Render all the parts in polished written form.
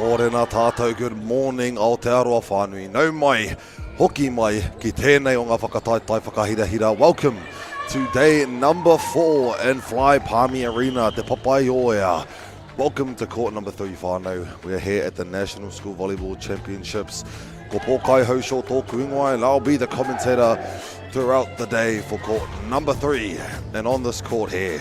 Morena tātou, good morning, Aotearoa whānui. Nau mai, hoki mai, ki tēnei o ngā whakataitai whakahirahira. Welcome to day number 4 in Fly Palmy Arena, Te Papaioea. Welcome to court number 3 whānau. We're here at the National School Volleyball Championships. Ko pōkai hau sho tōku ingoa, and I'll be the commentator throughout the day for court number 3. And on this court here,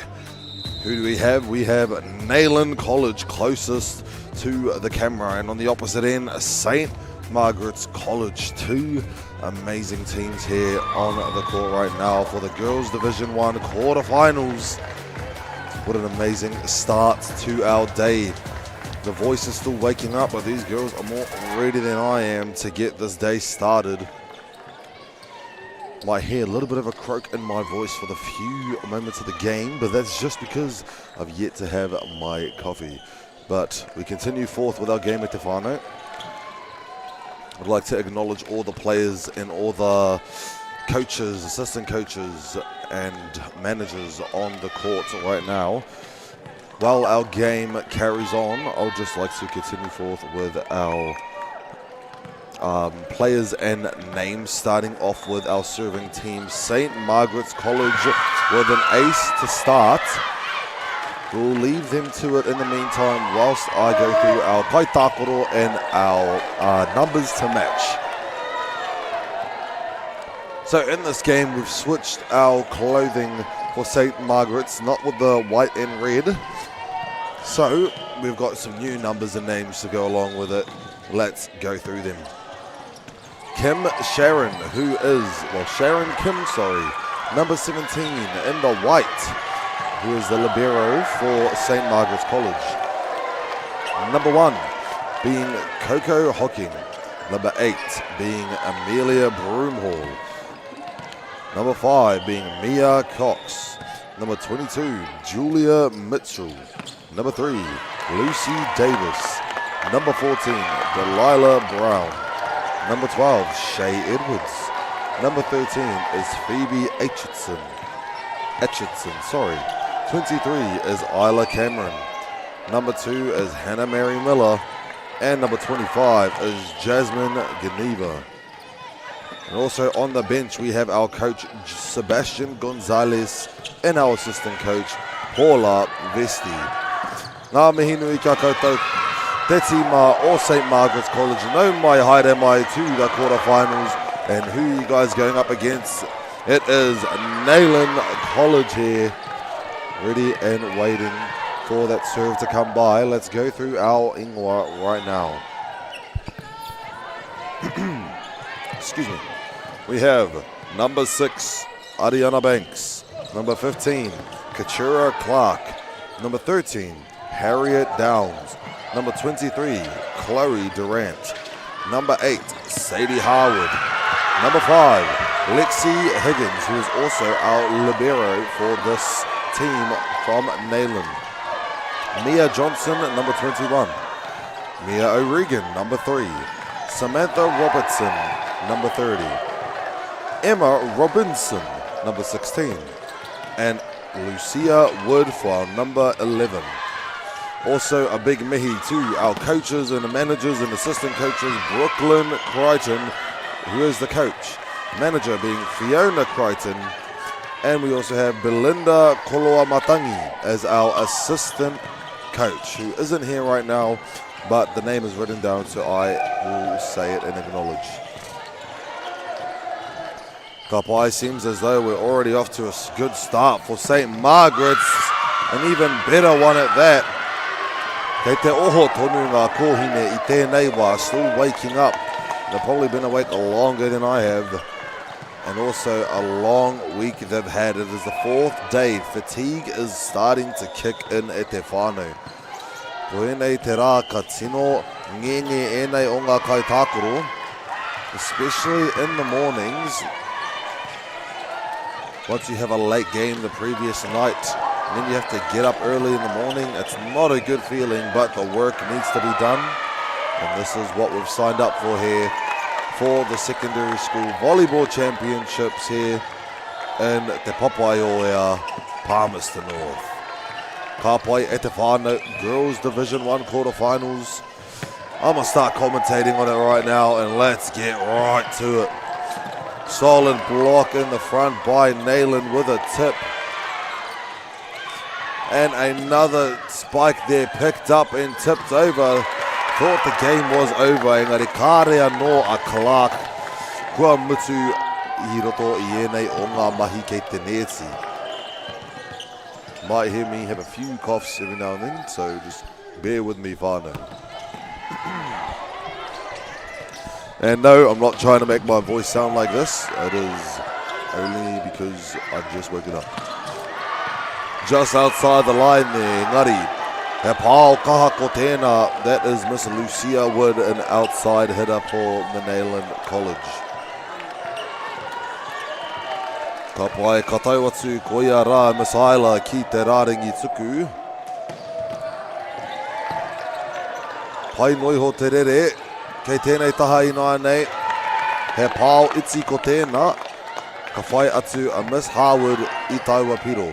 who do we have? We have Neyland College closest to the camera, and on the opposite end, St. Margaret's College. Two amazing teams here on the court right now for the Girls Division 1 quarterfinals. What an amazing start to our day. The voice is still waking up, but these girls are more ready than I am to get this day started. Might hear a little bit of a croak in my voice for the few moments of the game, but that's just because I've yet to have my coffee. But we continue forth with our game at Te Whānau. I'd like to acknowledge all the players and all the coaches, assistant coaches and managers on the court right now. While our game carries on, I'd just like to continue forth with our players and names, starting off with our serving team. St. Margaret's College with an ace to start. We'll leave them to it in the meantime whilst I go through our kaitākoro and our numbers to match. So in this game, we've switched our clothing for St. Margaret's, not with the white and red. So we've got some new numbers and names to go along with it. Let's go through them. Kim Sharon, Sharon Kim, number 17 in the white, who is the libero for St. Margaret's College. Number 1 being Coco Hocking. Number 8 being Amelia Broomhall. Number 5 being Mia Cox. Number 22, Julia Mitchell. Number 3, Lucy Davis. Number 14, Delilah Brown. Number 12, Shay Edwards. Number 13 is Phoebe Atchison. 23 is Isla Cameron. Number 2 is Hannah Mary Miller. And number 25 is Jasmine Geneva. And also on the bench, we have our coach, Sebastian Gonzalez, and our assistant coach, Paula Vesti. Ngā mihi nui kia koutou, te tīma o St. Margaret's College. Nau mai haere mai to the quarterfinals. And who are you guys going up against? It is Neyland College here, ready and waiting for that serve to come by. Let's go through our ingoa right now. Excuse me. We have number 6, Ariana Banks. Number 15, Katura Clark. Number 13, Harriet Downs. Number 23, Chloe Durant. Number 8, Sadie Harwood. Number 5, Lexi Higgins, who is also our libero for this team from Neyland. Mia Johnson, number 21. Mia O'Regan, number 3. Samantha Robertson, number 30. Emma Robinson, number 16. And Lucia Wood for our number 11. Also a big mihi to our coaches and the managers and assistant coaches, Brooklyn Crichton, who is the coach. Manager being Fiona Crichton. And we also have Belinda Koloamatangi as our assistant coach, who isn't here right now, but the name is written down, so I will say it and acknowledge. Ka pai, seems as though we're already off to a good start for St. Margaret's, an even better one at that. Kei te oho tonu ngā kōhine I tēnei wā, still waking up. They've probably been awake longer than I have. And also a long week they've had. It is the 4th day. Fatigue is starting to kick in at Te Whānau. Ko enei te rā ka tino ngenge enei o ngā kaitākoro, especially in the mornings. Once you have a late game the previous night, and then you have to get up early in the morning, it's not a good feeling, but the work needs to be done. And this is what we've signed up for here for the secondary school volleyball championships here in Te Papaioea, Palmerston North. Ka pai e Te Whānau Girls Division 1 quarterfinals. I'm going to start commentating on it right now, and let's get right to it. Solid block in the front by Nayland with a tip. And another spike there picked up and tipped over. Thought the game was over. Engari kārea no a Clark. Kua mutu I roto I enei o ngā mahi kei te neti. Might hear me have a few coughs every now and then, so just bear with me, whānau. And no, I'm not trying to make my voice sound like this. It is only because I've just woken up. Just outside the line there, Ngari. He pāo kaha ko tēnā. That is Miss Lucia Wood, an outside hitter for the Nayland College. Ka pai katau atu ko ia rā Miss Isla ki te rāringi tuku. Pai noiho te rere. Kei tēnei taha ina nei, he pāo iti ko tēnā, ka whai atu a Miss Harwood I taua piro.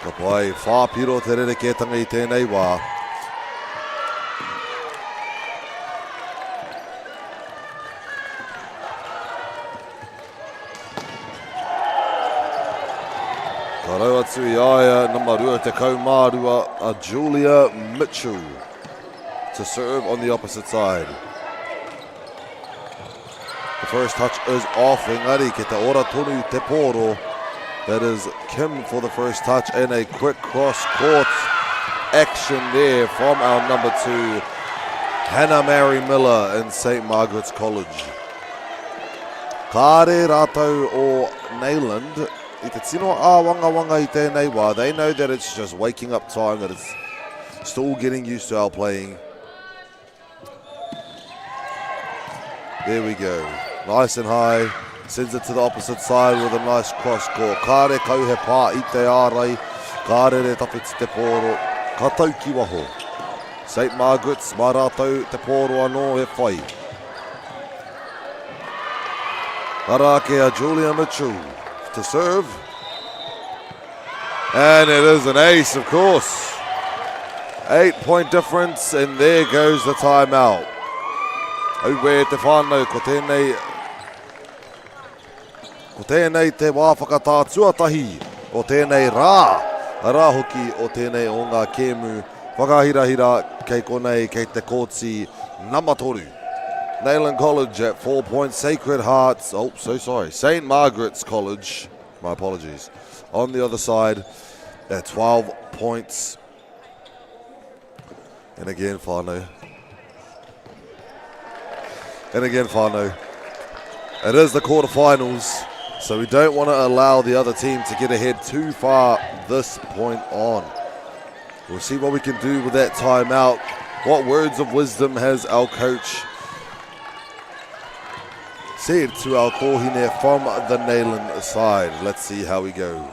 Ka pai whā piro te rere ketanga I tēnei wā. Ka rau atu I aia number 2 te kaumārua a Julia Mitchell to serve on the opposite side. The first touch is off. Engari ke te ora tonu te poro. That is Kim for the first touch and a quick cross-court action there from our number 2, Hannah Mary Miller in St. Margaret's College. Kāre rātou o Nayland. I te tino wanga I tēnei wā. They know that it's just waking up time, that it's still getting used to our playing. There we go. Nice and high. Sends it to the opposite side with a nice cross court. Kāre kau he pā I te ārai. Kāre re tapiti te pōro. Ka tau ki waho. St. Margaret's, mā rātou te pōro anō he whai. Arake a Julia Mitchell to serve. And it is an ace, of course. 8-point difference, and there goes the timeout. Auwe te whānau ko tēnei te wāwhakatā tuatahi o tēnei rā. Rā hoki o tēnei o ngā kēmu. Whakahirahira kei konei kei te kōtsi namatoru. Nayland College at 4 points. Sacred Hearts, St. Margaret's College, my apologies, on the other side at 12 points. And again, whānau. It is the quarterfinals, so we don't want to allow the other team to get ahead too far this point on. We'll see what we can do with that timeout. What words of wisdom has our coach said to our kohine from the Nayland side? Let's see how we go.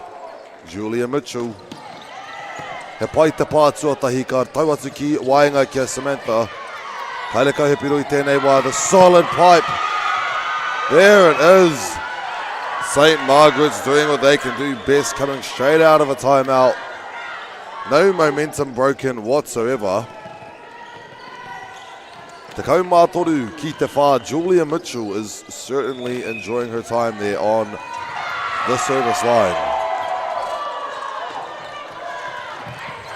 Julia Mitchell. He pai te pātuatahi ka tau atu ki waenga kia Samantha. Haere kau he piro I tēnei wā, the solid pipe. There it is. St. Margaret's doing what they can do best, coming straight out of a timeout. No momentum broken whatsoever. Te kaumātoru ki te whā, Julia Mitchell is certainly enjoying her time there on the service line.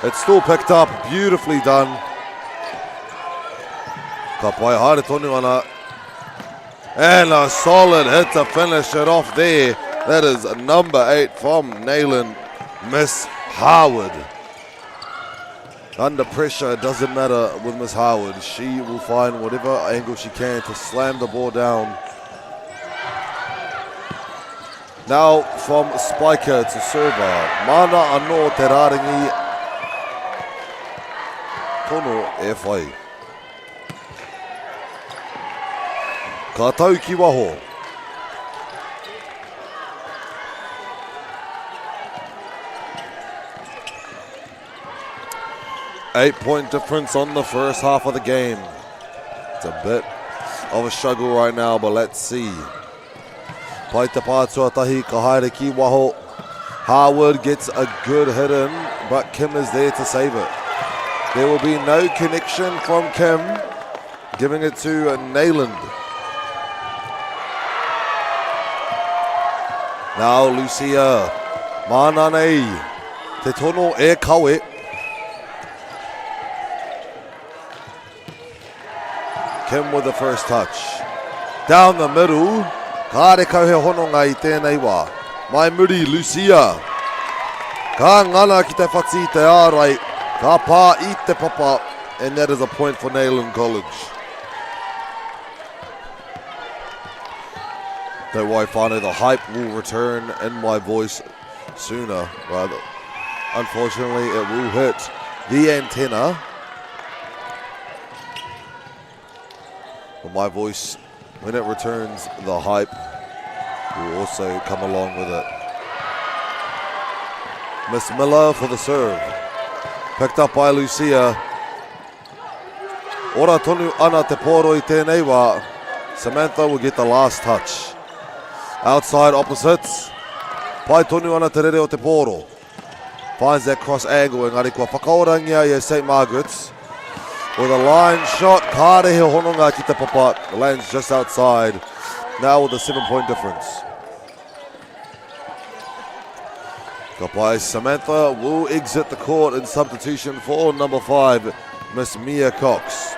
It's still picked up, beautifully done. Ka pai haere tonu ana. And a solid hit to finish it off there. That is number 8 from Nayland, Miss Harwood. Under pressure, it doesn't matter with Miss Harwood. She will find whatever angle she can to slam the ball down. Now from spiker to server. Mana anō te rāringi. Tono e whai. Ka tau ki waho. Eight-point difference on the first half of the game. It's a bit of a struggle right now, but let's see. Pai te pātuatahi ka haere ki waho. Harwood gets a good hit in, but Kim is there to save it. There will be no connection from Kim, giving it to Nayland. Now Lucia, mana nei, te tono e kawe. Kim with the first touch. Down the middle, kāre kauhe hononga I tēnei wā. Mai muri Lucia. Ka ngana ki te whatsi te ārai, ka pā I te papa, and that is a point for Nayland College. Don't worry, whānau, the hype will return in my voice sooner. Rather, unfortunately, it will hit the antenna. But my voice, when it returns, the hype will also come along with it. Miss Miller for the serve. Picked up by Lucia. Ora tonu ana te poro I tēnei wā. Samantha will get the last touch. Outside opposites. Pai tonu ana te rere o te poro. Finds that cross angle. Engari kua whakaorangia I St. Margaret's. With a line shot. Kārehe hononga ki te papa. The lands just outside. Now with a 7-point difference. Kapai Samantha will exit the court in substitution for number 5, Miss Mia Cox.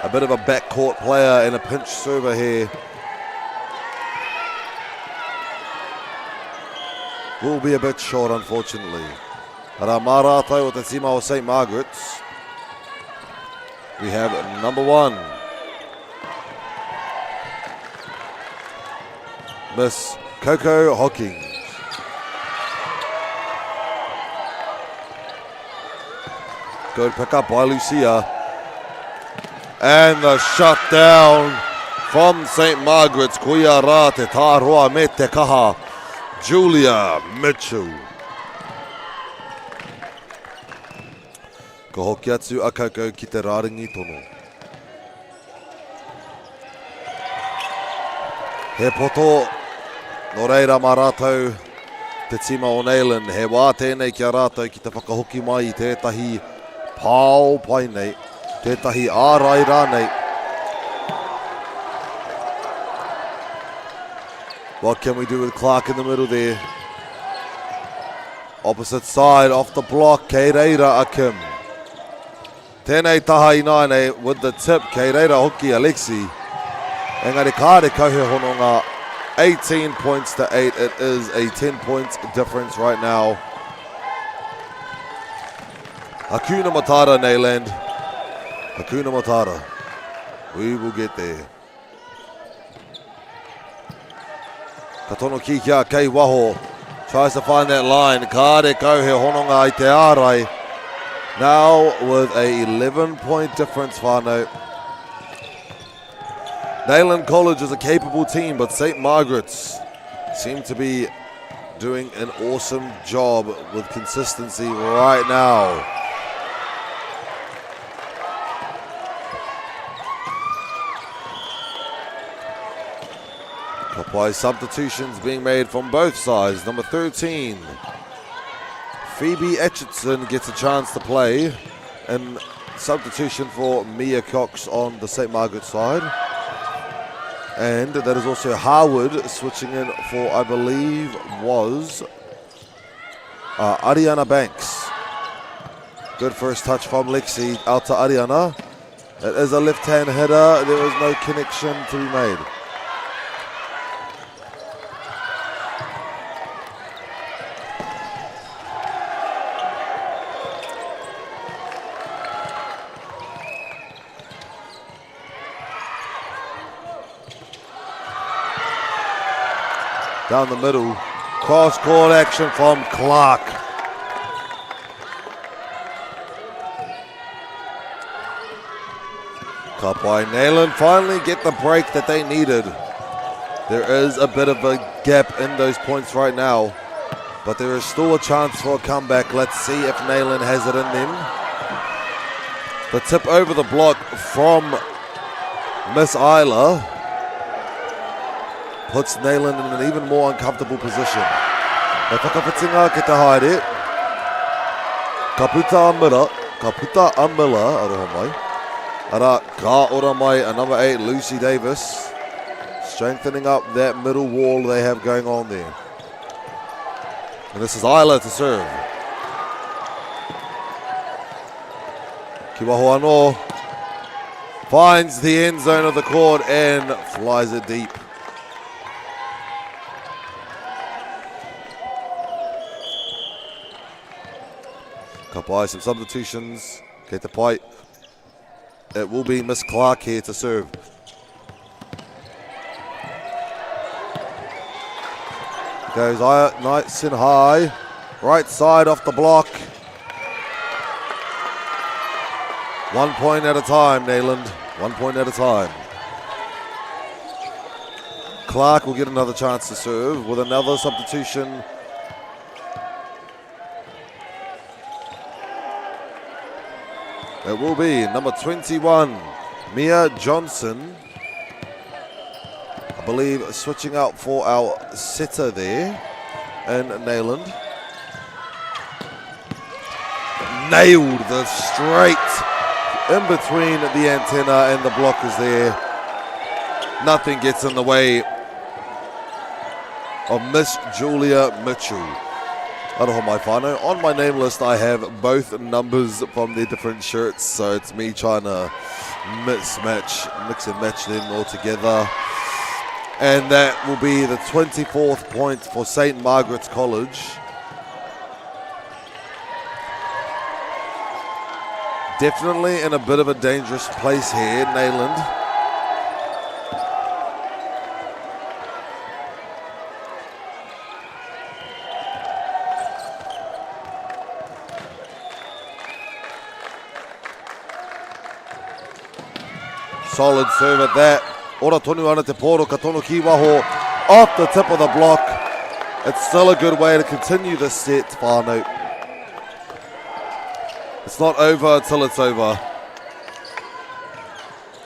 A bit of a backcourt player and a pinch server here. Will be a bit short, unfortunately. Ara Maratai o te tima o St. Margaret's. We have number 1. Miss Coco Hawkins. Good pick up by Lucia. And the shutdown from St. Margaret's. Kuia rā te tāroa me te kaha. Julia Mitchell. Ko hoki atu a Coco ki te rāringi tono. He poto no reira mā rātou te tima o Nayland. He wā tēnei ki a rātou ki te whakahoki mai I tētahi pāo pai nei. Tētahi ārai rā nei. What can we do with Clark in the middle there? Opposite side, off the block, Kei Reira Akim. Tēnei taha I naine with the tip, Kei Reira hoki Alexi. Engari kāre kauhe hononga, 18 points to 8. It is a 10 points difference right now. Hakuna Matata, Nayland. Hakuna Matata. We will get there. Katono Kikia Kei Waho tries to find that line. Kāre kauhe hononga I te ārai. Now with a 11-point difference, whānau. Nayland College is a capable team, but St. Margaret's seem to be doing an awesome job with consistency right now. Kapai substitutions being made from both sides. Number 13, Phoebe Etchison gets a chance to play in substitution for Mia Cox on the St. Margaret side. And that is also Harwood switching in for, I believe, was Ariana Banks. Good first touch from Lexi out to Ariana. It is a left-hand header. There is no connection to be made. Down the middle, cross-court action from Clark. Kapai Nayland finally get the break that they needed. There is a bit of a gap in those points right now, but there is still a chance for a comeback. Let's see if Nayland has it in them. The tip over the block from Miss Isla puts Neyland in an even more uncomfortable position. E whakawhitinga ke te haere. Ka puta a Miller, aroha mai. Ara, ka ora mai a number 8, Lucy Davis. Strengthening up that middle wall they have going on there. And this is Isla to serve. Kiwaho Anō finds the end zone of the court and flies it deep. Ka pai some substitutions. Kei te pai. It will be Miss Clark here to serve. Goes nice and high. Right side off the block. 1 point at a time, Neyland. 1 point at a time. Clark will get another chance to serve with another substitution. It will be number 21, Mia Johnson. I believe switching out for our setter there, and Neyland. Nailed the straight in between the antenna and the blockers there. Nothing gets in the way of Miss Julia Mitchell. Aroha mai whānau. On my name list I have both numbers from their different shirts, so it's me trying to mix and match them all together. And that will be the 24th point for St. Margaret's College. Definitely in a bit of a dangerous place here, Neyland. Solid serve at that. Ora tonu ana te poro, ka tono ki waho off the tip of the block. It's still a good way to continue this set, whānau. It's not over until it's over.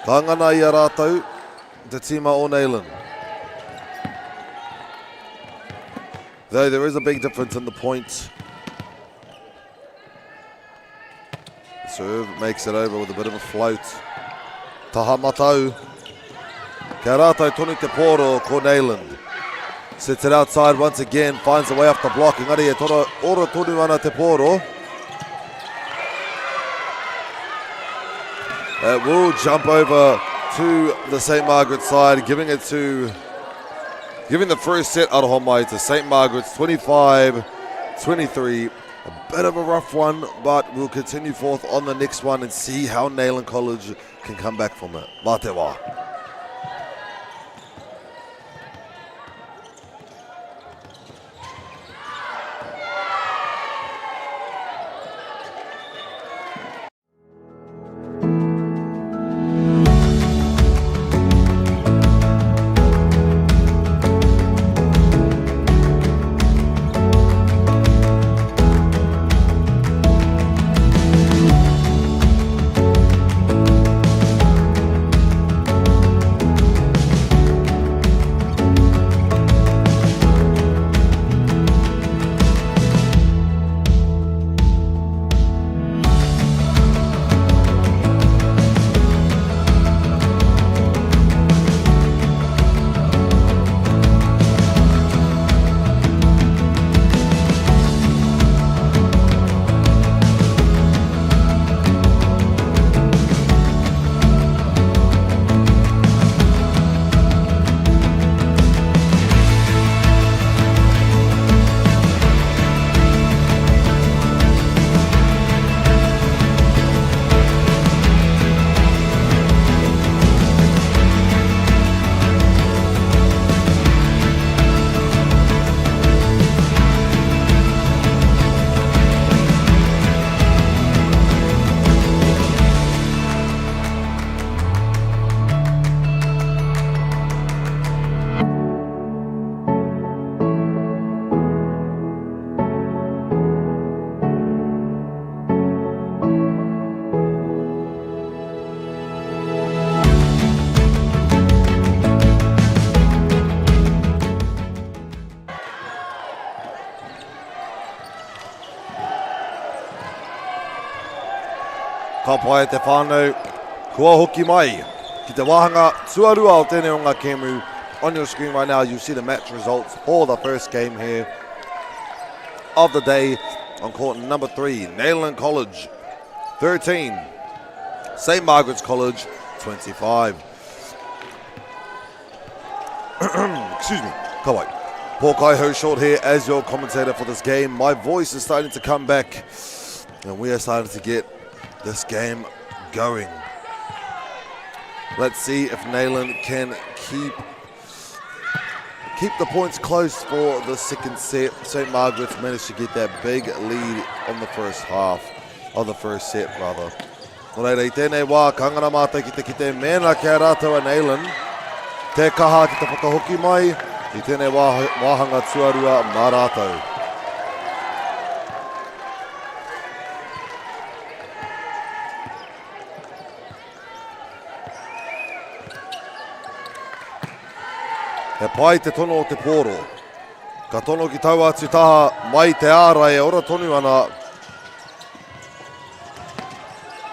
Kangana I a rātou, te tima o Neyland. Though there is a big difference in the point. Serve makes it over with a bit of a float. Taha matau. Kia rātou tonu te poro ko Neyland. Sets it outside once again, finds a way off the block. Engari e ora tonu ana te poro. It will jump over to the St. Margaret's side, giving the first set aroha mai to St. Margaret's 25-23. A bit of a rough one, but we'll continue forth on the next one and see how Neyland College can come back from it. Mā te wā. Ka pai te whānau, kua hoki mai. Ki te wāhanga tuarua o tēnei o ngā Kēmu. On your screen right now, you see the match results for the first game here of the day on court number 3. Neyland College, 13. St. Margaret's College, 25. Excuse me. Ka wai. Paul Kaiho Short here as your commentator for this game. My voice is starting to come back, and we are starting to get this game going. Let's see if Neyland can keep the points close for the second set. St. Margaret's managed to get that big lead on the first half, of the first set rather. Nō reira, I tēnei wā, kangana mātai ki te mena kia rātou a Neyland. Te kaha ki te whakahoki mai, I tēnei wāhanga tuarua mā rātou. He pai te tono o te pōro. Ka tono ki tau atu taha mai te āra e ora tonu ana.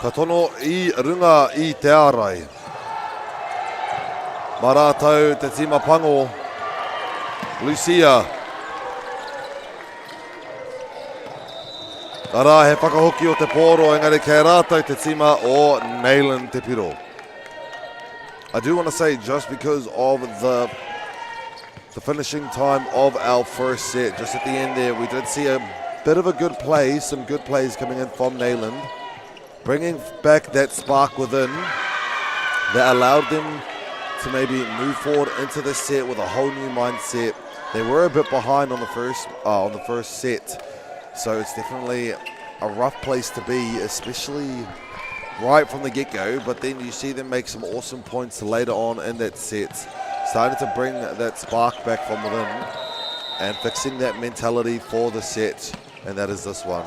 Ka tono I runga I te ārai. Mā rātou te tima pango. Lucia. Ara he whakahoki o te pōro, engari kei rātou te tima o Neyland te piro. I do want to say, just because of the finishing time of our first set, just at the end there, we did see a bit of a good play, some good plays coming in from Neyland, bringing back that spark within that allowed them to maybe move forward into the set with a whole new mindset. They were a bit behind on the first set, so it's definitely a rough place to be, especially right from the get-go, but then you see them make some awesome points later on in that set, starting to bring that spark back from within and fixing that mentality for the set, and that is this one.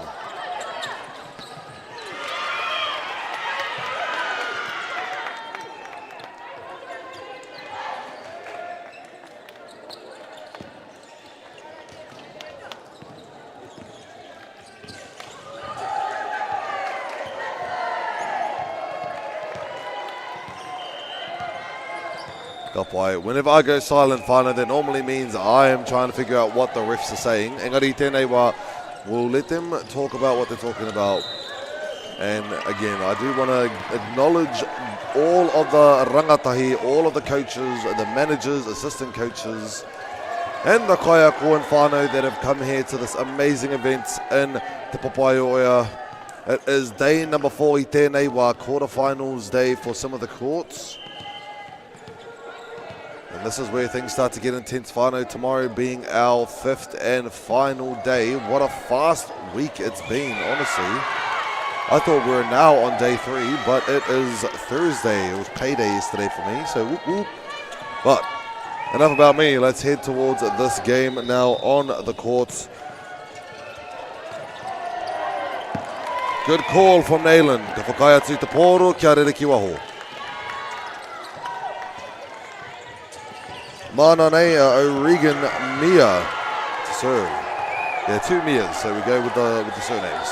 Whenever I go silent, whānau, that normally means I am trying to figure out what the refs are saying. Engari tēnei wā, we'll let them talk about what they're talking about. And again, I do want to acknowledge all of the rangatahi, all of the coaches, the managers, assistant coaches, and the kaiako and whānau that have come here to this amazing event in Te Papaioea. It is day number 4 I tēnei wā, quarterfinals day for some of the courts. And this is where things start to get intense. Whānau, tomorrow being our 5th and final day. What a fast week it's been, honestly. I thought we were now on day 3, but it is Thursday. It was payday yesterday for me, so whoop whoop. But enough about me. Let's head towards this game now on the court. Good call from Neyland. Ka whakaia atu te pōro, kia rere ki waho. Mana nei O'Regan Mia to serve. Yeah, 2 Mias, so we go with the surnames.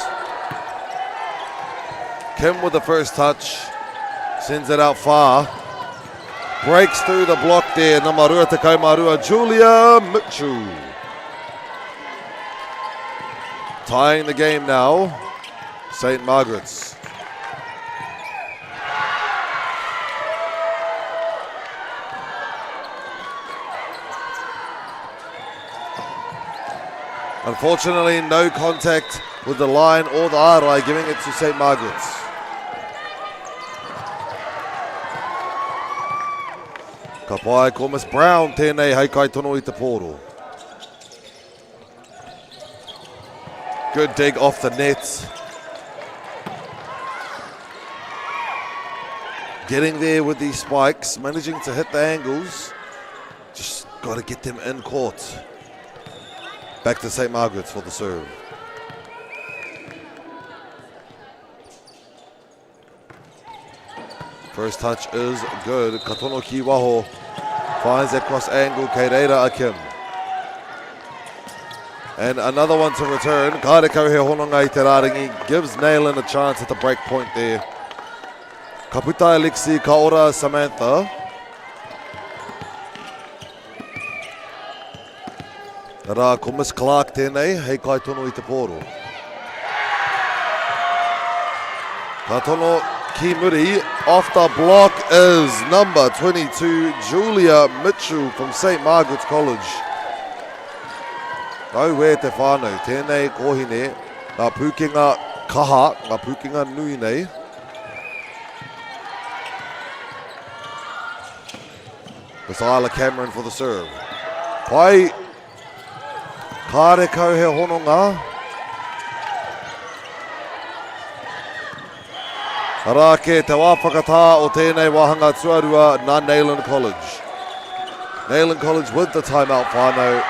Kim with the first touch, sends it out far. Breaks through the block there, Namarua te Kaumarua, Julia Mitchell. Tying the game now, St. Margaret's. Unfortunately, no contact with the line or the ārai, giving it to St. Margaret's. Ka pai ko Miss Brown tēnei hei kai tono I te pōro. Good dig off the net. Getting there with these spikes, managing to hit the angles. Just got to get them in court. Back to St. Margaret's for the serve. First touch is good. Katono ki waho finds that cross angle. Kei reira a Kim. And another one to return. Karekau he hononga I te rārangi. Gives Neyland a chance at the break point there. Ka puta Alexi, ka ora Samantha. Rā ko Miss Clark tēnei, hei kai tono i te pōro. Ka tono ki muri, off the block is number 22, Julia Mitchell from St. Margaret's College. Nau we te whānau, tēnei kohine, ngā pūkenga kaha, ngā pūkenga nui nei. It's Isla Cameron for the serve. Pai, kāre kau he hononga. Arake te wāwhakatā o tēnei wahanga tuarua nā Neyland College. Neyland College with the timeout whānau.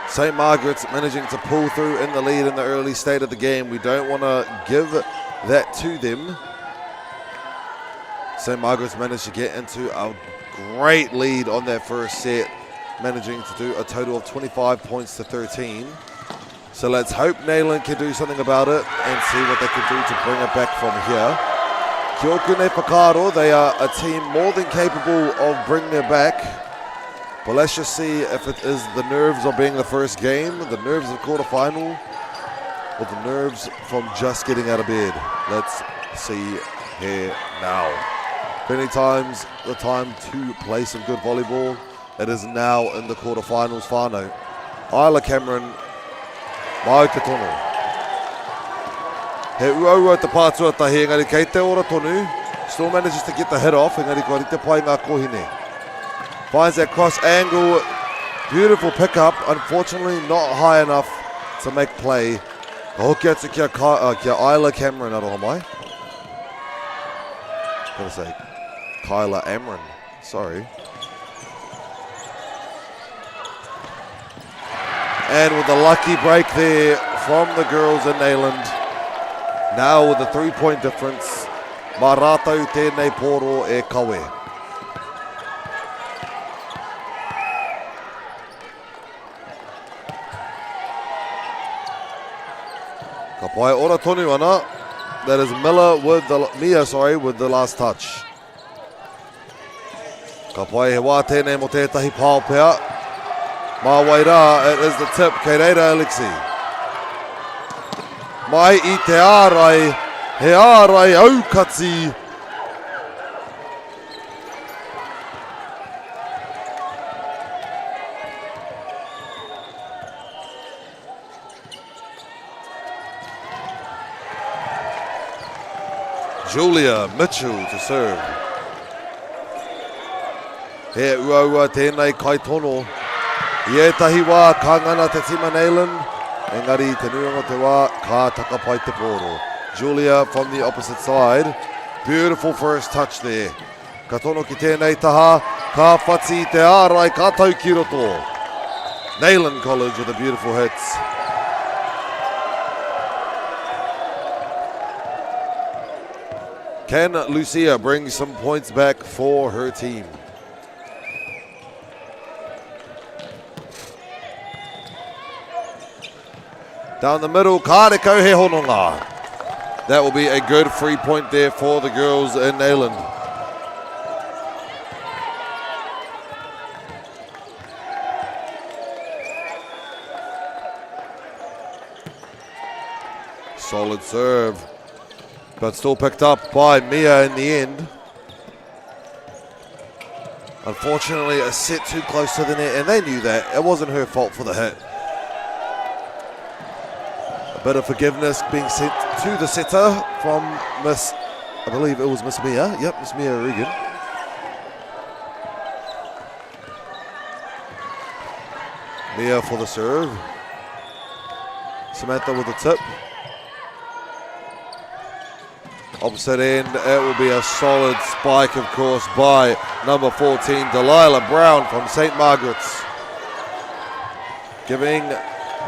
St. Margaret's managing to pull through in the lead in the early state of the game. We don't want to give that to them. St. Margaret's managed to get into a great lead on that first set, managing to do a total of 25 points to 13. So let's hope Neyland can do something about it and see what they can do to bring it back from here. Kia okune whakaaro, they are a team more than capable of bringing it back. But let's just see if it is the nerves of being the first game, the nerves of quarterfinal, or the nerves from just getting out of bed. Let's see here now. Many times the time to play some good volleyball. It is now in the quarterfinals whānau. Isla Cameron, mai te tono. He ua te pātua tahi, engari kei te ora tonu. Still manages to get the hit off, engari kua rite pai ngā kohine. Finds that cross angle, beautiful pickup, unfortunately not high enough to make play. Ka hoki atu kia Isla Cameron aroha mai. Gotta say, Kyla Amron, sorry. And with a lucky break there from the girls in Neyland. Now with a 3-point difference, mā rātou tēnei pōro e kawe. Ka pai ora tonu ana. That is Mia with the last touch. Ka pai he wā tēnei mo tētahi pāo pēa. Mā wai rā, it is the tip, kei reira Alexi. Mai i te ārai, he ārai aukati. Julia Mitchell to serve. He ua tēnei kai tono. I etahi wā ka ngana te tima Neyland. Engari te nuanga te wā ka takapai te pōro. Julia from the opposite side. Beautiful first touch there. Ka tono ki tēnei taha. Ka whati te ārai ka tau ki roto. Neyland College with the beautiful hits. Can Lucia bring some points back for her team? Down the middle, kāre kau he hononga. That will be a good free point there for the girls in Neyland. Solid serve. But still picked up by Mia in the end. Unfortunately, a set too close to the net, and they knew that. It wasn't her fault for the hit. A bit of forgiveness being sent to the setter from Miss, I believe it was Miss Mia. Yep, Miss Mia Regan. Mia for the serve. Samantha with the tip. Opposite end, it will be a solid spike, of course, by number 14, Delilah Brown from St. Margaret's. Giving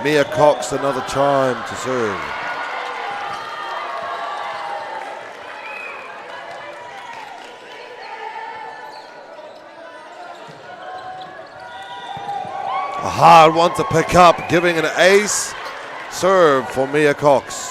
Mia Cox another time to serve. A hard one to pick up, giving an ace serve for Mia Cox.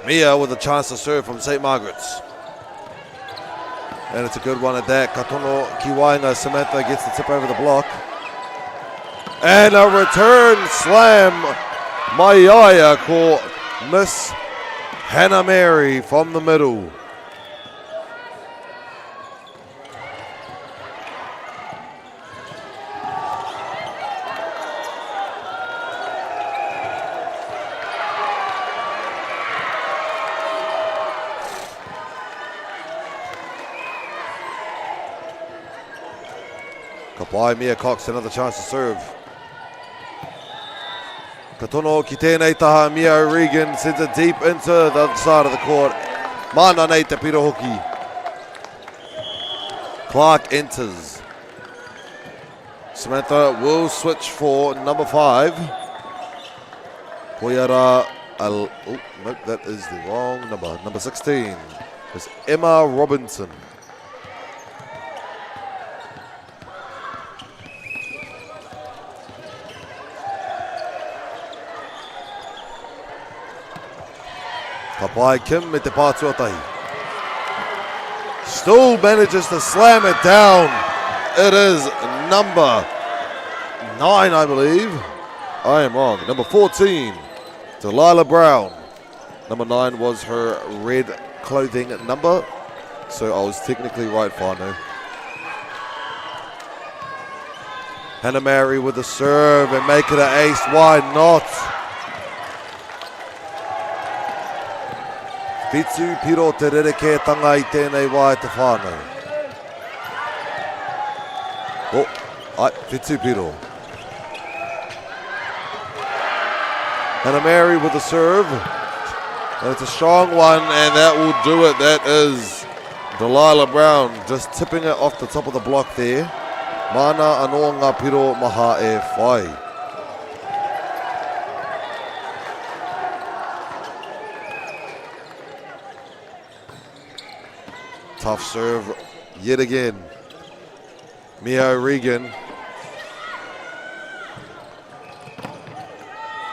Mia with a chance to serve from St. Margaret's. And it's a good one at that. Katono Kiwainga, Samantha gets the tip over the block. And a return slam. Maiaya call Miss Hannah Mary from the middle. Kapai Mia Cox, another chance to serve. Katono ki tēnei taha, Mia O'Regan sends it deep into the other side of the court. Mana nei te piro hoki. Clark enters. Samantha will switch for number 5. Koiara, oh, nope, that is the wrong number. Number 16 is Emma Robinson. Kapai Kim me te pātuatahi. Still manages to slam it down. It is number 9, I believe. I am wrong. Number 14, Delilah Brown. Number 9 was her red clothing number, so I was technically right, Whānau. Hannah Mary with the serve and make it an ace. Why not? Whitu Piro te rerekētanga I tēnei wā te whānau. Oh, ai, Whitu Piro. Hannah Mary with the serve. And it's a strong one, and that will do it. That is Delilah Brown just tipping it off the top of the block there. Mana anō ngā piro maha e whai. Tough serve yet again. Mia O'Regan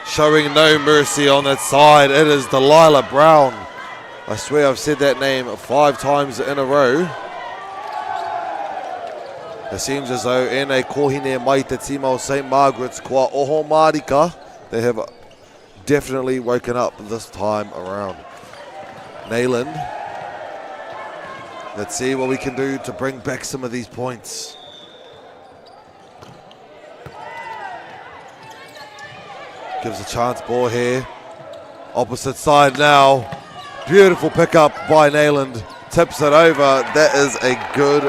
showing no mercy on that side. It is Delilah Brown. I swear I've said that name 5 times in a row. It seems as though e nei kohine mai te tima o St. Margaret's kua oho marika, they have definitely woken up this time around. Nayland. Let's see what we can do to bring back some of these points. Gives a chance ball here. Opposite side now. Beautiful pickup by Nayland. Tips it over. That is a good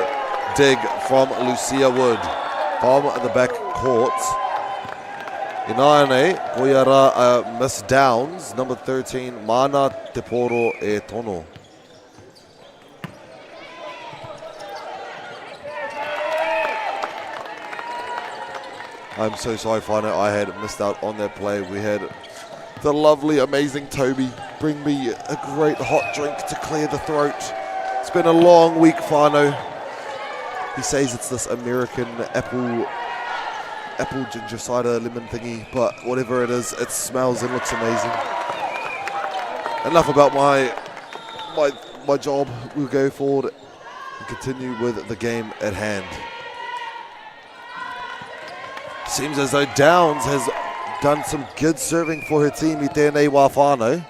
dig from Lucia Wood from the back court. Inaane, Koiara Miss Downs, number 13, Mana Te Poro e Tono. I'm so sorry, Whānau, I had missed out on that play. We had the lovely, amazing Toby bring me a great hot drink to clear the throat. It's been a long week, Whānau. He says it's this American apple ginger cider lemon thingy, but whatever it is, it smells and looks amazing. Enough about my job. We'll go forward and continue with the game at hand. Seems as though Downs has done some good serving for her team I tēnei wā whānau.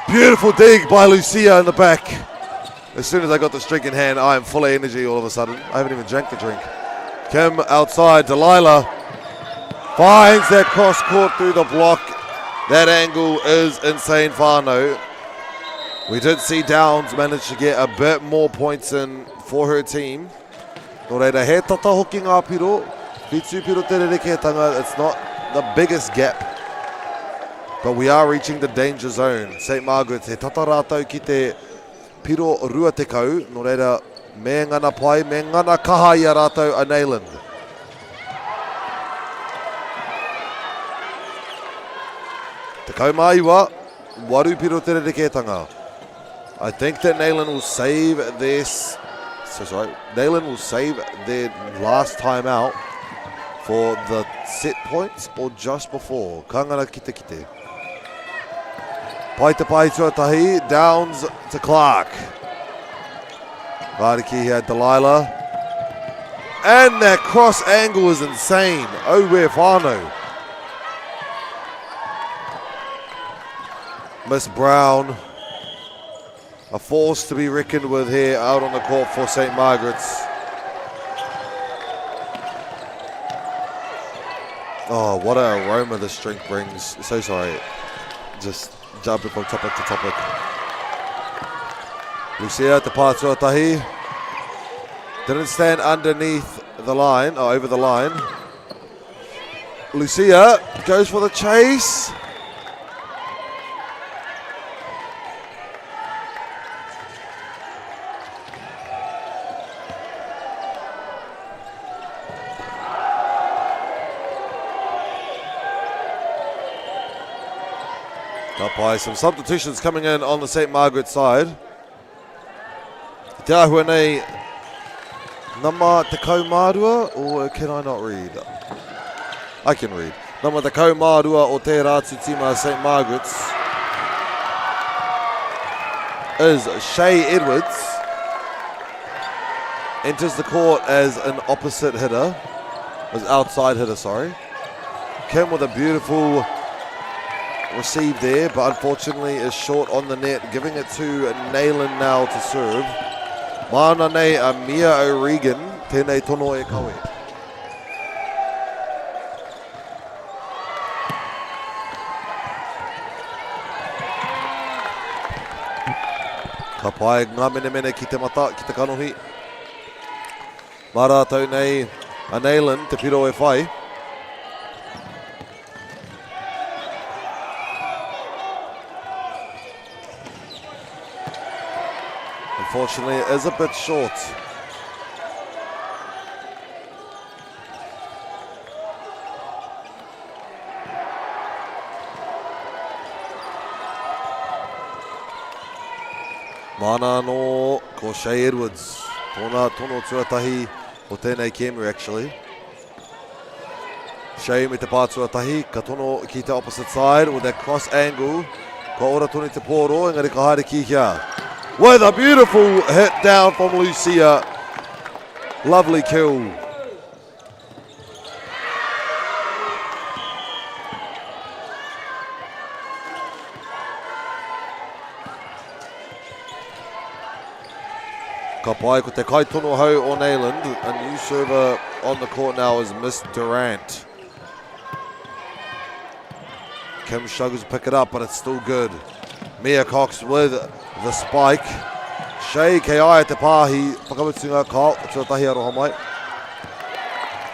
Beautiful dig by Lucia in the back. As soon as I got this drink in hand, I am full of energy all of a sudden. I haven't even drank the drink. Kim outside, Delilah finds that cross court through the block. That angle is insane, Whānau. We did see Downs manage to get a bit more points in for her team. Nō reira, he tata hoki ngā piro. Whitu piro te rerekētanga. It's not the biggest gap. But we are reaching the danger zone. St. Margaret's he tata rātau ki te piro rua te kau. Nō reira, me ngana pai, me ngana kaha I a rātau a Nayland. Te kau maiwa, waru piro te rerekētanga. I think that Nayland will save this. Nayland will save their last time out for the set points or just before. Kangara kite kite. Pai te pai tuatahi, Downs to Clark. Variki here, Delilah. And that cross angle is insane. Owe whānau. Miss Brown, a force to be reckoned with here out on the court for St. Margaret's. Oh, what an aroma this drink brings. So sorry. Just jumping from topic to topic. Lucia te Pātuatahi. Didn't stand underneath the line, or over the line. Lucia goes for the chase. Up by some substitutions coming in on the St. Margaret side. Te ahua nei Nama te kaumārua, or can I not read? I can read. Nama te kaumārua o te rātu tima St. Margaret's is Shay Edwards. Enters the court as an opposite hitter. As outside hitter, sorry. Kim with a beautiful receive there, but unfortunately is short on the net, giving it to Nayland now to serve. Mana nei a Mia O'Regan, tēnei tono e kawe. Ka pai ngā mene ki te mata, ki te kanohi. Mara tau nei a Nayland, te piro e whai. Unfortunately, it is a bit short. Mana no ko Shay Edwards. Tōna tono tuatahi o tēnei kēmu actually. Shay me te pātuatahi, ka tono ki te opposite side with that cross angle. Ka ora toni te pōro, engari ka haere ki hia. With a beautiful hit down from Lucia. Lovely kill. Ka pai ko te kaitono hau o Nayland. A new server on the court now is Miss Durant. Kim struggles to pick it up, but it's still good. Mia Cox with the spike. Shay K.I. te pāhi. Whakamutunga ka tuatahi aroha mai.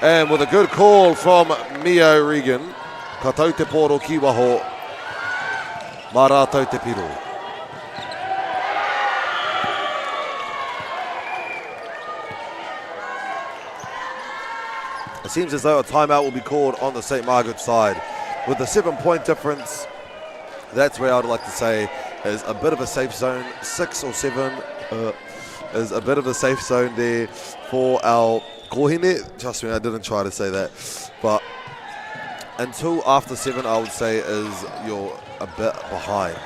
And with a good call from Mia O'Regan. Ka tau te pōro ki waho. Mā rātou te piro. It seems as though a timeout will be called on the St. Margaret side. With the 7-point difference, that's where I'd like to say is a bit of a safe zone. 6 or 7 is a bit of a safe zone there for our kohine. Trust me, I didn't try to say that. But until after 7, I would say is you're a bit behind.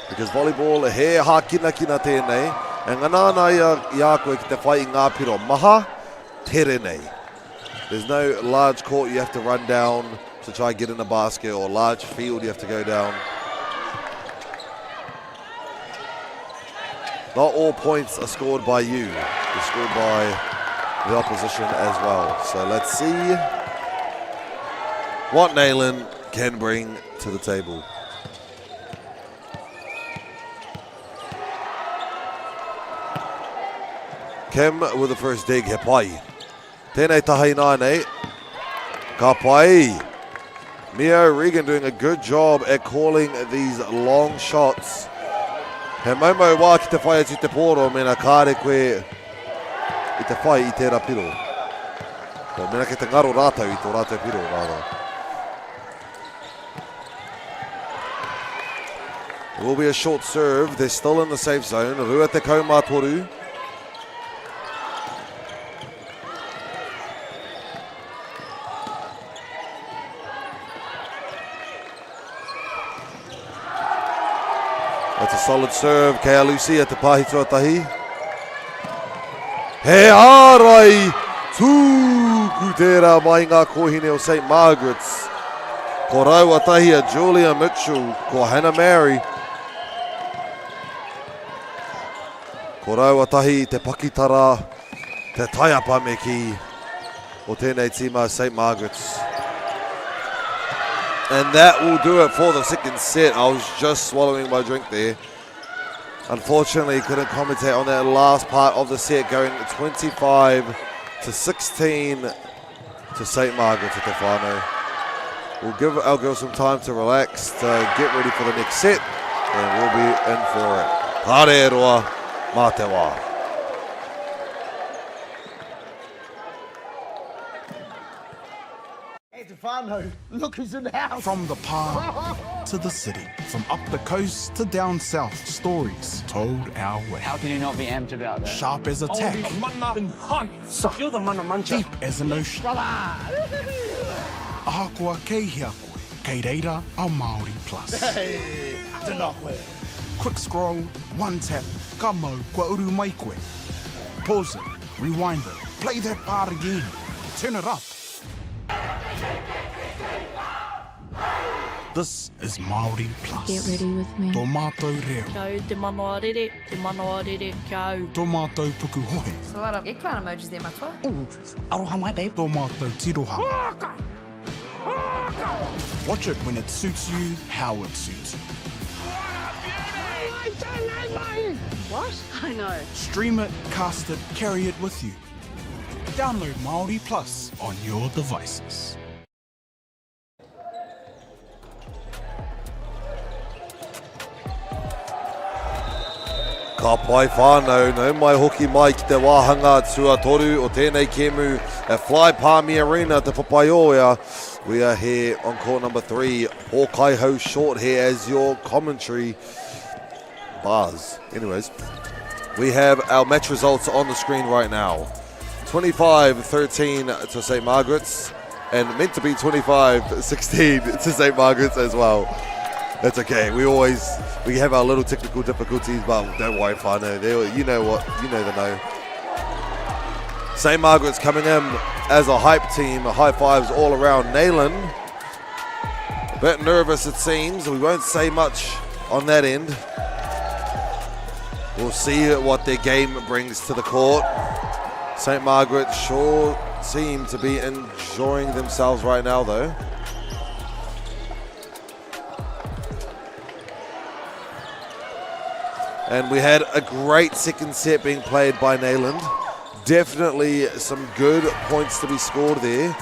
Because volleyball, he ha kina tēnei. E nganana ia koe ki te whai i ngā piro maha, tere nei. There's no large court you have to run down to try and get in a basket, or large field you have to go down. Not all points are scored by you. They're scored by the opposition as well. So let's see what Nayland can bring to the table. Kim with the first dig, he pai. Tēnei tahi nānei, ka pai. Mia O'Regan doing a good job at calling these long shots. He maumau wā ki te whai atu te pōro, mena kāre koe i te whai i tērā piro. So, mena ke te ngaro rātau i tō rātau piro, rāra. It will be a short serve. They're still in the safe zone. Rua te kaumātoru. That's a solid serve. Kea Lucia te pahi tuatahi. He ārai tūku tērā mai ngā kohine o St. Margaret's. Ko Rauatahi a Julia Mitchell, ko Hannah Mary. Ko Rauatahi te pakitara, te taiapa me ki o tēnei tīma St. Margaret's. And that will do it for the second set. I was just swallowing my drink there. Unfortunately, couldn't commentate on that last part of the set, going 25-16 to St. Margaret's at the final. We'll give our girls some time to relax, to get ready for the next set, and we'll be in for it. Hare roa, mā te wā. Look who's in the house. From the park to the city, from up the coast to down south, stories told our way. How can you not be amped about that? Sharp as a tack, You're the mana mancha. deep as an ocean. Ahakoa kei hea koe, kei reira a Māori Plus. Hey, te nā koe. Quick scroll, one tap, ka mau kua uru mai koe. Pause it, rewind it, play that part again, turn it up. This is Māori Plus. Get ready with me. Tō mātou reo, Kau te manoa rere, kau. tō mātou puku hohe, So a lot of eggplant emojis there, matua. Aroha mai, babe. tō mātou tiroha. Watch it when it suits you, how it suits you. What? I know. Stream it, cast it, carry it with you. Download Māori Plus on your devices. Ka pai whānau, nau mai hoki mai ki te wāhanga tua toru o tēnei kemu at Fly Palmy Arena te Papaioa. We are here on court number 3. Hawkaiho Short here as your commentary. Bars. Anyways, we have our match results on the screen right now. 25-13 to St. Margaret's, and meant to be 25-16 to St. Margaret's as well. That's okay. We have our little technical difficulties, but don't worry, whānau. You know what? You know the know. St. Margaret's coming in as a hype team. High fives all around. Nayland, a bit nervous it seems. We won't say much on that end. We'll see what their game brings to the court. St. Margaret sure seem to be enjoying themselves right now, though. And we had a great second set being played by Nayland. Definitely some good points to be scored there.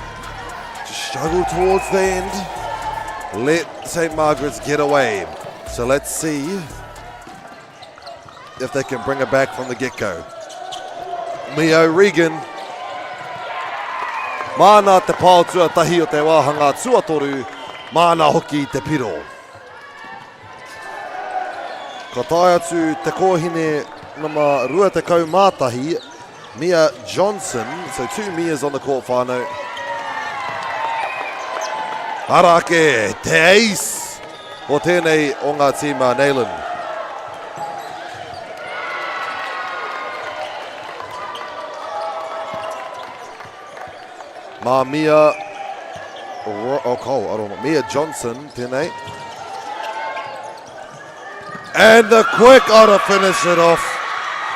Just struggled towards the end. Let St. Margaret's get away. So let's see if they can bring it back from the get-go. Mio Regan. Mana te pāo tuatahi o te wāhanga tuatoru. Mana hoki te piro. Ka tae atu te kōhine nama rua te kau mātahi, Mia Johnson. So 2 Mias on the court whānau. Harake, te ace o tēnei o ngā tīma Nayland. Mā Mia, Mia Johnson tēnei. And the quick to finish it off.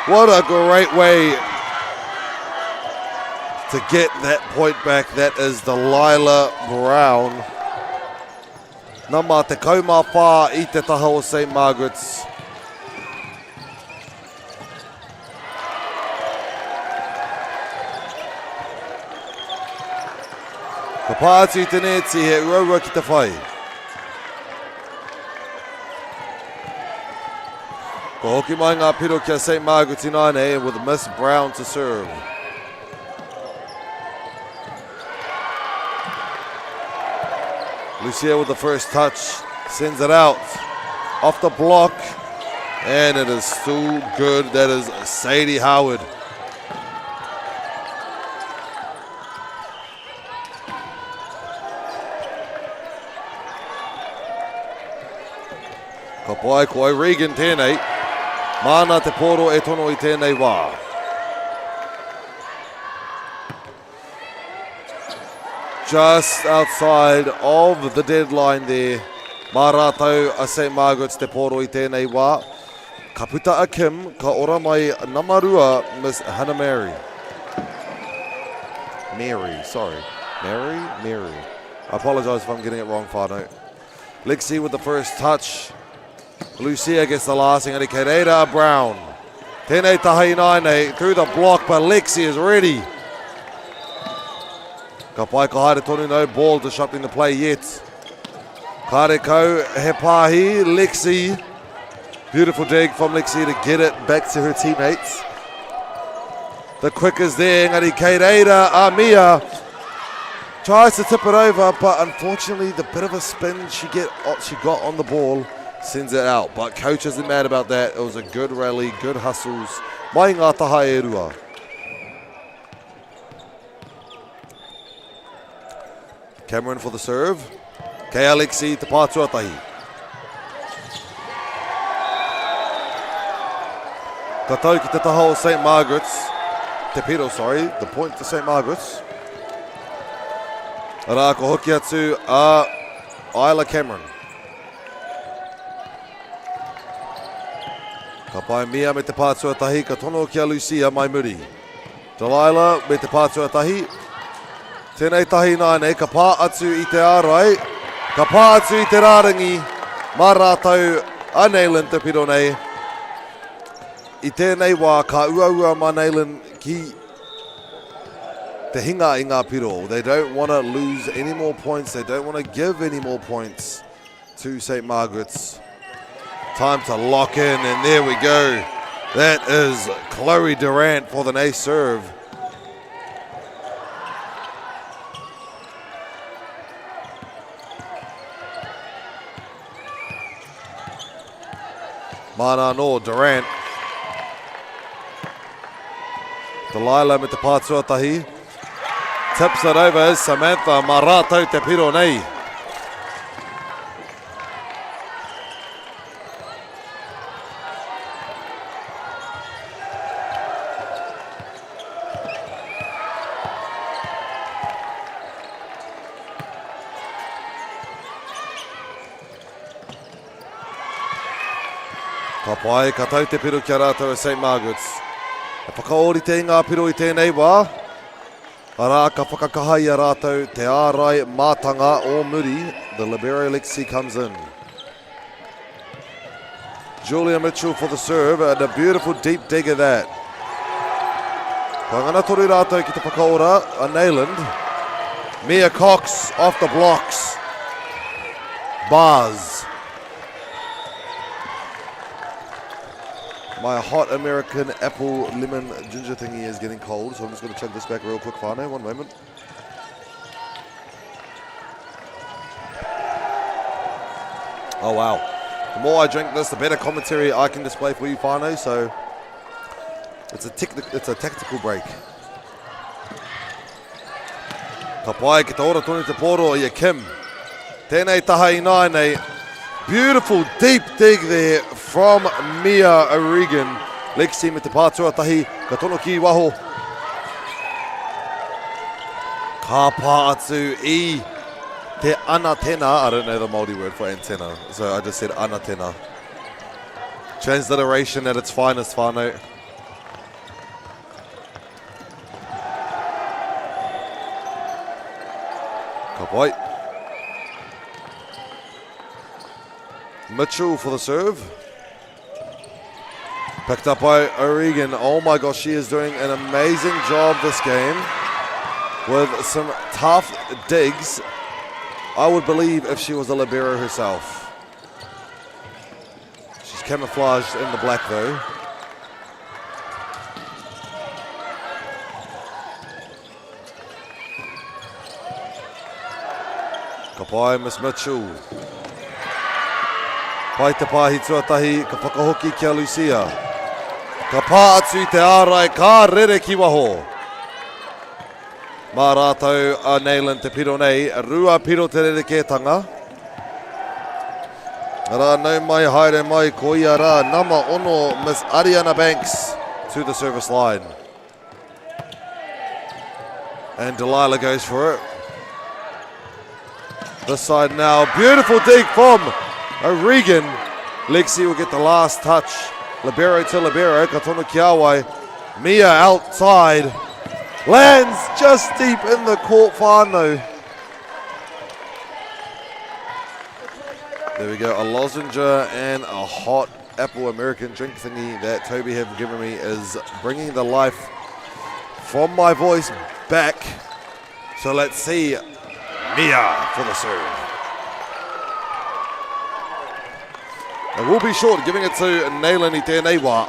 What a great way to get that point back. That is Delilah Brown. Nama te kaumawha I te taha o St. Margaret's. Ka pātu I te neti he uraua ki te whai. Ko hoki mai ngā piro kia St. Margaret's United with Miss Brown to serve. Lucia with the first touch, sends it out off the block, and it is still good. That is Sadie Howard. Ka pai ko O'Regan tēnei. Mana te poro e tono I tēnei wā. Just outside of the deadline there. Mā rātou a St. Margaret's te poro I tēnei wā. Ka puta a Kim, ka ora mai namarua Miss Hannah Mary. Mary. I apologise if I'm getting it wrong, whānau. Lexi with the first touch. Lucia gets the last thing, and Kereira Brown. Tēnei tahi nānei through the block, but Lexi is ready. Ka pai ka haere tonu, no ball disrupting the play yet. Kare kau he pāhi, Lexi. Beautiful dig from Lexi to get it back to her teammates. The quick is there, engari Kereira Amia tries to tip it over, but unfortunately the bit of a spin she got on the ball sends it out. But coach isn't mad about that. It was a good rally, good hustles. Mai ngā taha e rua. Cameron for the serve. Kei Alexi te pātuatahi. Ka tau ki te taha o St. Margaret's. Te piro, sorry. The point to St. Margaret's. Rā ko hoki atu a Isla Cameron. Ka pai Mia me te pātuatahi. Ka tono ki a Lucia mai muri. Delilah me te pātuatahi. Tēnei tahi nānei, ka pā atu I te ārai, ka pā atu I te rārangi, mā rātau a Neylan te piro nei. I tēnei wā, ka ua mā Neylan ki te hinga I ngā piro. They don't want to lose any more points, they don't want to give any more points to St. Margaret's. Time to lock in, and there we go. That is Chloe Durant for the ace serve. Mana no, Durant. Delilah me te pātuatahi. Tips it over is Samantha. Mā rātou te piro nei. Ka pai, ka tau te piro kia rātou a St. Margaret's. E whakaori te ngā piro I tēnei wā. Arā ka whakakahai a rātou te ārai mātanga o muri. The libero Lexi comes in. Julia Mitchell for the serve, and a beautiful deep dig of that. Ka ngana toru rātou ki te whakaora a Neyland. Mia Cox off the blocks. Bars. My hot American apple lemon ginger thingy is getting cold, so I'm just going to chug this back real quick, whānau. One moment. Oh wow. The more I drink this, the better commentary I can display for you, whānau, so it's a tactical break. Ka pai ki te ora tonu te poro I a Kim. Tēnei taha I nānei. Beautiful deep dig there from Mia O'Regan. Lexi me te pātuatahi, ka tono ki waho. Ka pā atu I te anatena. I don't know the Māori word for antenna, so I just said anatena. Transliteration at its finest, whānau. Ka pai. Mitchell for the serve. Picked up by O'Regan. Oh my gosh, she is doing an amazing job this game with some tough digs. I would believe if she was a libero herself. She's camouflaged in the black though. Ka pai Miss Mitchell. Pai te pāhi tuatahi, ka whakahoki kia Lucia. Ka pā atu I te ārai, ka rere ki waho. Mā rātou a Neyland te piro nei, rua piro te rere kētanga. Rā nau mai haere mai ko ia rā nama ono Miss Ariana Banks to the service line. And Delilah goes for it. This side now, beautiful dig from O'Regan. Lexi will get the last touch. Libero to Libero, Katono Kiawai. Mia outside. Lands just deep in the court, whānau. There we go, a lozenge and a hot apple American drink thingy that Toby have given me is bringing the life from my voice back. So let's see Mia for the serve. It will be short, giving it to Naylan I tēnei wā.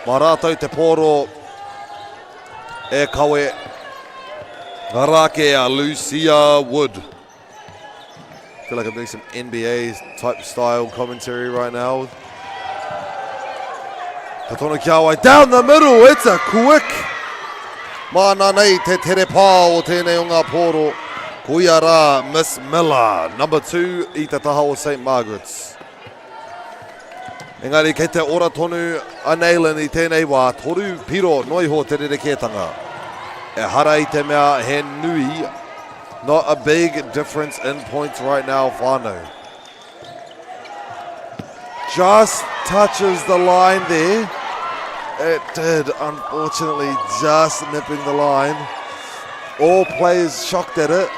Mā rātou te pōro e kawe Rake a Lucia Wood. I feel like I'm doing some NBA type style commentary right now. Katono Kiawai down the middle, it's a quick. Mana nei te tere pā o tēnei o ngā pōro. Kuia rā, Miss Miller, number 2 I te taha o St. Margaret's. Engari, kei te ora tonu a Naylan I tēnei wā, toru piro noiho te rerekētanga. E hara I te mea he nui, not a big difference in points right now, whānau. Just touches the line there. It did, unfortunately, just nipping the line. All players shocked at it.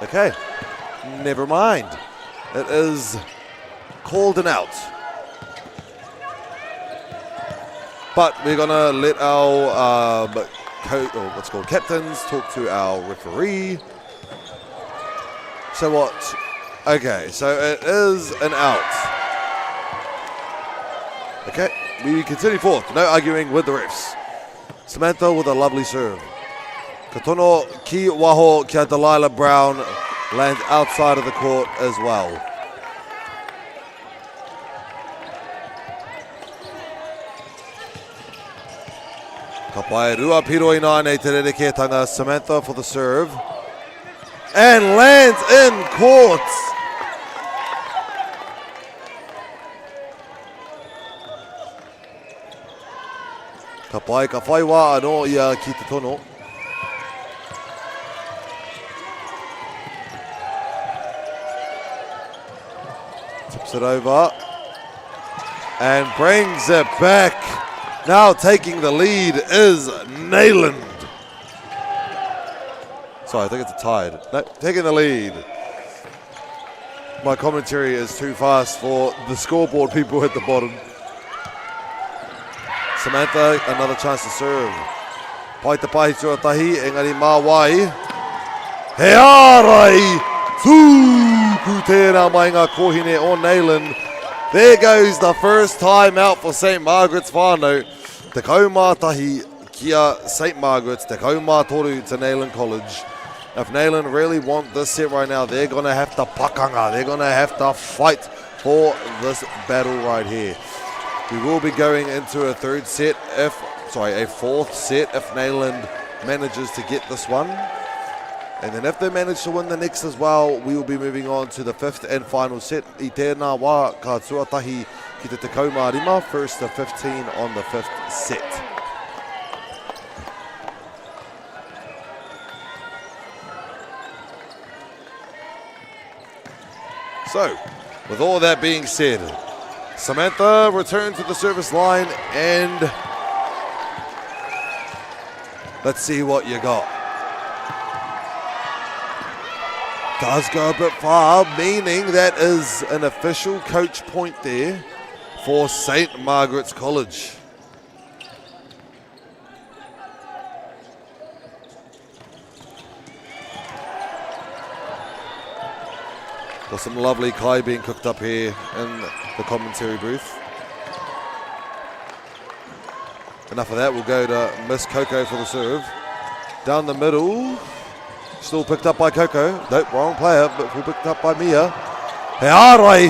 Okay, never mind. It is called an out. But we're gonna let our captains talk to our referee. So what? Okay, so it is an out. Okay, we continue forth. No arguing with the refs. Samantha with a lovely serve. Katono ki waho kia Delilah Brown lands outside of the court as well. Ka pai rua piro I nā nei te rerekētanga. Samantha for the serve. And lands in court. Ka pai ka whai wā anō ia ki te tono. Tips it over and brings it back. Now taking the lead is Nayland. Sorry, I think it's a tide. No, taking the lead. My commentary is too fast for the scoreboard people at the bottom. Samantha, another chance to serve. Pai te pahi tuatahi, engari mā wai. He ārai! Tūku tērā mai ngā kohine o Nayland. There goes the first time out for St. Margaret's whānau. Te kaumātahi kia St. Margaret's, te kaumātoru to Nayland College. If Nayland really want this set right now, they're going to have to pakanga. They're going to have to fight for this battle right here. We will be going into a fourth set if Nayland manages to get this one. And then if they manage to win the next as well, we will be moving on to the fifth and final set. I tēnā wā ka tuatahi ki te tekau mā rima, first to 15 on the fifth set. So, with all that being said, Samantha returned to the service line and let's see what you got. Does go a bit far, meaning that is an official coach point there for St. Margaret's College. Got some lovely kai being cooked up here in the commentary booth. Enough of that, we'll go to Miss Coco for the serve. Down the middle. Still picked up by Coco. Nope, wrong player, but we picked up by Mia. He ārai.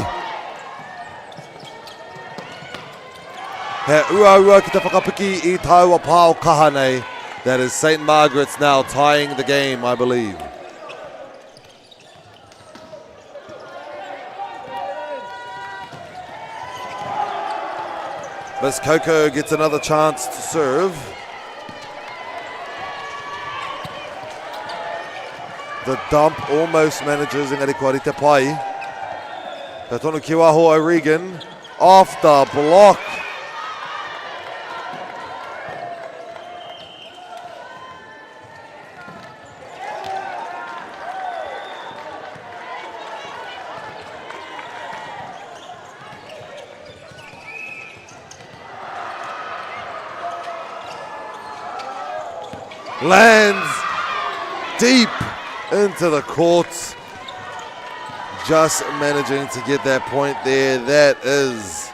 He ua ki te whakapiki I taua pāo kaha nei. That is St. Margaret's now tying the game, I believe. Miss Coco gets another chance to serve. The dump almost manages engari kua rite pai. Ka tonu ki waho O'Regan off the block. Lands deep into the courts. Just managing to get that point there. That is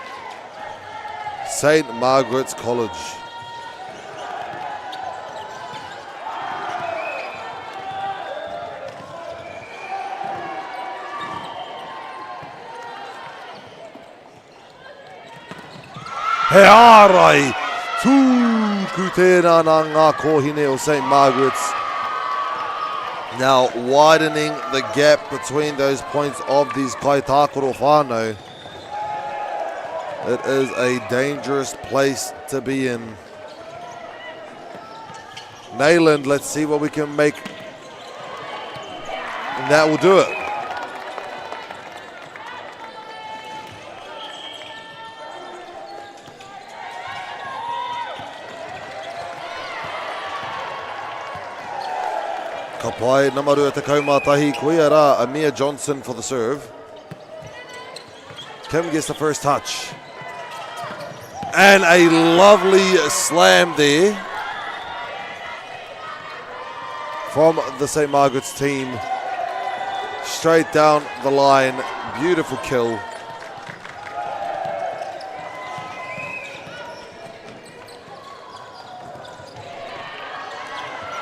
St. Margaret's College. He ārai tūku tēnā nā ngā kōhine o St. Margaret's. Now widening the gap between those points of these Kai Tākoro whānau. It is a dangerous place to be in. Nayland, let's see what we can make. And that will do it. Ka pai namaru te kaumatahi kuia rā Amir Johnson for the serve. Kim gets the first touch. And a lovely slam there from the St. Margaret's team. Straight down the line. Beautiful kill.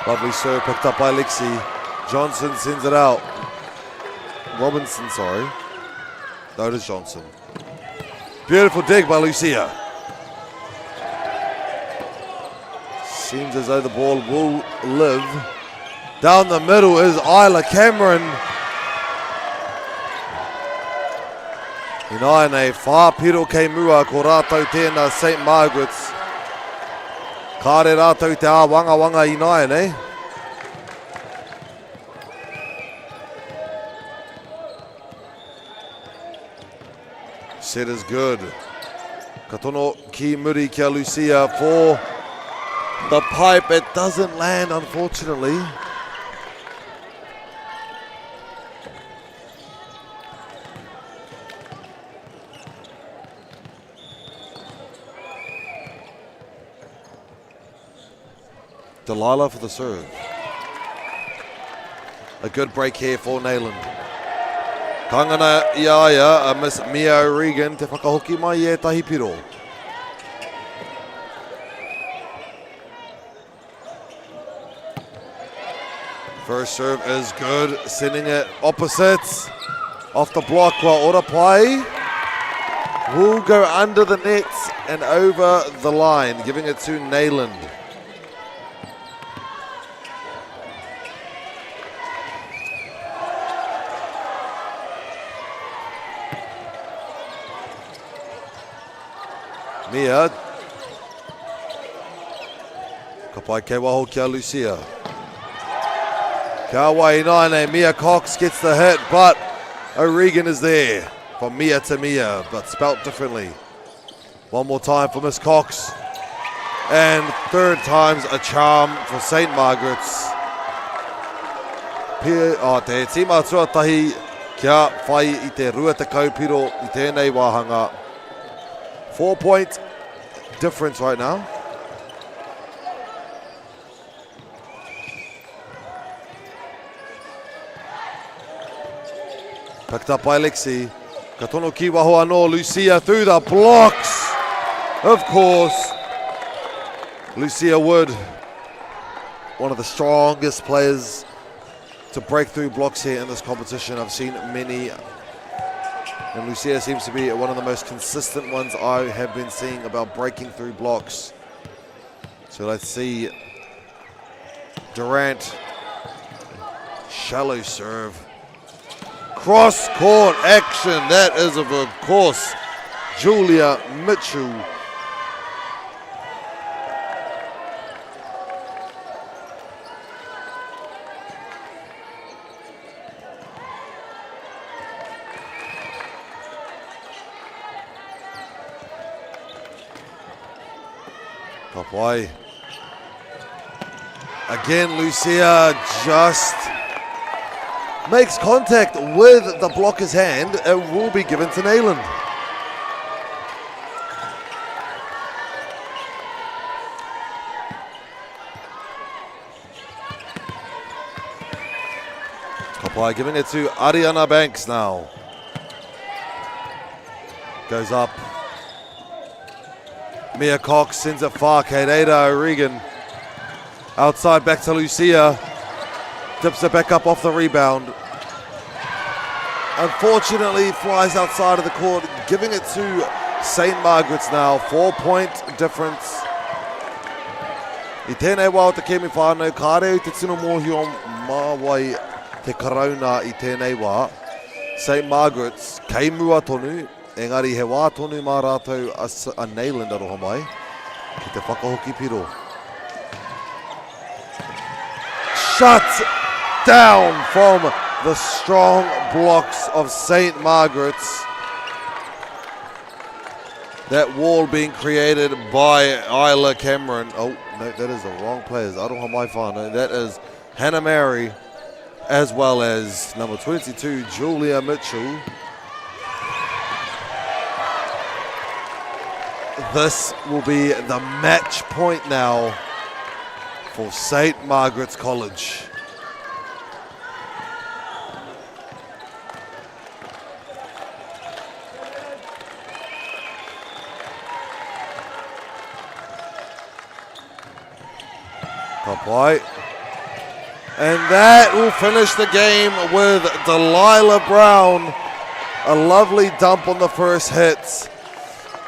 Lovely serve picked up by Lexi. Johnson sends it out. Robinson, sorry. No, it is Johnson. Beautiful dig by Lucia. Seems as though the ball will live. Down the middle is Isla Cameron. Inaine, whāpiro kei mua ko rātou tēnā St. Margaret's. Kāre rātou te wanga Inaine. Set is good. Katono ki muri kia Lucia for the pipe. It doesn't land, unfortunately. Delilah for the serve. A good break here for Nayland. Kangana Iaya, Miss Mia O'Regan, te whakahoki mai e tahi piro. First serve is good, sending it opposite. Off the block, while Ora Pai will go under the net and over the line, giving it to Nayland. Mia. Ka pai kei waho kia Lucia. Kia wai Inaine, Mia Cox gets the hit, but O'Regan is there. From Mia to Mia, but spelt differently. One more time for Miss Cox. And third time's a charm for St. Margaret's. Te tima tuatahi kia whai I te rua te kaupiro I tēnei wāhanga. 4-point difference right now. Picked up by Lexi. Katono ki waho anō, Lucia through the blocks. Of course, Lucia Wood, one of the strongest players to break through blocks here in this competition. I've seen many And Lucia seems to be one of the most consistent ones I have been seeing about breaking through blocks. So let's see. Durant. Shallow serve. Cross court action. That is, of course, Julia Mitchell. Papai. Again, Lucia just makes contact with the blocker's hand. It will be given to Nayland. Papai giving it to Ariana Banks now. Goes up. Mia Cox sends it far. Kadeida O'Regan. Outside back to Lucia. Dips it back up off the rebound. Unfortunately flies outside of the court. Giving it to St. Margaret's now. 4-point difference. I tēnei wā o te kemi whānau. Ka reo te tino mōhio mawai te karauna I tēnei wā. St. Margaret's kei mua tonu. Engari he wā tonu mā rātou a Nayland aroha mai. Ki te whakahoki piro. Shut down from the strong blocks of St. Margaret's. That wall being created by Isla Cameron. Oh, no, that is the wrong players. Aroha mai whānau. That is Hannah Mary, as well as number 22, Julia Mitchell. This will be the match point now for St. Margaret's College. Papai. And that will finish the game with Delilah Brown. A lovely dump on the first hit.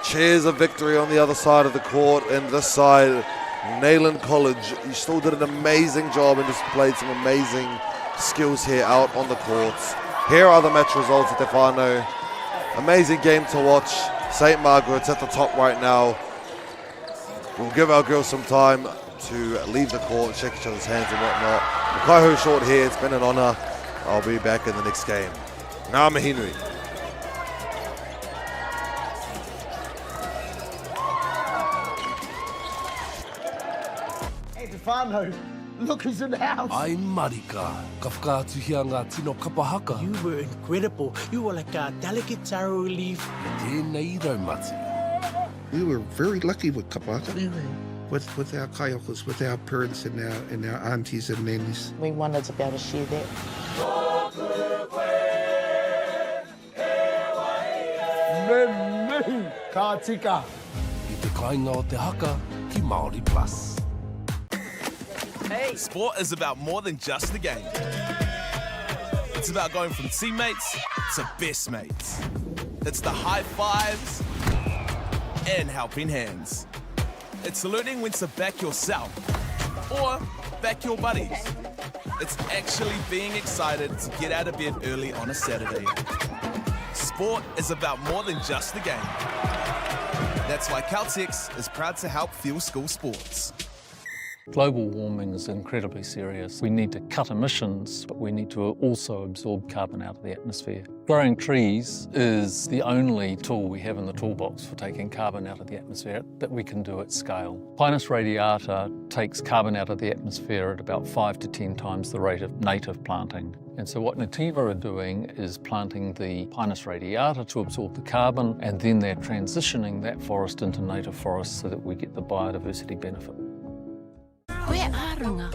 Cheers of victory on the other side of the court, and this side, Nayland College. You still did an amazing job and displayed some amazing skills here out on the courts. Here are the match results at Te Whānau. Amazing game to watch. St. Margaret's at the top right now. We'll give our girls some time to leave the court, shake each other's hands and whatnot. Kaiho short here, it's been an honor. I'll be back in the next game. Ngā mihi nui. Whānau, look who's in the house. Ai marika, ka whakaatuhia ngā tino kapahaka. You were incredible. You were like a delicate taro leaf. Tēnei raumati. We were very lucky with kapahaka. With our kaiokos, with our parents and our aunties and nannies. We wanted to be able to share that. Me, ka tika. I te kāinga o te haka, ki Māori Plus. Sport is about more than just the game. It's about going from teammates to best mates. It's the high fives and helping hands. It's learning when to back yourself or back your buddies. It's actually being excited to get out of bed early on a Saturday. Sport is about more than just the game. That's why Caltex is proud to help fuel school sports. Global warming is incredibly serious. We need to cut emissions, but we need to also absorb carbon out of the atmosphere. Growing trees is the only tool we have in the toolbox for taking carbon out of the atmosphere that we can do at scale. Pinus radiata takes carbon out of the atmosphere at about 5 to 10 times the rate of native planting. And so what Nativa are doing is planting the Pinus radiata to absorb the carbon, and then they're transitioning that forest into native forests so that we get the biodiversity benefit. Koe ārunga.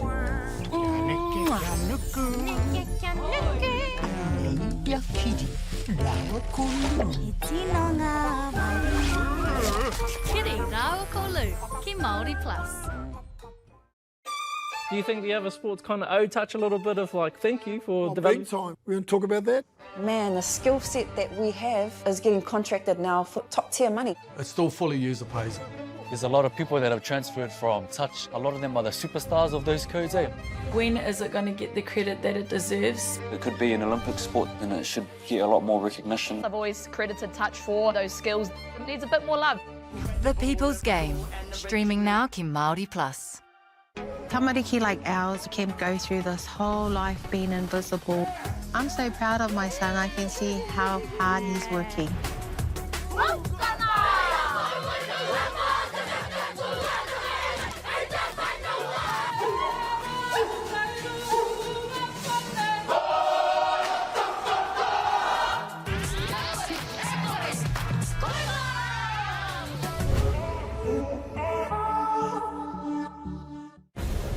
Pia kiri. Rawa kolu. Tino ngā wai. Kiri rawa kolu. Ki Māori Plus. Do you think the other sports kind of owe touch a little bit of like thank you for developing? Big time. We don't talk about that. Man, the skill set that we have is getting contracted now for top tier money. It's still fully user pays. There's a lot of people that have transferred from touch. A lot of them are the superstars of those codes, eh? When is it going to get the credit that it deserves? It could be an Olympic sport and it should get a lot more recognition. I've always credited touch for those skills. It needs a bit more love. The People's Game, streaming now ki Māori Plus. Tamariki like ours can go through this whole life being invisible. I'm so proud of my son. I can see how hard he's working.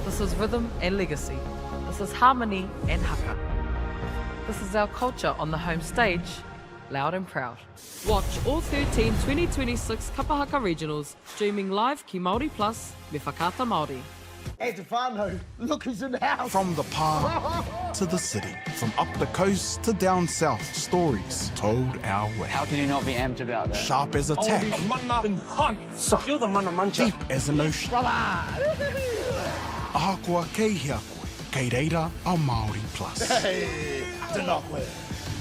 This is rhythm and legacy. This is harmony and haka. This is our culture on the home stage, loud and proud. Watch all 13 2026 Kapahaka Regionals, streaming live ki Māori Plus, me whakata Māori. Hey, Stefano, look who's in the house. From the park to the city, from up the coast to down south, stories told our way. How can you not be amped about that? Sharp as a tack, You're the mana mancha. deep as an ocean. Ahakoa kei hea koe, kei reira a Māori Plus. Hey, tēnā koe.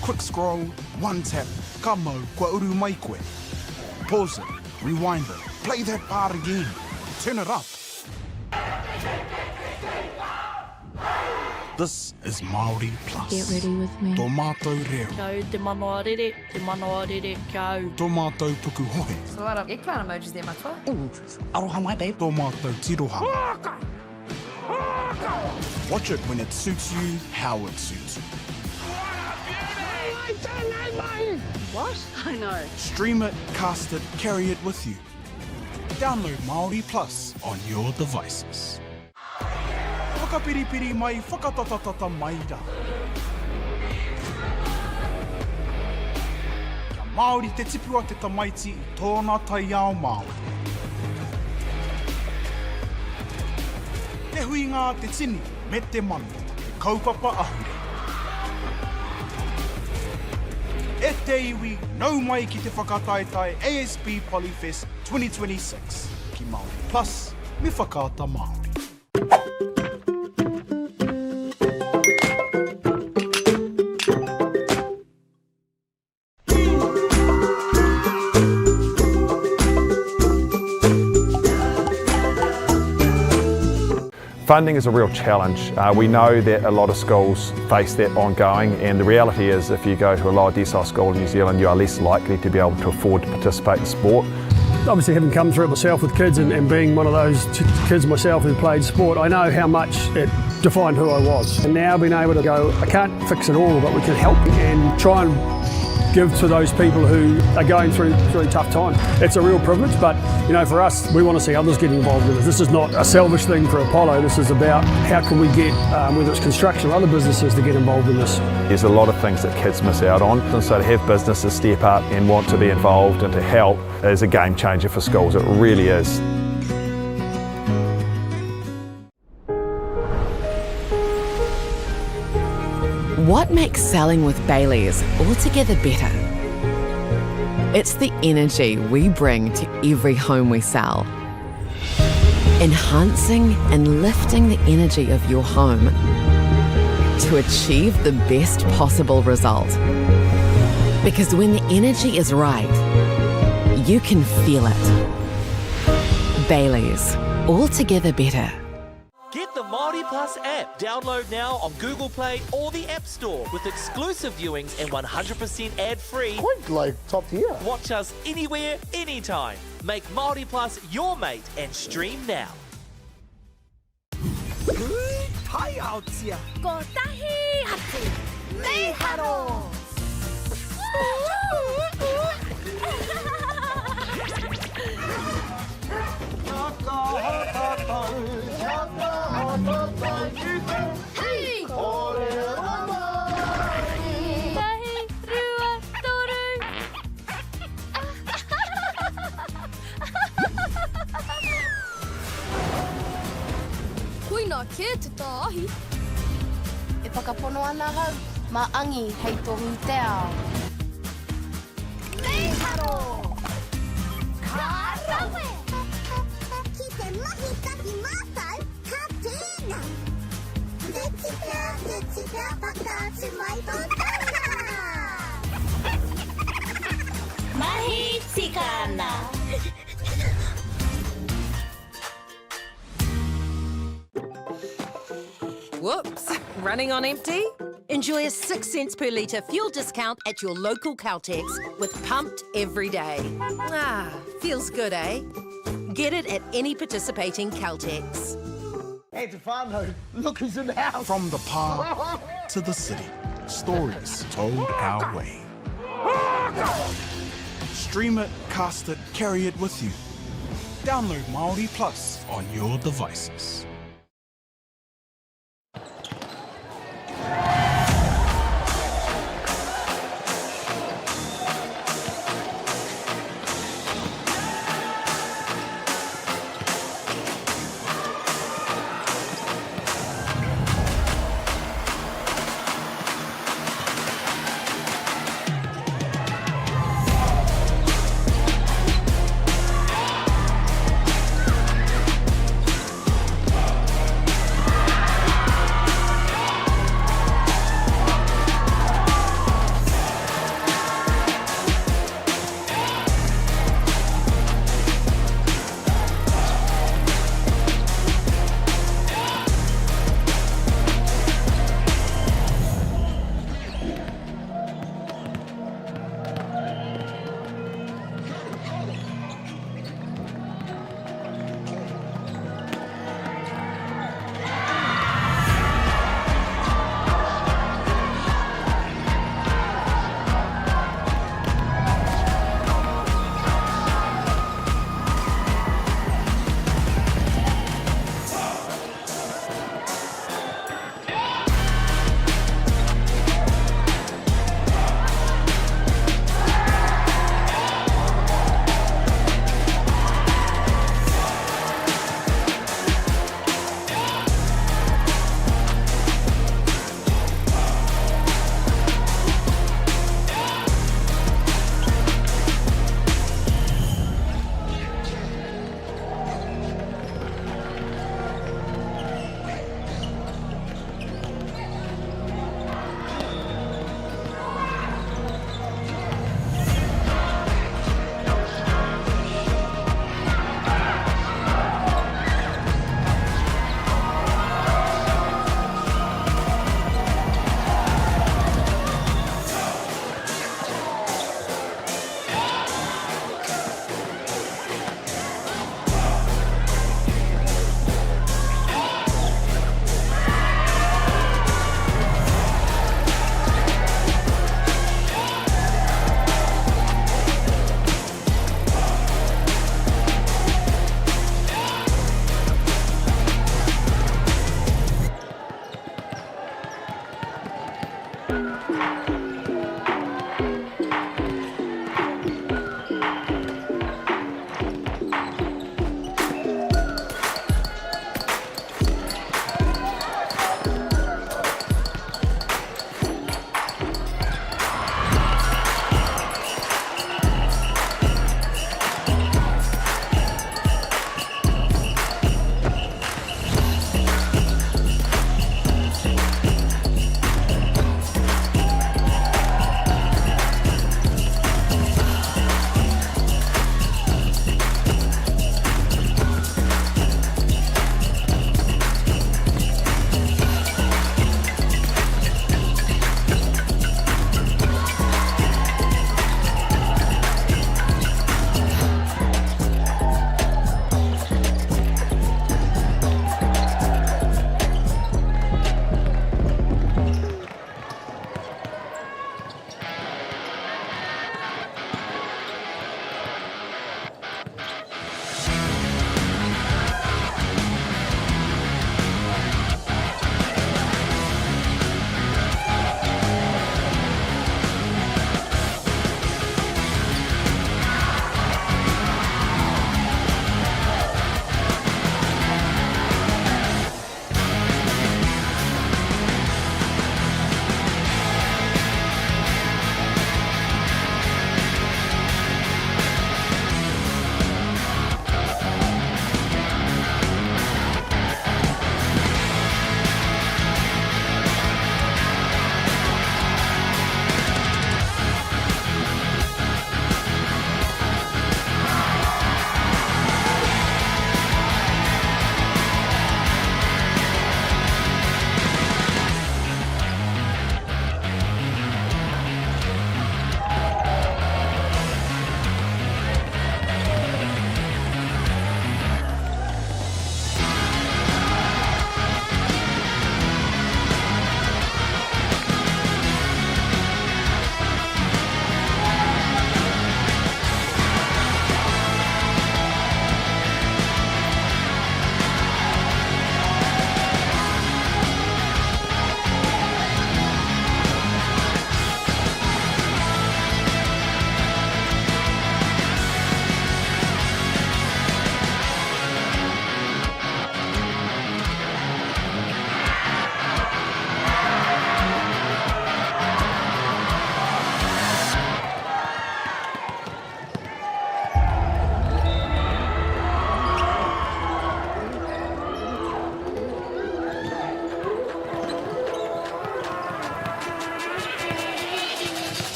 Quick scroll, one tap, ka mau kua uru mai koe. Pause it, rewind it, play that part again, turn it up. This is Māori Plus. Get ready with me. Tō mātou reo, Go te manoa rere, go. tō mātou puku hohe, So a lot of eggplant emojis there, matua. Ooh, aroha mai, babe. tō mātou tiroha. Watch it when it suits you, how it suits you. What? I know. Stream it, cast it, carry it with you. Download Māori Plus on your devices. Whakapiripiri mai, whakatatatata mai rā. Kia Māori te tipua te tamaiti I tōna tai ao Māori. Te huinga te tini, me te manu, te kaupapa ahure. E te iwi, nau mai ki te whakataetai ASB Polyfest 2026. Ki Māori Plus, me whakata Māori. Funding is a real challenge. We know that a lot of schools face that ongoing, and the reality is if you go to a lower decile school in New Zealand, you are less likely to be able to afford to participate in sport. Obviously, having come through it myself with kids and being one of those kids myself who played sport, I know how much it defined who I was. And now being able to go, I can't fix it all, but we can help and try and give to those people who are going through tough times. It's a real privilege, but you know, for us, we want to see others get involved with it. This is not a selfish thing for Apollo. This is about how can we get, whether it's construction or other businesses, to get involved in this. There's a lot of things that kids miss out on, and so to have businesses step up and want to be involved and to help is a game changer for schools. It really is. What makes selling with Bailey's altogether better? It's the energy we bring to every home we sell. Enhancing and lifting the energy of your home to achieve the best possible result. Because when the energy is right, you can feel it. Bailey's, altogether better. Get the Māori Plus app. Download now on Google Play or the App Store with exclusive viewings and 100% ad-free. Like top tier. Watch us anywhere, anytime. Make Māori Plus your mate and stream now. Hi out here. Ko tahi atu, me haro. Kia te tāhi. E whakapono ana hau, ma angi hei tohu te ao. Meiharo! Ka rawe! Ki te mahi taki mātou, ka tēnā. Te tika, whakaatu mai tō tanga. Mahi tika ana. Whoops, running on empty? Enjoy a 6 cents per litre fuel discount at your local Caltex with Pumped every day. Ah, feels good, eh? Get it at any participating Caltex. Hey, Tefano, look who's in the house. From the park to the city, stories told our way. Stream it, cast it, carry it with you. Download Māori Plus on your devices.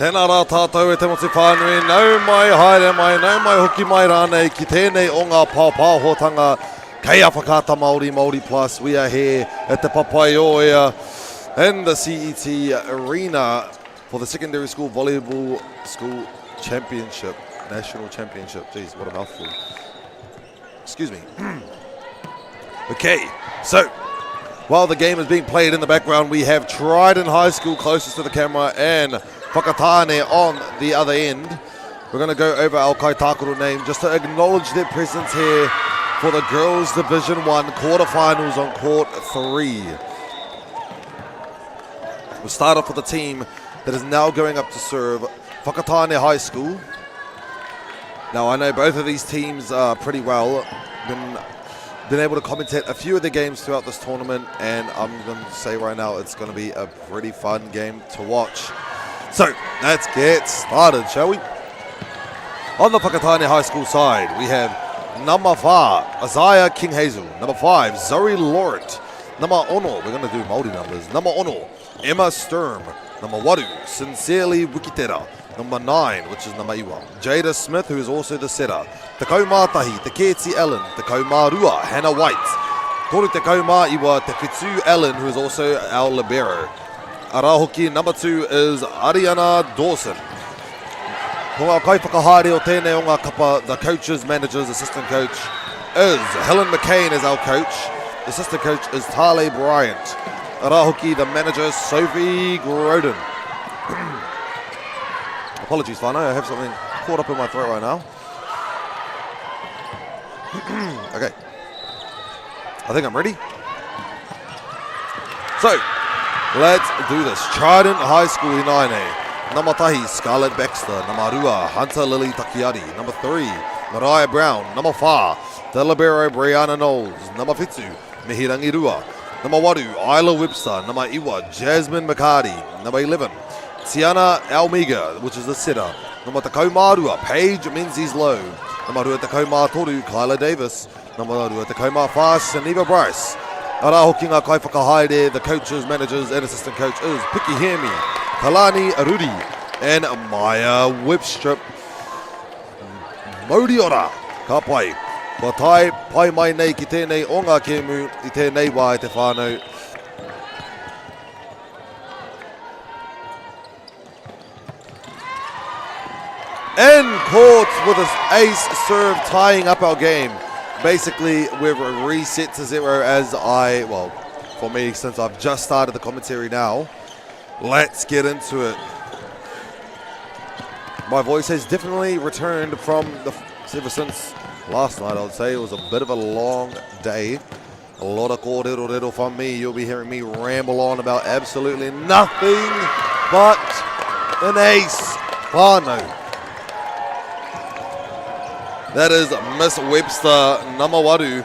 Tēnā rā tātou e te moti whānui, nau mai haere mai, nau mai hoki mai rānei ki tēnei o ngā pāpāhotanga kei a whakata Māori, Māori Plus. We are here at the Papaioea in the CET Arena for the Secondary School Volleyball School Championship, National Championship. Jeez, what a mouthful. Excuse me. Okay, so while the game is being played in the background, we have Trident High School closest to the camera and Whakatane on the other end. We're going to go over our Kaitakoro name just to acknowledge their presence here for the Girls Division 1 quarterfinals on court 3. We'll start off with the team that is now going up to serve Whakatane High School. Now, I know both of these teams pretty well. Been able to commentate a few of the games throughout this tournament, and I'm going to say right now it's going to be a pretty fun game to watch. So, let's get started, shall we? On the Whakatane High School side, we have number 4, Isaiah King Hazel. Number 5, Zoe Laurent. Number 1, we're going to do Māori numbers. Number 1, Emma Sturm. Number 8, Sincerely Wikitera. Number 9, which is number 1, Jada Smith, who is also the setter. Te Kaumātahi, Te Kēti Ellen. Te Kaumārua, Hannah White. Toru Te Kaumāiwa, Te Whitu Ellen, who is also our libero. Arahoki, number 2 is Ariana Dawson. Ko ngā kaiwhakahaere o tēnei o ngā kapa, the coaches, managers, assistant coach is Helen McCain as our coach. The assistant coach is Tale Bryant. Arahoki, the manager, Sophie Groden. Apologies, whānau, I have something caught up in my throat right now. Okay. I think I'm ready. So, let's do this. Trident High School Inaine. Number 1, Scarlett Baxter. Number 2, Hunter Lily Takiari. Number 3, Mariah Brown. Number 4, the libero Brianna Knowles. Number 5, Mihirangi Rua. Number 8, Isla Webster. Number 1, Jasmine McCarty. Number 11, Tiana Almiga, which is the setter. Number Te Kaumārua, Paige Menzies Lowe. Number 2, Te Kaumātoru, Kyla Davis. Number 2, Te Kaumāwha, Saniva Bryce. Arahoki ngā kaiwhakahaere, the coaches, managers and assistant coach is Piki Hemi, Kalani Aruri and Maya Webstrip. Mauri ora, ka pai. Ko tai pai mai nei ki tēnei o ngā kēmu i tēnei wā e te whānau. In court with an ace serve tying up our game. Basically, we've reset to 0 as for me, since I've just started the commentary now. Let's get into it. My voice has definitely returned from ever since last night, I would say. It was a bit of a long day. A lot of kōrero from me. You'll be hearing me ramble on about absolutely nothing but an ace. Whānau. That is Miss Webster, number 8.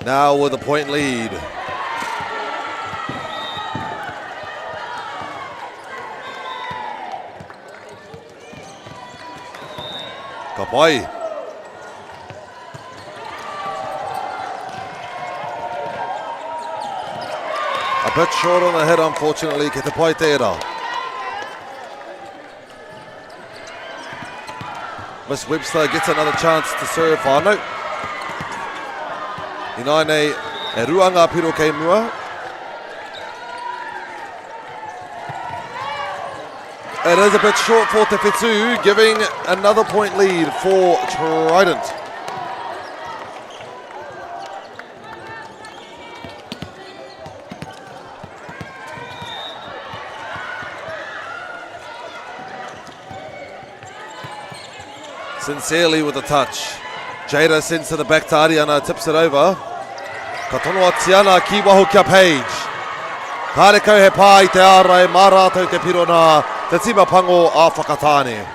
Now with a point lead. Kapai. A bit short on the head, unfortunately. Ke te pai tērā. Miss Webster gets another chance to serve whānau. Inaine e rua ngā piro kei mua. It is a bit short for Te Whetū, giving another point lead for Trident. Sincerely with a touch. Jada sends to the back to Ariana, tips it over. Katonoa Tiana ki waho kia Paige. Kārekau he pā i te ārai, mā rātou te piro nā, te tima pango a Whakatane.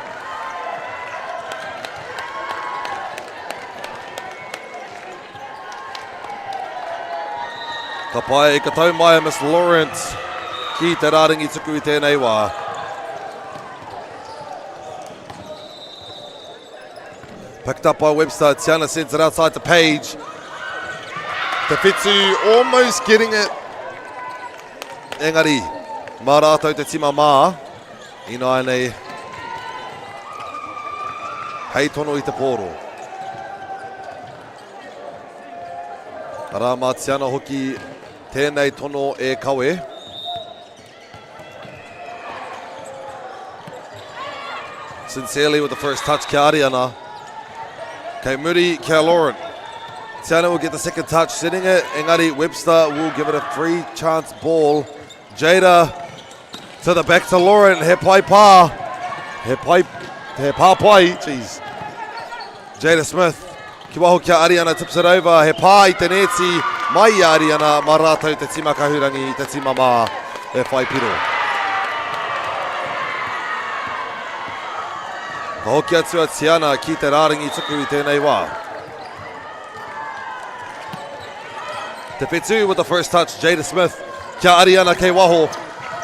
Ka pai ka tau mai Miss Lawrence ki te rāringi tuku I tēnei wā. Picked up by Webster. Tiana sends it outside to Paige. Te Whetū almost getting it. engari, mā rātou te tima mā, ina nei, hei tono i te pōro. Ara mā tiana hoki, tēnei tono e kawe. Sincerely with the first touch, kia Ariana. Kei Muri, kia Lauren. Tiana will get the second touch, setting it. Engari Webster will give it a free chance ball. Jada to the back to Lauren. He pai pā. He pā pai. Jeez. Jada Smith. Ki waho kia Ariana tips it over. He pā i te neti. Mai i Ariana. Mā rātou te tima kahurangi. Te tima mā. He whai piro. Ka hoki atu a Tiana ki te rārangi tuku i tēnei wā. Te whetū with the first touch, Jada Smith. Kia Ariana kei waho.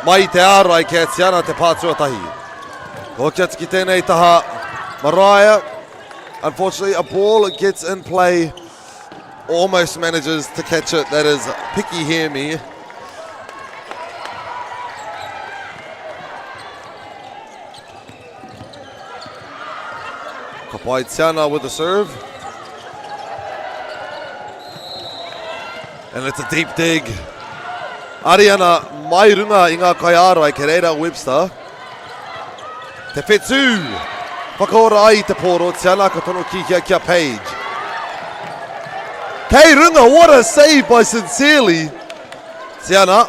Mai te ārai kia Tiana te pātuatahi. Ka hoki atu ki tēnei taha. Mariah, unfortunately, a ball gets in play. Almost manages to catch it. That is Picky Hear Me. Ka pai Tiana with the serve. And it's a deep dig. Ariana mai runga i ngā kai ārai ke reira Webster. Te whetū. Whakaora ai te pōro. Tiana ka tono ki kia Page. Kei runga, what a save by Sincerely. Tiana.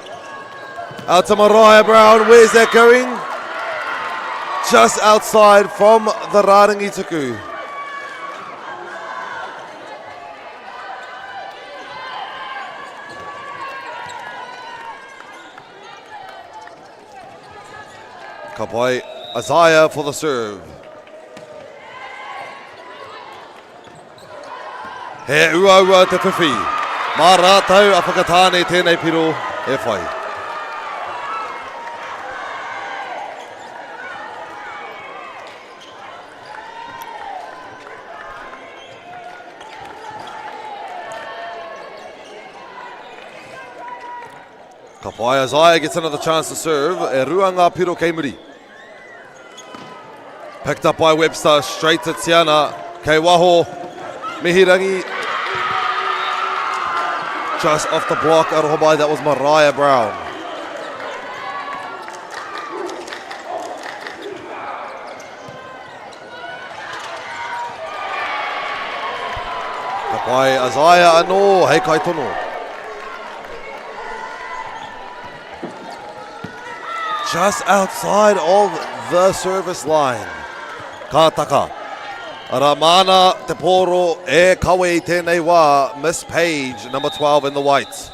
Out to Mariah Brown. Where's that going? Just outside from the Rārangi tuku. Ka pai Isaiah for the serve. He ua te whiwhi. Mā rātou a whakatāne tēnei piro e whai. Ka pai Isaiah gets another chance to serve. E rua ngā piro kei Muri. Picked up by Webster, straight to Tiana. Kei waho, Mihirangi. Just off the block, aroha mai, that was Mariah Brown. Ka pai Isaiah anō, hei kai tono. Just outside of the service line. Ka taka. Ramana te pōro e kawe i tēnei wā. Miss Page, number 12 in the white.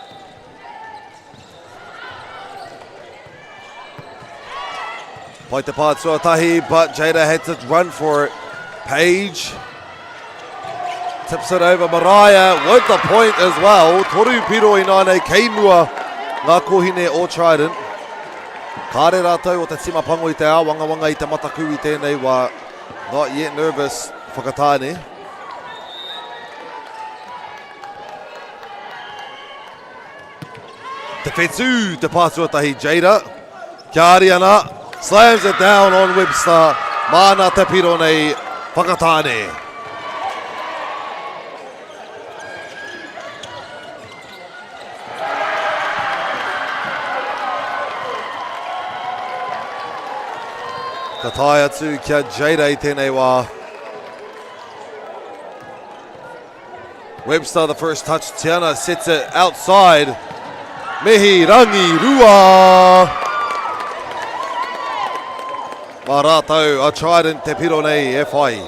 Pai te pātuatahi, but Jada had to run for it. Page tips it over. Mariah with the point as well. Toru piro i nānei kei mua ngā kohine o Trident. Kāre rātou o te tima pango i te ao, wanga i te mataku i tēnei wā. Not yet nervous, whakatāne. Te whetū, te pātuatahi Jada. Kia Ariana slams it down on Webster. Mana te piro nei, whakatāne. Ka tae atu kia Jada i tēnei wā. Webster the first touch, Tiana sets it outside. Mihirangi rua. Mā rātou a Trident te piro nei e whai.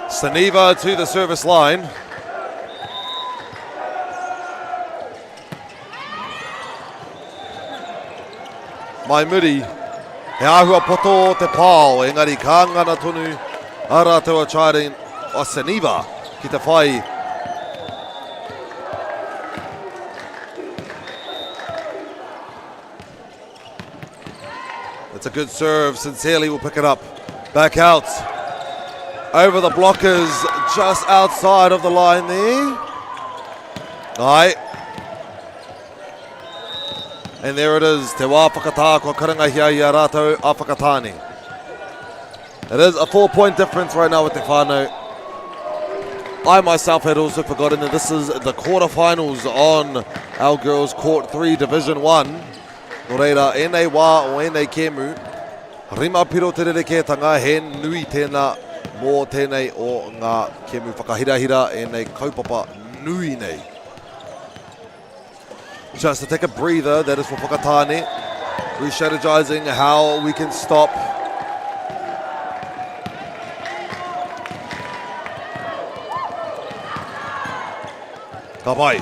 Staniva to the service line. Mai Muri, he āhua poto te pāo, engari ka ngana tonu, a rātou a Trident o Staniva ki te whai. It's a good serve, Sincerely will pick it up. Back out, over the blockers, just outside of the line there. Ai, And there it is, te wā whakatā kua karangahia i a rātou a whakatāne. It is a 4-point difference right now with te whānau. I myself had also forgotten that this is the quarterfinals on our Girls Court 3 Division 1. Nō reira, enei wā o enei kēmu. Rima piro te rerekētanga, he nui tēnā mō tēnei o ngā kēmu whakahirahira enei kaupapa nui nei. Just to take a breather, that is for Whakatāne. Re-strategizing how we can stop ka pai.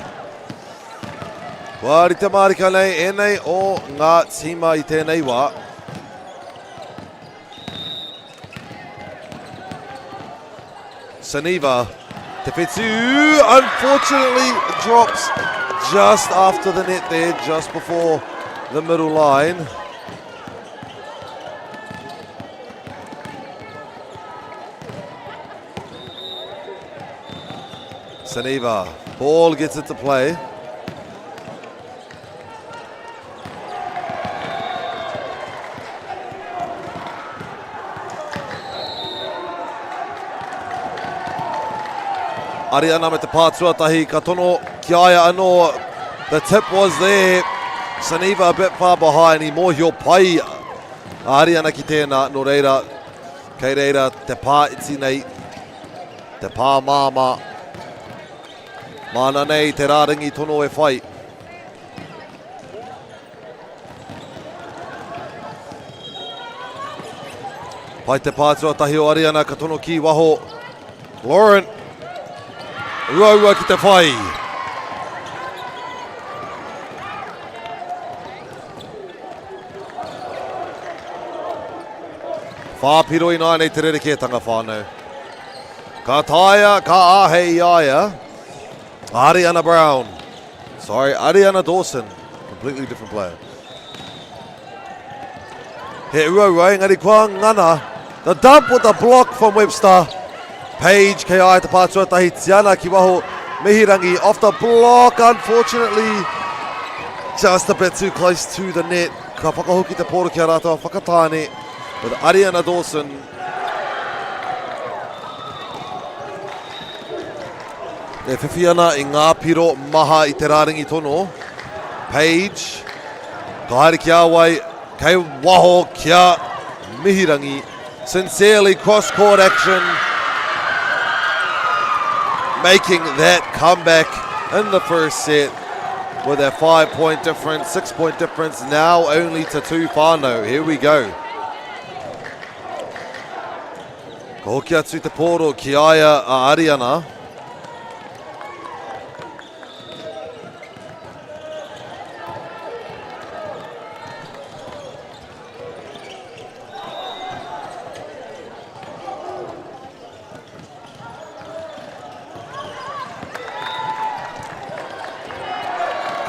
Wāri te marika nei, enei o ngā tima i tēnei wā. Saniva, te whetū, unfortunately drops just after the net there, just before the middle line. Saniva, ball gets it to play. Ariana me te pātuatahi, ka tono ki aia anō. The tip was there. Saniva a bit far behind. He mōhio pai Ariana ki tēnā. Nō reira, kei reira, te pā iti nei, te pā māma. Mana nei, te rāringi tono e whai. Pai te pātuatahi o Ariana, ka tono ki waho. Lauren. Ua ki te whai. Whāpiro i nāi nei te rerekētanga whānau. Ka tāia, ka āhei i aia. Ariana Brown. Sorry, Ariana Dawson. Completely different player. He ua engari kua ngana. The dump with the block from Webster. Page kei ai te pātuatahi Tiana ki waho Mihirangi off the block, unfortunately just a bit too close to the net. Ka whakahoki te pōro ki a rātou Whakatāne with Ariana Dawson. E whiwhiana i ngā piro maha i te rāringi tono. Page, ka haere ki awai, kei waho kia Mihirangi. Sincerely cross-court action. Making that comeback in the first set with a 5-point difference, 6-point difference, now only to 2 whānau. Here we go. Ka hoki atu te pōro ki aia a Ariana.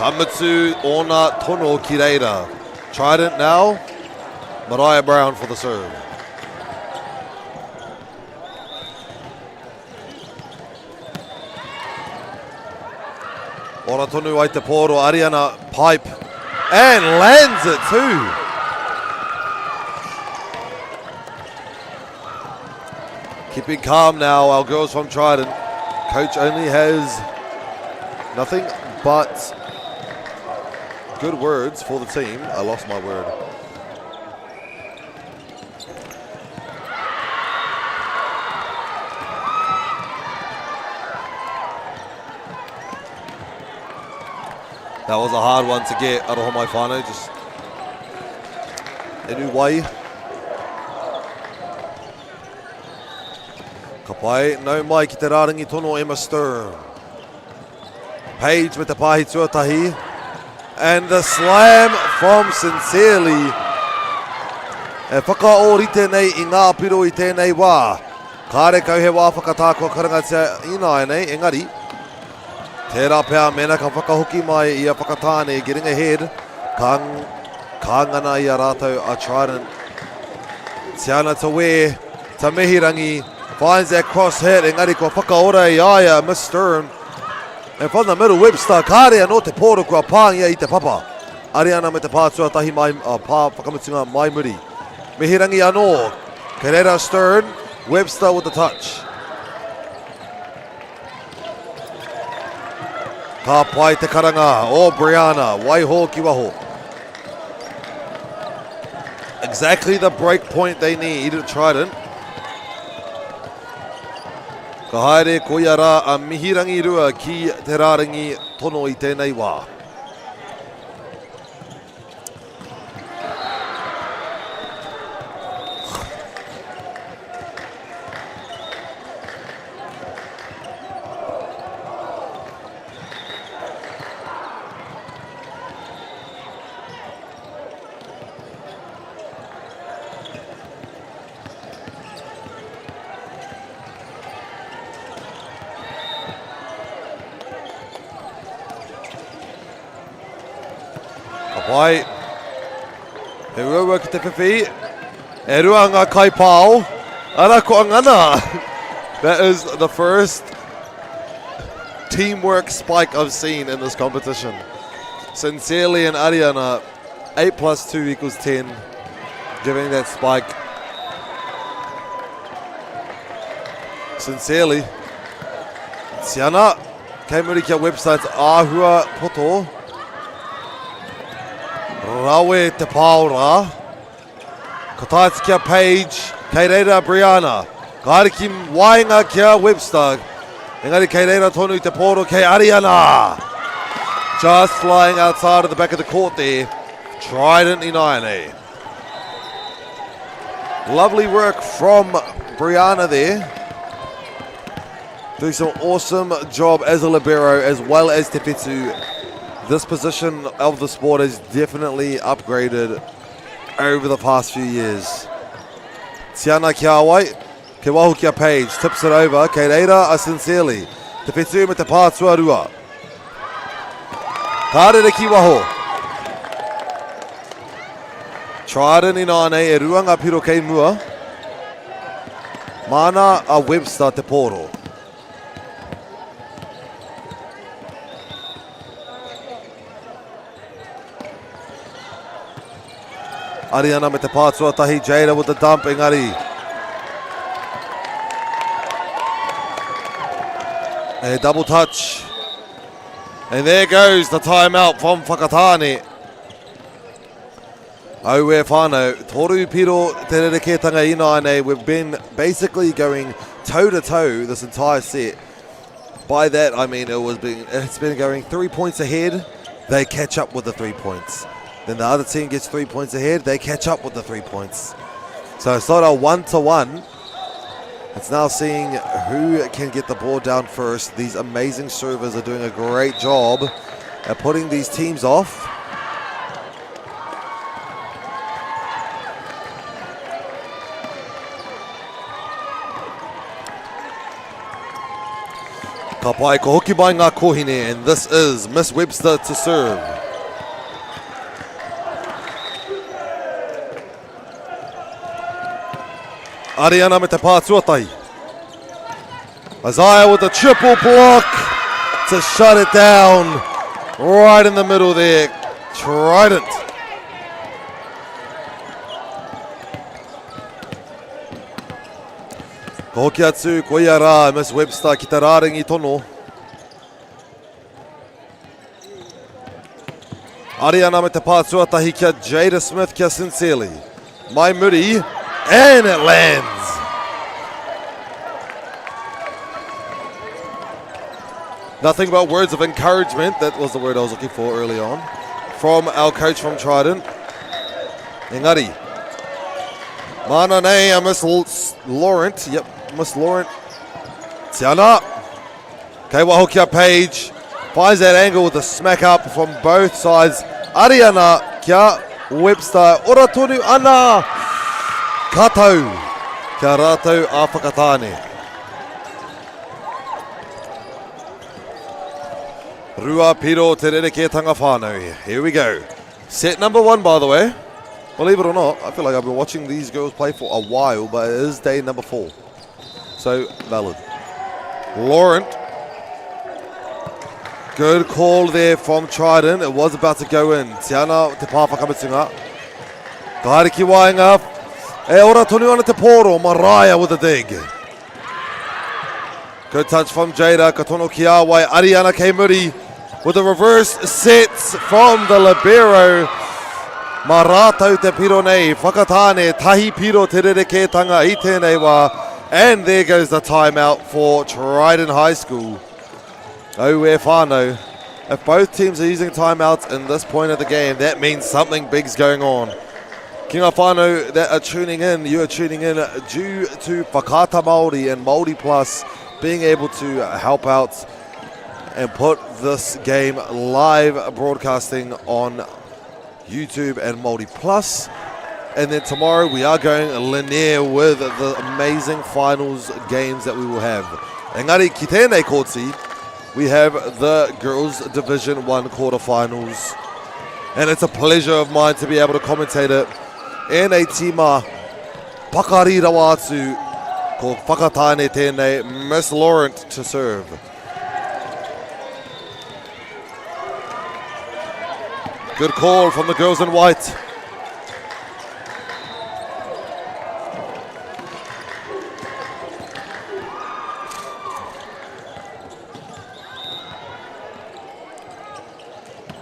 Kamatsu ona tono ki reira. Trident now. Mariah Brown for the serve. Ora tonu ai te pōro, Ariana pipe. And lands it too. Keeping calm now, our girls from Trident. Coach only has nothing but good words for the team. I lost my word. That was a hard one to get out of my whānau, just enu wai. Ka pai, nau mai ki te rāringi tono Emma Stern. Page with the pahi tuatahi. And the slam from Sincerely. E whakaorite nei i ngā piro i tēnei wā. Kāre kau he wā whakatā kua karangatia ina nei, engari. Tērā pēr mena ka whakahoki mai i a Whakatāne, getting ahead. Ka ngana i a rātou a Trident. Tiana Tawe, ta Mihirangi, finds that cross hit, engari kua whakaora i aia, Miss Stern. And from the middle, Webster, kāre anō te pōro kua pāngia i te papa. Ariana me te pātua tahi mai, pā whakamutunga mai muri. Mihirangi anō, Kereira Stern, Webster with the touch. Ka pai te karanga o Brianna, waiho ki waho. Exactly the break point they need, Trident. Ka haere ko ia rā a mihirangi rua ki te rārangi tono I tēnei wā. Wai, he ua ki te whiwhi, e rua ngā kai pāo, ara ko angana. That is the first teamwork spike I've seen in this competition. Sincerely and Ariana, 8 plus 2 equals 10, giving that spike. Sincerely. Siana, kei muri kia website's āhua poto. Rawe te pāora. Ka taiti kia Paige, kei reira Brianna. Ka haere ki wainga kia Webster. Engari kei reira tonu te pōro kei Ariana. Just flying outside of the back of the court there. Trident Inaine. Lovely work from Brianna there. Doing some awesome job as a libero as well as te petu. This position of the sport has definitely upgraded over the past few years. Tiana Kiawai, ke wahu kia Paige, tips it over, kei reira a Sincerely. Te petu me te pātua rua. Kārere ki waho. Trident Inaine e ruanga piro kei mua. Mana a Webster te pōro. Ariana me te pātua tahi, Jada with the dump, engari. A double touch. And there goes the timeout from Whakatane. Aue whānau, toru piro te rereketanga Inaine. We've been basically going toe-to-toe this entire set. By that, I mean it's been going 3 points ahead. They catch up with the 3 points. Then the other team gets 3 points ahead. They catch up with the 3 points. So it's not a 1-to-1. It's now seeing who can get the ball down first. These amazing servers are doing a great job at putting these teams off. Ka pai ko hoki mai ngā kohine, and this is Miss Webster to serve. Ariana me te pātuatai. Isaiah with a triple block to shut it down. Right in the middle there. Trident. Ko hoki atu ko ia rā, Miss Webster ki te rāringi tono. Ariana me te pātuatahi kia Jada Smith kia Sincerely. Mai muri. And it lands. Nothing but words of encouragement. That was the word I was looking for early on. From our coach from Trident. Engari. Mana nei a Miss Laurent. Yep, Miss Laurent. Tiana. Kei waho kia Paige. Finds that angle with a smack up from both sides. Ariana kia Webster. Ora tonu ana. Katau, kia rātou a Whakatane. Rua piro te rereketanga whānau. Here we go. Set number 1, by the way. Believe it or not, I feel like I've been watching these girls play for a while, but it is day number 4. So, valid. Laurent. Good call there from Trident. It was about to go in. Tiana te pāwhakamitunga. Kaere ki Wainga. E ora tonu ana te poro. Mariah with a dig. Good touch from Jada. Katono Kiawai. Ariana Keimuri with a reverse set from the libero. Maratau te piro nei. Whakatāne. Tahi piro te rerekētanga I tēnei wā. And there goes the timeout for Trident High School. Oh, we're whānau. If both teams are using timeouts in this point of the game, that means something big's going on. Kinga whānau that are tuning in, you are tuning in due to Whakata Māori and Māori Plus being able to help out and put this game live broadcasting on YouTube and Māori Plus. And then tomorrow we are going linear with the amazing finals games that we will have. Engari, ki tēnei kōti, we have the Girls Division 1 quarterfinals. And it's a pleasure of mine to be able to commentate it in a tima pakarira wātu ko whakatāne tēnei, Miss Laurent to serve. Good call from the girls in white.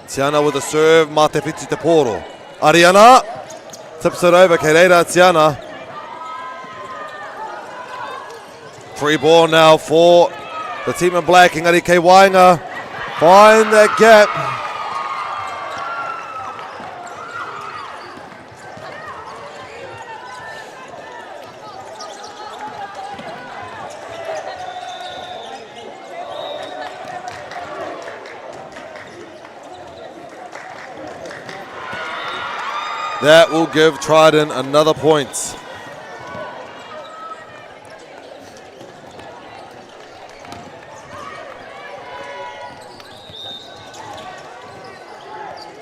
Tiana with a serve, Mate Piti Te Poro. Ariana tips it over, Kereira Tiana. Free ball now for the team in black. Engari Kei Wainga find that gap. That will give Trident another point.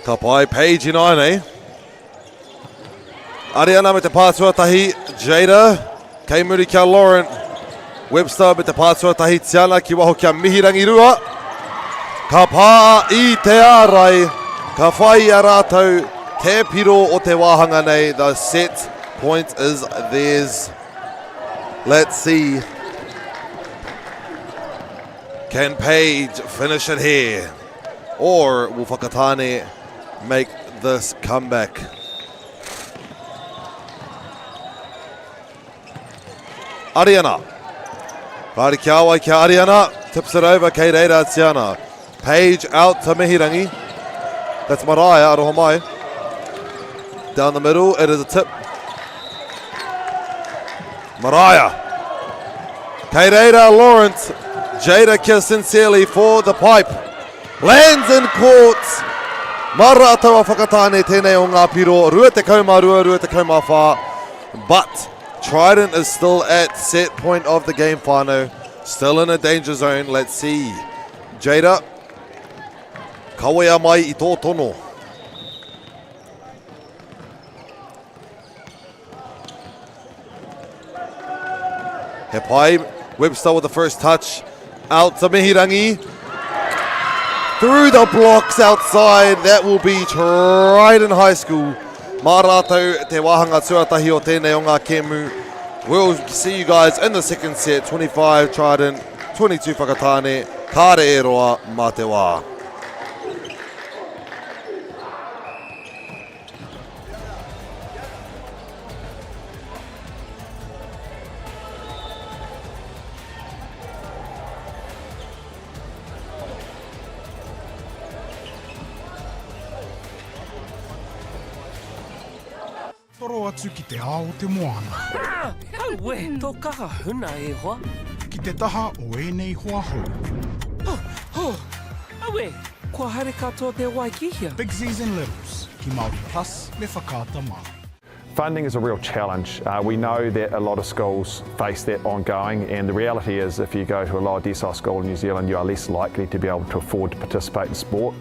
Tapai Page in aine. Ariana me te pātua tahi Jada. Keimuri kia Laurent. Webster me te pātua tahi Tiana ki waho kia Mihirangi Rua. Ka pā I te ārai. Ka whai a rātou. Te piro o te wāhanga nei, the set point is theirs. Let's see. Can Page finish it here? Or will Whakatāne make this comeback? Ariana. Pāri kia awai kia Ariana. Tips it over, Kei Reira Tiana. Page out to Mihirangi. That's Mariah, aroha mai. Down the middle, it is a tip. Mariah. Kereira Laurent. Jada kia sincerely for the pipe. Lands in court. Mara atawa whakatāne tēnei o ngā piro. Rua te kaumā rua, rua te kaumā whā. But Trident is still at set point of the game whānau. Still in a danger zone. Let's see. Jada. Kawea mai I tō tono. He pai, Webster with the first touch, out to Mihirangi, through the blocks outside, that will be Trident High School. Mā rātou te wāhanga tuatahi o tēnei o ngā kēmu. We'll see you guys in the second set, 25 Trident, 22 Whakatāne, kāre e roa mā te wā. Toro atu ki te ao te moana. Aue, tō kaha huna e hoa. Ki te taha o enei hoa hou. Aue, kua haere katoa te Waikihia. Big Z's and Littles, ki Māori Plus, me whakata Māori. Funding is a real challenge. We know that a lot of schools face that ongoing, and the reality is if you go to a lower decile school in New Zealand, you are less likely to be able to afford to participate in sport.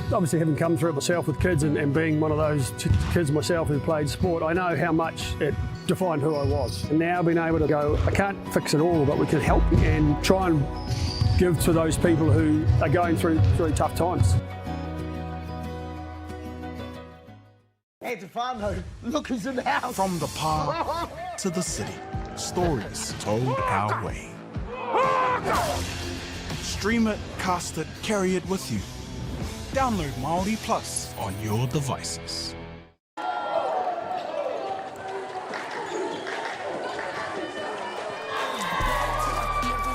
Obviously, having come through it myself with kids and being one of those kids myself who played sport, I know how much it defined who I was. And now being able to go, I can't fix it all, but we can help and try and give to those people who are going through tough times. Hey, Tefano, look who's in the house. From the park to the city, stories told our way. Stream it, cast it, carry it with you. Download Māori Plus on your devices.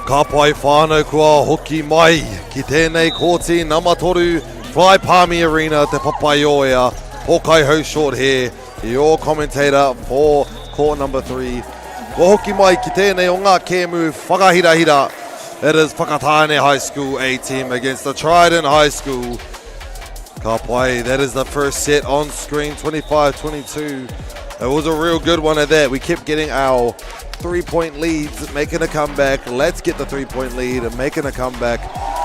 Ka pai whānau kua hoki mai ki tēnei kōti Namatoru Fly Palmy Arena te Papaioea Hokai Ho Short here, your commentator for court number 3. Kua hoki mai ki tēnei o ngā kēmu whakahirahira. It is Whakatane High School A team against the Trident High School. Ka pai, that is the first set on screen, 25-22. It was a real good one at that. We kept getting our 3-point leads, making a comeback. Let's get the 3-point lead and making a comeback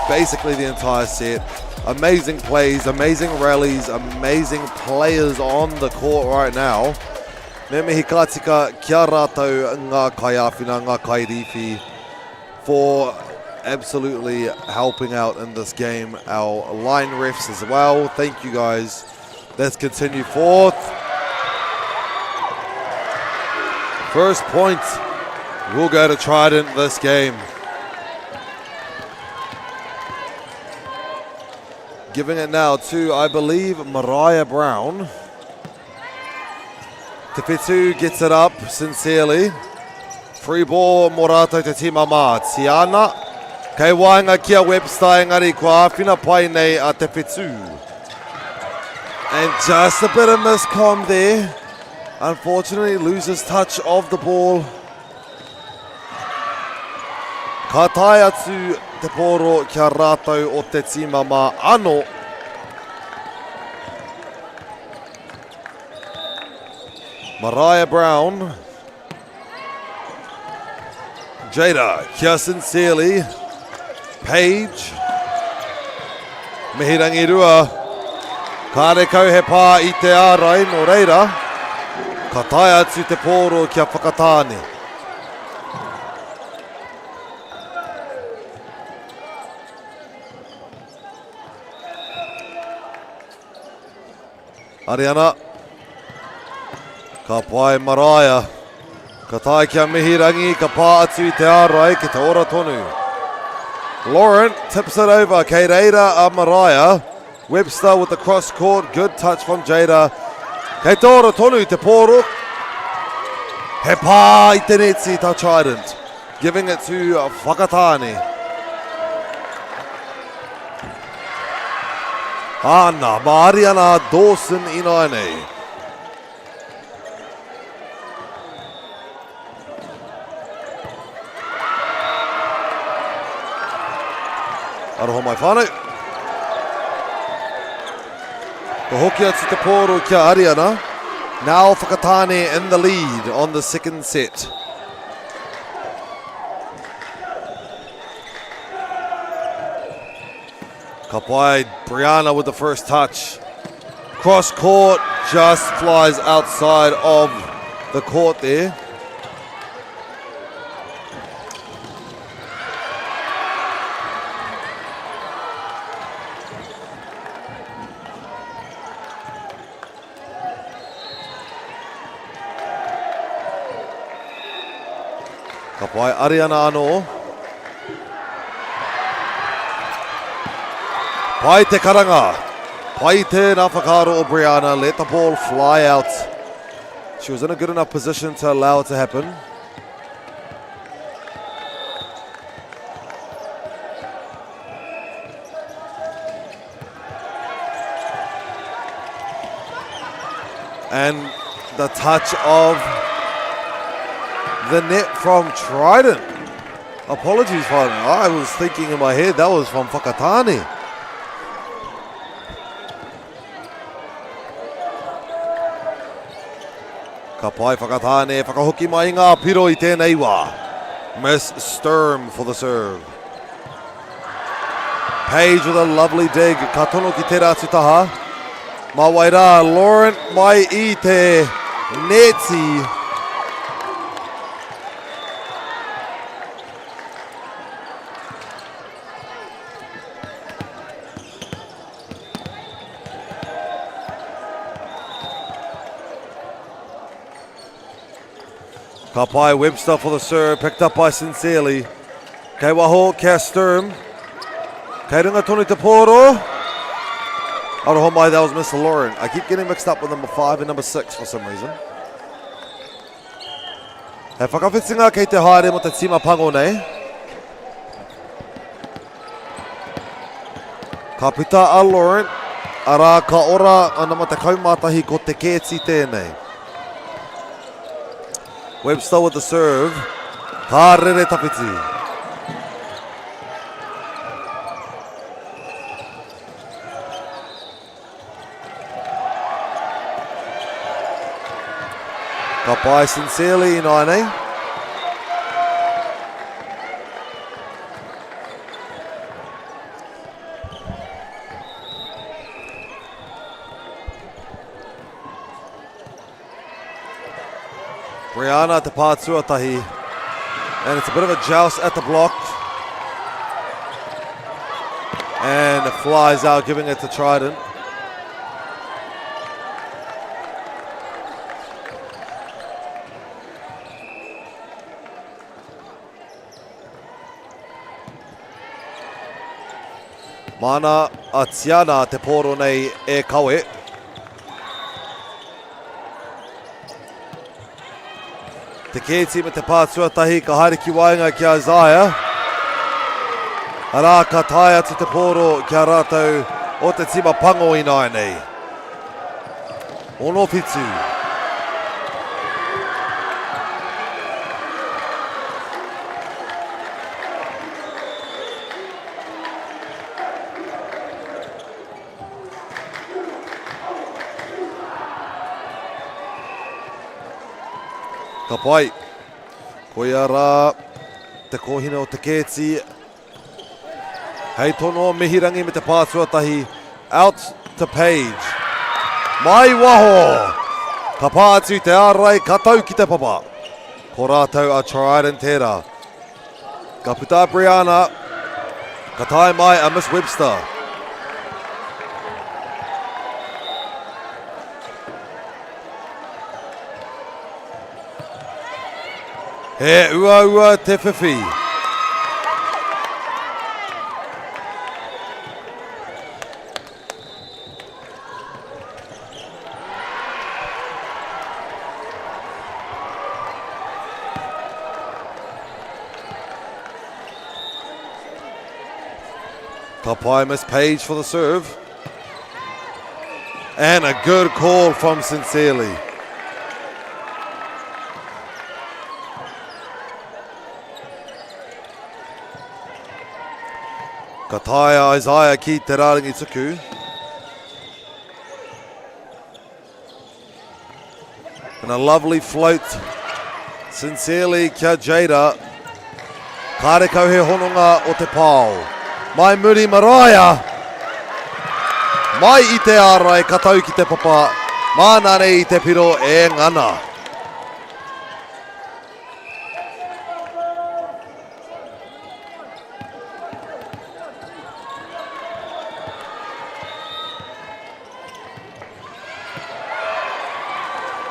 basically the entire set. Amazing plays, amazing rallies, amazing players on the court right now. Me mihi ka tika kia rātou ngā kaiawhina, ngā kairiwhi for absolutely helping out in this game. Our line refs as well. Thank you guys. Let's continue forth. First point will go to Trident this game. Giving it now to, I believe, Mariah Brown. Te Petu gets it up sincerely. Free ball, Morato te Timama. Tiana. Kei wainga kia Webster engari kua awhina pai nei a Te Petu. And just a bit of miscom there. Unfortunately, loses touch of the ball. Ka tae atu te poro kia rātou o te timama ano. Mariah Brown. Jada kia sincerely. Paige. Mihirangi rua. Ka rekau he pā i te ārai no reira. Ka tae atu te poro kia whakatāne. Ariana. Ka pai Mariah. Ka tae kia mihirangi, ka pā atu i te ārai ki te ora tonu. Lauren tips it over. Kei reira a Mariah. Webster with the cross court. Good touch from Jada. Kei te ora tonu te pōro. He pā i te neti ta Trident. Giving it to Whakatāne. Ana, Mariana Dawson inaine. Aroho mai whānau. Ka hoki atu te pōro kia Ariana. Now Whakatāne in the lead on the second set. Ka pai Brianna with the first touch. Cross court, just flies outside of the court there. Ka pai Ariana anō. Pai te karanga. Pai tēnā whakaaro o Brianna. Let the ball fly out. She was in a good enough position to allow it to happen. And the touch of the net from Trident. Apologies, partner. I was thinking in my head that was from Whakatāne. Ka pai Whakatāne, whakahoki mai ngā piro i tēnei wā. Miss Sturm for the serve. Paige with a lovely dig. Ka tono ki te rātu taha. Mā wai rā, Laurent mai i te neti. Ka pai Webster for the serve, picked up by Sincerely. Kei waho, kia Sturm. Kei runga tonu te poro. Aroho mai, that was Mr. Lauren. I keep getting mixed up with number 5 and number 6 for some reason. He whakawhitinga kei te haere mo te tima pango nei. Ka pita a Lauren. Ara ka ora ana ma te kaumatahi ko te kēti tēnei. Webster with the serve. Ka rere tapiti. Ka pai Sincerely in aine. Brianna te pātuatahi. And it's a bit of a joust at the block. And it flies out, giving it to Trident. Mana a Tiana te poro nei e kawe. Te kēti me te pātuatahi ka haere ki wainga ki Isaiah. Arā ka tae atu te poro kia rātou o te tima pango i nai nei. Ono pitu. Ka pai, koia rā te kohina o te kēti. Hei tono mihirangi me te pātuatahi, out to Page. Mai waho, ka pātu te ārai, ka tau ki te papa. Ko rātou a Trident tērā. Ka puta Brianna, ka tae mai a Miss Webster. He ua te whiwhi. Ka pai Miss Page for the serve. And a good call from Sincerely. Ka tae Isaiah ki te rāringi tuku. And a lovely float. Sincerely kia Jada. Kāre kau he hononga o te pāo. Mai muri Mariah. Mai i te ārai ka tau ki te papa. Mānare i te piro e ngana.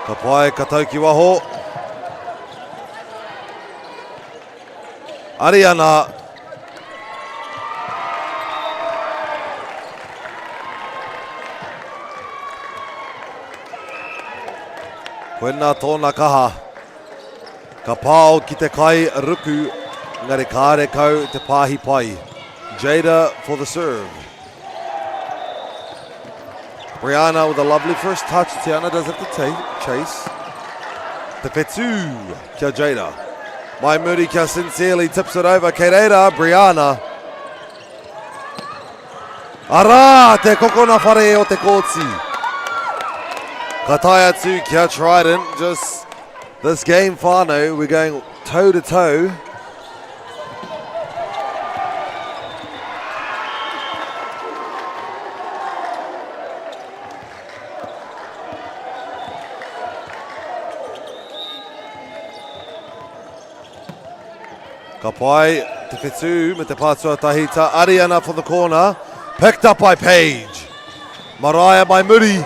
Ka pai ka tau ki waho. Ariana. Koena tōna kaha. Ka pāo ki te kai ruku. Ngare kāre kau te pāhi pai. Jada for the serve. Brianna with a lovely first touch. Tiana does have to chase. Te whetū kia Jada. Mai muri kia Sincerely tips it over. Kei reira, Brianna. Arā, te kokona whare o te kōti. Ka tae atu kia Trident. Just this game whānau, we're going toe to toe. Ka pai te whetū me te pātuatahi ta Ariana for the corner. Picked up by Page. Mariah by muri.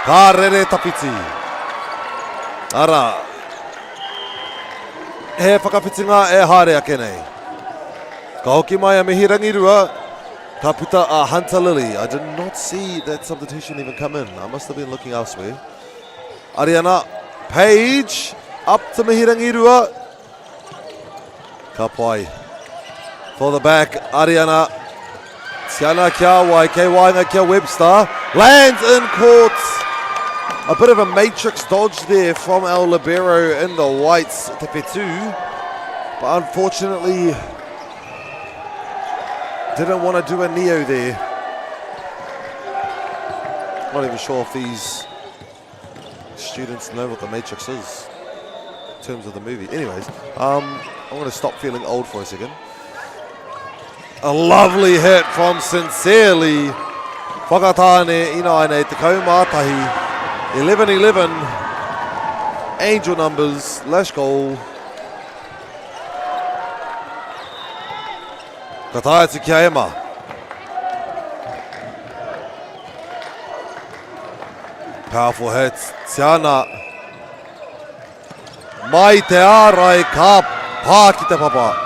Ka rere tapiti. Ara. he whakawhitinga e haere ake nei. Ka hoki mai a mihi rangirua, ka puta a Hunter Lily. I did not see that substitution even come in. I must have been looking elsewhere. Ariana Page, up to mihi rangirua. Ka pai. For the back, Ariana. Tiana kia wai, kei wainga kia Webster. Lands in court. A bit of a matrix dodge there from El Libero in the whites, Te Whetū. But unfortunately, didn't want to do a neo there. Not even sure if these students know what the matrix is in terms of the movie. Anyways, I'm going to stop feeling old for a second. A lovely hit from Sincerely. Whakatane inaine te kaumātahi. 11-11. Angel numbers. Lash goal. Kataia to Kiaema. Powerful hit. Tiana. Mai te ārai ka pā ki te papa.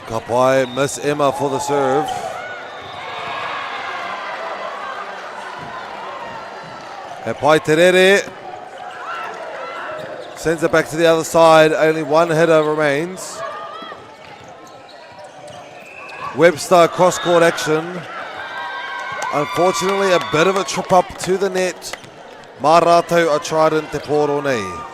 Ka pai, Miss Emma for the serve. And Pai Terere sends it back to the other side. Only one header remains. Webster cross-court action. Unfortunately, a bit of a trip up to the net. Mā rātou a trident te pōro nei.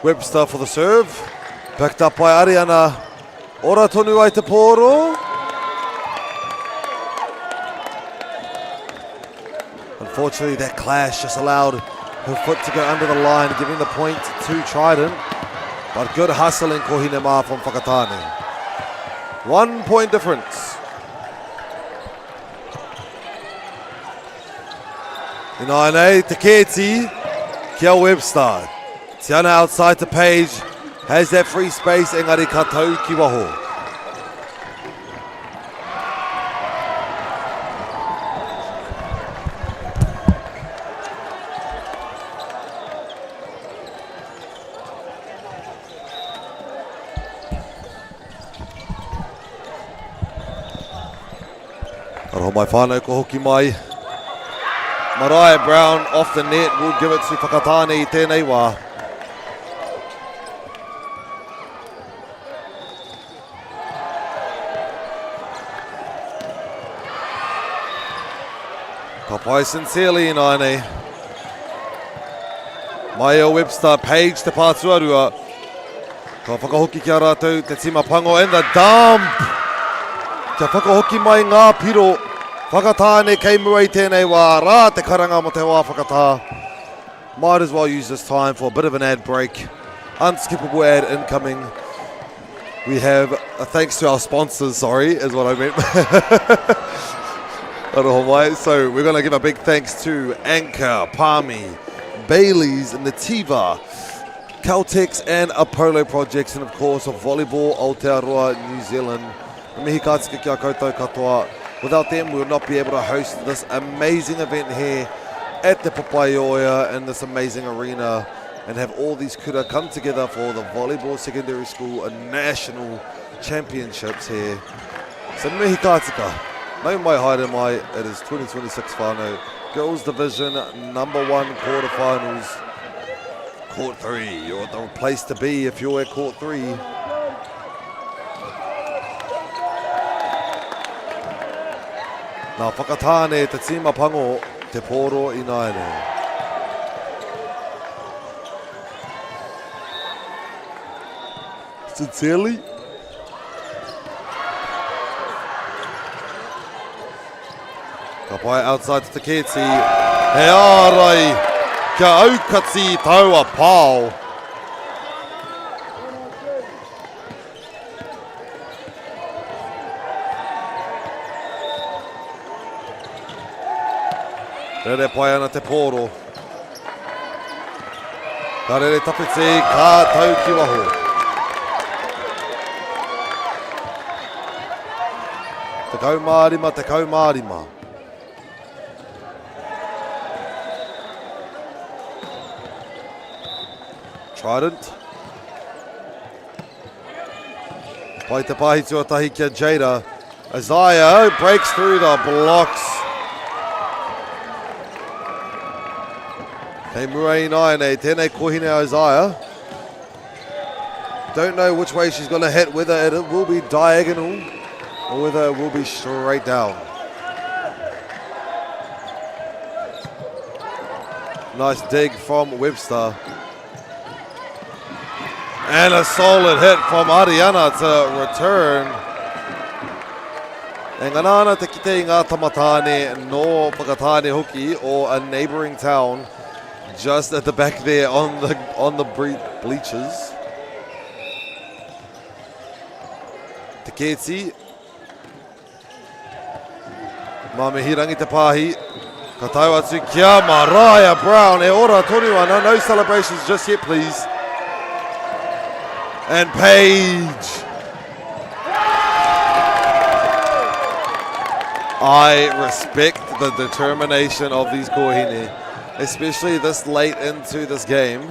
Webster for the serve. Picked up by Ariana. Ora tonu ai te pōro. Unfortunately, that clash just allowed her foot to go under the line, giving the point to Trident. But good hustling ko Hinema from Whakatane. 1 point difference. Inaine te Keti, kia Webster. Tiana outside to Page, has that free space, engari ka tau ki waho. Aroho mai whānau ko hoki mai. Mariah Brown off the net will give it to Whakatane I tēnei wā. Ka pai Sincerely inaine. Maia Webster, Page te pātuarua. Ka whakahoki kia rātou te tima pango and the dump. Kia whakahoki mai ngā piro. Whakatane kei mua I tēnei wā. Rā te karanga mo te wā whakatā. Might as well use this time for a bit of an ad break. Unskippable ad incoming. We have a thanks to our sponsors, sorry, is what I meant. So we're going to give a big thanks to Anchor, Palmy, Bailey's, Nativa, Caltex and Apollo Projects, and of course of Volleyball Aotearoa New Zealand. Mihi ka tika kia koutou katoa. Without them, we would not be able to host this amazing event here at the Papaioia in this amazing arena and have all these kura come together for the Volleyball Secondary School National Championships here. So mihi ka tika. Nau mai haere mai, it is 2026 whānau. Girls Division number 1 quarterfinals. Court 3, you're the place to be if you're at Court 3. Nā whakatāne te tima pango te pōro inaine. Sincerely. Ka pai outside to Taketi. He ārai kia aukati taua pāo. Rere pai ana te pōro. Ka rere tapiti, ka tau ki waho. Te kau mārima. Trident. Pai te pahi tuatahi kia Jada. Isaiah breaks through the blocks. Kei Murai Naine, tēnei kohine Isaiah. Don't know which way she's going to hit, whether it will be diagonal or whether it will be straight down. Nice dig from Webster. And a solid hit from Ariana to return. E nganana te kite I ngā tamatane no Whakatane hoki or a neighbouring town just at the back there on the bleachers. Te Ketsi. Mamihirangi te pahi. Ka tau atu kia Mariah Brown. E ora toniwana. No celebrations just yet, please. And Paige. I respect the determination of these kohine, especially this late into this game.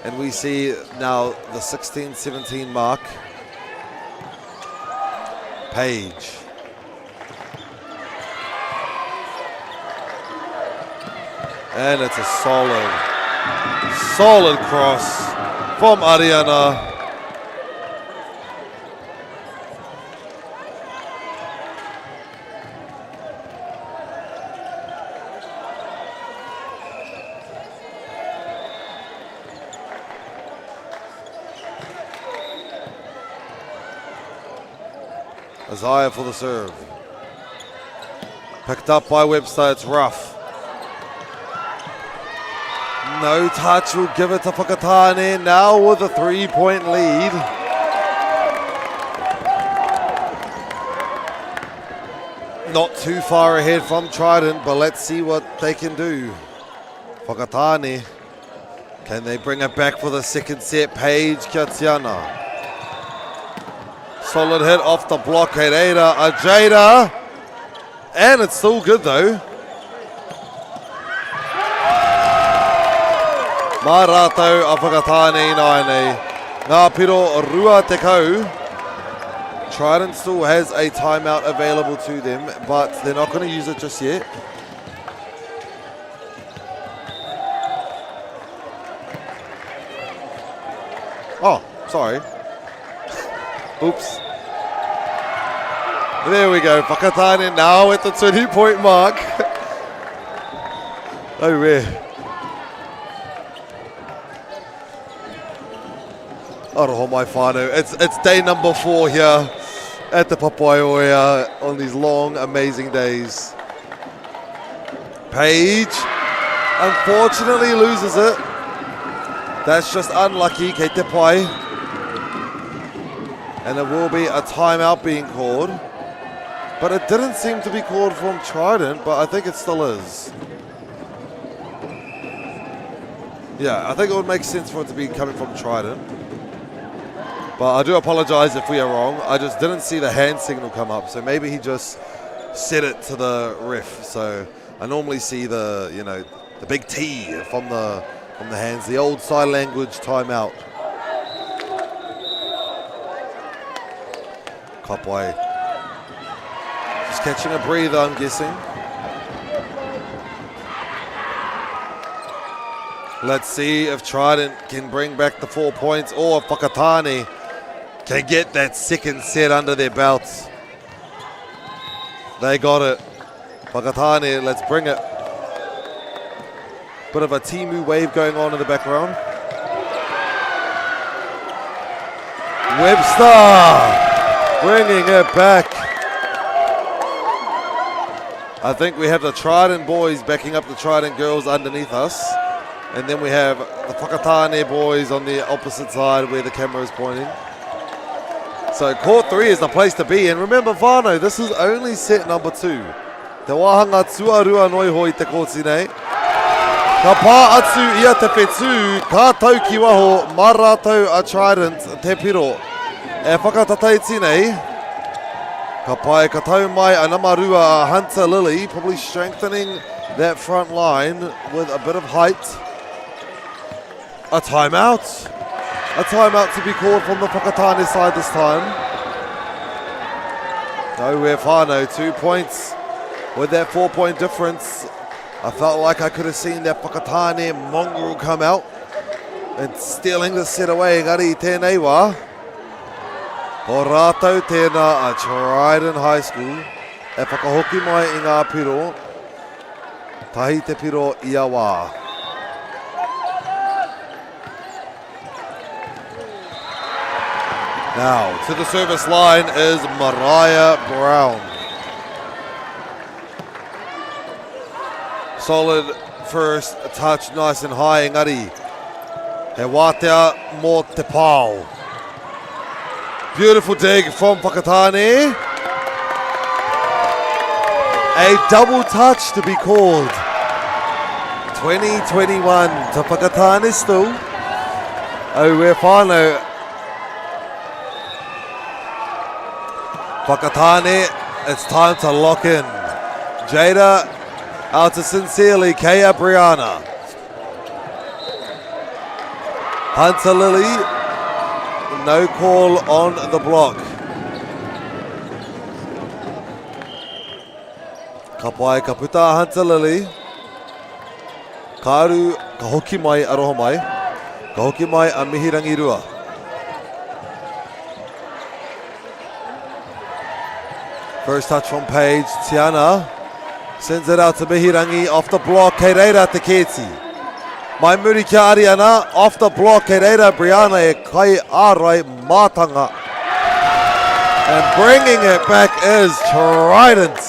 And we see now the 16-17 mark. Paige. And it's a solid cross from Ariana. Isaiah for the serve. Picked up by Webster, it's rough. No touch, will give it to Whakatane now with a 3-point lead. Not too far ahead from Trident, but let's see what they can do. Whakatane, can they bring it back for the second set? Paige Kiatiana. Solid hit off the block, Hereda, Ajada. And it's still good though. Mā rātou a Whakatane Naine. Ngā piro rua te kau. Trident still has a timeout available to them, but they're not going to use it just yet. Oh, sorry. Oops. There we go. Whakatane now at the 20-point mark. Oh, rare. Aroho mai whānau. It's day number 4 here at the Papaioia on these long, amazing days. Paige unfortunately loses it. That's just unlucky, kei te pai. And there will be a timeout being called. But it didn't seem to be called from Trident, but I think it still is. Yeah, I think it would make sense for it to be coming from Trident. But I do apologize if we are wrong. I just didn't see the hand signal come up. So maybe he just set it to the ref. So I normally see the, you know, the big T from the hands, the old sign language timeout. Kapwai. Just catching a breather, I'm guessing. Let's see if Trident can bring back the 4 points or if Whakatane can get that second set under their belts. They got it. Whakatane, let's bring it. Bit of a Timu wave going on in the background. Webster bringing it back. I think we have the Trident boys backing up the Trident girls underneath us. And then we have the Whakatane boys on the opposite side where the camera is pointing. So court 3 is the place to be. And remember, Whānau, this is only set number 2. Te wahanga tuarua noi hoi te kōti nei. Ka pā atu ia te whetū, ka tau ki waho, mā rātou a Trident te piro. E whakatateiti nei. Ka pai ka tau mai a namarua Hunter Lily, probably strengthening that front line with a bit of height. A timeout. A timeout to be called from the Whakatane side this time. Nowhere whānau, 2 points with that 4-point difference. I felt like I could have seen that Whakatane mongrel come out and stealing the set away. Engari tēnei wā. Ko rātou tēnā a Trident High School. E whakahoki mai i ngā piro. Tahi te piro ia wā. Now, to the service line is Mariah Brown. Solid first touch, nice and high, engari. He wātea mō te pāo. Beautiful dig from Whakatane. A double touch to be called. 2021 to Whakatane still. Oh, we're whānau. Whakatane, it's time to lock in. Jada out to Sincerely, Kea Brianna. Hunter Lily, no call on the block. Ka pai ka puta Hunter Lily. Ka aru ka hoki mai aroha mai. Ka hoki mai a Mihirangi Rua. First touch from Paige, Tiana sends it out to Mihirangi off the block, kei reira te kēti. Mai muri kia Ariana, off the block, kei reira Brianna e kai ārai mātanga. And bringing it back is Trident.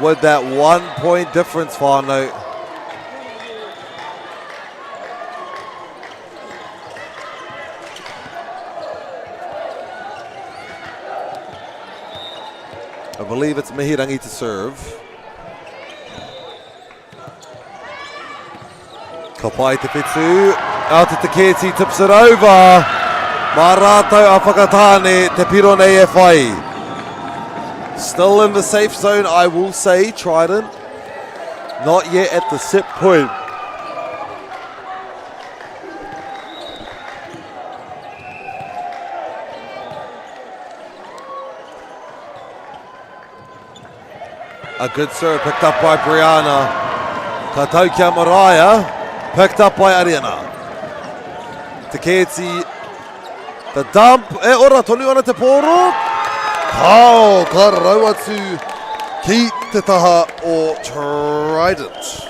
With that 1 point difference whānau. I believe it's Mihirangi to serve. Ka pai te whetū, out to Kēti, tips it over. Mā rātou a Whakatane, te piro nei e whai. Still in the safe zone, I will say, Trident. Not yet at the set point. A good serve picked up by Brianna. Ka tau kia Mariah, picked up by Ariana. Te Kēti, the dump, e ora tonu ana te pōro. Kau ka rau atu ki te taha o Trident.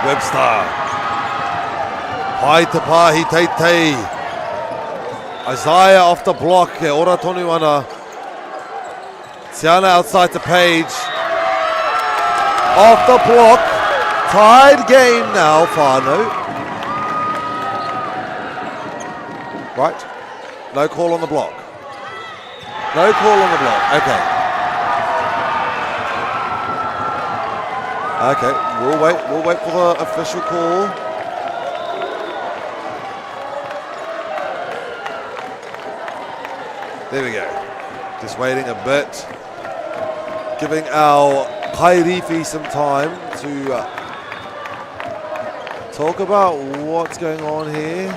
Webster. Pai te pāhi teitei. Isaiah off the block. E ora tonu ana. Tiana outside to Paige. Off the block. Tied game now, whānau. Right. No call on the block. No call on the block. Okay. Okay, we'll wait for the official call. There we go. Just waiting a bit. Giving our Kairifi some time to talk about what's going on here.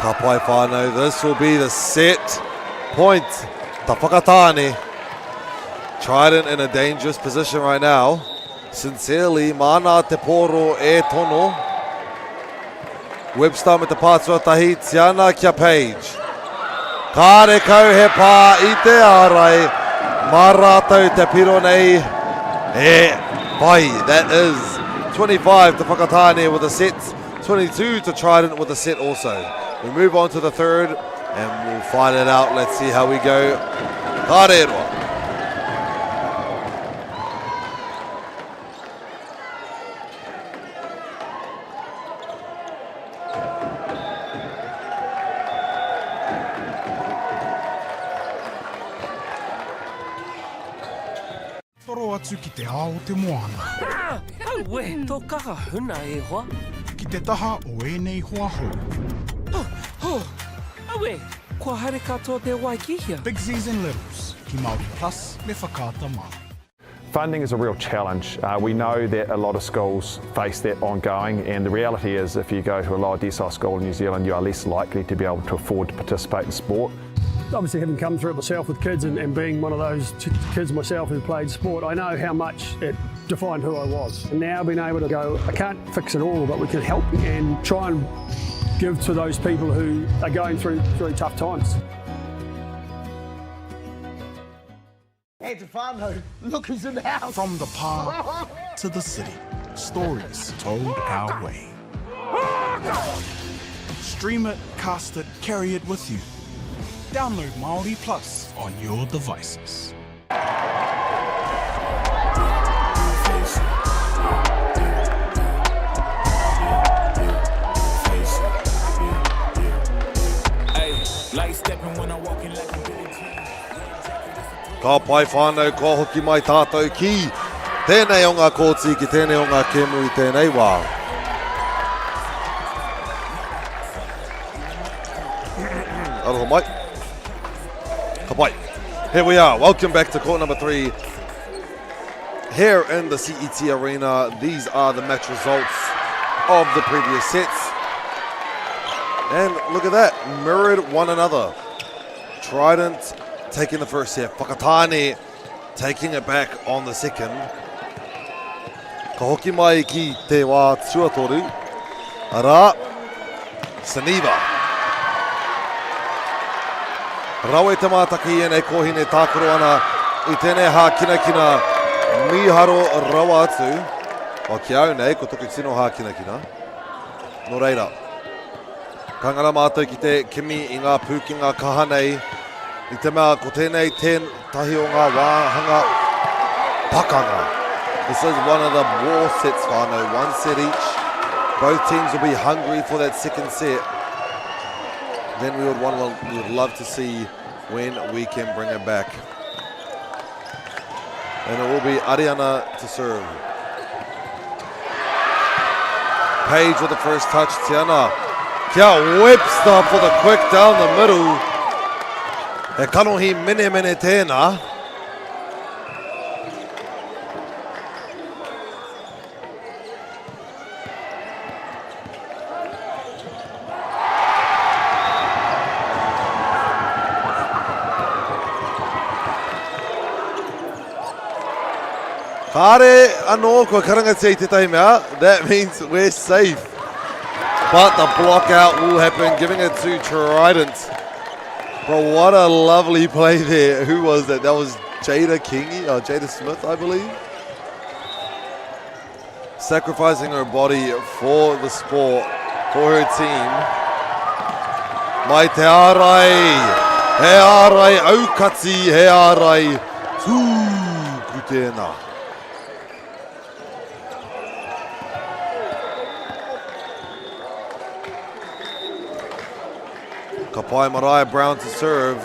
Ka pai whānau, this will be the set point. Ta Whakatane. Trident in a dangerous position right now. Sincerely, mana te poro e tono. Webster me te pātua tahi, Tiana kia Paige. Kāre kau he pā i te ārai. Mā rātou te piro nei. E pai, that is 25 to Whakatāne with a set. 22 to Trident with a set also. We move on to the third and we'll find it out. Let's see how we go. Hareroa. Toro atu ki te ao te moana. Aue, tō kaha huna e hoa. Ki te taha o enei hoa hou. Aue, kua haere katoa te Waikihia. Big Z's and Littles. Ki Māori Plus, me whakata Māori. Funding is a real challenge. We know that a lot of schools face that ongoing, and the reality is if you go to a lower decile school in New Zealand, you are less likely to be able to afford to participate in sport. Obviously, having come through it myself with kids and being one of those kids myself who played sport, I know how much it defined who I was. And now being able to go, I can't fix it all, but we can help and try and give to those people who are going through tough times. Hey, Te whānau, look who's in the house. From the park to the city, stories told our way. Stream it, cast it, carry it with you. Download Māori Plus on your devices. Ka pai whānau kua hoki mai tātou ki tēnei o ngā kōti ki tēnei o ngā kēmu i tēnei wā. Aroha mai. Ka pai. Here we are. Welcome back to court number 3. Here in the CET Arena, these are the match results of the previous sets. And look at that, mirrored one another. Trident taking the first set, Whakatāne taking it back on the second. Ka hoki mai ki te wā tuatoru. Ara, Saniva. Rawe te mātaki e nei kohine tākoro ana i tēnei hā kina miharo rawa atu. O ki au nei, ko toku tino hā kina. No reira. Ka ngara mātou ki te kimi i ngā pūkinga kaha nei. I te mea ko tēnei tahi o ngā wāhanga pakanga. This is one of the war sets, whānau. One set each. Both teams will be hungry for that second set. Then we would love to see when we can bring it back. And it will be Ariana to serve. Page with the first touch, Tiana. Kia Webster for the quick down the middle. E kanohi mene tēnā. Kāre anō kua karangatia I tētahi mea. That means we're safe. But the block out will happen, giving it to Trident. But what a lovely play there. Who was that? That was Jada Kingi, or Jada Smith, I believe. Sacrificing her body for the sport, for her team. Mai te ārai, he ārai aukati, he ārai tūku tēnā. Ka pai Mariah Brown to serve.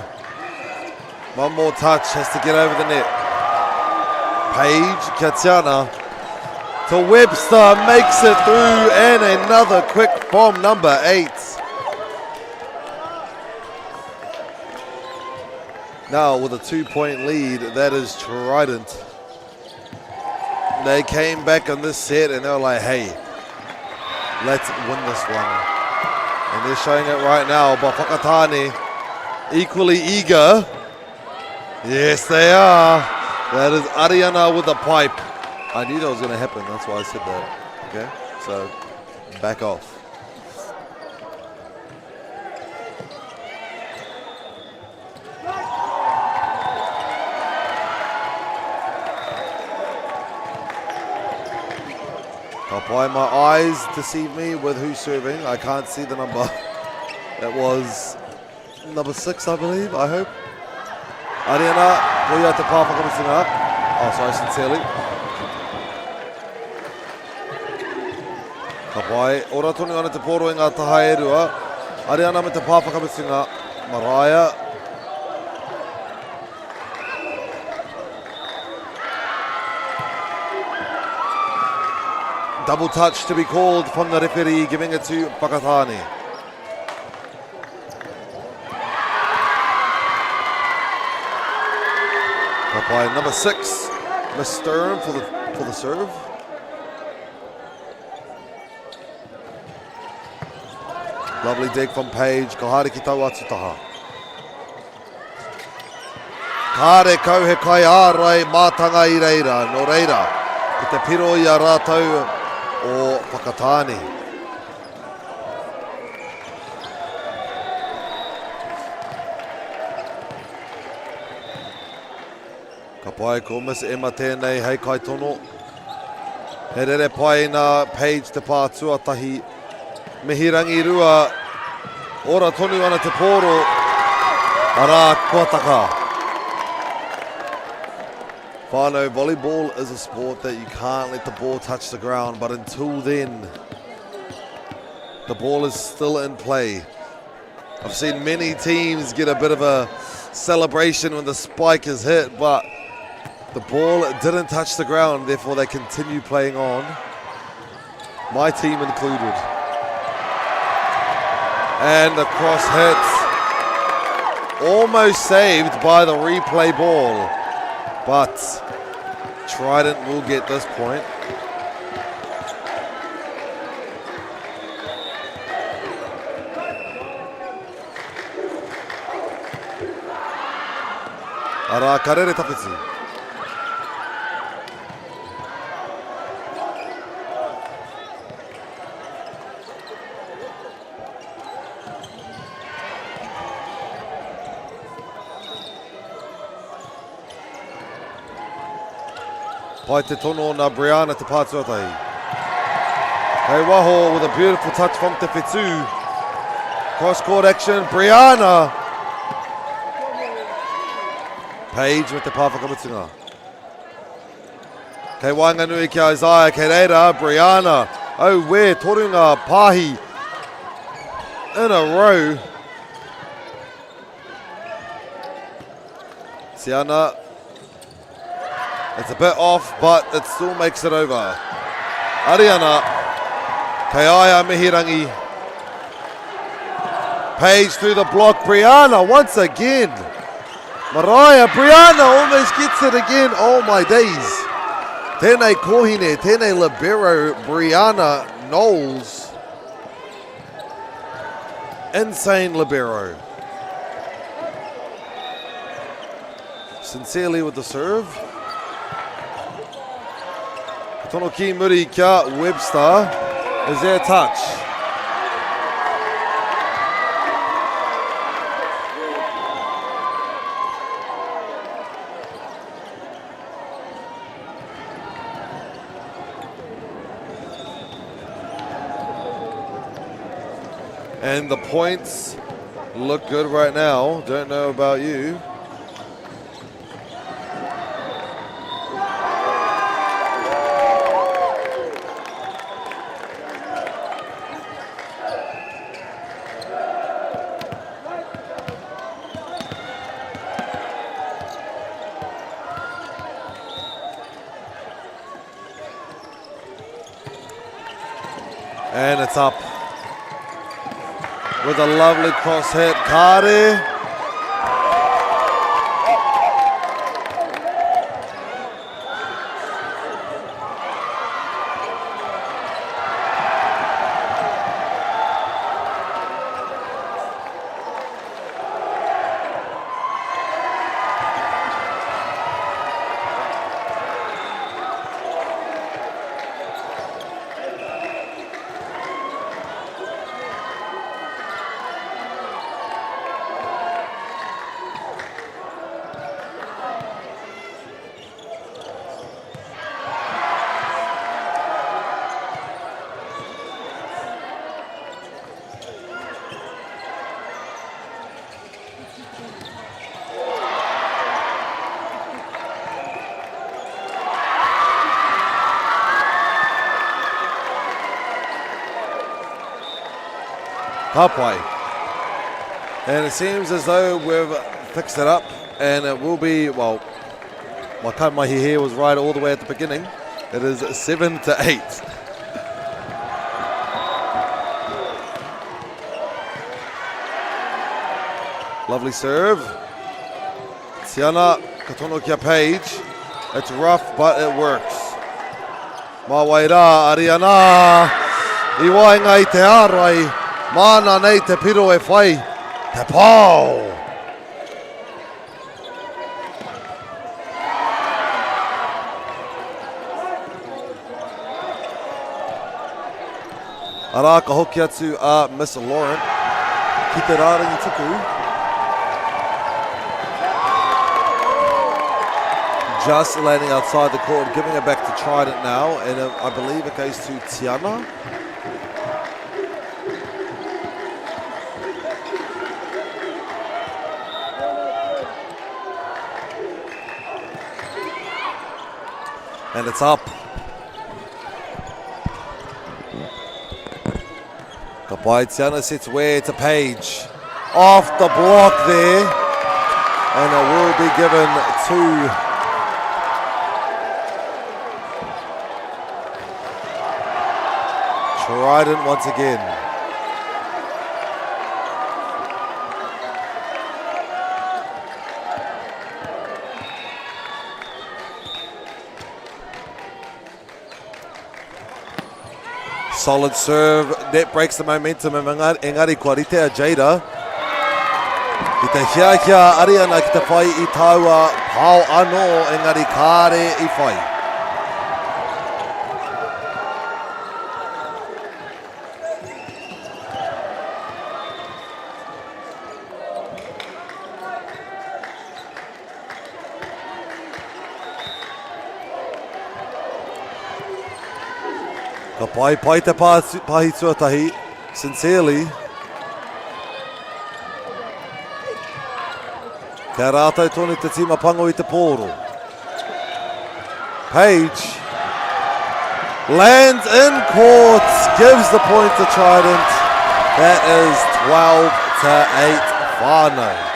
One more touch, has to get over the net. Page, Katiana to Webster, makes it through, and another quick bomb, number 8. Now with a 2-point lead, that is Trident. They came back on this set and they were like, hey, let's win this one. And they're showing it right now, but Whakatāne equally eager. Yes, they are. That is Ariana with the pipe. I knew that was going to happen, that's why I said that. Okay, so back off. Kapai, my eyes deceive me with who's serving. I can't see the number. It was number 6, I believe, I hope. Ariana, Puya te pāwhakamutunga. Oh, sorry, sincerely. Kapai, ora tonu ana te poro i ngā taha e rua. Ariana me te pāwhakamutunga. Mariah. Double touch to be called from the referee, giving it to Whakatane. By number 6, Miss Stern for the serve. Lovely dig from Paige. Kohare ki tau atu taha. Kare kau he kai ārai mātanga i reira. No reira, ki te piro i a rātau o Whakatane. Ka pai ko Miss Emma tēnei hei kai tono. He rere pai nā Paige te pā tuatahi. Mihirangi rua, ora tonu ana te poro. Ara kuataka. Whānau, volleyball is a sport that you can't let the ball touch the ground, but until then, the ball is still in play. I've seen many teams get a bit of a celebration when the spike is hit, but the ball didn't touch the ground, therefore they continue playing on. My team included. And the cross hits. Almost saved by the replay ball. But Trident will get this point. Ara karere tapitsi. Pai te tono na Brianna te pātuatahi. Kei waho with a beautiful touch from te whetū. Cross-court action, Brianna. Paige with the pāwhakamutunga. Kei wainganui ki Isaiah, kei reira, Brianna. Oh, where, torunga, pāhi. In a row. Siana. It's a bit off, but it still makes it over. Ariana, Kaiaya Mihirangi. Paige through the block, Brianna once again. Mariah, Brianna almost gets it again. Oh my days. Tēnei kohine, tēnei libero, Brianna Knowles. Insane libero. Sincerely with the serve. Tono ki muri kia Webster. Is there a touch? And the points look good right now. Don't know about you. And it's up with a lovely cross hit. Kare. Kapai. And it seems as though we've fixed it up, and it will be, well, my Mahi here was right all the way at the beginning. It is 7-8. Lovely serve. Tiana katono kia Page. It's rough, but it works. Mawaira, Ariana. I wainga i te arai. Mana nei te piro e whai. Te pau. Ara ka hoki atu a Miss Laurent. Ki te rārangi tuku. Just landing outside the court, giving it back to Trident now, and I believe it goes to Tiana. And it's up. Kapai Tiana sits where to Page. Off the block there. And it will be given to Trident once again. Solid serve, that breaks the momentum. Engari kua rite a Jada. I te hiahia Ariana ki te whai I taua pau anō engari kāre I whai. Ka pai te pahi tuatahi, sincerely. Kia rātou tonu te tima pango I te pōro. Page lands in court, gives the point to Trident. That is 12-8 whānau.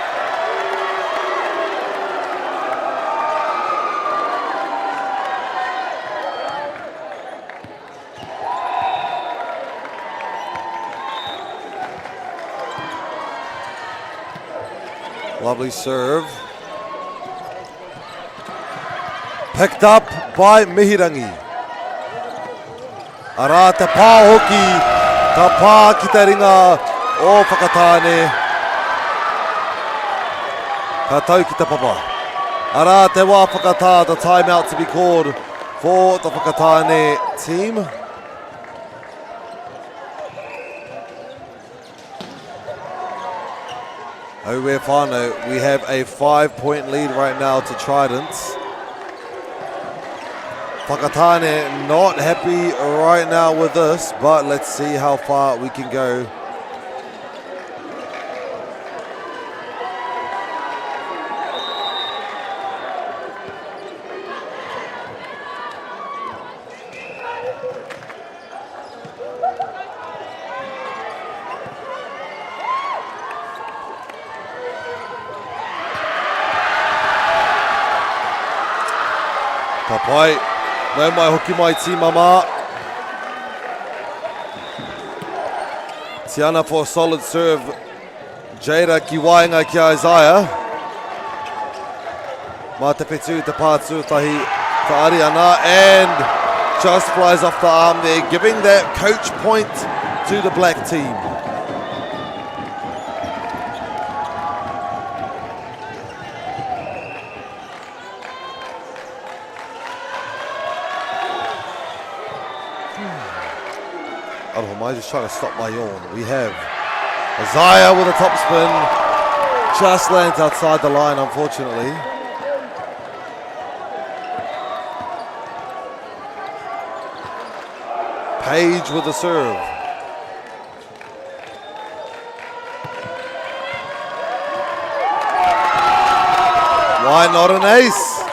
Lovely serve. Picked up by Mihirangi. Ara te pā hoki. Ka pā ki te ringa o Whakatāne. Ka tau ki te papa. Ara te wā whakatā, the timeout to be called for the Whakatāne team. Owe whānau, we have a 5-point lead right now to Trident. Whakatāne not happy right now with this, but let's see how far we can go. Papai, no mai hoki mai tīmama. Tiana for a solid serve. Jada ki wainga ki Isaiah. Mā te petu te pātu tahi te Ariana, and just flies off the arm there, giving that coach point to the black team. I'm just trying to stop my yawn. We have Isaiah with a top spin. Just lands outside the line, unfortunately. Page with the serve. Why not an ace?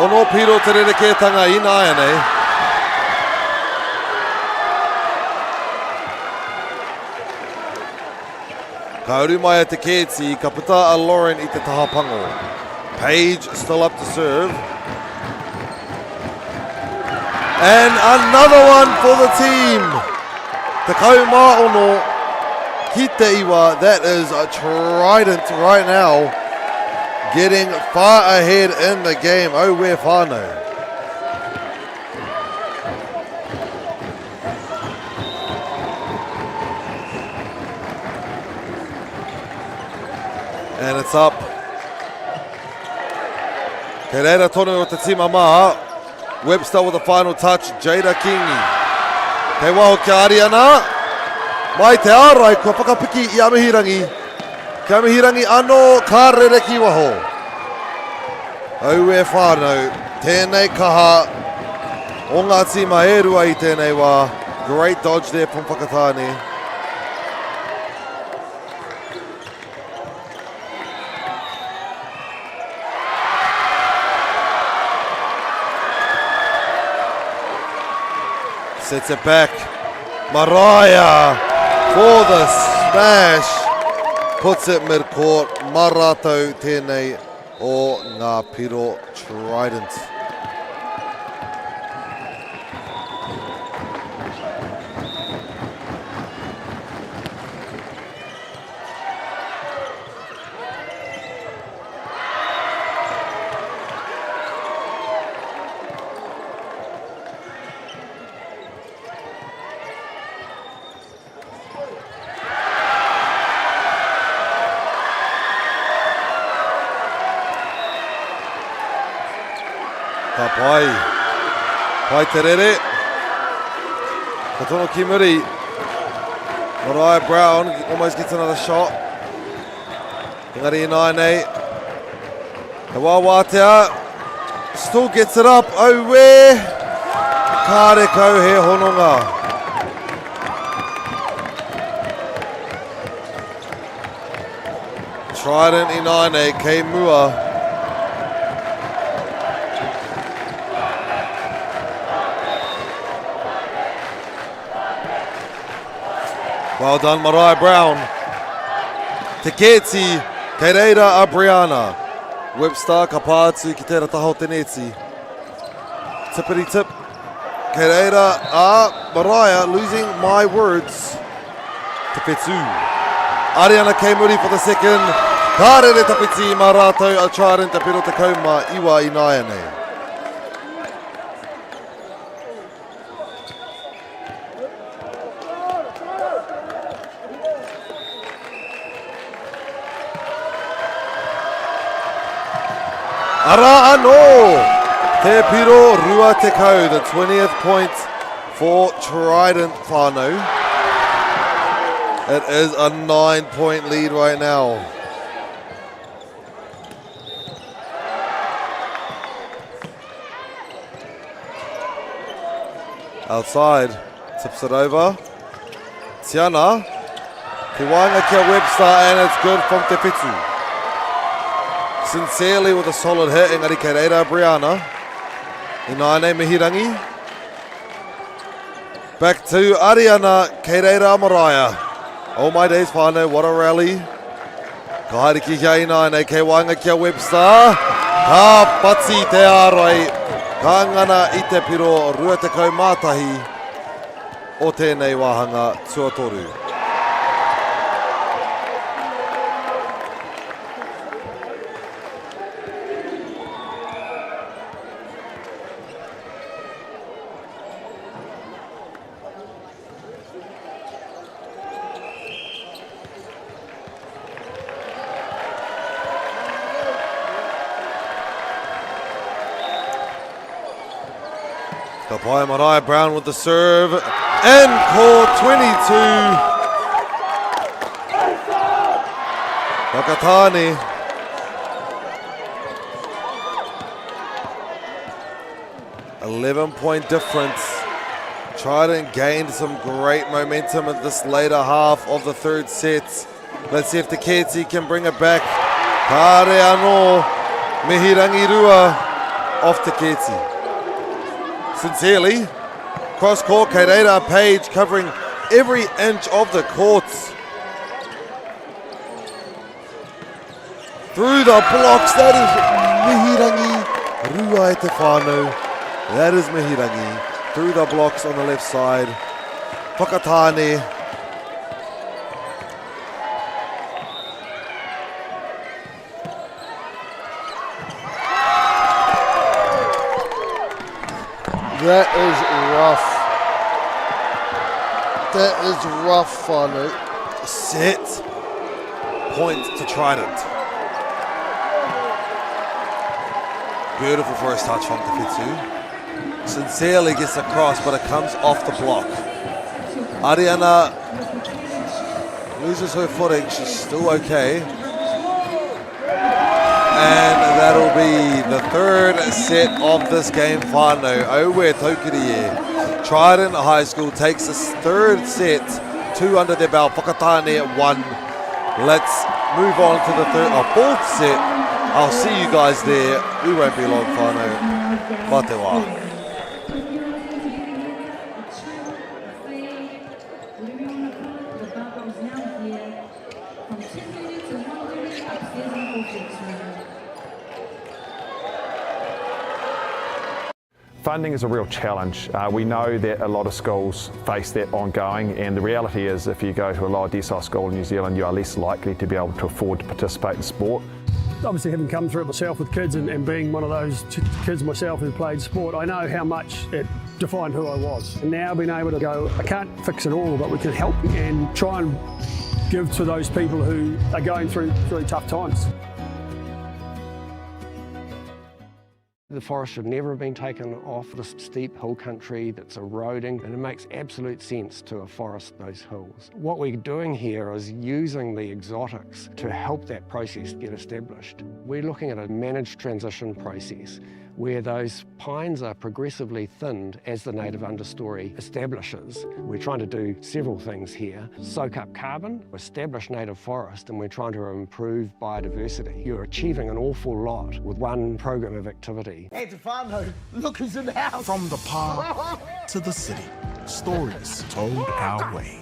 Ono piro te rereketanga I nāianei. Ka uru mai a te Keti, ka puta a Lauren I te tahapango. Page still up to serve. And another one for the team. Te kaumāono ki te iwa, that is a Trident right now. Getting far ahead in the game. Oh, we're whānau. And it's up. Kei reira tonu o te tima maa. Webster with the final touch. Jada Kingi. Kei waho ki Ariana. Mai te ārai kua whakapiki I Amihirangi. Ki Amihirangi anō ka rereki waho. Au e whānau. Tēnei kaha. O ngā tima e rua I tēnei wā. Great dodge there from Whakatāne. Sets it back. Mariah for the smash. Puts it mid-court. Marato tēnei o ngā Piro Trident. Ka pai. Pai te rere. Ka tono ki muri. Mariah Brown almost gets another shot. Engari I nei. Te wāwātea. Still gets it up. Oh, where? Kāre kau he hononga. Trident I nei. Kei mua. Well done, Mariah Brown. Te Keti, kei reira a Brianna. Webster ka pātu ki tērā taho teneti. Tippity tip. Kei reira a Mariah, losing my words. Te Petu. Ariana kei muri for the second. Ka rere tapiti mā rātou a Trident te piro te kauma iwa I nāia nei. Ara anō! Te piro rua te kau, the 20th point for Trident whānau. It is a 9-point lead right now. Outside, tips it over. Tiana, te wainga kia Webster, and it's good from Te Petu. Sincerely with a solid hit, engari kei reira Brianna. I nāne Mihirangi. Back to Ariana, kei reira Mariah. Oh my days whānau, what a rally. Ka haere ki kia I nāne, kei wainga kia Webster. Ka pati te ārai. Ka ngana I te piro rua te kau mātahi o tēnei wāhanga tuatoru. Kapai Mariah Brown with the serve. And core 22. Whakatāne. .11 difference. Trident gained some great momentum in this later half of the third set. Let's see if the Keti can bring it back. Kāre anō. Mihirangi rua off the Keti. Sincerely, cross court, kei reira Page covering every inch of the court. through the blocks. That is Mihirangi Rua e te whānau. That is Mihirangi through the blocks on the left side. Whakatane. That is rough. That is rough, whānau. Set. Point to Trident. Beautiful first touch from Tawhitu. Sincerely gets across, but it comes off the block. Ariana loses her footing. She's still okay. And that'll be the third set of this game, whānau. Owe Taukirie. Trident High School takes this third set, 2 under their belt. Whakatane at 1. Let's move on to the fourth set. I'll see you guys there. We won't be long, whānau. Mā te wā. Funding is a real challenge. We know that a lot of schools face that ongoing, and the reality is if you go to a lower decile school in New Zealand, you are less likely to be able to afford to participate in sport. Obviously, having come through it myself with kids and being one of those kids myself who played sport, I know how much it defined who I was. And now being able to go, I can't fix it all, but we can help and try and give to those people who are going through really tough times. The forest should never have been taken off this steep hill country that's eroding, and it makes absolute sense to afforest those hills. What we're doing here is using the exotics to help that process get established. We're looking at a managed transition process where those pines are progressively thinned as the native understory establishes. We're trying to do several things here. Soak up carbon, establish native forest, and we're trying to improve biodiversity. You're achieving an awful lot with one program of activity. Hey, te whānau, look who's in the house. From the park to the city, stories told our way.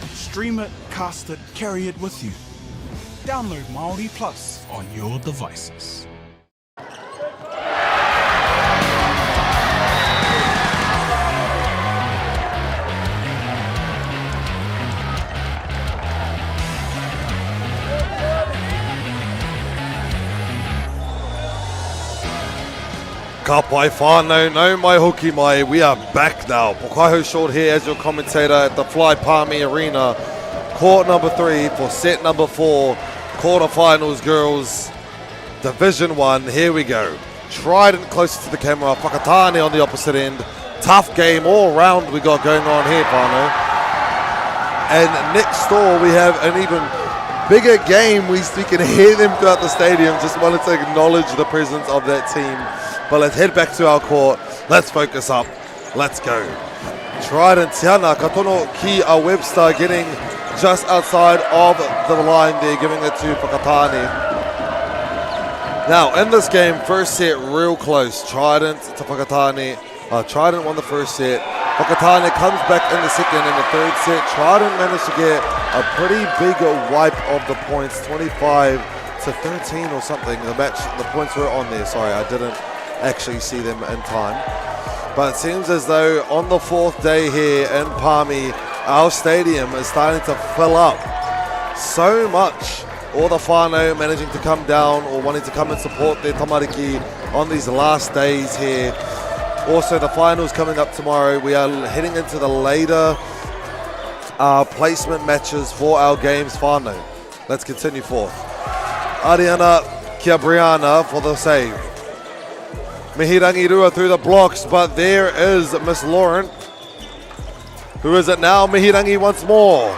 Stream it, cast it, carry it with you. Download Māori Plus on your devices. Ka pai whānau, no mai hoki mai. We are back now. Pokaiho Short here as your commentator at the Fly Palmy Arena. Court number 3 for set number 4. Quarterfinals, girls. Division 1, here we go. Trident closer to the camera. Whakatane on the opposite end. Tough game all round we got going on here, whānau. And next door we have an even bigger game. We can hear them throughout the stadium. Just wanted to acknowledge the presence of that team. But let's head back to our court. Let's focus up. Let's go. Trident Tiana Katono ki a Webster getting just outside of the line there, giving it to Whakatane. Now in this game, first set real close. Trident to Whakatane. Trident won the first set. Whakatane comes back in the second. In the third set, Trident managed to get a pretty big wipe of the points, 25-13 or something. The points were on there. Sorry, I didn't actually see them in time. But it seems as though on the fourth day here in Palmy, our stadium is starting to fill up so much. All the whānau managing to come down or wanting to come and support their tamariki on these last days here. Also the finals coming up tomorrow. We are heading into the later placement matches for our games whānau. Let's continue forth. Ariana Kiabriana for the save. Mihirangi Rua through the blocks, but there is Miss Lauren. Who is it now? Mihirangi once more.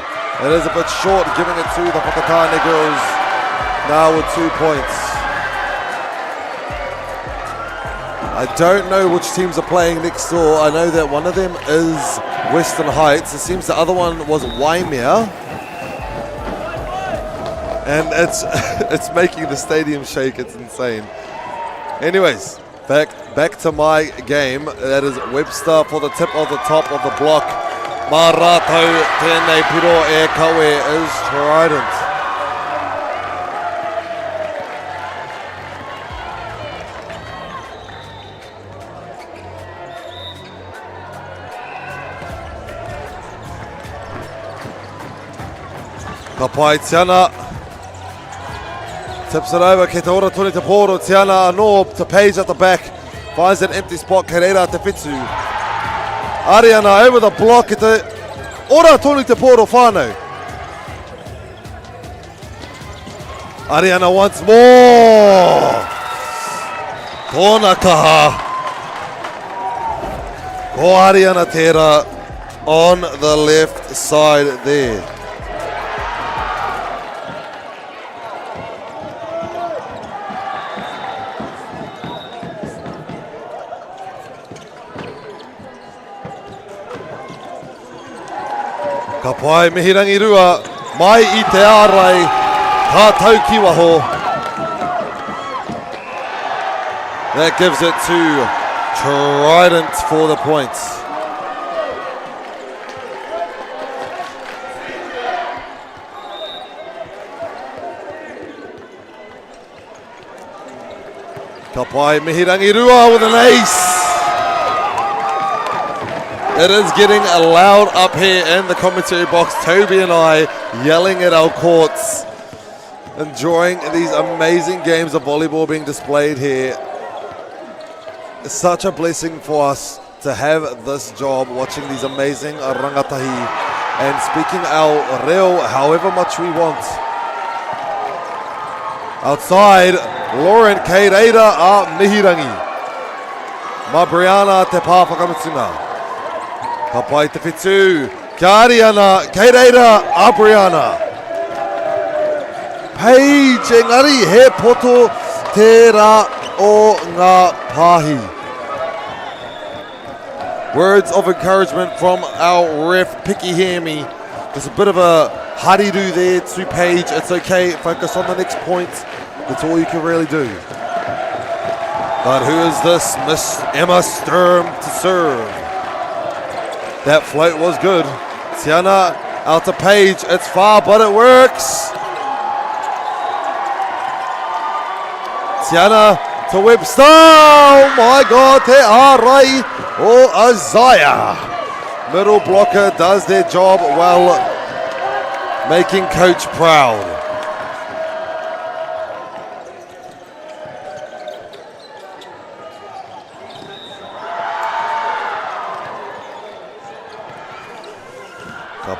It is a bit short, giving it to the Whakatane girls now with 2 points. I don't know which teams are playing next door. I know that one of them is Western Heights. It seems the other one was Waimea. And it's making the stadium shake. It's insane. Anyways, back to my game. That is Webster for the tip of the top of the block. Marato tēnei piro e kawe is Trident. Ka pai Tiana. Tips it over, ke te ora tuni te poro, Tiana anō to Page at the back. Finds an empty spot, ke reira te whitu. Ariana over the block, ke te ora tuni te poro whānau. Ariana once more. Tōna kaha. Ko Ariana Tera on the left side there. Ka pai Mihirangi Rua, mai I te ārai, ka tau ki waho. That gives it to Trident for the points. Ka pai Mihirangi Rua with an ace. It is getting loud up here in the commentary box. Toby and I yelling at our courts, enjoying these amazing games of volleyball being displayed here. It's such a blessing for us to have this job, watching these amazing rangatahi and speaking our reo however much we want. Outside, Lauren Keireira a Mihirangi. Ma Brianna te pā whakamutunga. Ka pai te whitu, kia Ariana, Keireira a Brianna. Page engari he poto te rā o ngā pāhi. Words of encouragement from our ref, Piki Hemi. There's a bit of a hariru there to Page. It's okay, focus on the next point. That's all you can really do. But who is this? Miss Emma Sturm to serve. That float was good. Tiana out to Page. It's far, but it works. Tiana to Webster. Oh my God, te ārai o Isaiah. Middle blocker does their job well, making coach proud.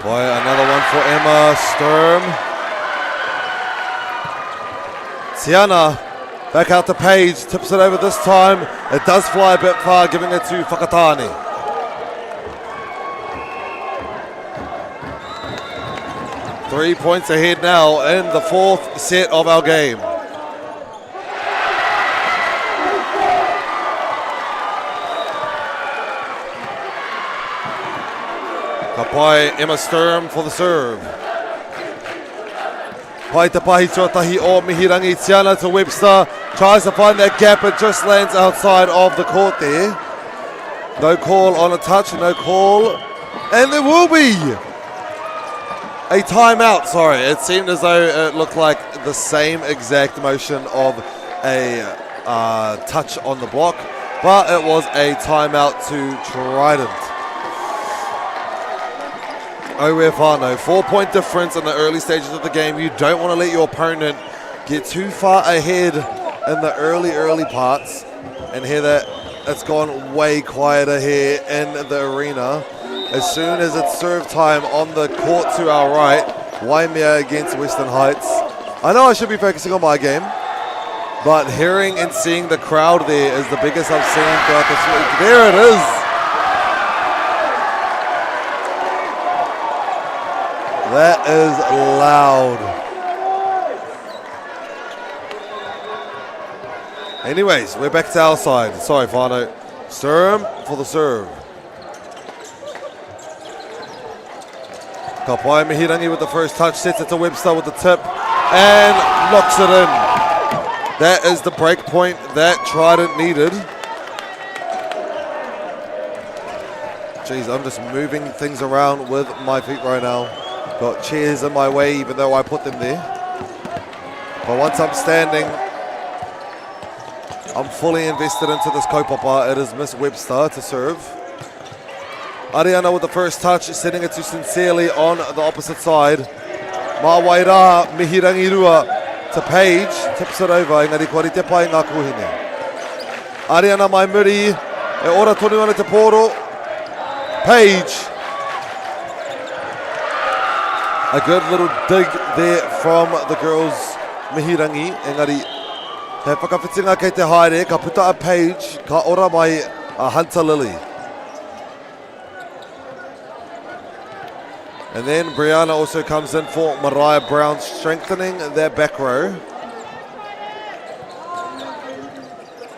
Another one for Emma Sturm. Tiana back out to Page, tips it over this time. It does fly a bit far, giving it to Whakatane. Three points ahead now in the fourth set of our game. Pai Emma Sturm for the serve. Pai te pahi tuatahi o Mihirangi. Tiana to Webster. Tries to find that gap. It just lands outside of the court there. No call on a touch. No call. And there will be a timeout. Sorry, it seemed as though it looked like the same exact motion of a touch on the block. But it was a timeout to Trident. Oe whānau, 4-point difference in the early stages of the game. You don't want to let your opponent get too far ahead in the early parts. And hear that it's gone way quieter here in the arena. As soon as it's serve time on the court to our right, Waimea against Western Heights. I know I should be focusing on my game, but hearing and seeing the crowd there is the biggest I've seen throughout this week. There it is. That is loud. Anyways, we're back to our side. Sorry, Whānau. Sturm for the serve. Ka pai Mihirangi with the first touch, sets it to Webster with the tip, and knocks it in. That is the break point that Trident needed. Jeez, I'm just moving things around with my feet right now. Got chairs in my way, even though I put them there. But once I'm standing, I'm fully invested into this kaupapa. It is Miss Webster to serve. Ariana with the first touch, sending it to Sincerely on the opposite side. Mawaira Mihirangi Rua to Page, tips it over, engari kori te pai ngā kuhine. Ariana Maimuri, e ora tonu ana te poro. Page. A good little dig there from the girls Mihirangi, engari he whakawhitinga kei te haere, ka puta a Page, ka ora mai a Hunter Lily. And then Brianna also comes in for Mariah Brown, strengthening their back row.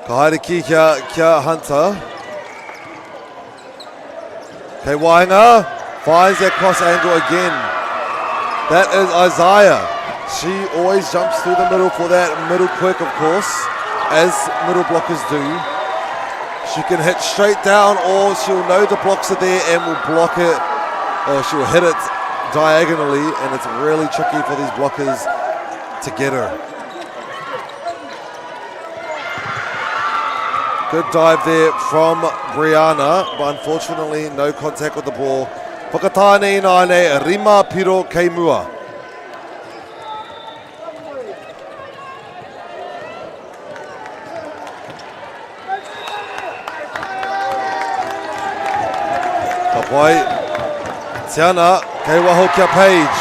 Ka haere ki kia Hunter. Kei Wainga finds that cross angle again. That is Isaiah. She always jumps through the middle for that middle quick, of course, as middle blockers do. She can hit straight down, or she'll know the blocks are there and will block it, or she'll hit it diagonally, and it's really tricky for these blockers to get her. Good dive there from Brianna, but unfortunately no contact with the ball. Whakataane inaane, Rima Piro Keimua. Kapai, Tiana, kei waho kia Page.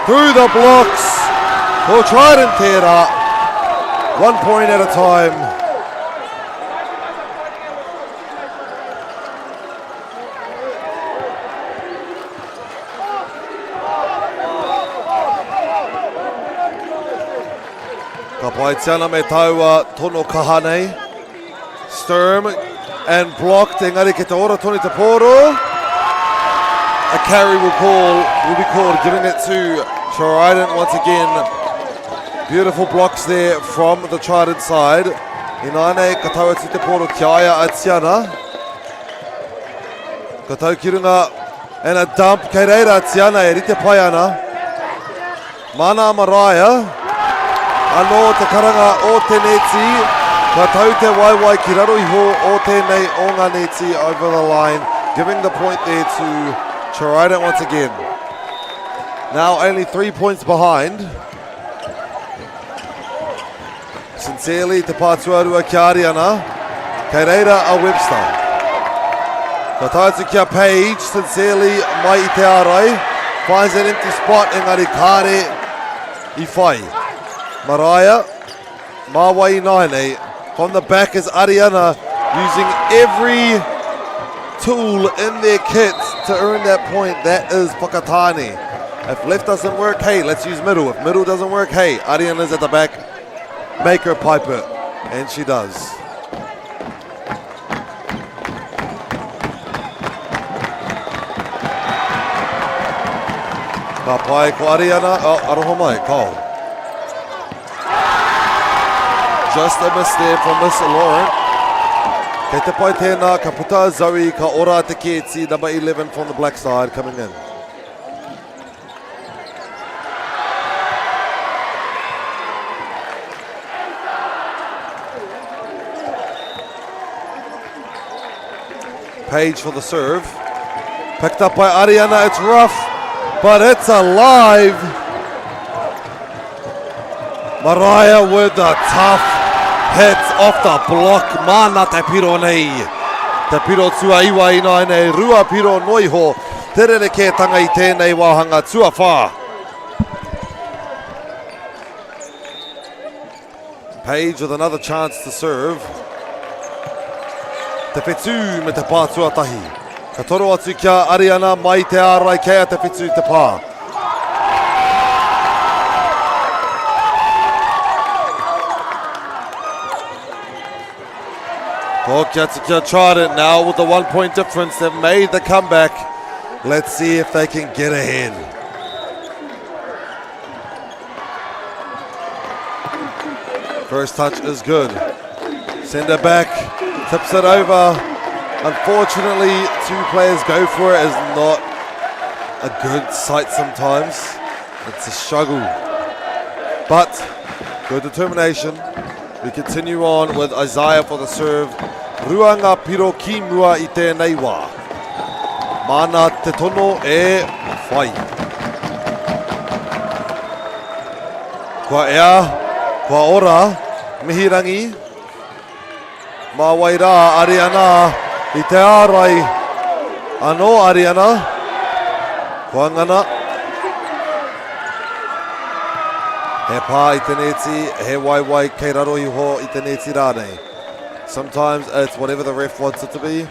Through the blocks, for Trident Theatre. 1 point at a time. Kapai Tiana me taua tono kahanei. Sturm and blocked. Engari ke te ora toni te poro. A carry will be called, giving it to Trident once again. Beautiful blocks there from the Trident side. Inane kataua te poro kiaia a Tiana. Katau kirunga and a dump kei reira Tiana e rite pai ana. Mana Mariah. Ano te karanga o te neti, ka tau te waiwai ki raro iho o tēnei o ngā neti over the line, giving the point there to Trident once again. Now only 3 points behind. Sincerely te pātuarua ki Ariana, kei reira a Webster. Ka tātu kia Page, sincerely mai I te ārai, finds an empty spot, engari kāre I whai. Mariah, Mawai Naine, from the back is Ariana, using every tool in their kit to earn that point. That is Whakatane. If left doesn't work, hey, let's use middle. If middle doesn't work, hey, Ariana's at the back, make her pipe it. And she does. Ka pai ko Ariana, aroho mai, kau. Just a miss there from Miss Laurent. Kei te pai tēnā, ka puta Zoe, ka ora te Ketsi, number 11 from the black side coming in. Page for the serve. Picked up by Ariana, it's rough, but it's alive. Mariah with the tough hits off the block. Mana te piro nei. Te piro tua iwa ina nei. Rua piro noiho. Te rere ke tanga I tēnei wāhanga tua whā. Page with another chance to serve. Te whetū me te pātua tahi. Ka toro atu kia Ariana mai te ārai kea te whetū te pā. Kia Trident now with the 1 point difference. They've made the comeback. Let's see if they can get ahead. First touch is good. Send it back. Tips it over. Unfortunately, two players go for it is not a good sight sometimes. It's a struggle. But good determination. We continue on with Isaiah for the serve. Ruanga piro ki mua I tēnei wā. Mana te tono e whai. Kua ea, kua ora, Mihirangi. Mā waira, Ariana, I te ārai. Anō, Ariana. Kua ngana. He pā I te neti, he waiwai kei raro iho I te neti rānei. Sometimes it's whatever the ref wants it to be.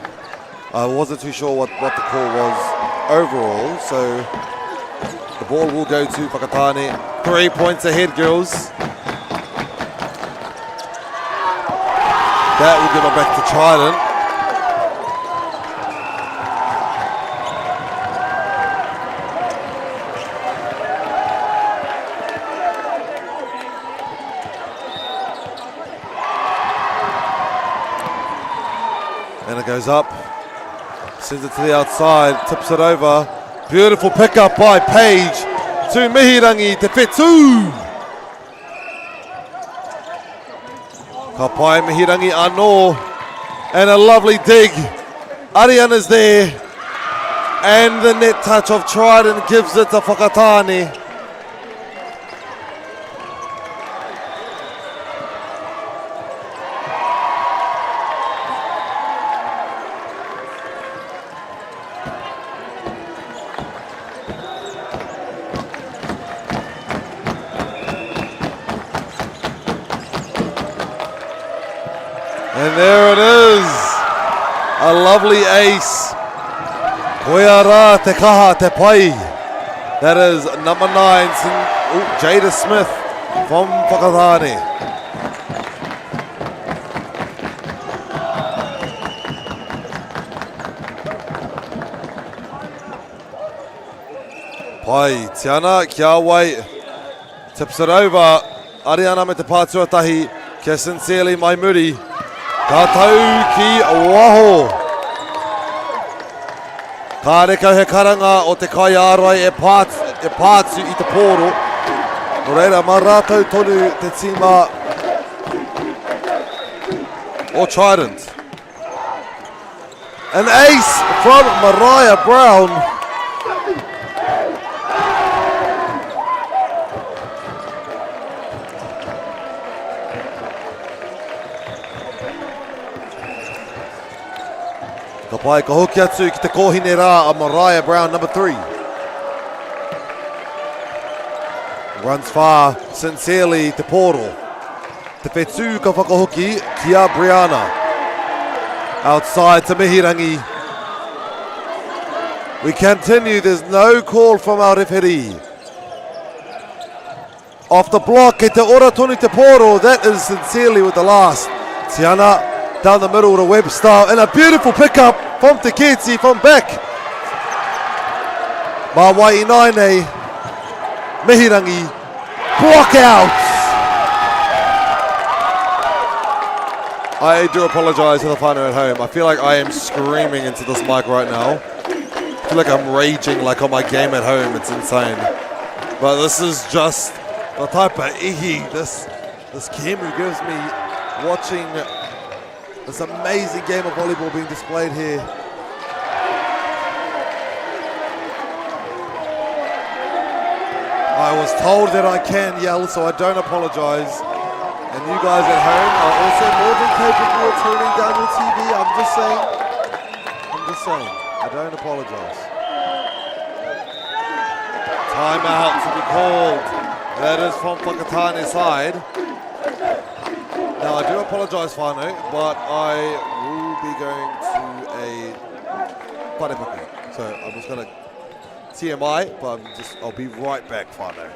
I wasn't too sure what the call was overall, so the ball will go to Whakatane. 3 points ahead, girls. That will give it back to Trident. And it goes up, sends it to the outside, tips it over. Beautiful pickup by Page to Mihirangi te whetū. Ka pai Mihirangi anō, and a lovely dig. Ariana's there, and the net touch of Trident gives it to Whakatane. And there it is, a lovely ace. Koia rā te kaha te pai. That is number 9, Jada Smith from Whakatane. Pai, Tiana, kia wai, tips it over. Ariana me te pātuatahi, kia sincerely mai muri. Ka tau ki waho. Ka reka he karanga o te kai ārai e pātu I te pōro. No reira, mā rātou tonu te tīma o Trident. An ace from Mariah Brown. Ka pai ka hoki atu ki te kohine rā a Mariah Brown, number 3. Runs far, sincerely, te pōro. Te whetū ka whakahoki ki a Brianna. Outside to Mihirangi. We continue, there's no call from our referee. Off the block, ke te ora tonu te pōro, that is sincerely with the last. Tiana down the middle to Webster, and a beautiful pickup from Te Keti from back. Mā wai Naine, Mihirangi, block out. I do apologise to the whānau at home. I feel like I am screaming into this mic right now. I feel like I'm raging like on my game at home. It's insane. But this is just the type of ihi this Kemu gives me watching this amazing game of volleyball being displayed here. I was told that I can yell, so I don't apologise. And you guys at home are also more than capable of turning down your TV. I'm just saying. I don't apologise. Timeout to be called. That is from Whakatane's side. Now, I do apologise, whānau, but I will be going to a parepaka. So I'm just going to TMI, but I'll be right back, whānau.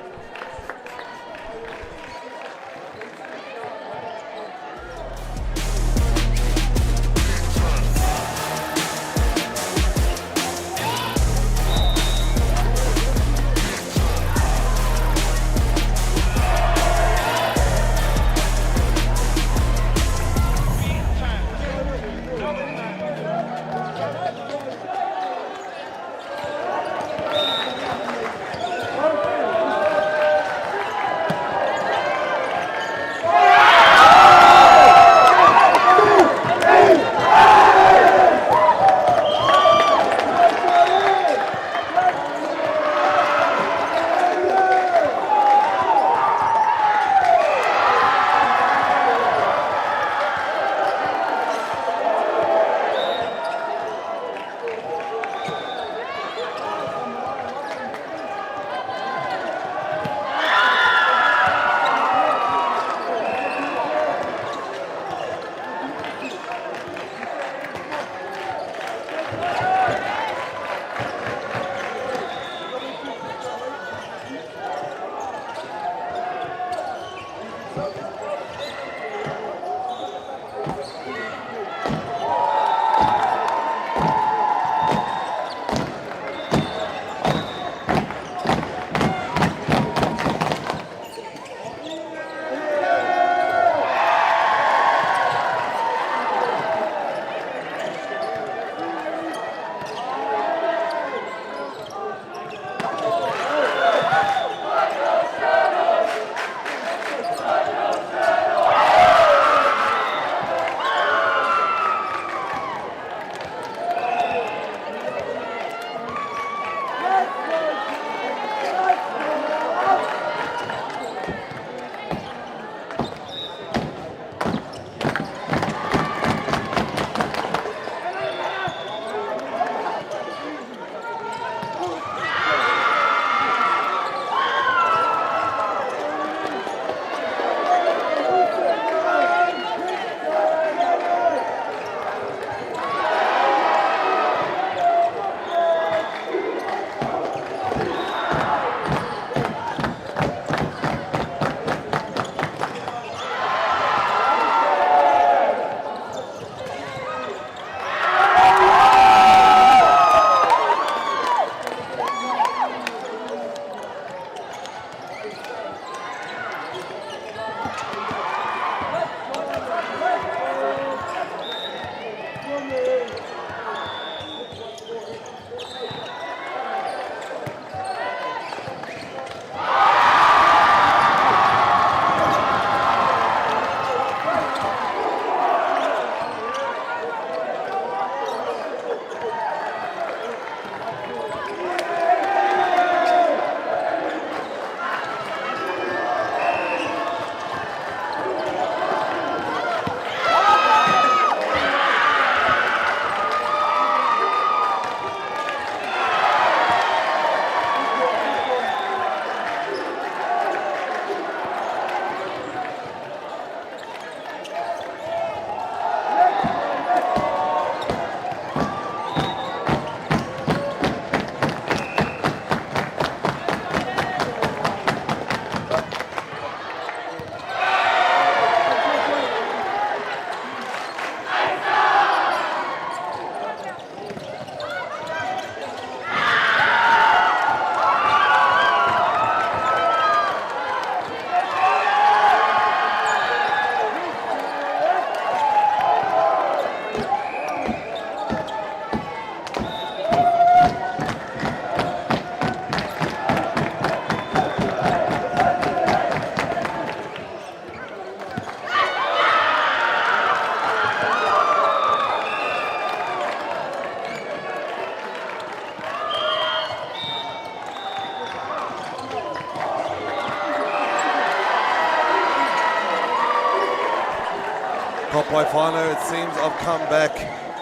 Kopai Whānau, it seems I've come back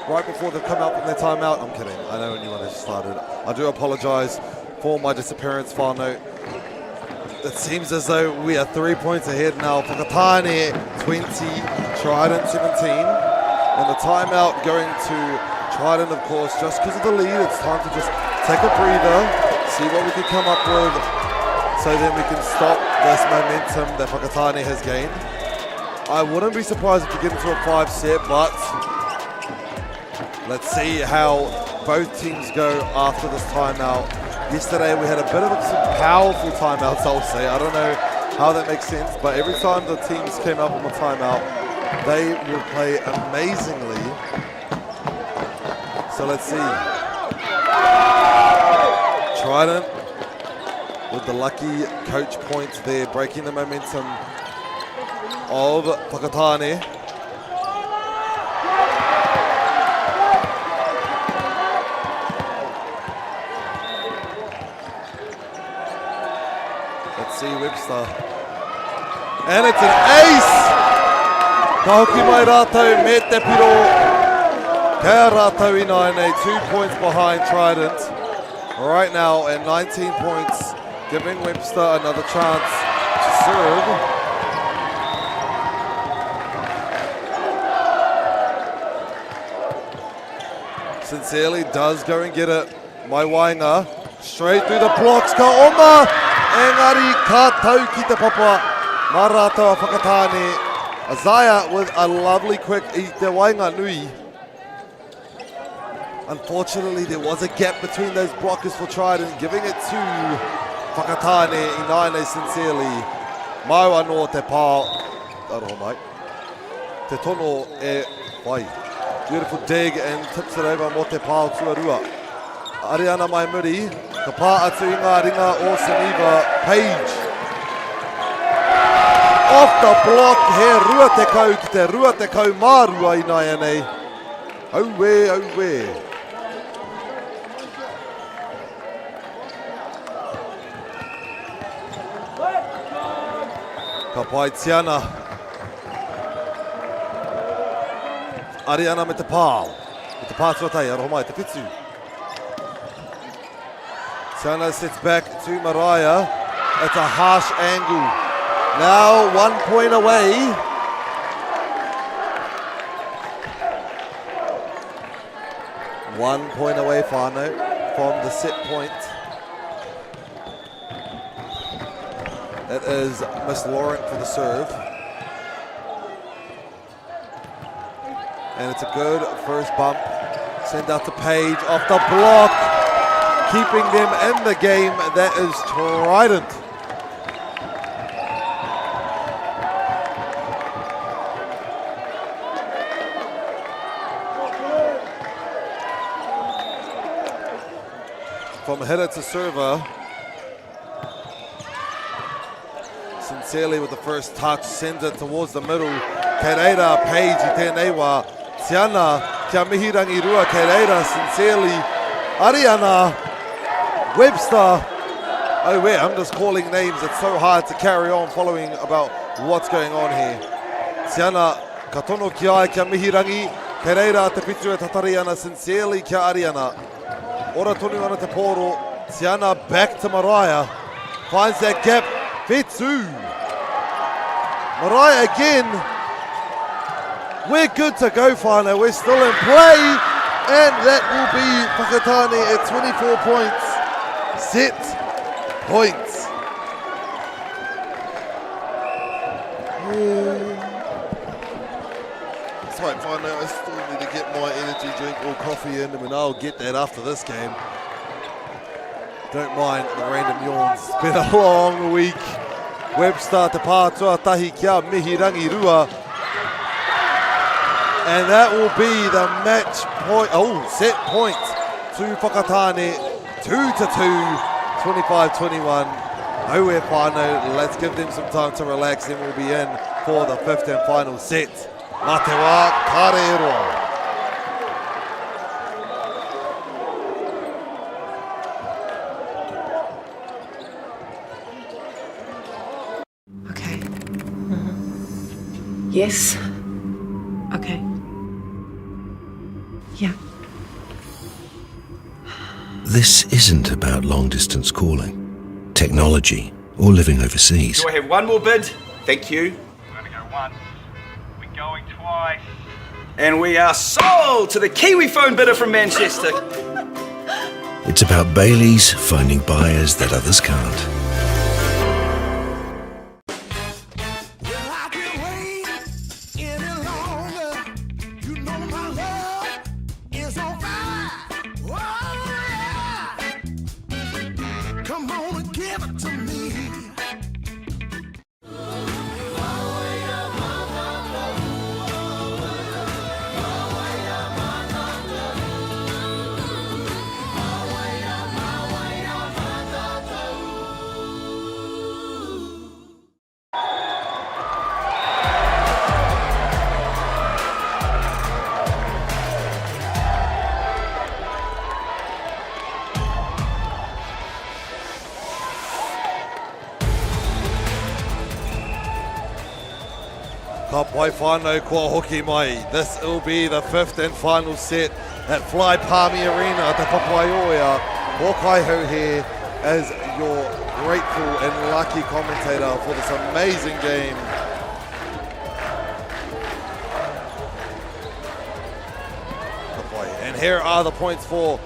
right before they've come out from their timeout. I'm kidding. I know anyone has started. I do apologise for my disappearance, Whānau. It seems as though we are 3 points ahead now. Whakatane 20, Trident 17. And the timeout going to Trident, of course, just because of the lead. It's time to just take a breather, see what we can come up with, so then we can stop this momentum that Whakatane has gained. I wouldn't be surprised if we get into a 5-set, but let's see how both teams go after this timeout. Yesterday we had a bit of some powerful timeouts, I'll say. I don't know how that makes sense, but every time the teams came up on a timeout, they will play amazingly. So let's see. Trident with the lucky coach points there, breaking the momentum of Whakatane. Let's see Webster. And it's an ace! Ka hoki mai rātou me te piro. Kia rātou i naenei, 2 points behind Trident. Right now at 19 points, giving Webster another chance to serve. Sincerely does go and get it. Mai Wainga straight through the blocks. Ka oma! Engari ka tau ki te papa. Marata Whakatane. Isaiah with a lovely quick i te wainga nui. Unfortunately, there was a gap between those blockers for Trident, giving it to Whakatane Inaine sincerely. Mau anō te pā. Aroha mai. Te tono e whai. Beautiful dig and tips it over mo te pā tuarua. Ariana mai muri. Ka pā atu i ngā ringa o Saniva Page. Off the block, he rua te kau ki te rua te kau mārua i nai anei. Auwe, auwe. Ka pai Tiana. Ariana me te pā. Me te pā tuatai, aroha mai, te pitsu. Tiana sits back to Mariah. It's a harsh angle. Now 1 point away. One point away, Whānau, from the set point. That is Miss Laurent for the serve. And it's a good first bump. Send out to Page off the block. Keeping them in the game. That is Trident. From hitter to server. Sincerely with the first touch, sends it towards the middle. Kei reira, Page I tēnei wā. Tiana, kia mihirangi rua, kei reira, sincerely. Ariana, Webster. Oh wait, I'm just calling names. It's so hard to carry on following about what's going on here. Tiana, katono ki ai, kia mihirangi. Kei reira, te pitu e tatari ana, sincerely, kia Ariana. Ora tonu ana te pōro. Tiana back to Mariah. Finds that gap. Fetsu. Mariah again. We're good to go, Whānau. We're still in play. And that will be Whakatane at 24 points. Set points. It's like Whānau, I still need to get my energy drink or coffee in. I mean, I'll get that after this game. Don't mind the random yawns. It's been a long week. Webster te pātua tahi kia mihirangi rua. And that will be the match point, set point to Whakatane. 2-2, 25-21. Nowhere Whānau, let's give them some time to relax and we'll be in for the fifth and final set. Mā te wā, kāre roa. Yes. Okay. Yeah. This isn't about long-distance calling, technology, or living overseas. Do I have one more bid? Thank you. We're going to go once. We're going twice. And we are sold to the Kiwi phone bidder from Manchester. It's about Bailey's finding buyers that others can't. Ka pai whānau kua hoki mai. This will be the fifth and final set at Fly Palmy Arena at the Papaioia. Hawkaiho here as your grateful and lucky commentator for this amazing game. And here are the points for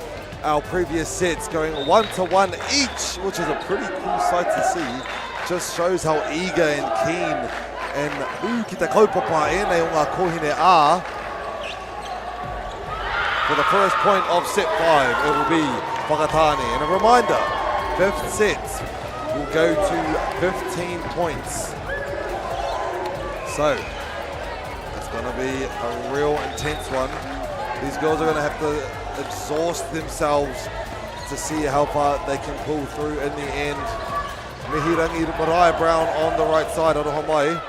our previous sets, going 1-1 each, which is a pretty cool sight to see. just shows how eager and keen and who ki te kaupapa e nei o ngā kohine a. For the first point of set 5, it will be Whakatane. And a reminder, 5th set will go to 15 points. So, it's going to be a real intense one. These girls are going to have to exhaust themselves to see how far they can pull through in the end. Mihirangi Mariah Brown on the right side, Arohamai.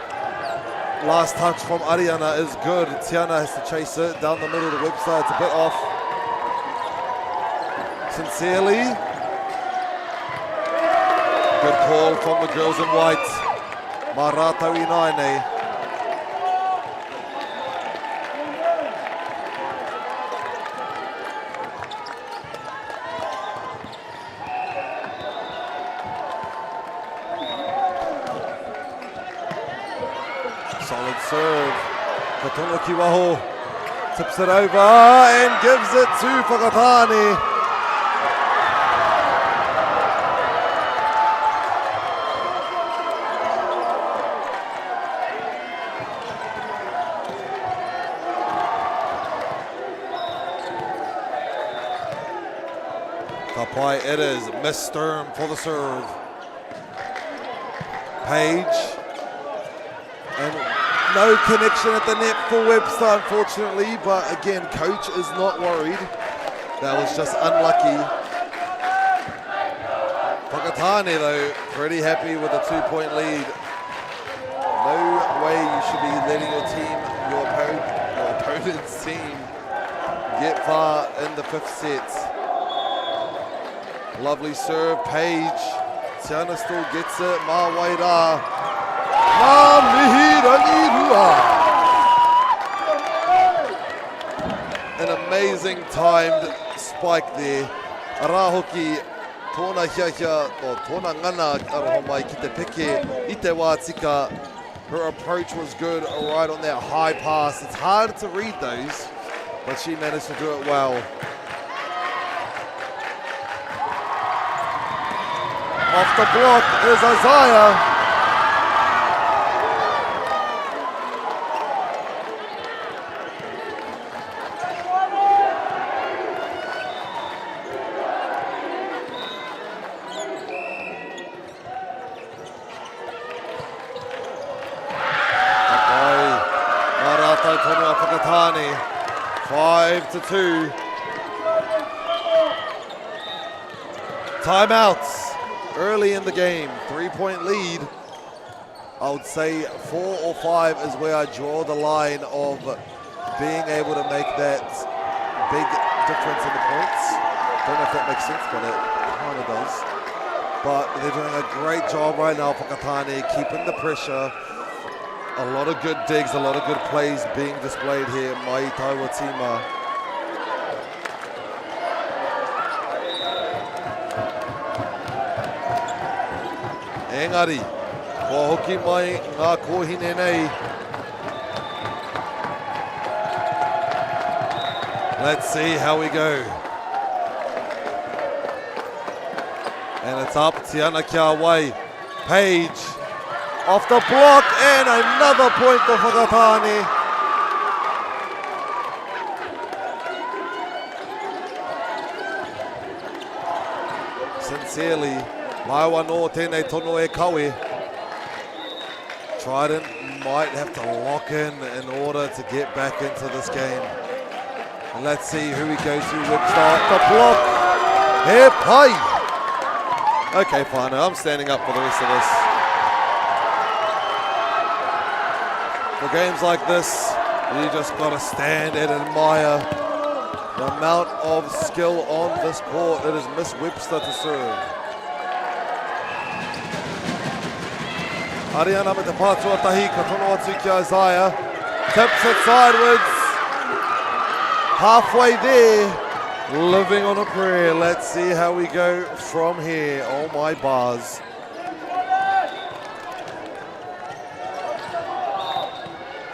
Last touch from Ariana is good. Tiana has to chase it down the middle of the website. It's a bit off. Sincerely. Good call from the girls in white. Maratau Inaine. Solid serve. Katono Kiwaho tips it over and gives it to Whakatane. Kapai it is. Miss Sturm for the serve. Page. And no connection at the net for Webster, unfortunately, but again, coach is not worried. That was just unlucky. Whakatane, though, pretty happy with a 2-point lead. No way you should be letting your team, your opponent's team, get far in the 5th set. Lovely serve, Page. Tiana still gets it. Ma Waira. Ma Mihirangi Rua. An amazing timed spike there. Arahoki tōna hiahia, o tōna ngana arohomai ki te peke i te wā tika. Her approach was good, right on that high pass. It's hard to read those, but she managed to do it well. Off the block is Isaiah. Maratai Tonua Whakatane, 5-2. Timeouts. Early in the game, 3-point lead. I would say 4 or 5 is where I draw the line of being able to make that big difference in the points. Don't know if that makes sense, but it kind of does. But they're doing a great job right now for Whakatane, keeping the pressure. A lot of good digs, a lot of good plays being displayed here. Mai Taiwa Tima. Engari, kua hoki mai ngā kohine nei. Let's see how we go. And it's up, Tiana kia wai. Page, off the block, and another point for Whakatane. Sincerely. Maiwa no tēnei tono e kawe. Trident might have to lock in order to get back into this game. And let's see who he goes to. Webster, the block. He pai. Okay, fine. I'm standing up for the rest of this. For games like this, you just got to stand and admire the amount of skill on this court. It is Miss Webster to serve. Ariana with the pātua tahi, ka tono atu ki Isaiah. Tips it sideways. Halfway there, living on a prayer. Let's see how we go from here. Oh my bars.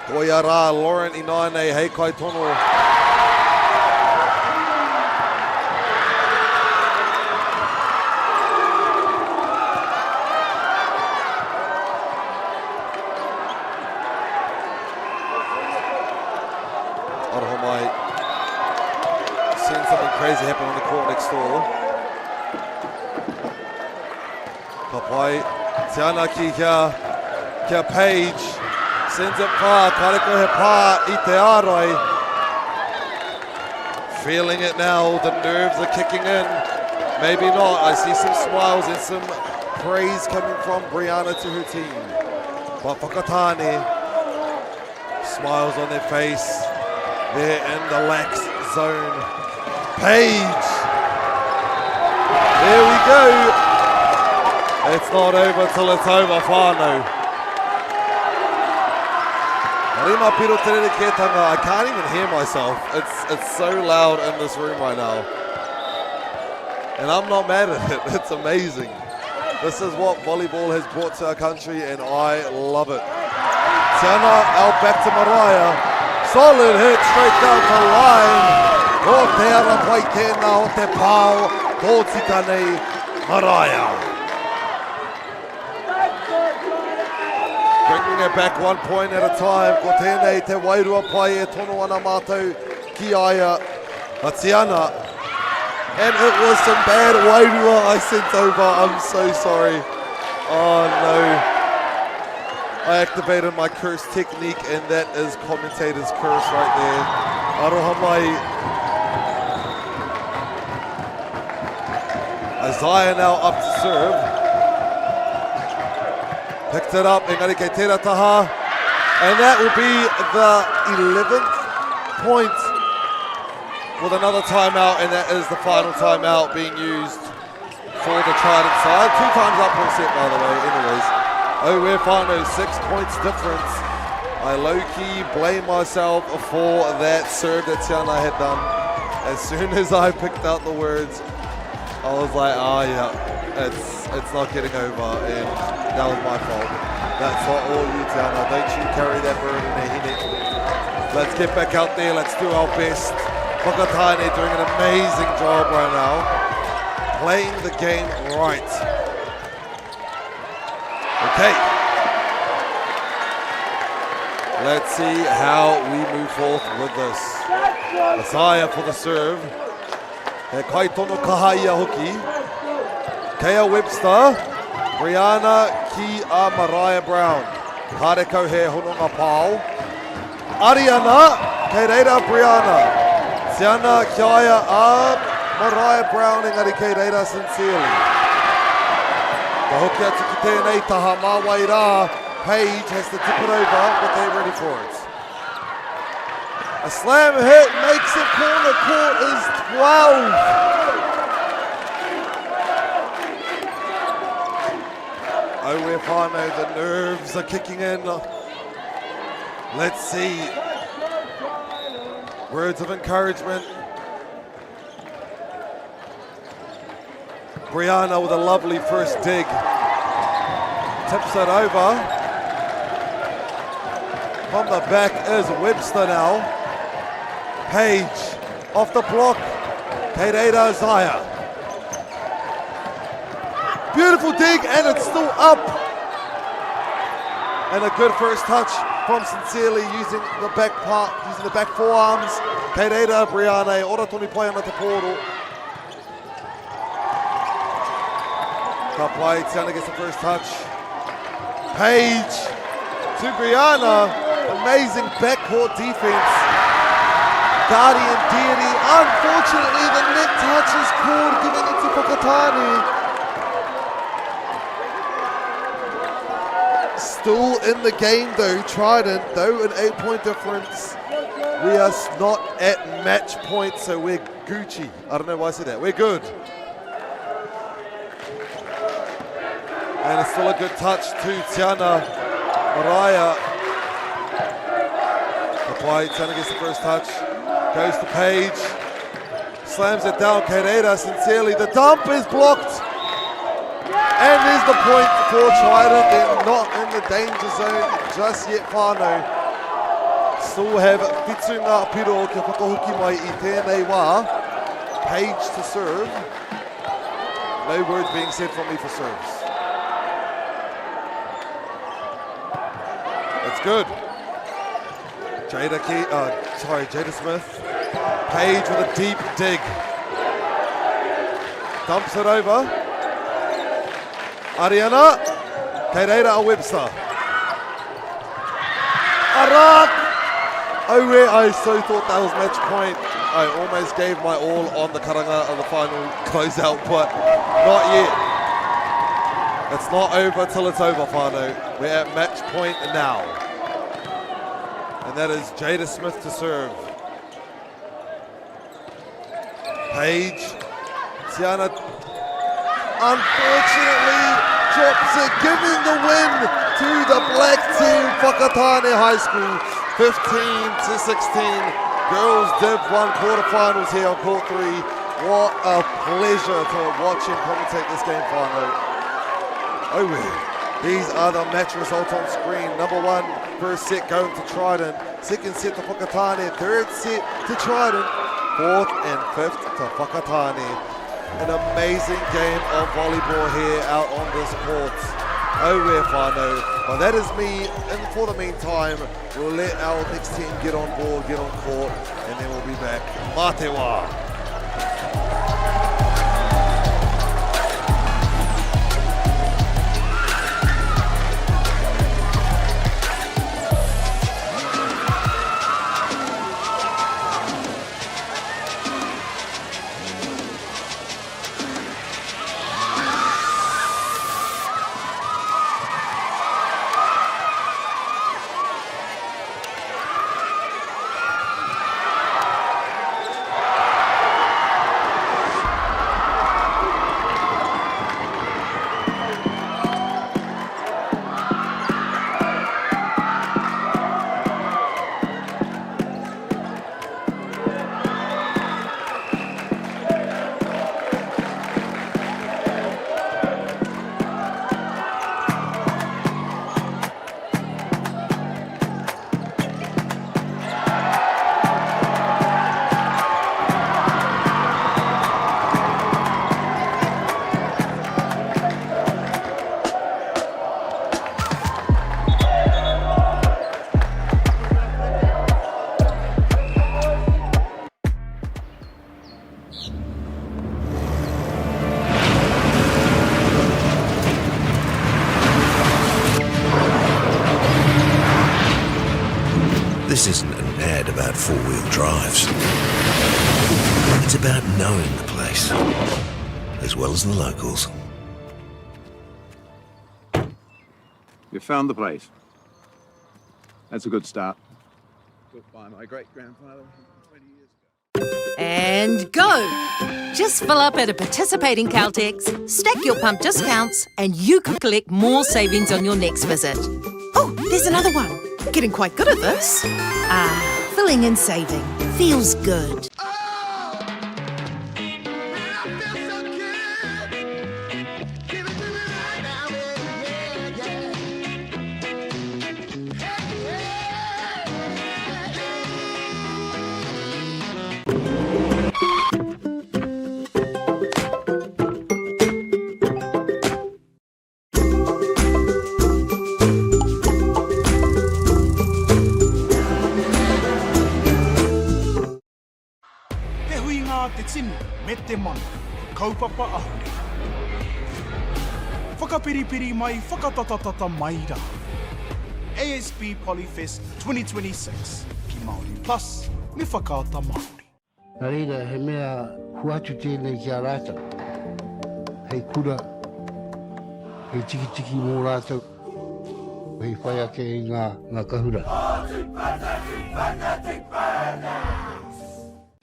Koiara, Lauren Inaine, hei kai tono. Aroha mai. Seeing something crazy happen on the court next door. Ka pai, te ana ki kia Page. Sends it far, kareko he pā I te ārai. Feeling it now, the nerves are kicking in. Maybe not, I see some smiles and some praise coming from Brianna to her team. But Whakatane, smiles on their face. They're in the lax zone. Page. There we go. It's not over till it's over, whānau. Rima piro te rere ketanga. I can't even hear myself. It's so loud in this room right now. And I'm not mad at it. It's amazing. This is what volleyball has brought to our country, and I love it. Tiana out back to Mariah. Solid hit straight down the line. O te ara pai tēnā o te pāo. Tō tika nei Mariah. Bringing it back 1 point at a time. Ko tēnei te wairua pai e tono ana mātou ki aia. Tiana. And it was some bad wairua I sent over. I'm so sorry. Oh no. I activated my curse technique, and that is commentator's curse right there. Aroha mai. Isaiah now up to serve. Picked it up, engari kei tērā taha. And that will be the 11th point with another timeout, and that is the final timeout being used for the Trident side. 2 times up per set, by the way, anyways. Oh, we're final, 6 points difference. I low-key blame myself for that serve that Tiana had done. As soon as I picked out the words, I was like, oh yeah, it's not getting over, and that was my fault. That's not all you, Tiana. Don't you carry that burden, Let's get back out there, let's do our best. Whakatane doing an amazing job right now, playing the game right. Okay. Let's see how we move forth with this. Isaiah for the serve. He kai tono kahaia hoki. Kea Webster. Brianna ki a Mariah Brown. Harekau he hononga pāo. Ariana, kei reira Brianna. Tiana Kiaia a Mariah Brown engari kei reira sincerely. Ka hoki atu ki tēnei taha mawai rā. Page has to tip it over, but they're ready for it. A slam hit makes it corner. Court is 12. Oh, we're fine now. The nerves are kicking in. Let's see. Words of encouragement. Brianna with a lovely first dig. Tips it over. From the back is Webster now. Page off the block. Keireira Isaiah. Beautiful dig, and it's still up. And a good first touch from Sincerely using the back part, using the back forearms. Keireira Brianna, ora toni pai ana te pōro. Ka pai, Tiana gets the first touch. Page to Brianna. Amazing backcourt defense. Guardian Deity. Unfortunately, the net touch is called, giving it to Whakatane. Still in the game though, Trident, though an 8-point difference. We are not at match point, so we're Gucci. I don't know why I said that. We're good. And it's still a good touch to Tiana Mariah. Tiana gets the first touch, goes to Page, slams it down, Keireira Sincerely, the dump is blocked, and there's the point for Trident. They're not in the danger zone just yet, whānau. Still have Fitsunga Piro ki whakahuki mai I tēnei wā. Page to serve. No words being said from me for serves. That's good. Jada Smith. Page with a deep dig. Dumps it over. Ariana. Kereira Webster. Arak! I so thought that was match point. I almost gave my all on the karanga of the final closeout, but not yet. It's not over till it's over, whānau. We're at match point now. And that is Jada Smith to serve. Page. Tiana, unfortunately, drops it, giving the win to the black team, Whakatane High School, 15-16. Girls Div 1 quarterfinals here on Court 3. What a pleasure to watch and commentate this game, whānau. Oh, these are the match results on screen. Number 1, first set going to Trident. Second set to Whakatane. Third set to Trident. Fourth and fifth to Whakatane. An amazing game of volleyball here out on this court. Oh, whānau. But that is me, and for the meantime, we'll let our next team get on board, get on court, and then we'll be back. Mā te wā. This isn't an ad about four-wheel drives. It's about knowing the place, as well as the locals. You found the place. That's a good start. Built by my great-grandfather 20 years ago. And go! Just fill up at a participating Caltex, stack your pump discounts, and you could collect more savings on your next visit. Oh, there's another one. Getting quite good at this. Ah, filling and saving. Feels good. Me te mana, kaupapa ahuri. Whakapiripiri mai, whakatatatata mai rā. ASB Polyfest 2026. Ki Māori Plus, me whakaata Māori. Nā reira, he mea huatu tēnei ki a rātau. Hei kura, hei tiki mō rātau. Hei whai ake i ngā kahura.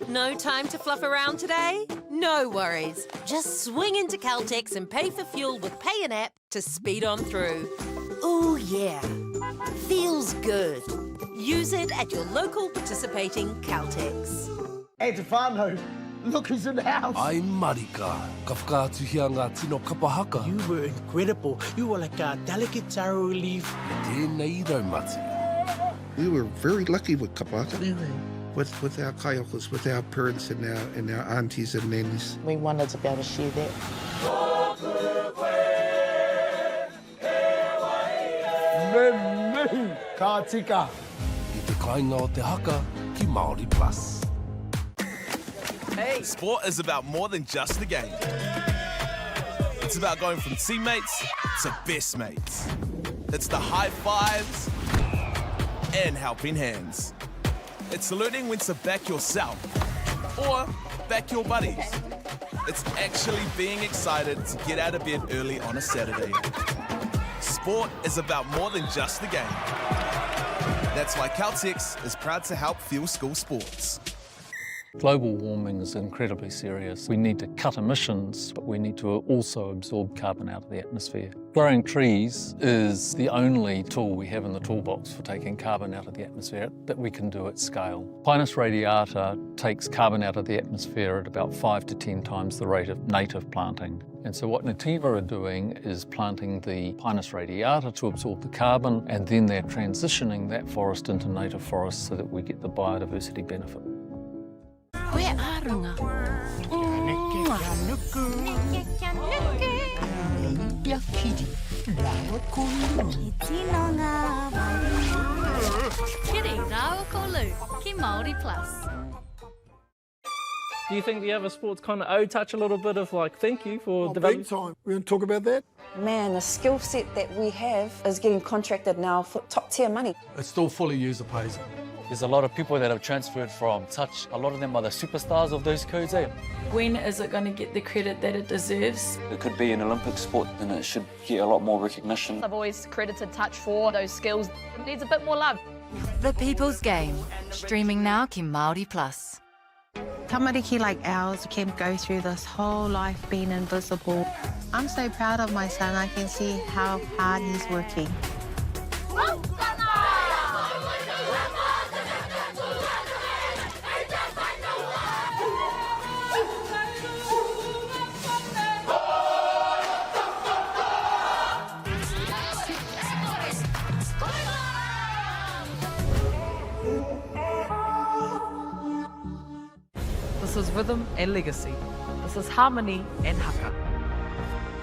No time to fluff around today? No worries. Just swing into Caltex and pay for fuel with Pay an App to speed on through. Ooh, yeah. Feels good. Use it at your local participating Caltex. Hey, te whānau, look who's in the house. Ai marika, ka whakaatuhia ngā tino kapahaka. You were incredible. You were like a delicate taro leaf. Tēnei raumati. We were very lucky with kapahaka. Really? With our kaiokas, with our parents and our aunties and nannies. We wanted to be able to share that. Me, ka tika. I te kāinga o te haka, ki Māori Plus. Sport is about more than just the game. It's about going from teammates to best mates. It's the high fives and helping hands. It's learning when to back yourself or back your buddies. It's actually being excited to get out of bed early on a Saturday. Sport is about more than just the game. That's why Caltex is proud to help fuel school sports. Global warming is incredibly serious. We need to cut emissions, but we need to also absorb carbon out of the atmosphere. Growing trees is the only tool we have in the toolbox for taking carbon out of the atmosphere that we can do at scale. Pinus radiata takes carbon out of the atmosphere at about 5 to 10 times the rate of native planting. And so what Nativa are doing is planting the Pinus radiata to absorb the carbon, and then they're transitioning that forest into native forest so that we get the biodiversity benefit. Koe arunga. Ia kiri. Rāua kolu. Tino ngā mai. Kiri Rāua Kolu, ki Māori Plus. Do you think the other sports kind of owe touch a little bit of like thank you for development? Big time. We're going to talk about that? Man, the skill set that we have is getting contracted now for top tier money. It's still fully user pays. There's a lot of people that have transferred from touch. A lot of them are the superstars of those codes, eh? When is it going to get the credit that it deserves? It could be an Olympic sport and it should get a lot more recognition. I've always credited touch for those skills. It needs a bit more love. The People's Game, streaming now ki Māori Plus. Tamariki like ours can go through this whole life being invisible. I'm so proud of my son. I can see how hard he's working. This is rhythm and legacy. This is harmony and haka.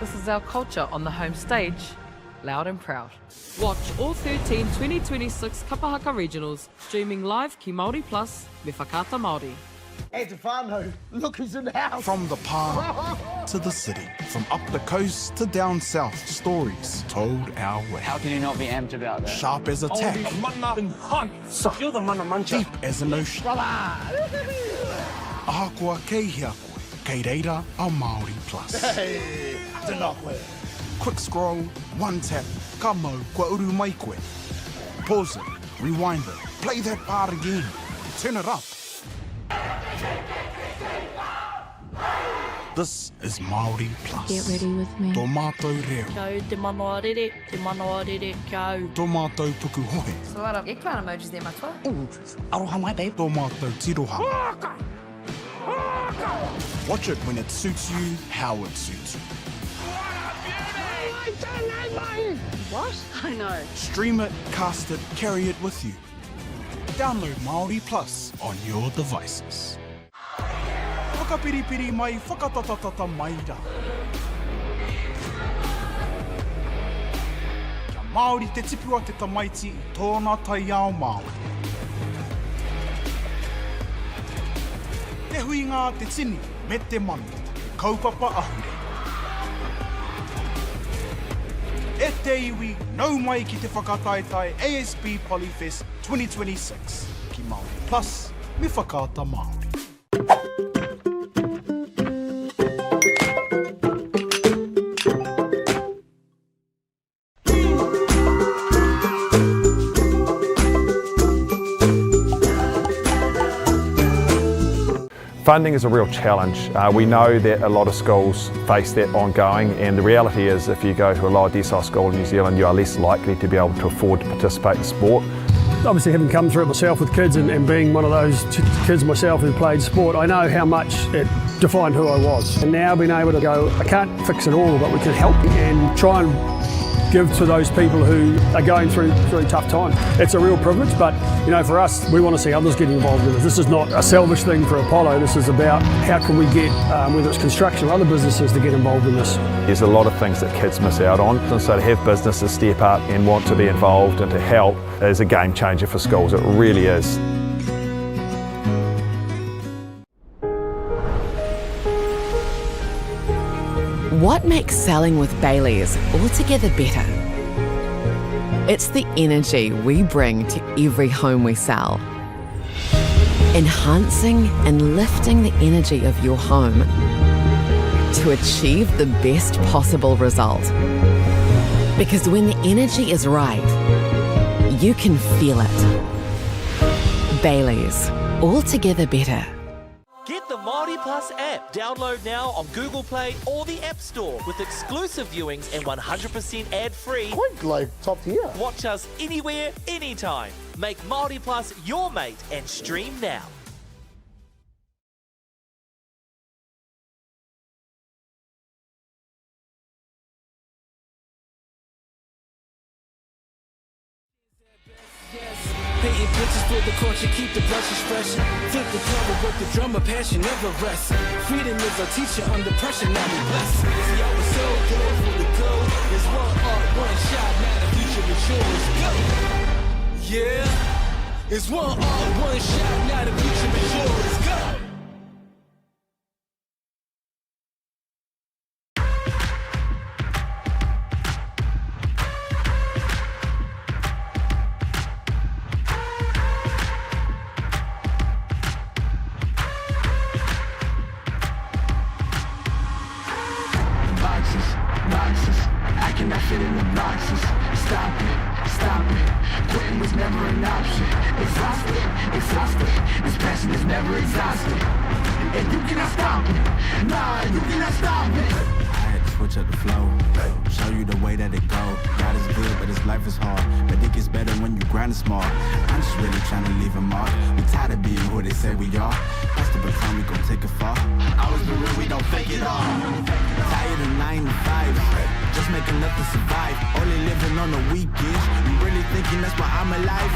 This is our culture on the home stage, loud and proud. Watch all 13 2026 Kapahaka Regionals streaming live ki Māori Plus me whakaata Māori. Hey, Tefano, look who's in the house. From the park to the city, from up the coast to down south, stories told our way. How can you not be amped about that? Sharp as a tack, You're the mana mancha. deep as an ocean. Ahakoa kei hea koe, kei reira a Māori Plus. Hey, tēnā koe. Quick scroll, one tap, ka mau kua uru mai koe. Pause it, rewind it, play that part again, turn it up. This is Māori Plus. Get ready with me. Tō mātou reo. Kia te manoa rere, kia. Tō mātou puku hohe. So a lot of eggplant emojis there, matua. Aroha mai, babe. Tō mātou tiroha. Watch it when it suits you, how it suits you. What? I know. Stream it, cast it, carry it with you. Download Māori Plus on your devices. Whakapiripiri mai, whakatatatata mai rā. Kia Māori te tipua te tamaiti I tōna tai ao Māori. Te hui ngā te tini, me te manu, kaupapa ahure. E te iwi, nau mai ki te whakataetai ASB Polyfest 2026. Ki Māori Plus, me whakaata Māori. Funding is a real challenge. We know that a lot of schools face that ongoing, and the reality is if you go to a lower decile school in New Zealand, you are less likely to be able to afford to participate in sport. Obviously, having come through it myself with kids and being one of those kids myself who played sport, I know how much it defined who I was. And now being able to go, I can't fix it all, but we can help and try and give to those people who are going through tough times. It's a real privilege, but you know, for us, we want to see others get involved in it. This is not a selfish thing for Apollo. This is about how can we get, whether it's construction or other businesses, to get involved in this. There's a lot of things that kids miss out on, and so to have businesses step up and want to be involved and to help is a game changer for schools. It really is. What makes selling with Baileys altogether better? It's the energy we bring to every home we sell. Enhancing and lifting the energy of your home to achieve the best possible result. Because when the energy is right, you can feel it. Baileys, altogether better. Get the Māori Plus app. Download now on Google Play or the App Store with exclusive viewings and 100% ad-free. Quite like top tier. Watch us anywhere, anytime. Make Māori Plus your mate and stream now. Painting pictures for the culture, keep the brushes fresh. Flip the cover with the drummer, passion never rests. Freedom is our teacher under pressure, now we blessed. See, I was so good for the goal. There's one art, one shot, now the future is yours. Go! Yeah, it's one art, one shot, now the future is yours. Go! Fit in the boxes. Stop it. Quitting was never an option. Exhausted. This passion is never exhausted. And you cannot stop it. Nah, you cannot stop it. I had to switch up the flow. Show you the way that it go. God is good, but his life is hard. But it gets better when you grind smart. I'm just really trying to leave a mark. We tired of being who they say we are. That's the baton, we gon' take it far. Always been real, we don't fake it all. Tired of 9 to 5. Just making enough to survive. Only living on the weekends. You really thinking that's why I'm alive?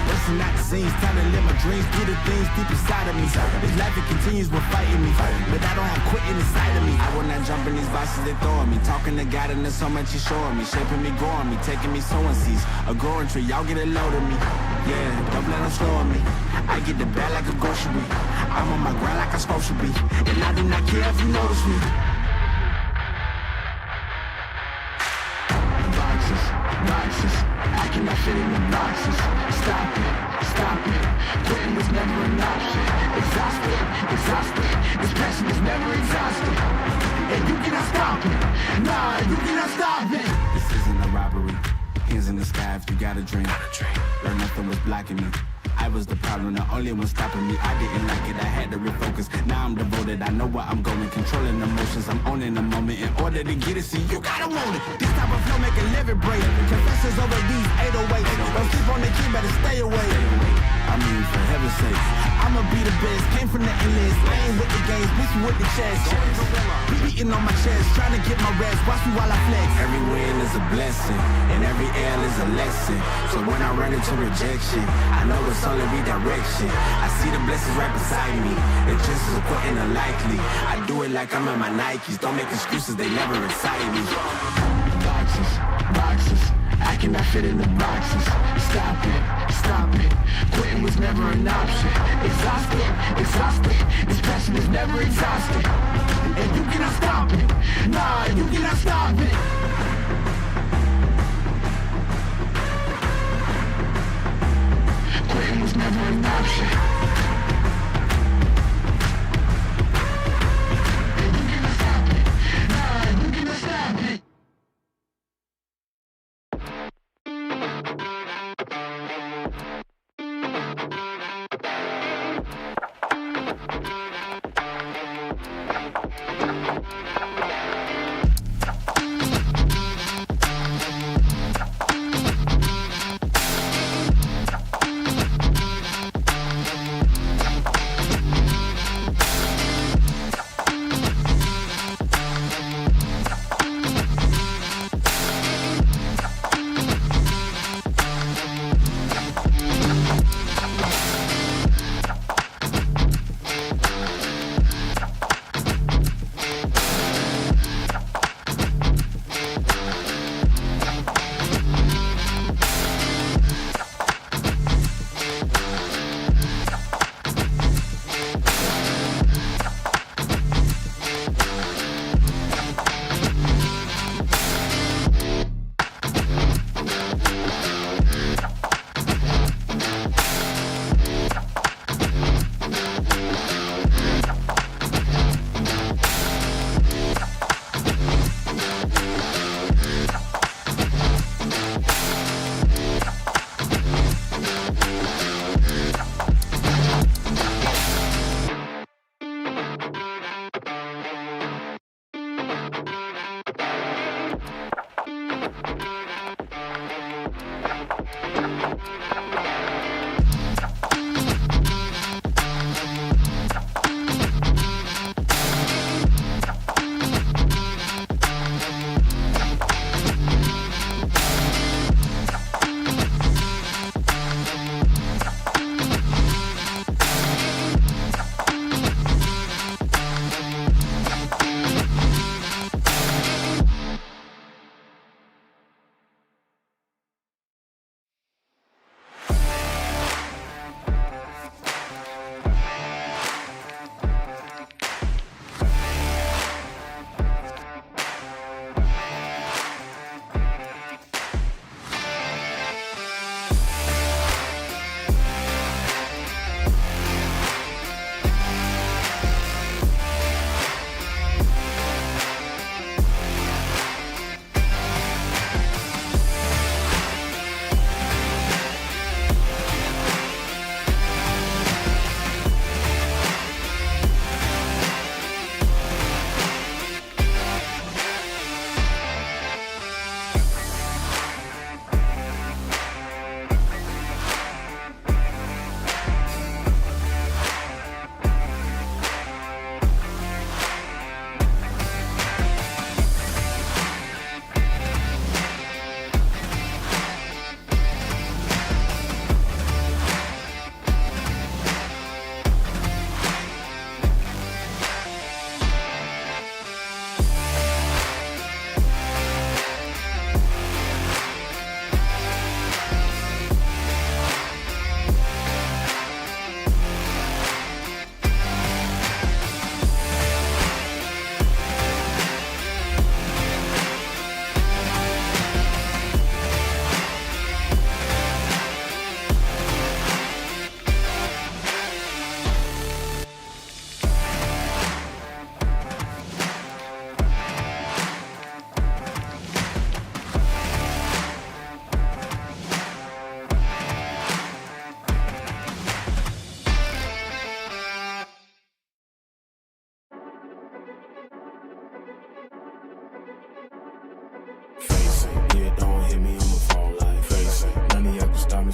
Busting out the scenes, time to live my dreams. Do the things deep inside of me. This life, it continues with fighting me. But I don't have quitting inside of me. I will not jump in these boxes they throw at me. Talking to God and there's so much he's showing me. Shaping me, growing me, taking me sowing seeds. A growing tree, y'all get a load of me. Yeah, don't let them slow on me. I get the bag like a grocery. I'm on my grind like I'm supposed to be. And I do not care if you notice me. Boxes, I cannot fit in the boxes. Stop it. Quitting was never an option. Exhausted. This passion is never exhausted. And you cannot stop it. Nah, you cannot stop it. This isn't a robbery. Hands in the sky if you got a dream. Learn nothing was blocking me. I was the problem, the only one stopping me. I didn't like it, I had to refocus. Now I'm devoted, I know where I'm going. Controlling emotions, I'm owning the moment. In order to get it, see, you gotta want it. This type of flow make a living break. Confessions over these 808. Don't sleep on the key, better stay away. I mean, for heaven's sake, I'ma be the best. Came from the endless, I ain't with the games, bitch with the chest. Be beating on my chest, trying to get my rest. Watch me while I flex. Every win is a blessing, and every L is a lesson. So when I run into rejection, I know it's only redirection. I see the blessings right beside me. The chances of quitting are likely. I do it like I'm in my Nikes. Don't make excuses, they never excite me. Boxes, I cannot fit in the boxes. Stop it. Quitting was never an option. Exhausted. This passion is never exhausted. And you cannot stop it. Nah, you cannot stop it. Quitting was never an option. And you cannot stop it. Nah, you cannot stop it.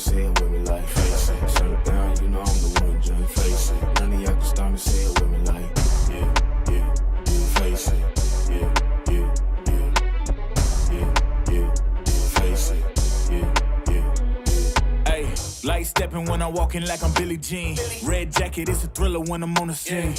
say it with me like face it. Shut it down, you know I'm the one, just face it. None of y'all can stop me, say it with me like, yeah, yeah, yeah, face it. Yeah, yeah, yeah, yeah, yeah, yeah, face it. Yeah, yeah, yeah. Hey, light stepping when I'm walking like I'm Billie Jean. Red jacket, it's a thriller when I'm on the scene.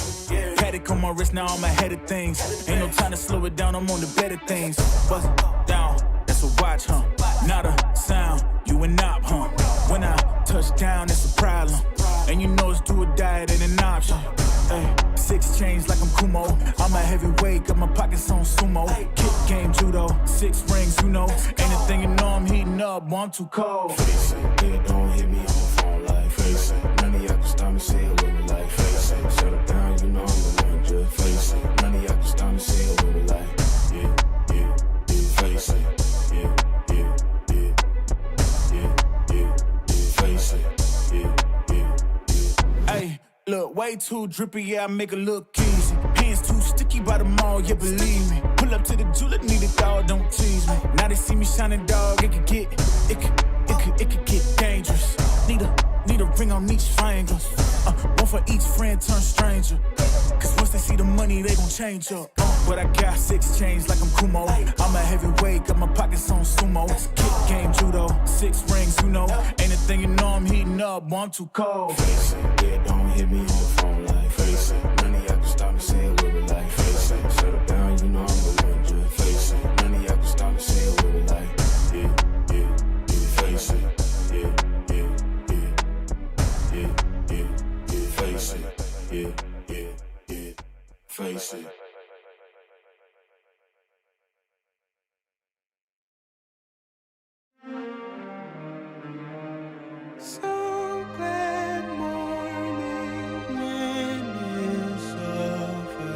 Paddock on my wrist, now I'm ahead of things. Ain't no time to slow it down, I'm on the better things. Bust it down, that's a watch, huh? Not a sound, you a knob, huh? When I touch down, it's a problem. And you know it's do or die, it ain't an option. Ay, 6 chains like I'm Kumo. I'm a heavyweight, got my pockets on sumo. Kick game judo, 6 rings, you know. Ain't a thing you know I'm heating up, boy, I'm too cold. Face it, yeah, don't hit me on the phone like face it. None of y'all can stop me, say it with me like face it. Shut it down, you know I'm the one, just face it. None of y'all can stop me, say it with me like, yeah, yeah, yeah, face it. Yeah, yeah, yeah, yeah, yeah, yeah, face it. Yeah, yeah, yeah. Hey, look, way too drippy, yeah, I make it look easy. Hands too sticky by the mall, yeah, believe me. Pull up to the julep, need a dog, don't tease me. Now they see me shining, dog, it could get dangerous. Need a ring on each finger. One for each friend, turn stranger. Cause once they see the money, they gon' change up. But I got 6 chains like I'm Kumo. I'm a heavyweight, got my pockets on sumo. Kick game judo, 6 rings, you know. Ain't a thing you know I'm heating up, boy, I'm too cold. Face it, yeah, don't hit me on the phone like face it. None of y'all can stop me, say it with me like face it. Shut it down, you know I'm the one, just face it. None of y'all can stop me, say it with me like, yeah, yeah, yeah, face it. Yeah, yeah, yeah, yeah, yeah, yeah, face it. Yeah, yeah, yeah, face it. So glad morning when it's over.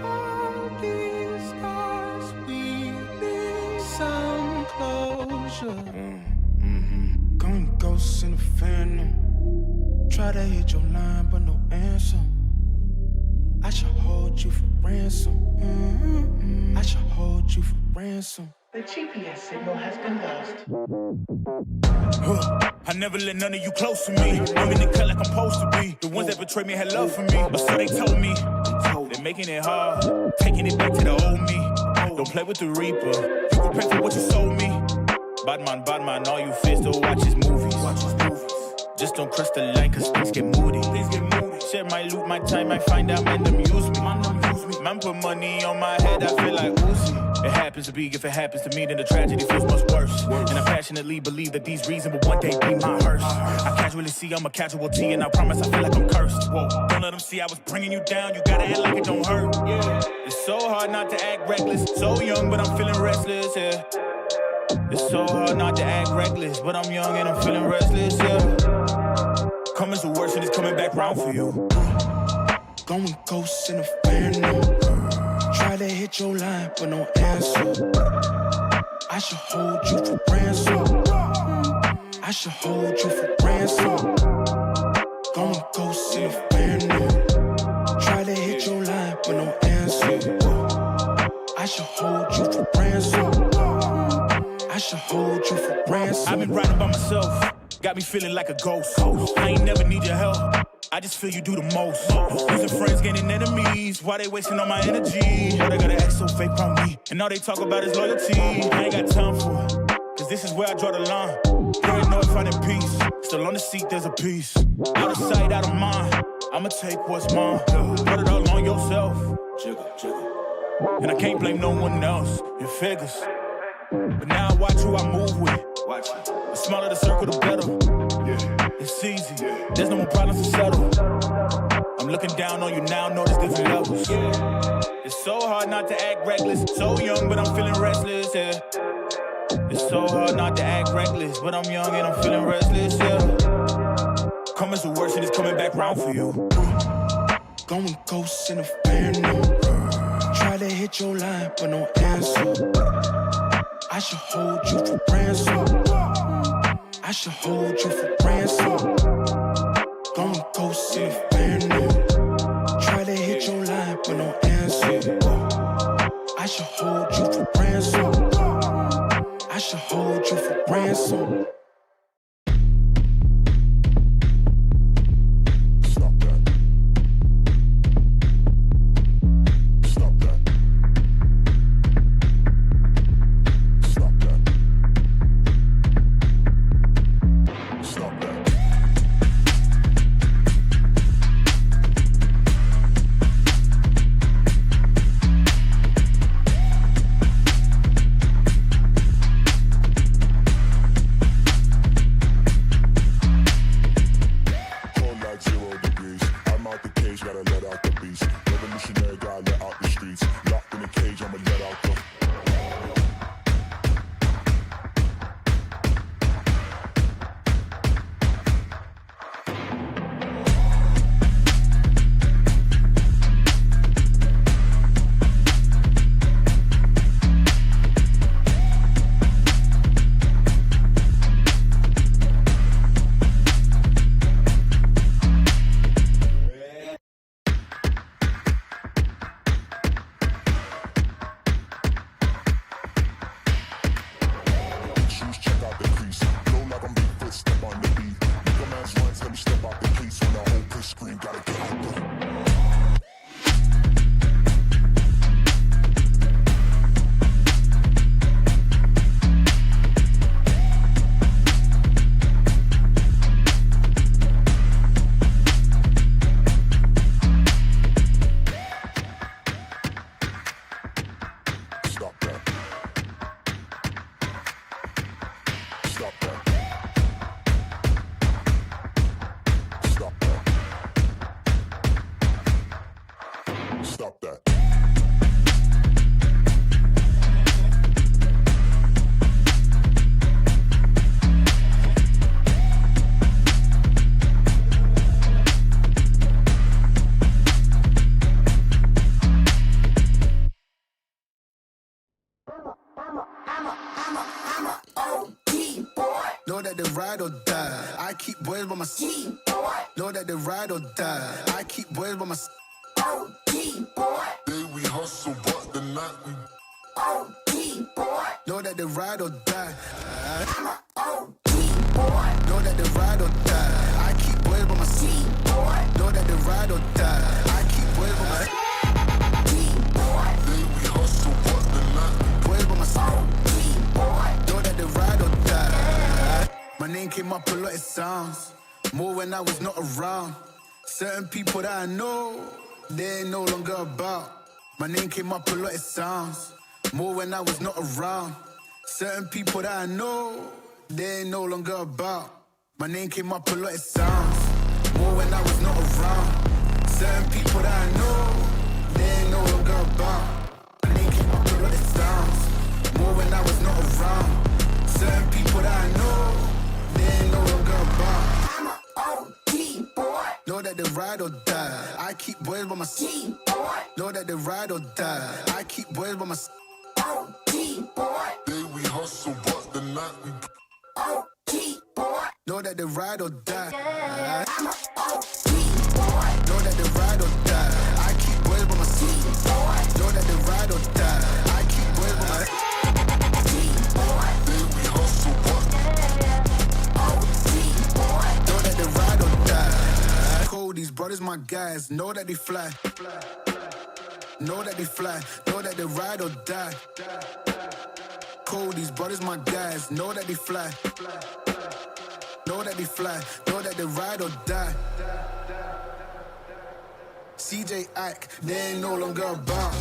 All these scars we need some closure. Gonna ghosts in the phantom. Try to hit your line, but no answer. I should hold you for ransom. I should hold you for ransom. The GPS signal has been lost. I never let none of you close to me. I'm in the cut like I'm supposed to be. The ones that betrayed me had love for me, but so they told me. They're making it hard, taking it back to the old me. Don't play with the Reaper. You can pay for what you sold me. Bad man, all you fears to watch his movies. Just don't cross the line, cause things get moody. Share my loot, my time, I find out men them use me. Man put money on my head, I feel like Uzi. It happens to be, if it happens to me, then the tragedy feels much worse. And I passionately believe that these reasons will one day be my hearse. I casually see I'm a casualty, and I promise I feel like I'm cursed. Whoa. Don't let them see I was bringing you down, you gotta act like it don't hurt. Yeah. It's so hard not to act reckless, so young, but I'm feeling restless, yeah. It's so hard not to act reckless, but I'm young and I'm feeling restless, yeah. Coming's the worst and it's coming back round for you. Going ghosts in the phantom. Try to hit your line, but no answer. I should hold you for ransom. I should hold you for ransom. Going ghosts in the phantom. Try to hit your line, but no answer. I should hold you for ransom. I should hold you for ransom. I've been riding by myself, got me feeling like a ghost. I ain't never need your help, I just feel you do the most. Losing friends, gaining enemies, why they wasting all my energy? Why they gotta act so fake on me, and all they talk about is loyalty. I ain't got time for it, cause this is where I draw the line. You ain't know if I'm in peace, still on the seat there's a piece. Out of sight, out of mind, I'ma take what's mine. Put it all on yourself, and I can't blame no one else, it figures. But now I watch who I move with. The smaller the circle, the better. It's easy, there's no more problems to settle. I'm looking down on you now, know there's different levels. It's so hard not to act reckless. So young, but I'm feeling restless, yeah. It's so hard not to act reckless, but I'm young and I'm feeling restless, yeah. Coming's the worst and it's coming back round for you. Going ghosts in the phantom. Try to hit your line, but no answer. I should hold you for ransom. I should hold you for ransom. Going ghosts in the phantom. Try to hit your line, but no answer. I should hold you for ransom. I should hold you for ransom. stage, gotta let out the beast. Revolutionary, gotta let out the streets. Locked in a cage, I'ma let out the... Stop that. Know that they ride or die. I keep boys by my side. Know that they ride or die. I keep boys by my side. Day we hustle, but the night we... Know that they ride or die. Know that they ride or die. I keep boys by my side. Know that they ride or die. I keep boys by my side. Day we hustle, but the night we... Boys by my side. Know that they ride or die. My name came up a lot of sounds. More when I was not around. Certain people that I know, they ain't no longer about. My name came up a lot of sounds. More when I was not around. Certain people that I know, they ain't no longer about. My name came up a lot of sounds. More when I was not around. Certain people that I know, they ain't no longer about. My name came up a lot of sounds. More when I was not around. Certain people that I know, they ain't no longer about. Know that they ride or die. I keep boys by my side. Know that they ride or die. I keep boys by my side. Day we hustle, but the night we... Know that they ride or die. Know that they ride or die. I keep boys by my side. Know that they ride or die. I keep boys by my side. Day we hustle, but... Know that they ride or die. Cold, these brothers my guys. Know that they fly. Know that they fly. Know that they ride or die. Cold, these brothers my guys. Know that they fly. Know that they fly. Know that they ride or die. CJ Ike, they ain't no longer about.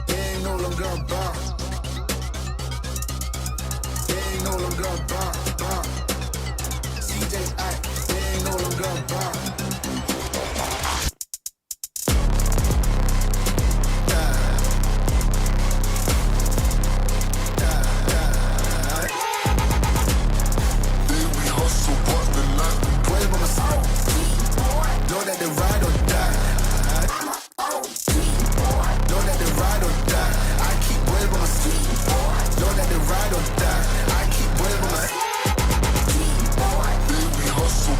They ain't no longer about. They ain't no longer about. CJ Ike, they ain't no longer about. Know that they ride or die. Know that they ride or die. I keep boys by my side. Know that they ride or die. I keep boys by my side. Day we hustle,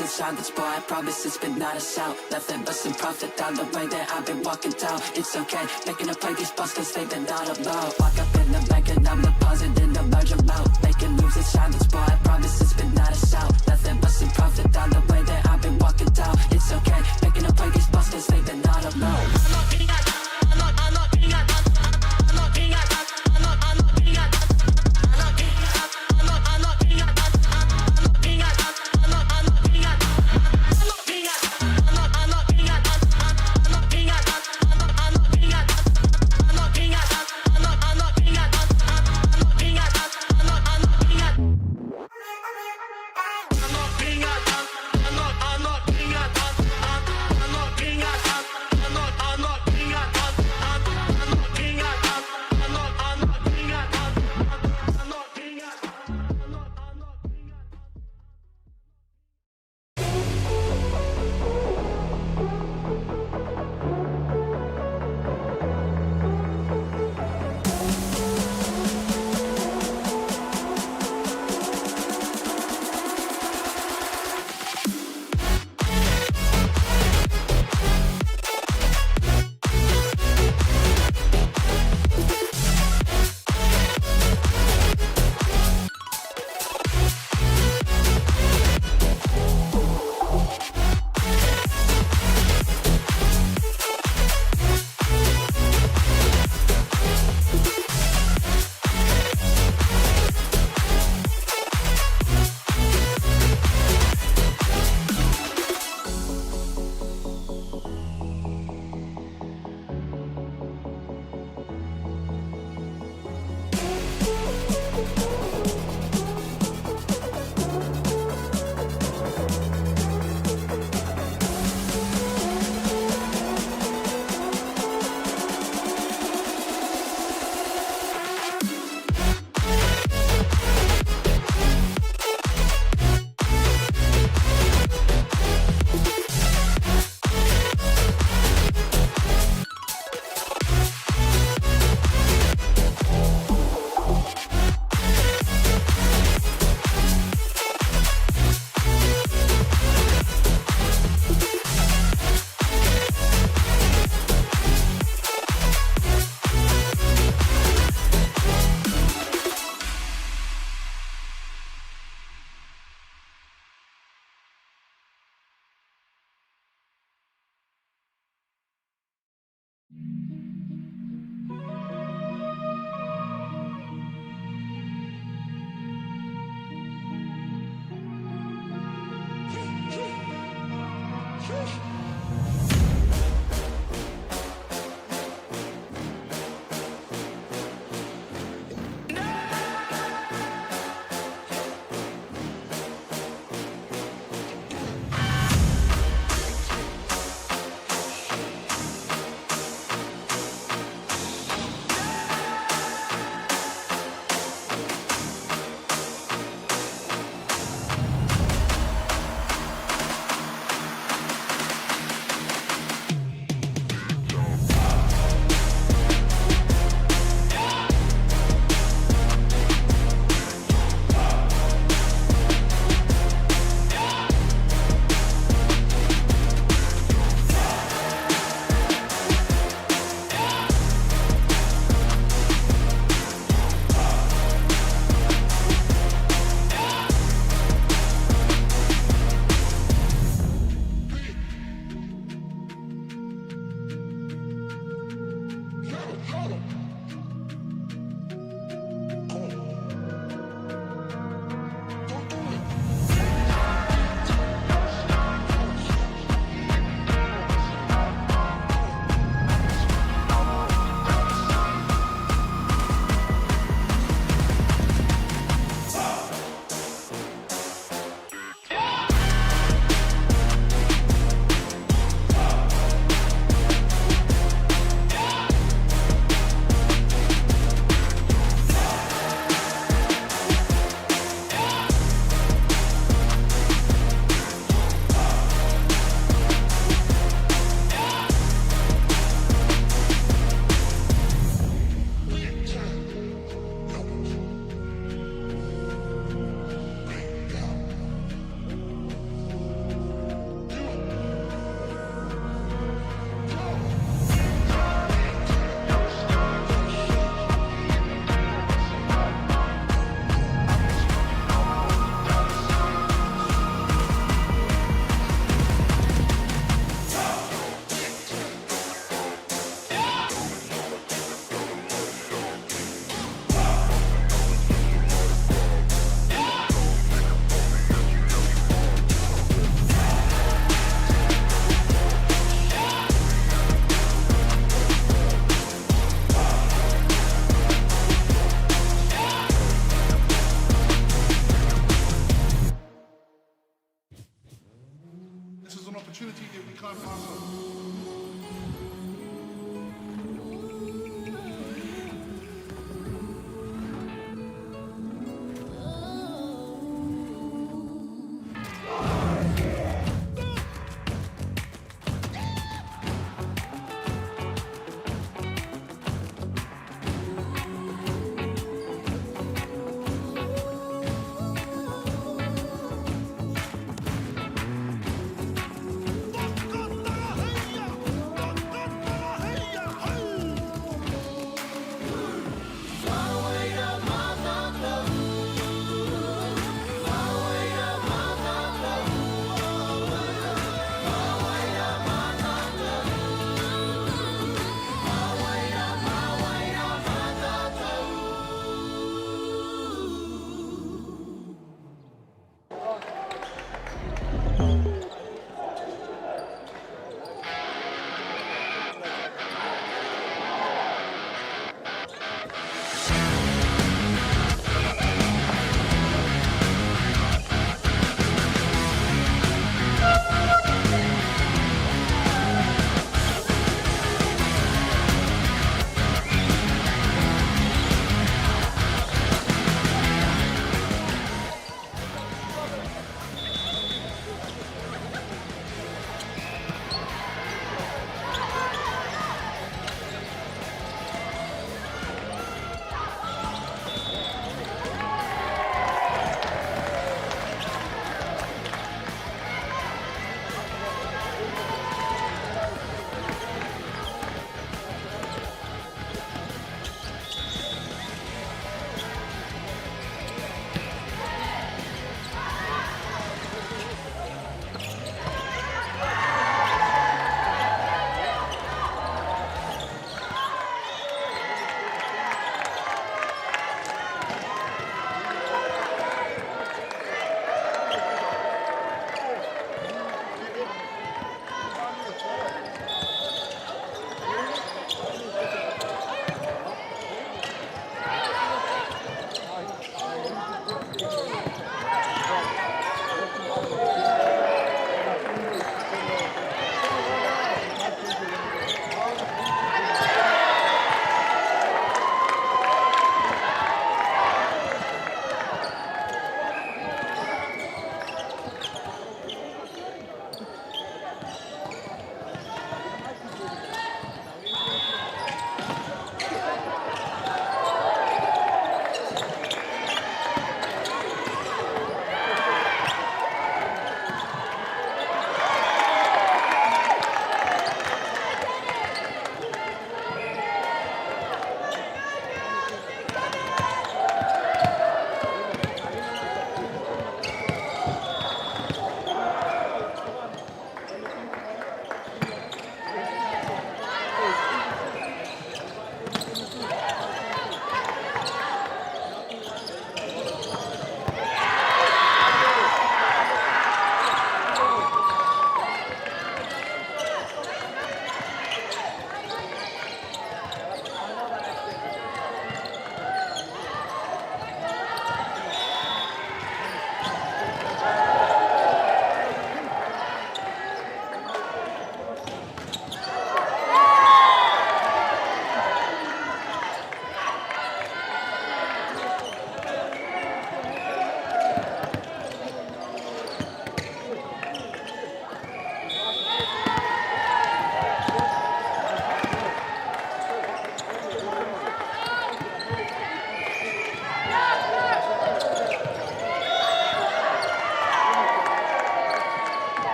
Inside this boy, I promise it's been not a shout. Nothing but some profit down the way that I've been walking down. It's okay, making to play these busters, they they're not about. Walk up in the bank and I'm depositing the large amount. Making moves inside this boy, I promise it's been not a shout. Nothing but some profit down the way that I've been walking down. It's okay, making to play these busters, they they're not about.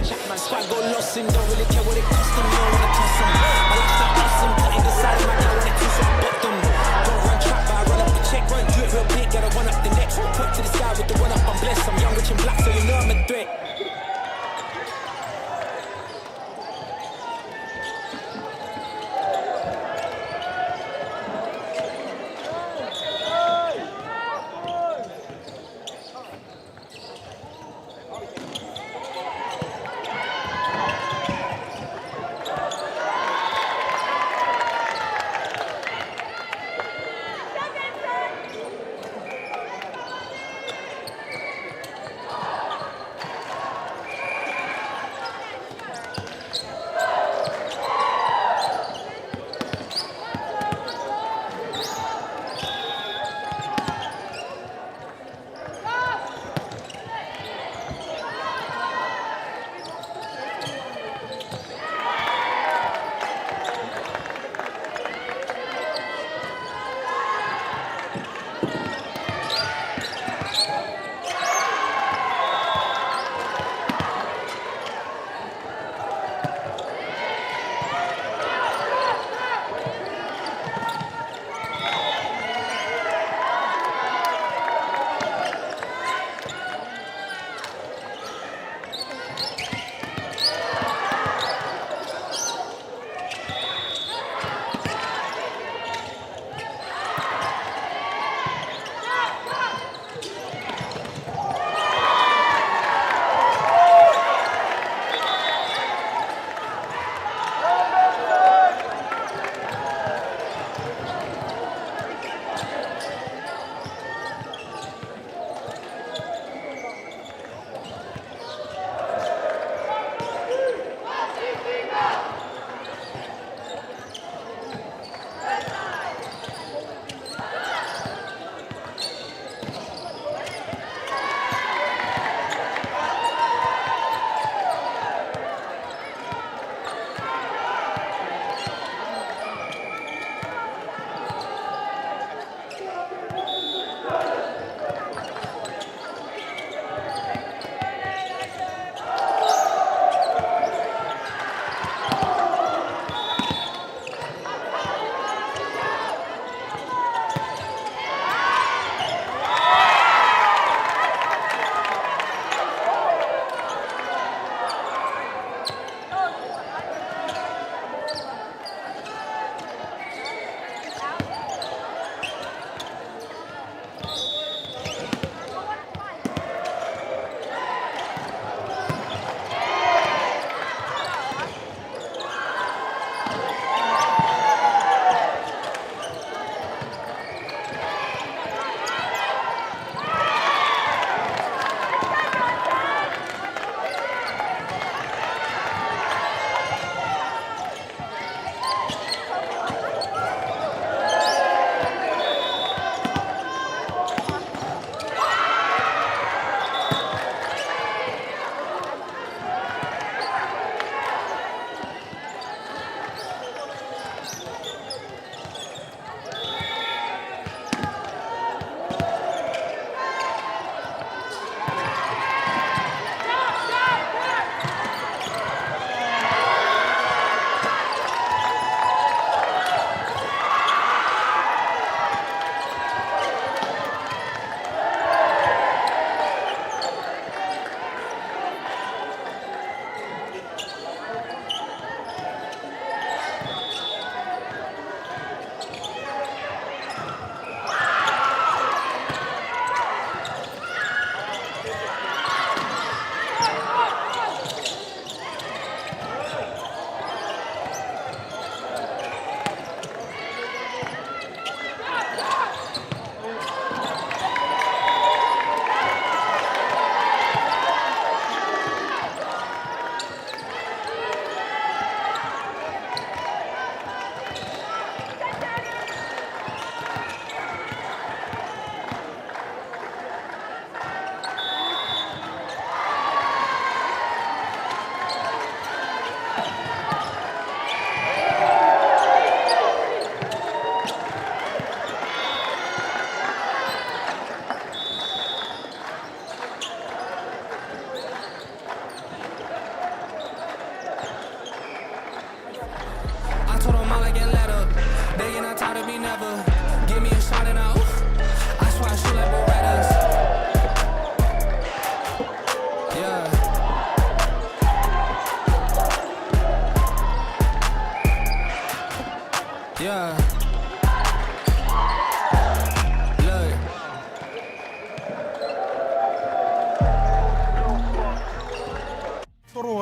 gang. Squad go lost and don't really care what it cost them. No one to toss them. My lifestyle awesome, putting the side of my down when it too soft, bought them. Don't run trap, but I run up the check. Run, do it real big, gotta run up the next. Put to the sky with the run up, I'm blessed. I'm young, rich and black, so you know I'm a threat.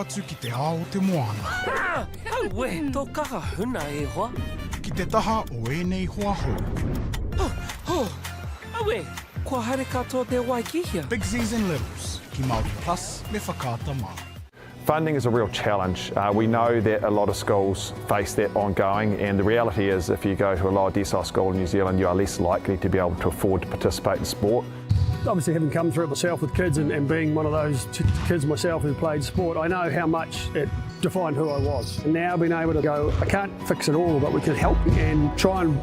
atu ki te ao te moana. Aue, tō kaha huna e hoa. Ki te taha o enei hoa hou. Aue, kua haere katoa te Waikihia. Big Z's and Littles, ki Māori Plus, me whakata mā. Funding is a real challenge. We know that a lot of schools face that ongoing, and the reality is if you go to a lower decile school in New Zealand, you are less likely to be able to afford to participate in sport. Obviously, having come through it myself with kids and being one of those kids myself who played sport, I know how much it defined who I was. And now being able to go, I can't fix it all, but we can help and try and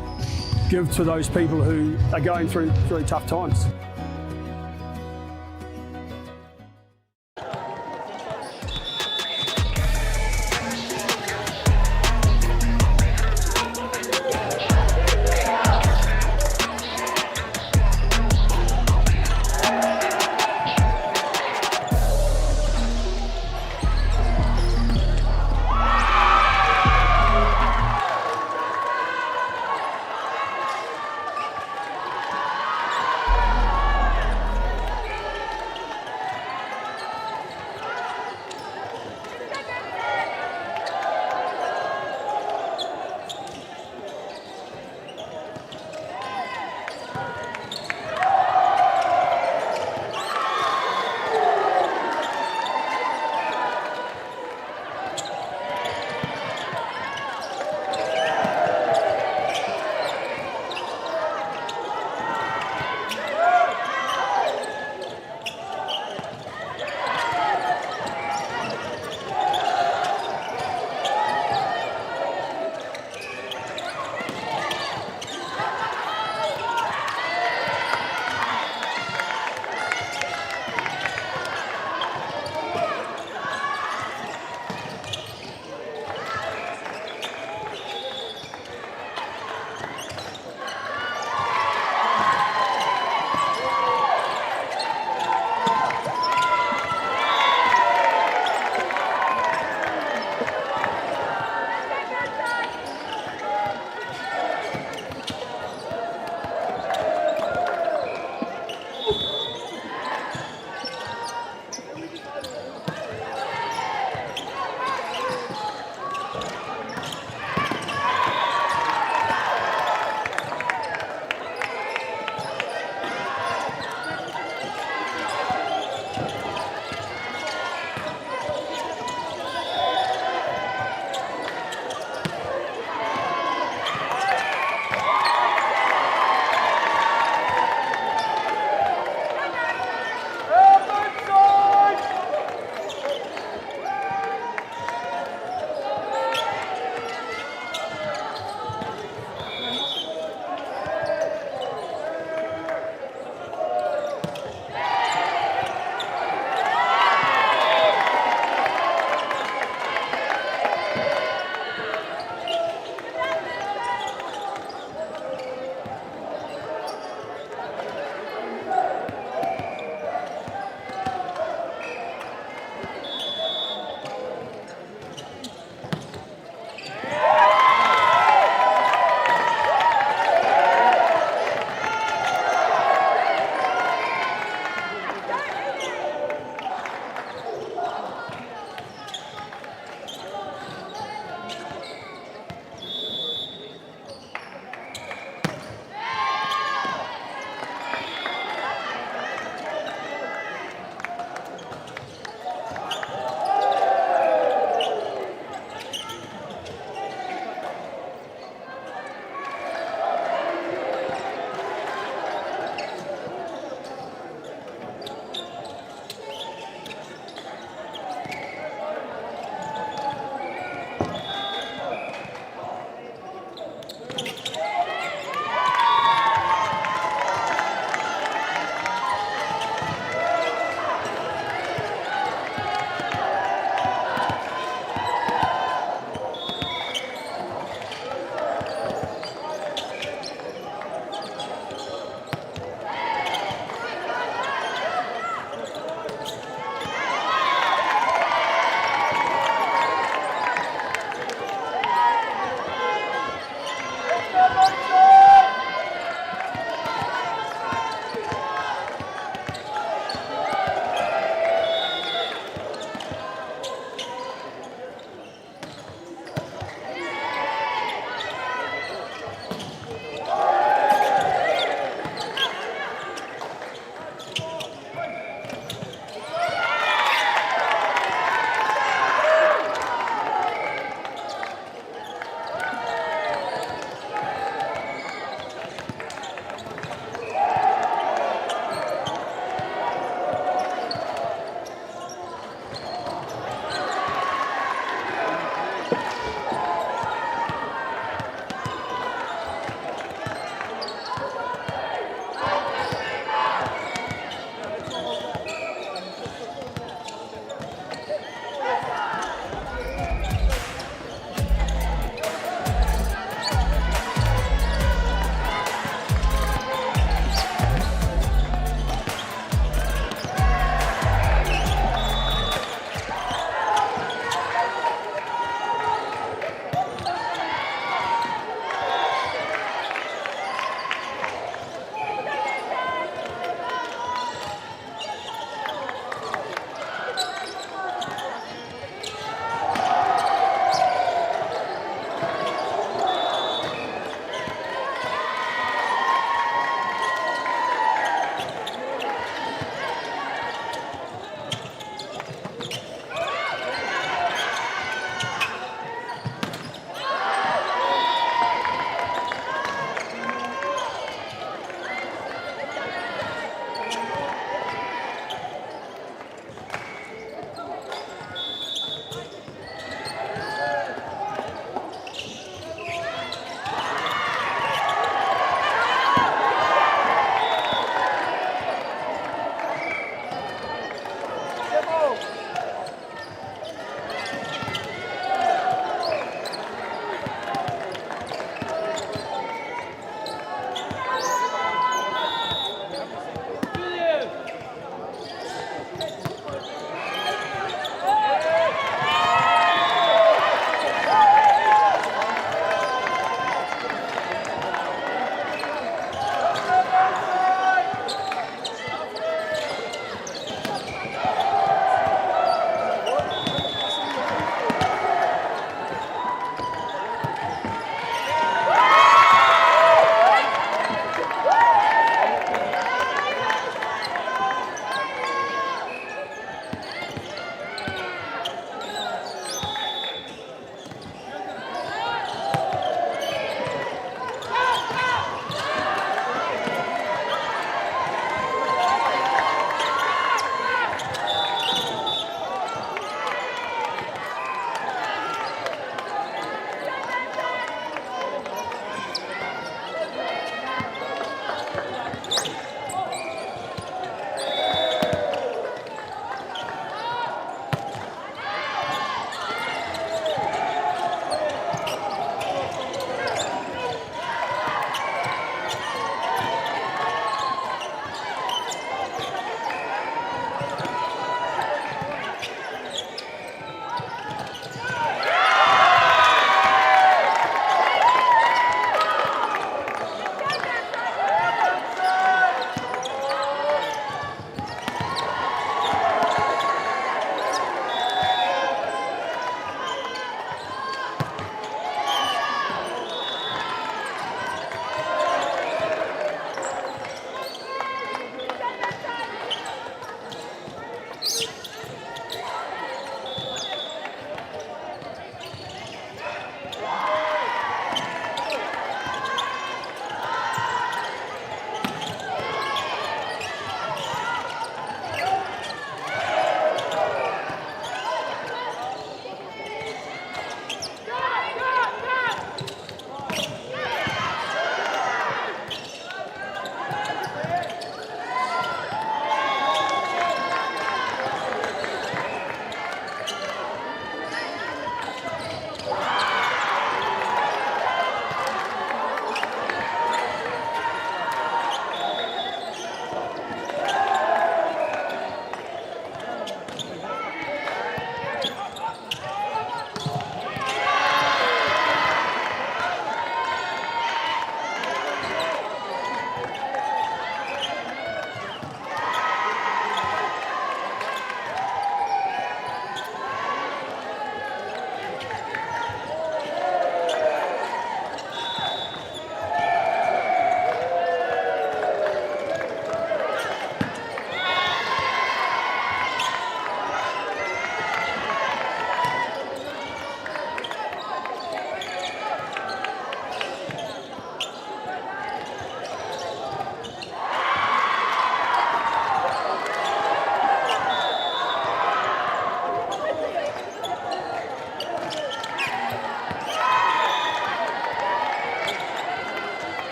give to those people who are going through tough times.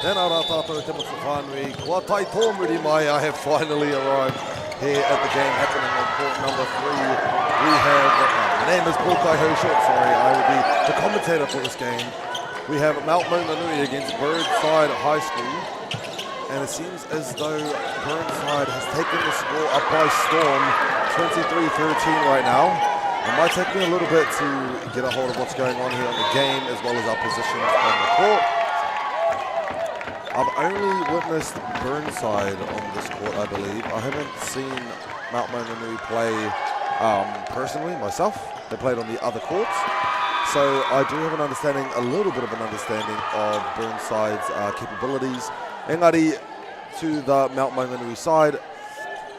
Tēnā rā tātou te mata whānui. Kua tai tōmuri mai, I have finally arrived here at the game happening on court number 3. We have, my name is Paul Kai Herschel, sorry, I will be the commentator for this game. We have Mount Maunganui against Burnside High School. And it seems as though Burnside has taken the score up by storm, 23-13 right now. It might take me a little bit to get a hold of what's going on here in the game, as well as our positions on the court. I've only witnessed Burnside on this court, I believe. I haven't seen Mount Maunganui play personally, myself. They played on the other courts. So I do have a little bit of an understanding of Burnside's capabilities. Engari, to the Mount Maunganui side,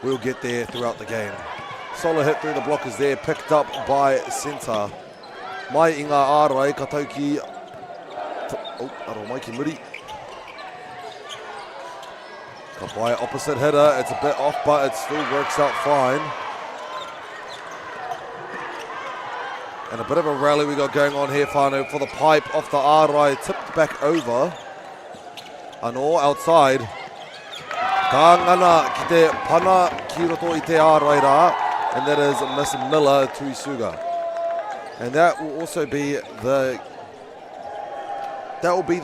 we'll get there throughout the game. Solid hit through the blockers there, picked up by centre. Mai i ngā ārai, ka tau ki... aro mai ki muri. Ka pai opposite hitter, it's a bit off, but it still works out fine. And a bit of a rally we got going on here, whānau, for the pipe off the ārai, tipped back over. Anō outside. Ka ngana ki te pana ki roto i te ārai rā, and that is Miss Miller Tuisuga. And that will also be the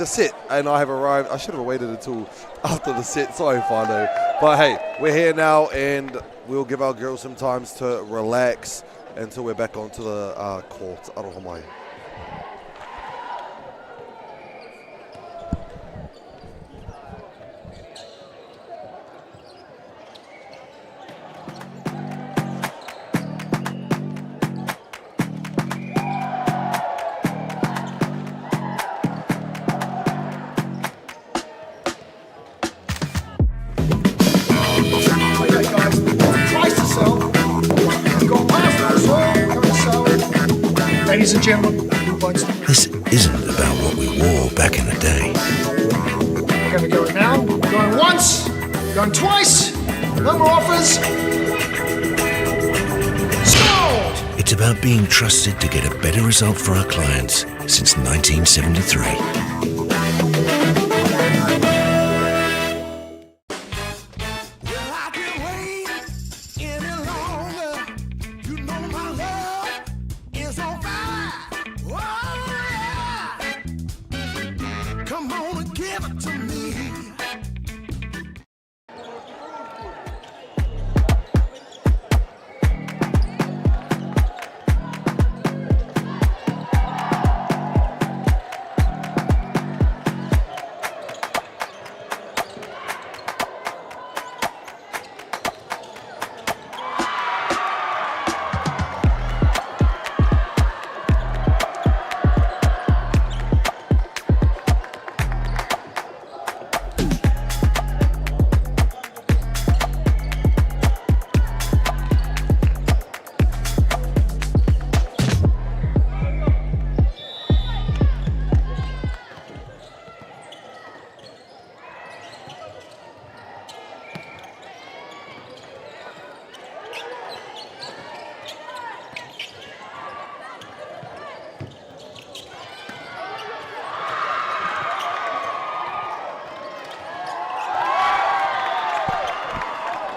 set. And I have arrived. I should have waited until after the set. Sorry, whānau. But hey, we're here now, and we'll give our girls some time to relax until we're back onto the court. Aroha mai. Ladies and gentlemen, this isn't about what we wore back in the day. We're going to go now. Going once, going twice, no more offers. Scored! It's about being trusted to get a better result for our clients since 1973.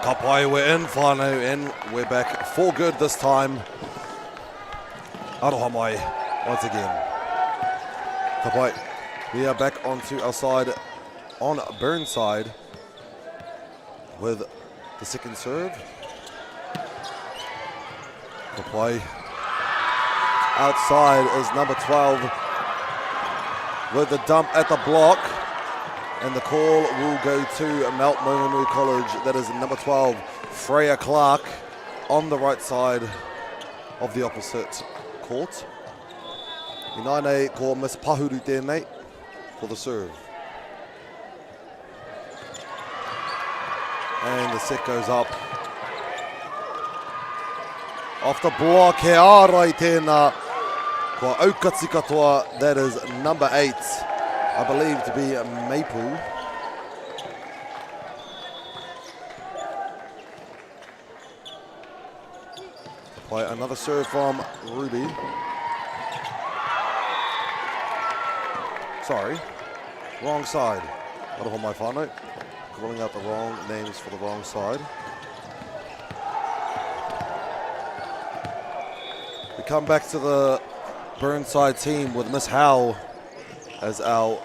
Kapai, we're in, whānau, and we're back for good this time. Aroha mai, once again. Kapai, we are back onto our side on Burnside with the second serve. Kapai. Outside is number 12 with the dump at the block. And the call will go to Mount Maunganui College. That is number 12, Freya Clark, on the right side of the opposite court. Inaine ko Miss Pahuru tēnei for the serve. And the set goes up. Off the block, he ārai tēnā. Kua aukatsi katoa, that is number 8. I believe to be Maple. By another serve from Ruby. Sorry, wrong side. Aroha mai whānau, calling out the wrong names for the wrong side. We come back to the Burnside team with Miss Howe as our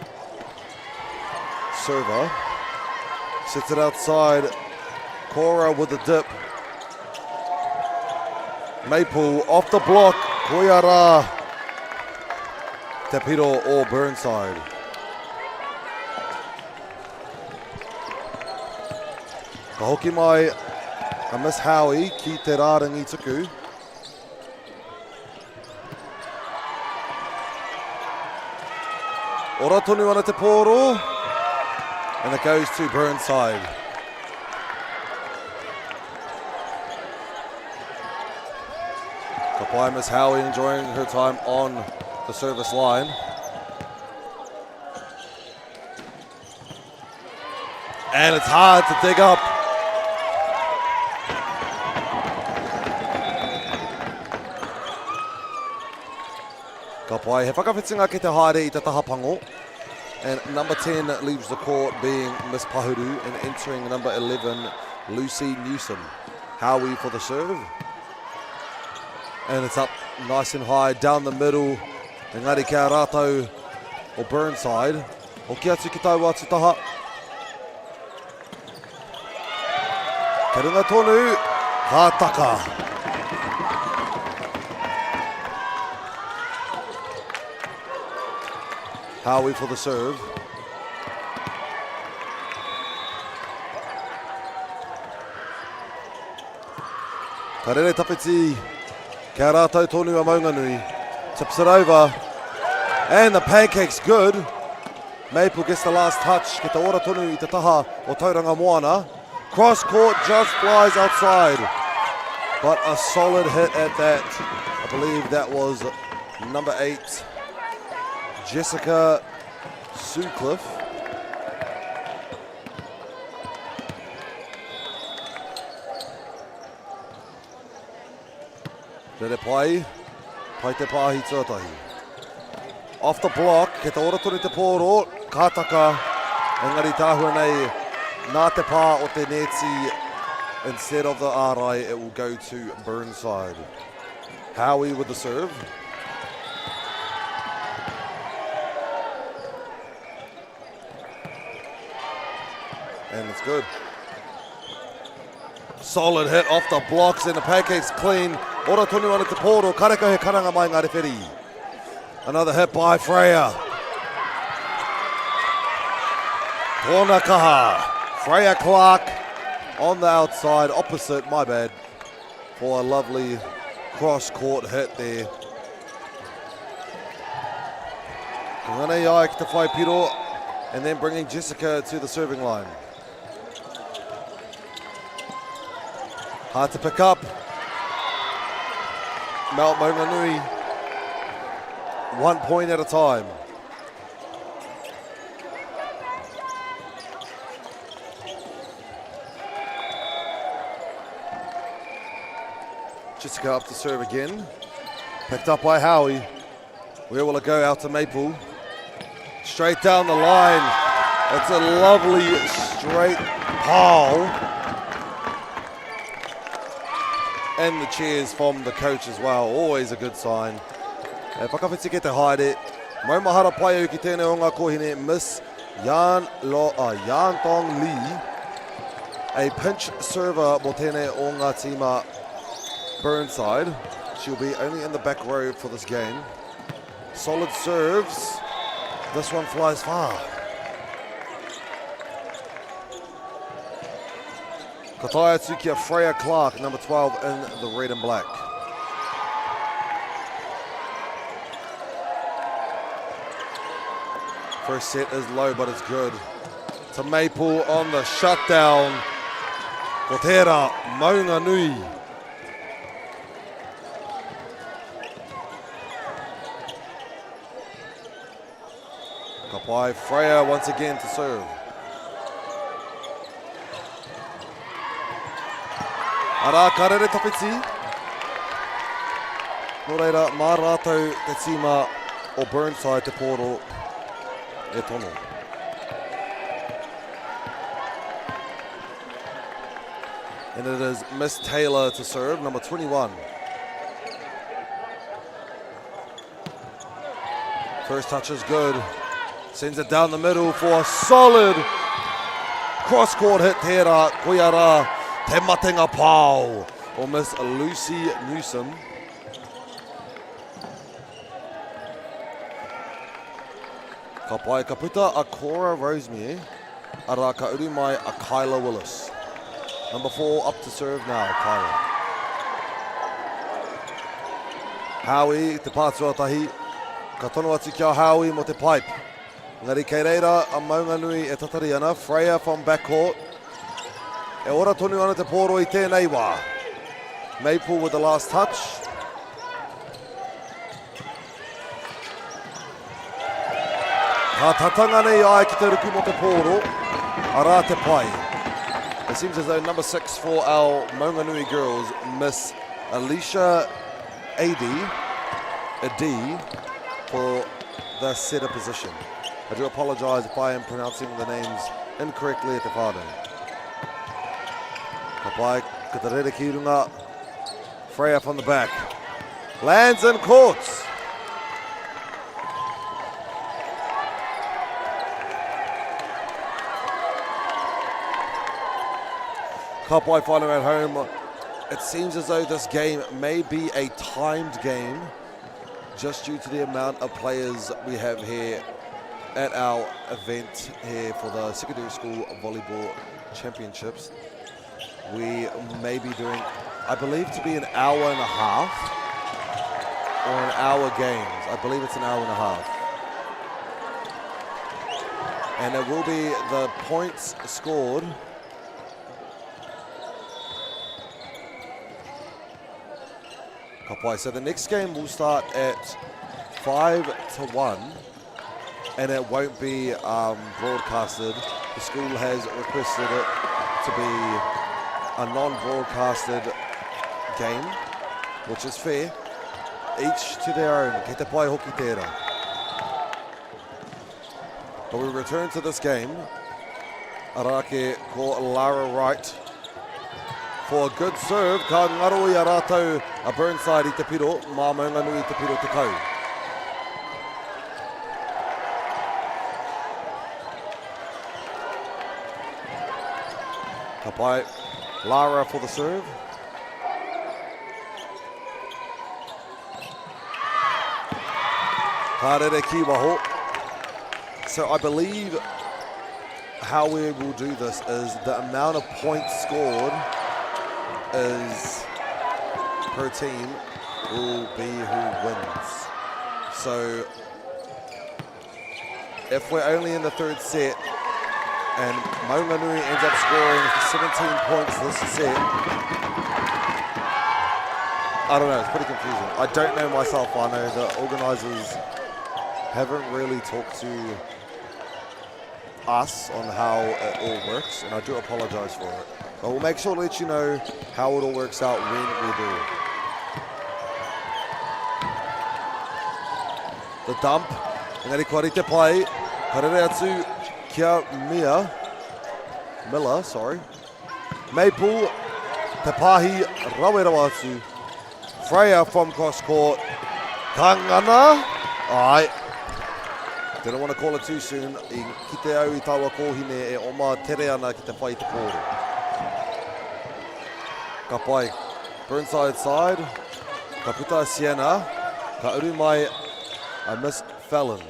server. Sits it outside. Cora with the dip. Maple off the block. Koiara. Te piro or Burnside. Ka hoki mai a Miss Howie ki te rārangi tuku. Ora tonu ana te pōro. And it goes to Burnside. Kapai Miss Howie enjoying her time on the service line. And it's hard to dig up. Kapai he whakawhitinga ki te haere I te tahapango. And number 10 leaves the court being Miss Pahuru, and entering number 11, Lucy Newsom. Howie for the serve. And it's up nice and high down the middle. Engari kia rātou o Burnside. O kia atu ki tau atu taha. Ke runga tonu, Kātaka. Howie for the serve. Karere tapiti. Kia rātou tonu a Maunganui. Tips it over. And the pancake's good. Maple gets the last touch. Ki te ora tonu I te taha o Tauranga Moana. Cross court just flies outside. But a solid hit at that. I believe that was number 8. Jessica Sutcliffe. Rere pai. Pai te pāhi tuatahi. Off the block, ke te ora tonu te pōro. Kātaka. Engari tāhua nei. Nā te pā o te neti. Instead of the RI, it will go to Burnside. Howie with the serve. And it's good. Solid hit off the blocks and the pancake's clean. Ora tonu ana te pōro, kareka he karanga mai ngā rewhiri. Another hit by Freya. Tōna kaha. Freya Clark on the outside, opposite, my bad, for a lovely cross-court hit there. Kungana iai ki te whai piro, and then bringing Jessica to the serving line. Hard to pick up. Mount Maunganui, 1 point at a time. Jessica up to serve again. Picked up by Howie. Where will it go? Out to Maple. Straight down the line. It's a lovely straight pile. And the cheers from the coach as well. Always a good sign. E whakawhiti ke te haere. Maumahara pai au ki tēnei o ngā kohine. Miss Yan Tong Lee. A pinch server mo tēnei o ngā tīma Burnside. She'll be only in the back row for this game. Solid serves. This one flies far. Kataya Tsukia Freya Clark, number 12 in the red and black. First set is low, but it's good. To Maple on the shutdown. Kotera Maunganui. Kapai Freya once again to serve. Ara karere tapiti. Nō reira, mā rātou te tīma o Burnside te pōro e tono. And it is Miss Taylor to serve, number 21. First touch is good. Sends it down the middle for a solid cross-court hit here. Koiara te matenga pau or Miss Lucy Newsom. Ka pai ka puta a Cora Rosemere. Ara ka uru mai a Kyla Willis. Number 4 up to serve now, Kyla. Howie te pātua tahi. Ka tono atu kia Howie mo te pipe. Ngari kei reira a maunga nui e tatari ana. Freya from backcourt. E ora tonu ana te pōro i tēnei wā. Maple with the last touch. Ka tatanga nei ai ki te ruku mo te pōro. Ara te pai. It seems as though number 6 for our Maunganui girls, Miss Alicia A.D. for the setter position. I do apologise if I am pronouncing the names incorrectly at the whānau. Ka pai ka te rere ki runga. Freya from the back. Lands in courts. Ka pai whānau at home. It seems as though this game may be a timed game just due to the amount of players we have here at our event here for the secondary school volleyball championships. We may be doing, I believe, to be an hour and a half or an hour games. I believe it's an hour and a half. And it will be the points scored. So the next game will start at 5-1, and it won't be broadcasted. The school has requested it to be a non-broadcasted game, which is fair. Each to their own. Ke te pai hoki tērā. But we return to this game. Arake ko Lara Wright. For a good serve, ka ngaro I a rātou a Burnside I te piro, mā Maunganui I te piro te kau. Ka pai Lara for the serve. Ka rere ki waho. So I believe how we will do this is the amount of points scored is per team will be who wins. So if we're only in the third set and Maunganui ends up scoring 17 points this set, I don't know, it's pretty confusing. I don't know myself. I know the organisers haven't really talked to us on how it all works, and I do apologise for it. But we'll make sure to let you know how it all works out when we do. The dump. Engari kua rite pai. Harere atu kia Miller, sorry. Maple. Te pahi rawerawa atu. Freya from cross court. Kangana. Alright. Didn't want to call it too soon. I ki te au I taua kōhine e oma tere ana ki te whai te kōru. Ka pai Burnside side. Ka puta Sienna. Ka uru mai a Miss Fallon.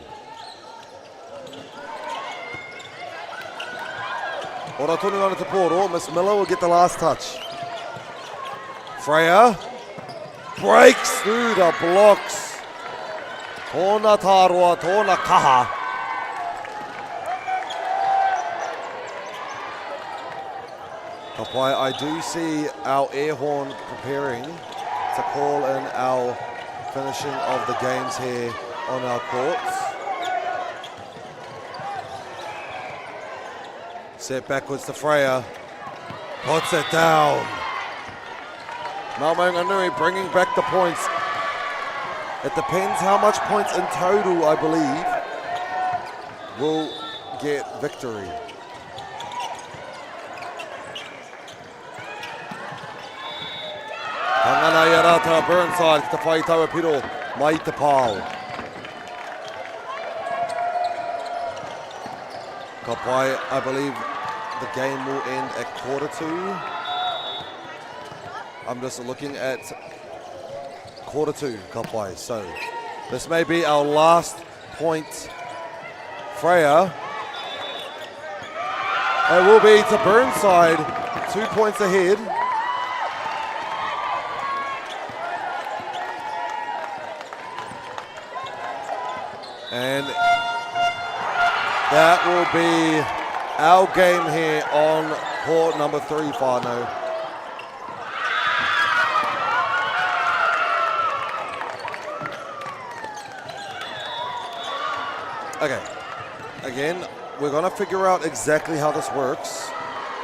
Ora tonu ana te pōro. Miss Miller will get the last touch. Freya breaks through the blocks. Tōna tāroa, tōna kaha. Ka pai, I do see our air horn preparing to call in our finishing of the games here on our courts. Set backwards to Freya. Puts it down. Mā Maunganui bringing back the points. It depends how much points in total, I believe, will get victory. Ngana ia rata Burnside, ki te whai taua piro, mai te pāo. Ka pai, I believe the game will end at 1:45. I'm just looking at 1:45, ka pai. So, this may be our last point. Freya. It will be to Burnside, 2 points ahead. And that will be our game here on court number 3, whānau. Okay, again, we're gonna figure out exactly how this works.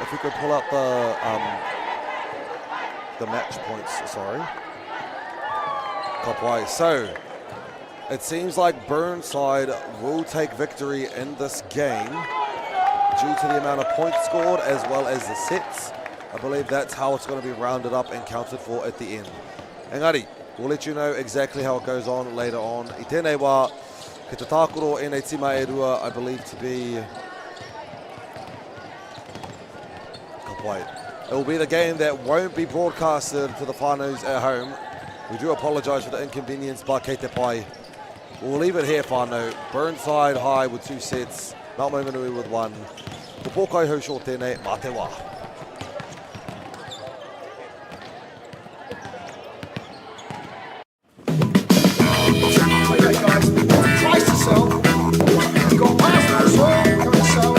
If we could pull up the match points, sorry. Kapai. So, it seems like Burnside will take victory in this game due to the amount of points scored as well as the sets. I believe that's how it's going to be rounded up and counted for at the end. Engari, we'll let you know exactly how it goes on later on. I tēnei wā, ki te tākoro e nei tima e rua, I believe to be... Kapai. It will be the game that won't be broadcasted to the whānaus at home. We do apologise for the inconvenience, but kei te pai. We'll leave it here, whānau. Burnside high with 2 sets, Mount Maunganui with 1. Te pōkai hau short tēnei, mā te wā. Okay, guys, twice to sell. You got past the sell, go to sell.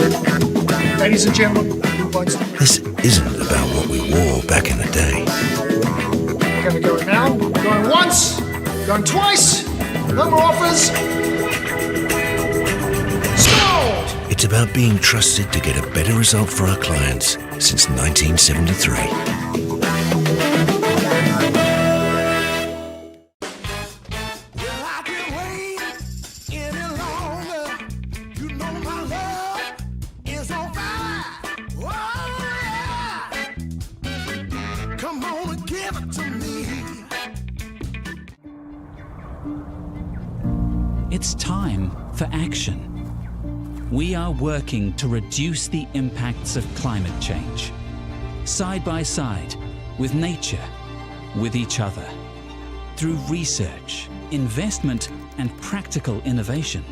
Ladies and gentlemen, This isn't about what we wore back in the day. we're going to go now. Going once, going twice. No more offers. Sold! It's about being trusted to get a better result for our clients since 1973. Come on and give it to me. It's time for action. We are working to reduce the impacts of climate change, side by side with nature, with each other, through research, investment, and practical innovation.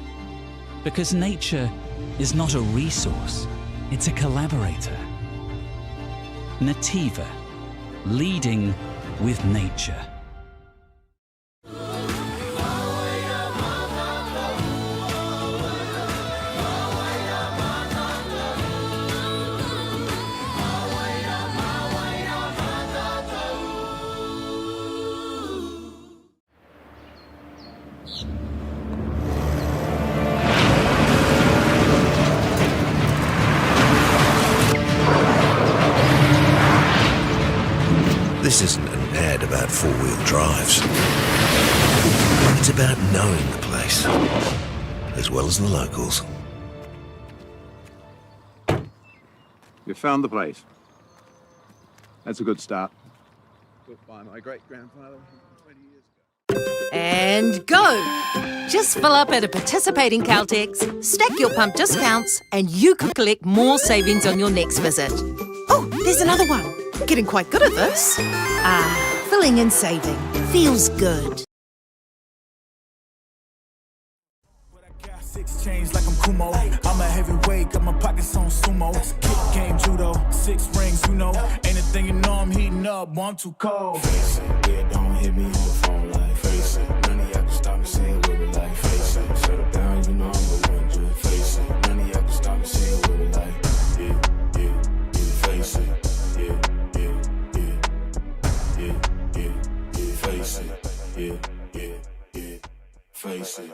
Because nature is not a resource, it's a collaborator. Nativa, leading with nature. This isn't an ad about four-wheel drives. It's about knowing the place, as well as the locals. You found the place. That's a good start. Built by my great-grandfather 20 years ago. And go! Just fill up at a participating Caltex, stack your pump discounts, and you could collect more savings on your next visit. Oh, there's another one. Getting quite good at this. Ah, filling and saving. Feels good. 6 chains like I'm Kumo. I'm a heavyweight, got my pockets on sumo. Kick game judo, 6 rings, you know. Anything you know, I'm heating up, boy, I'm too cold. Face it, yeah, don't hit me on the phone like face it. None of y'all can stop me saying what we like. Face it, shut it down, you know I'm the one to face it. None of y'all can stop me saying what we like. Yeah, yeah, yeah, face it. Yeah, yeah, yeah, yeah, yeah, yeah, face it. Yeah, yeah, yeah, face it.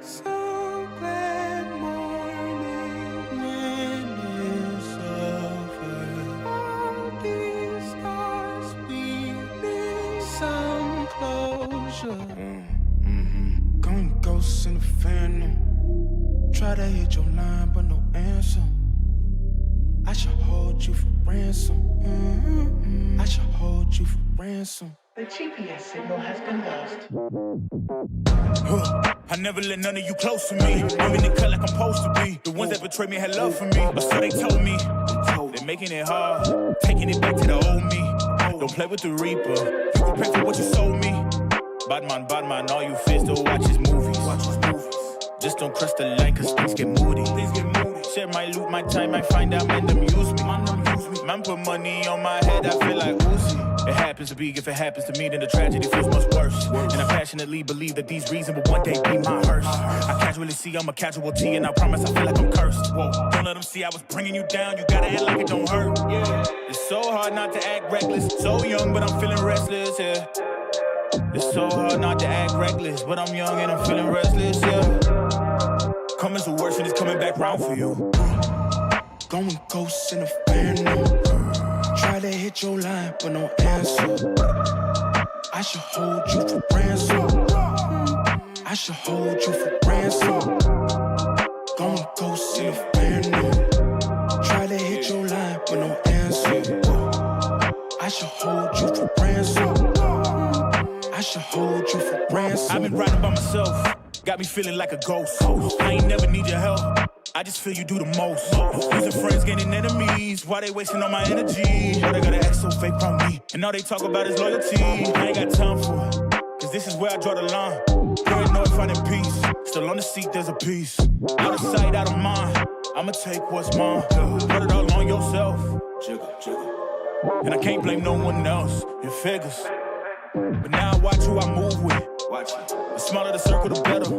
So glad morning when you suffer. All these scars we need some closure. Going ghosts in the phantom. Try Try to hit your line, but no answer. I should hold you for ransom. I should hold you for ransom. The GPS signal has been lost. I never let none of you close to me. I'm in the cut like I'm supposed to be. The ones that betrayed me had love for me, or so they told me. They're making it hard, taking it back to the old me. Don't play with the Reaper. You can pay for what you sold me. Badman, all you fears to watch his movies. Just don't cross the line, cause things get moody. Share my loot, my time, I find out men them use me. Man put money on my head, I feel like Uzi. It happens to be, if it happens to me, then the tragedy feels much worse. And I passionately believe that these reasons will one day be my hearse. I casually see I'm a casualty, and I promise I feel like I'm cursed. Whoa, don't let them see I was bringing you down, you gotta act like it don't hurt. Yeah. It's so hard not to act reckless, so young, but I'm feeling restless, yeah. It's so hard not to act reckless, but I'm young and I'm feeling restless, yeah. Coming to worse and it's coming back round for you. Going ghost in a phantom. Try to hit your line, but no answer. I should hold you for ransom. I should hold you for ransom. Going ghost in a phantom. Try to hit your line, but no answer. I should hold you for ransom. I should hold you for ransom. I've been riding by myself, got me feeling like a ghost. I ain't never need your help, I just feel you do the most. Losing friends, gaining enemies, why they wasting all my energy? Why they gotta act so fake from me? And all they talk about is loyalty. I ain't got time for it, cause this is where I draw the line. Paranoid, finding peace, still on the seat, there's a piece. Out of sight, out of mind, I'ma take what's mine. Put it all on yourself, and I can't blame no one else, it figures. But now I watch who I move with. The smaller the circle, the better.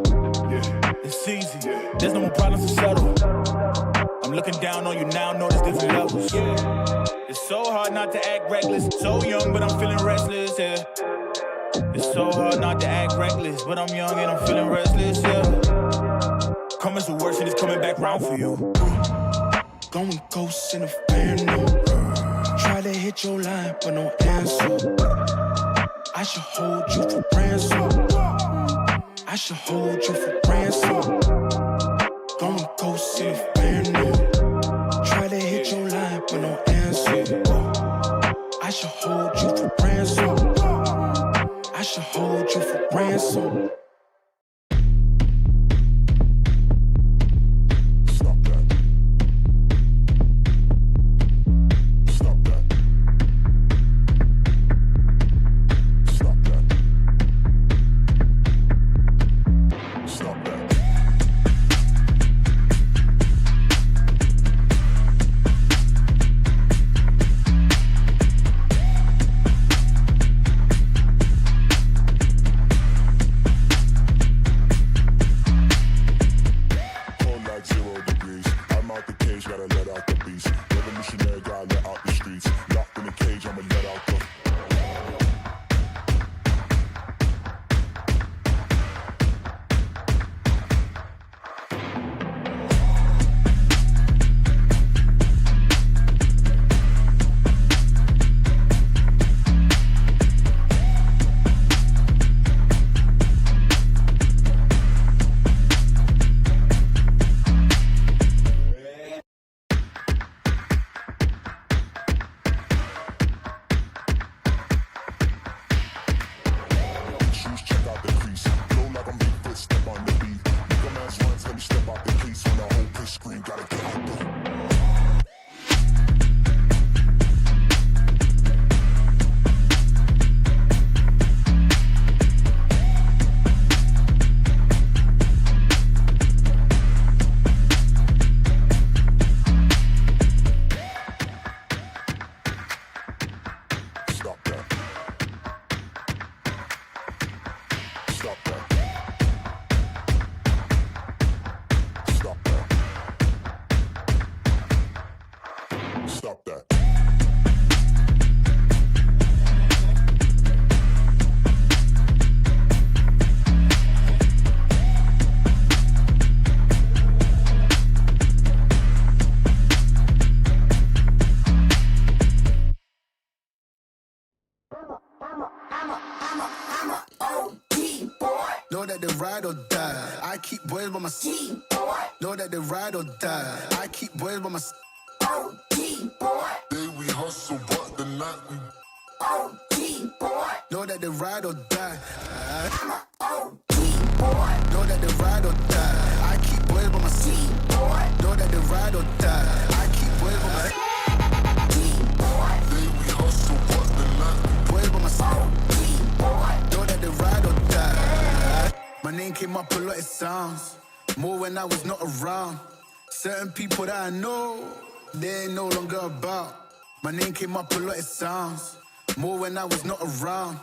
It's easy, there's no more problems to settle. I'm looking down on you now, know there's different levels. It's so hard not to act reckless, so young but I'm feeling restless, yeah. It's so hard not to act reckless, but I'm young and I'm feeling restless, yeah. Coming to worse and it's coming back round for you. Going ghost in a phantom. Try to hit your line, but no answer. I should hold you for ransom. I should hold you for ransom. Going ghost in a phantom. Try to hit your line, but no answer. I should hold you for ransom. I should hold you for ransom. Know that they ride or die. I keep boys by my seat. Know Know that they ride or die. I keep boys by my side. OG boy. Day we hustle, but the night we OG boy. Know that they ride or die. I'm a OG boy. Know that they ride or die. I keep boys by my side. Boy. Know that they ride or die. I keep boys by my side. Boy. Day we hustle, but the night Boys by my side. Boy. Know that they ride or die. My name came up a lot, it sounds. More when I was not around. Certain people that I know, they ain't no longer about. My name came up a lot, it sounds. More when I was not around.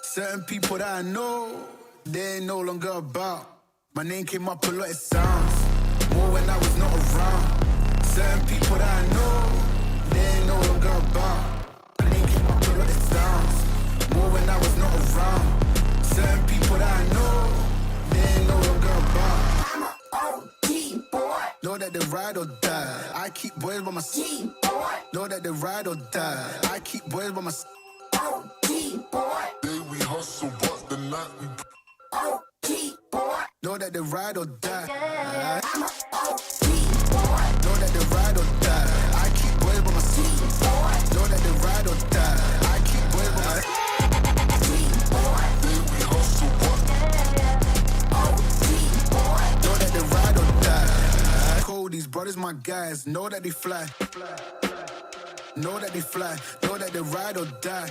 Certain people that I know, they ain't no longer about. My name came up a lot, it sounds. More when I was not around. Certain people that I know, they ain't no longer about. My name came up a lot, it sounds. More when I was not around. Certain people that I know, they ain't no longer about. I'm a OG boy. Know that they ride or die. I keep boys by my side. Know that they ride or die. I keep boys by my side. OG boy. Day we hustle, but the night we OG boy. Know that they ride or die. I'm a OG boy. Know that they ride or die. I keep boys by my side. Know that they ride or die. I keep boys by my side. Day we hustle, but OG boy. Know that they ride or die. Cold, these brothers my guys. Know that they fly. Know that they fly. Know that they ride or die.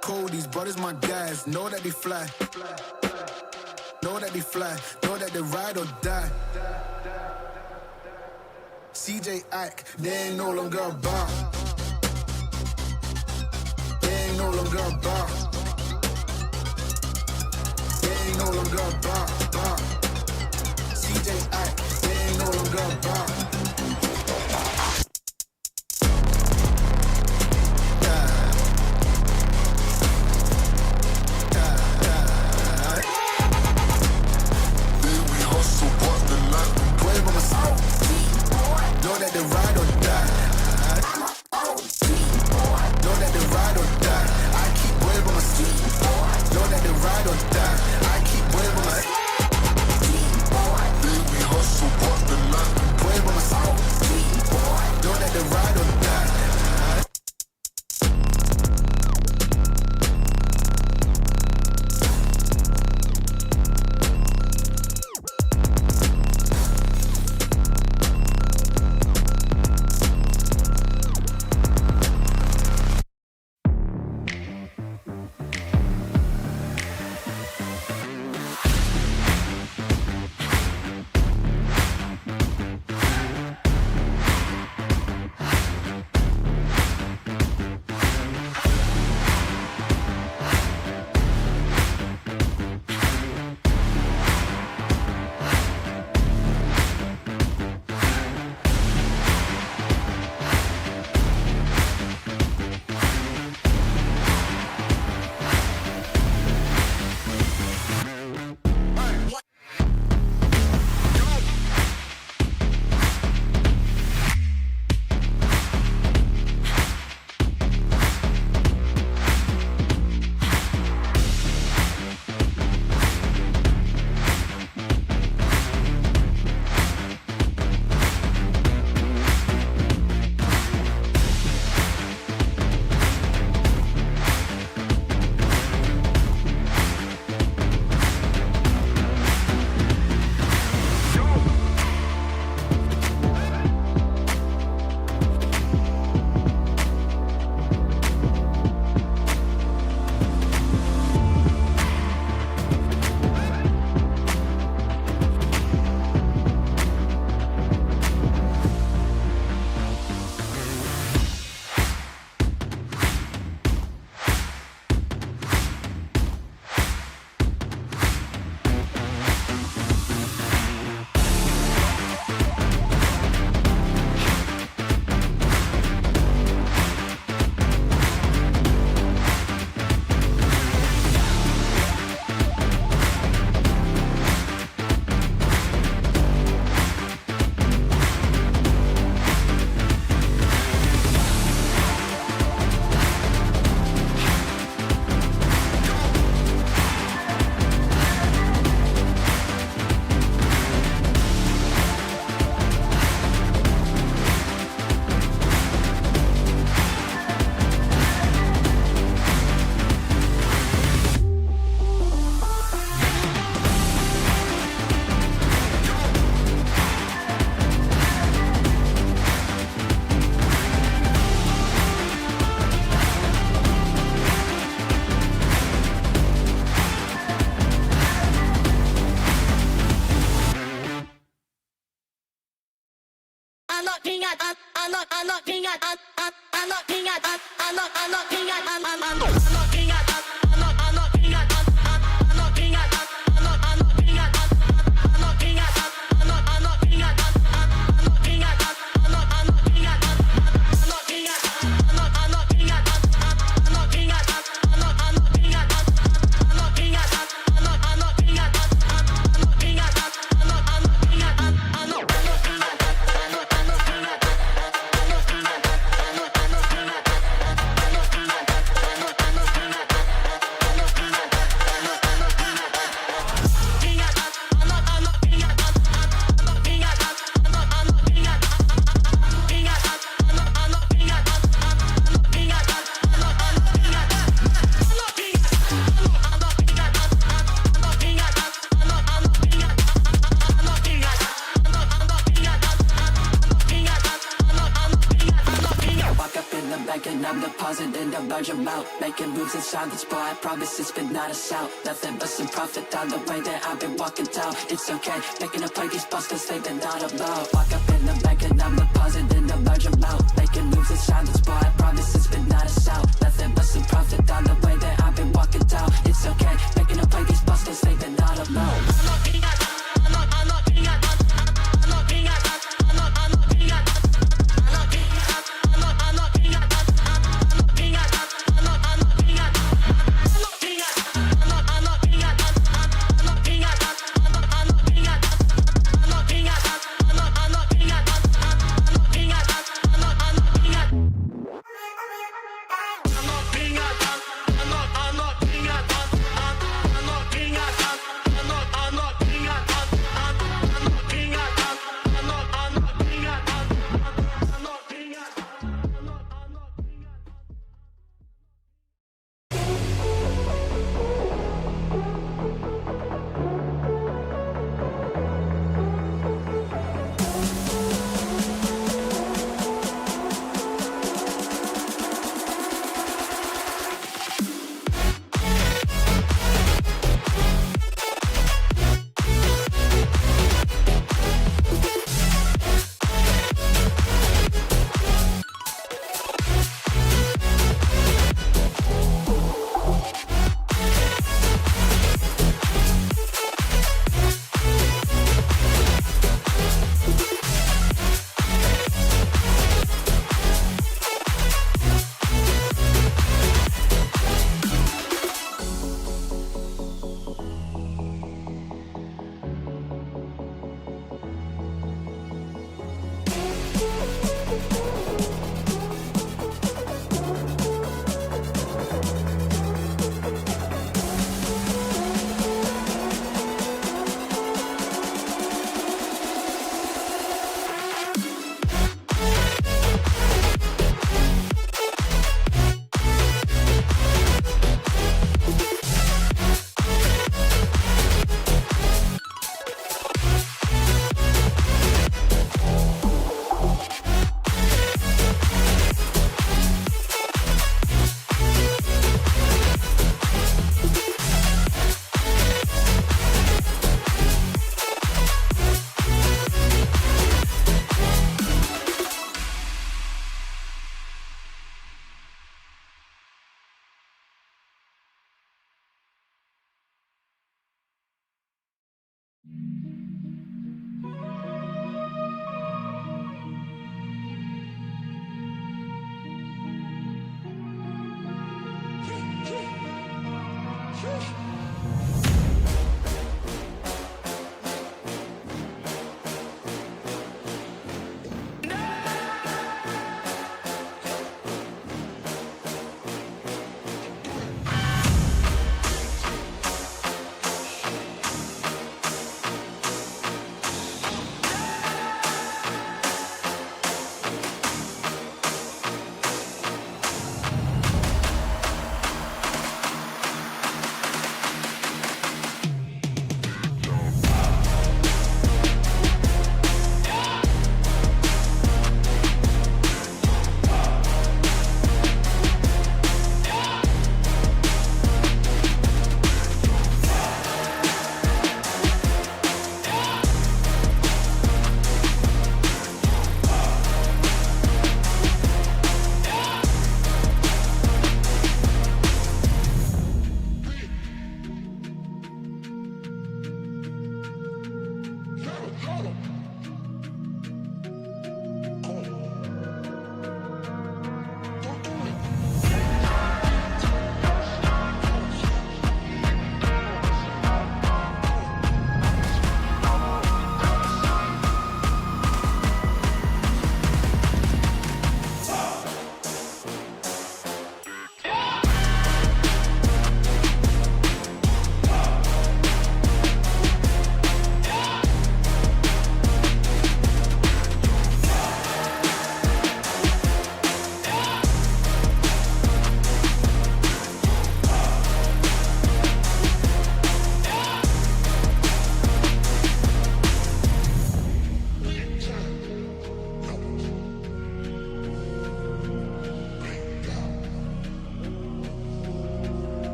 Cold, these brothers my guys. Know that they fly. Know that they fly. Know that they ride or die. CJ Ike, they ain't no longer about. They ain't no longer about. They ain't no longer about. CJ Ike, they ain't no longer about. Know that they ride or die. I'm a OG boy. Know that they ride or die. I keep boys by my side. Know that they ride or die. I keep boys by my side. day we hustle, but the night Boys Making moves inside this bar, I promise it's been not a shout. Nothing but some profit on the way that I've been walking down. It's okay, making a play these busters, they've been not allowed. Walk up in the bank and I'm depositing a large amount. Making moves inside this bar, I promise it's been not a shout. Nothing but some profit on the way that I've been walking down. It's okay, making a play these busters, they've been not allowed.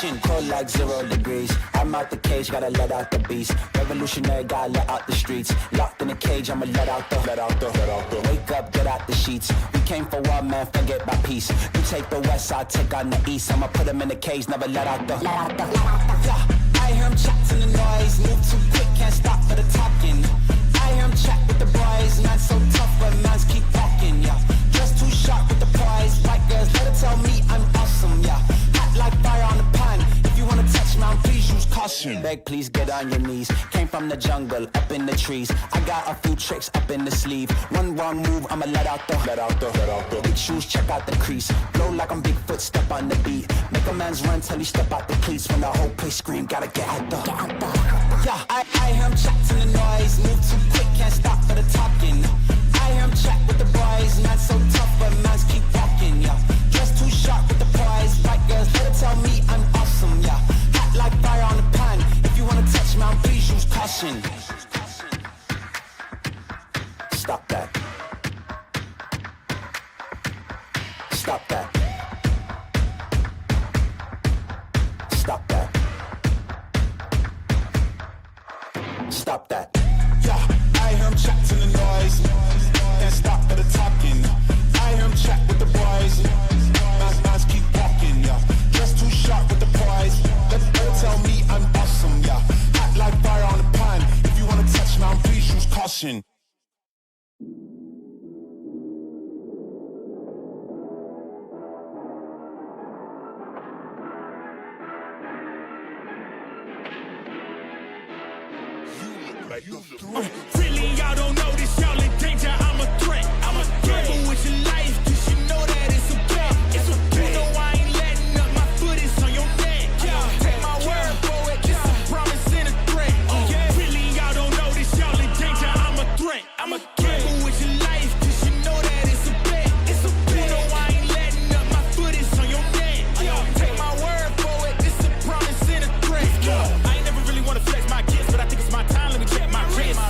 caution, cold like 0 degrees. I'm out the cage, gotta let out the beast. Revolutionary, gotta let out the streets. Locked in a cage, I'ma let out the. Wake up, get out the sheets. We came for war, man, forget my peace. You take the west, I'll take on the east. I'ma put them in the cage, never let out the. Yeah, I hear him chat to the noise. Move too quick, can't stop for the talking. I hear him chat with the boys. Not so tough, but mans keep walking, yeah. Just too sharp with the prize. White girls, let her tell me I'm awesome, yeah. Hot like fire on the pan. If you wanna touch me, please use caution. Beg, please get on your knees. Came from the jungle, up in the trees. I got a few tricks up in the sleeve. One wrong move, I'ma let out the. Big shoes, check out the crease. Blow like I'm Bigfoot, step on the beat. Make a man's run till he step out the cleats. When the whole place scream, gotta get out the. Yeah, I hear him chat to the noise. Move too quick, can't stop for the talking. I hear him chat with the boys. Not so tough, but mans keep walking, yeah. Just too sharp with the prize. White girls, let her tell me I'm awesome, yeah. Hot like fire on the pan. If you wanna touch me, please use caution. Stop that. Stop that. Stop that. Stop that. Yeah, I hear him chat to the noise. Can't stop for the talking. I hear him chat with the boys. Mans keep walking, yeah. Just too sharp with the prize. Let her tell me I'm awesome, yeah. Hot like fire on the pan. If you wanna touch me, please use caution. Really, y'all don't know this, y'all in danger. I'm a threat. I'm a gamble with your life, cause you know that it's a bet. It's a bet. You know I ain't letting up, my foot is on your neck. Yeah, take my word for it, it's a promise and a threat. Yeah, really, y'all don't know this, y'all in danger. I'm a threat. I'm a gamble with your life, cause you know that it's a bet. It's a bet. You know I ain't letting up, my foot is on your neck. Yeah, take my word for it, it's a promise and a threat. I ain't never really wanna flex my gifts, but I think it's my time. Let me check my wrist.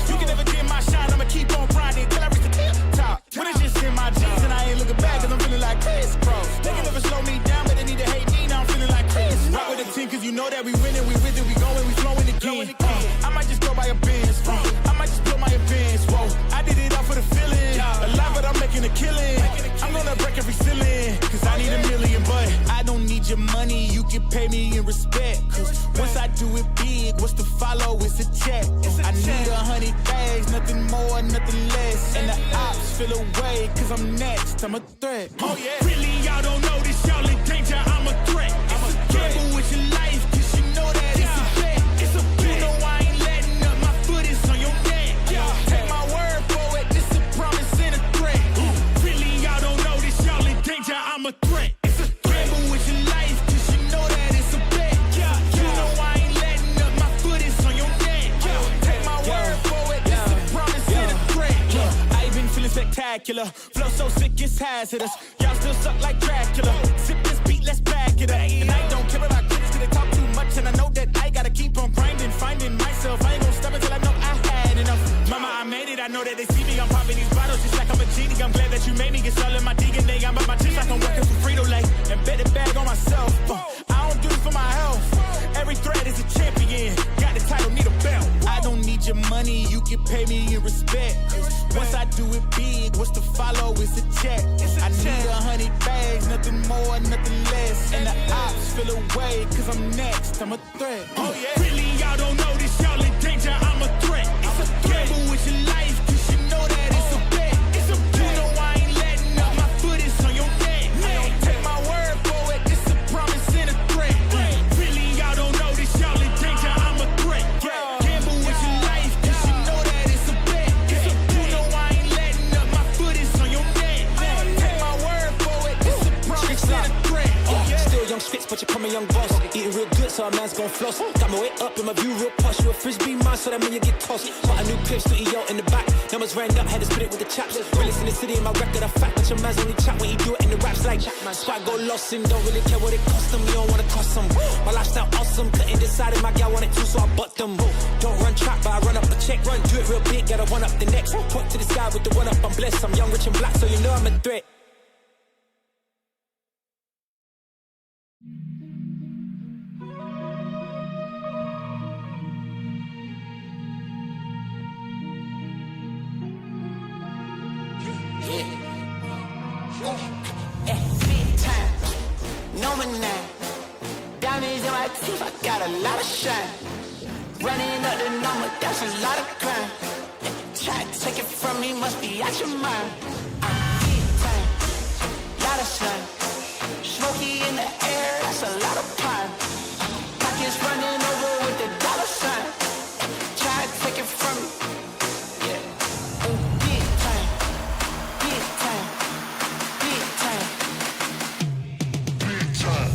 You can never dim my shine, I'ma keep on grinding till I reach the tip top. When it's just in my jeans and I ain't looking back, cause I'm feeling like Chris Cross. They can never slow me down, but they need to hate me, now I'm feeling like Chris. Rock with the team, cause you know that we winning, we with it, we going, we flowing again. I might just go by a Benz, I might just blow my advance, whoa. I did it all for the feeling, alive but I'm making a killing. I'm gonna break every ceiling, cause I need a million, but I don't need your money, you can pay me in respect. Cause once I do it big, what's to follow is a check. I need 100 bags, nothing more, nothing less. And the ops feel away, cause I'm next, I'm a threat. Oh yeah, really y'all don't know this, y'all in danger, I'm a threat. I'm a gamble with your life, cause you know that it's a bet. It's a bet. You know I ain't letting up, my foot is on your neck. Yeah, take my word for it, it's a promise and a threat. Really y'all don't know this, y'all in danger, I'm a threat. It's a gamble with your life, cause you know that it's a bet. Yeah, you know I ain't letting up, my foot is on your neck. Yeah, take my word for it, it's a promise and a threat. I ain't been feeling spectacular, flow so sick it's hazardous. Y'all still suck like Dracula. Sip this beat, let's back it up. And I don't care about critics, cause they talk too much, and I know that I gotta keep on grinding, finding myself. I ain't gonna stop until I know I had enough. Mama, I made it, I know that they see me, I'm popping these bottles just like I'm a genie. I'm glad that you made me, it's all in my DNA. I'm about my chips like I'm working for Frito-Lay, and bet it bag on myself. I don't do this for my health. Every threat is a champion. Got the title, need a belt. I don't need your money, you can pay me in respect. Once I do it big, what's to follow is a check. I need 100 bags, nothing more, nothing less. And the ops feel away, cause I'm next, I'm a threat. Oh yeah, really y'all don't know this, y'all in danger, I'm a threat. It's a gamble with your life, cause you know that it's a bet. It's a bet. You know I ain't letting up, my foot is on your neck. I don't take my word for it, it's a promise and a threat. Really y'all don't know this, y'all in danger, I'm a threat. Gamble with your life, cause you know that it's a bet. It's a bet. You know I ain't letting up, my foot is on your neck. I don't take my word for it, it's a promise and a threat. Still young spits, but you call me young boss. Eating real good, so a man's gon' floss. Got my way up in my view real posh. You a frisbee man, so that mean you get tossed. Got a new clip, studio in the back. Numbers ran up, had to split it with the chaps. Realest in the city, in my record, a fact. But your man's only chat when he do it in the raps. Like, spot go lost and don't really care what it cost them. You don't wanna cost them. My lifestyle awesome, couldn't decide if my gal wanted to, so I bought them. Don't run track, but I run up a check. Run, do it real big, gotta one up the next. Point to the sky with the one up, I'm blessed. I'm young, rich and black, so you know I'm a threat. number 9. Diamonds in my teeth, I got a lot of shine. Running up the number, that's a lot of crime. Try to take it from me, must be out your mind. Big time, lot of slime. Smoky in the air, that's a lot of pine. Pockets running over with the dollar sign. Try to take it from me. Yeah. Big time, big time, big time, big time.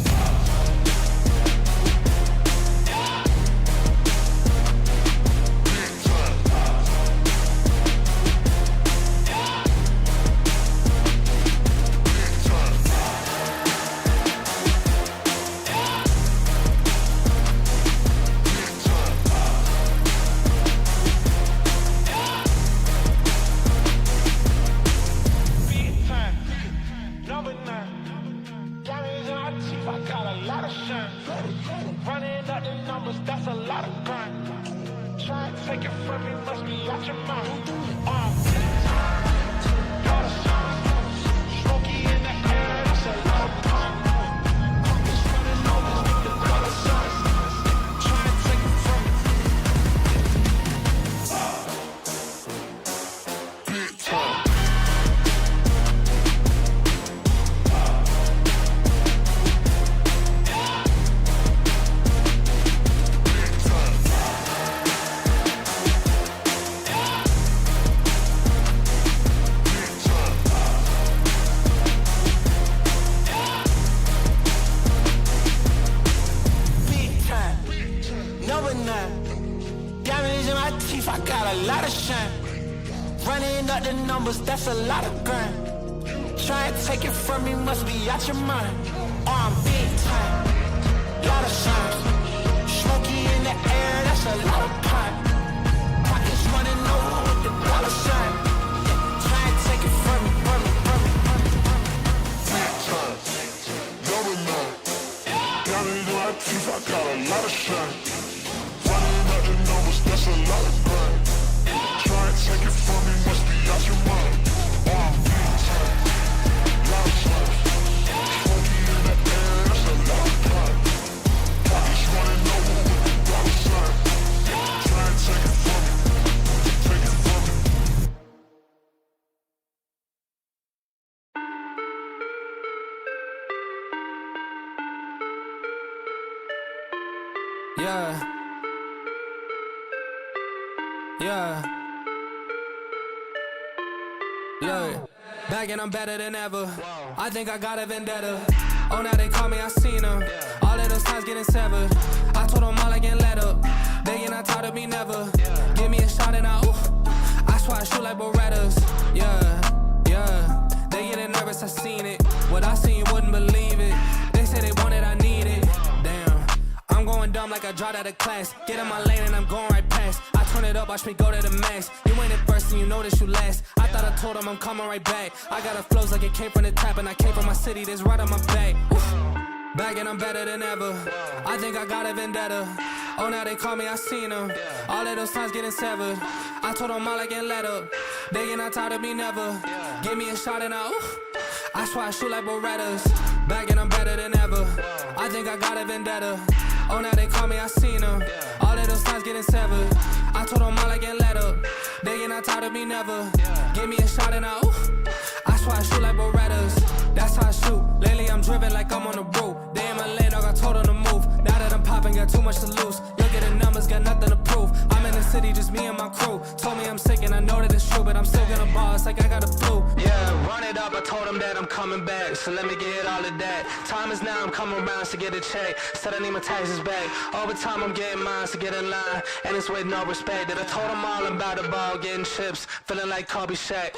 Running up the numbers, that's a lot of crime. Try to take it from me, must be out your mind. Smoky in the air, that's a lot of crime. Pockets running over with the dollar signs. Try to take it from me. Big time. I got a lot of shine. Running up the numbers, that's a lot of grind. Try to take it from me, must be out your mind. I'm big time, lot of shine. Smoky in the air, that's a lot of pine. Pockets running over with the dollar sign. Try to take it from me, from me, from me, from me, from me. Big time, number 9. Down in my teeth, I got a lot of shine. Running up the numbers, that's a lot of grind. Try and take it from me, must be out your mind. Big time, lot of shine. Smoky in the air, that's a lot of pine. Pockets running over with the dollar sign. Try and take it from me, take it from me. Yeah. Yeah. Look, back and I'm better than ever. I think I got a vendetta. Oh, now they call me, I seen them. All of those times getting severed. I told them all I get let up. They get not tired of me never. Give me a shot and I swear I shoot like Berettas. Yeah, yeah. They getting nervous, I seen it. What I seen, you wouldn't believe it. They say they want it, I need it. Damn. I'm going dumb like I dropped out of class. Get in my lane and I'm going right past. I turn it up, watch me go to the max. You ain't at first and you know that you last. I thought I told them I'm coming right back. I got a flows like it came from the tap. And I came from my city, that's right on my back. Oof. Back and I'm better than ever. I think I got a vendetta. Oh, now they call me, I seen them. All of those times getting severed. I told them all I get let up. They get not tired of me never. Give me a shot and I swear I shoot like Berettas. Back and I'm better than ever. I think I got a vendetta. Oh, now they call me, I seen them. All of those times getting severed. I told them all I get let up. They get not tired of me never. Give me a shot and I swear I shoot like Berettas. That's how I shoot. Lately I'm driven like I'm on the road. They in my lane, dog, I told them to move. Now that I'm popping, got too much to lose. Look at the numbers, got nothing to prove. I'm in the city, just me and my crew. Told me I'm sick and I know that it's true, but I'm still gonna ball, it's like I got a flu. Yeah, run it up, I told them that I'm coming back. So let me get all of that. Time is now, I'm coming around to get a check. Said I need my taxes back. Over time, I'm getting mine to get in line. And it's with no respect. That I told them all about the ball, getting chips. Feeling like Kobe Shaq.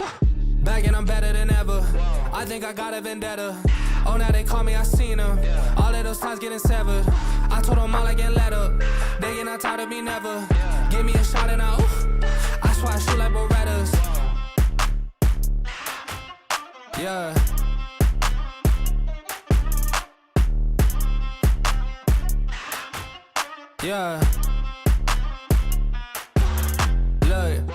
Back and I'm better than ever. I think I got a vendetta. Oh, now they call me, I seen them. All of those times getting severed. I told them all I get let up. They get not tired of me never. Give me a shot and I swear I shoot like Berettas. Yeah. Yeah. Look.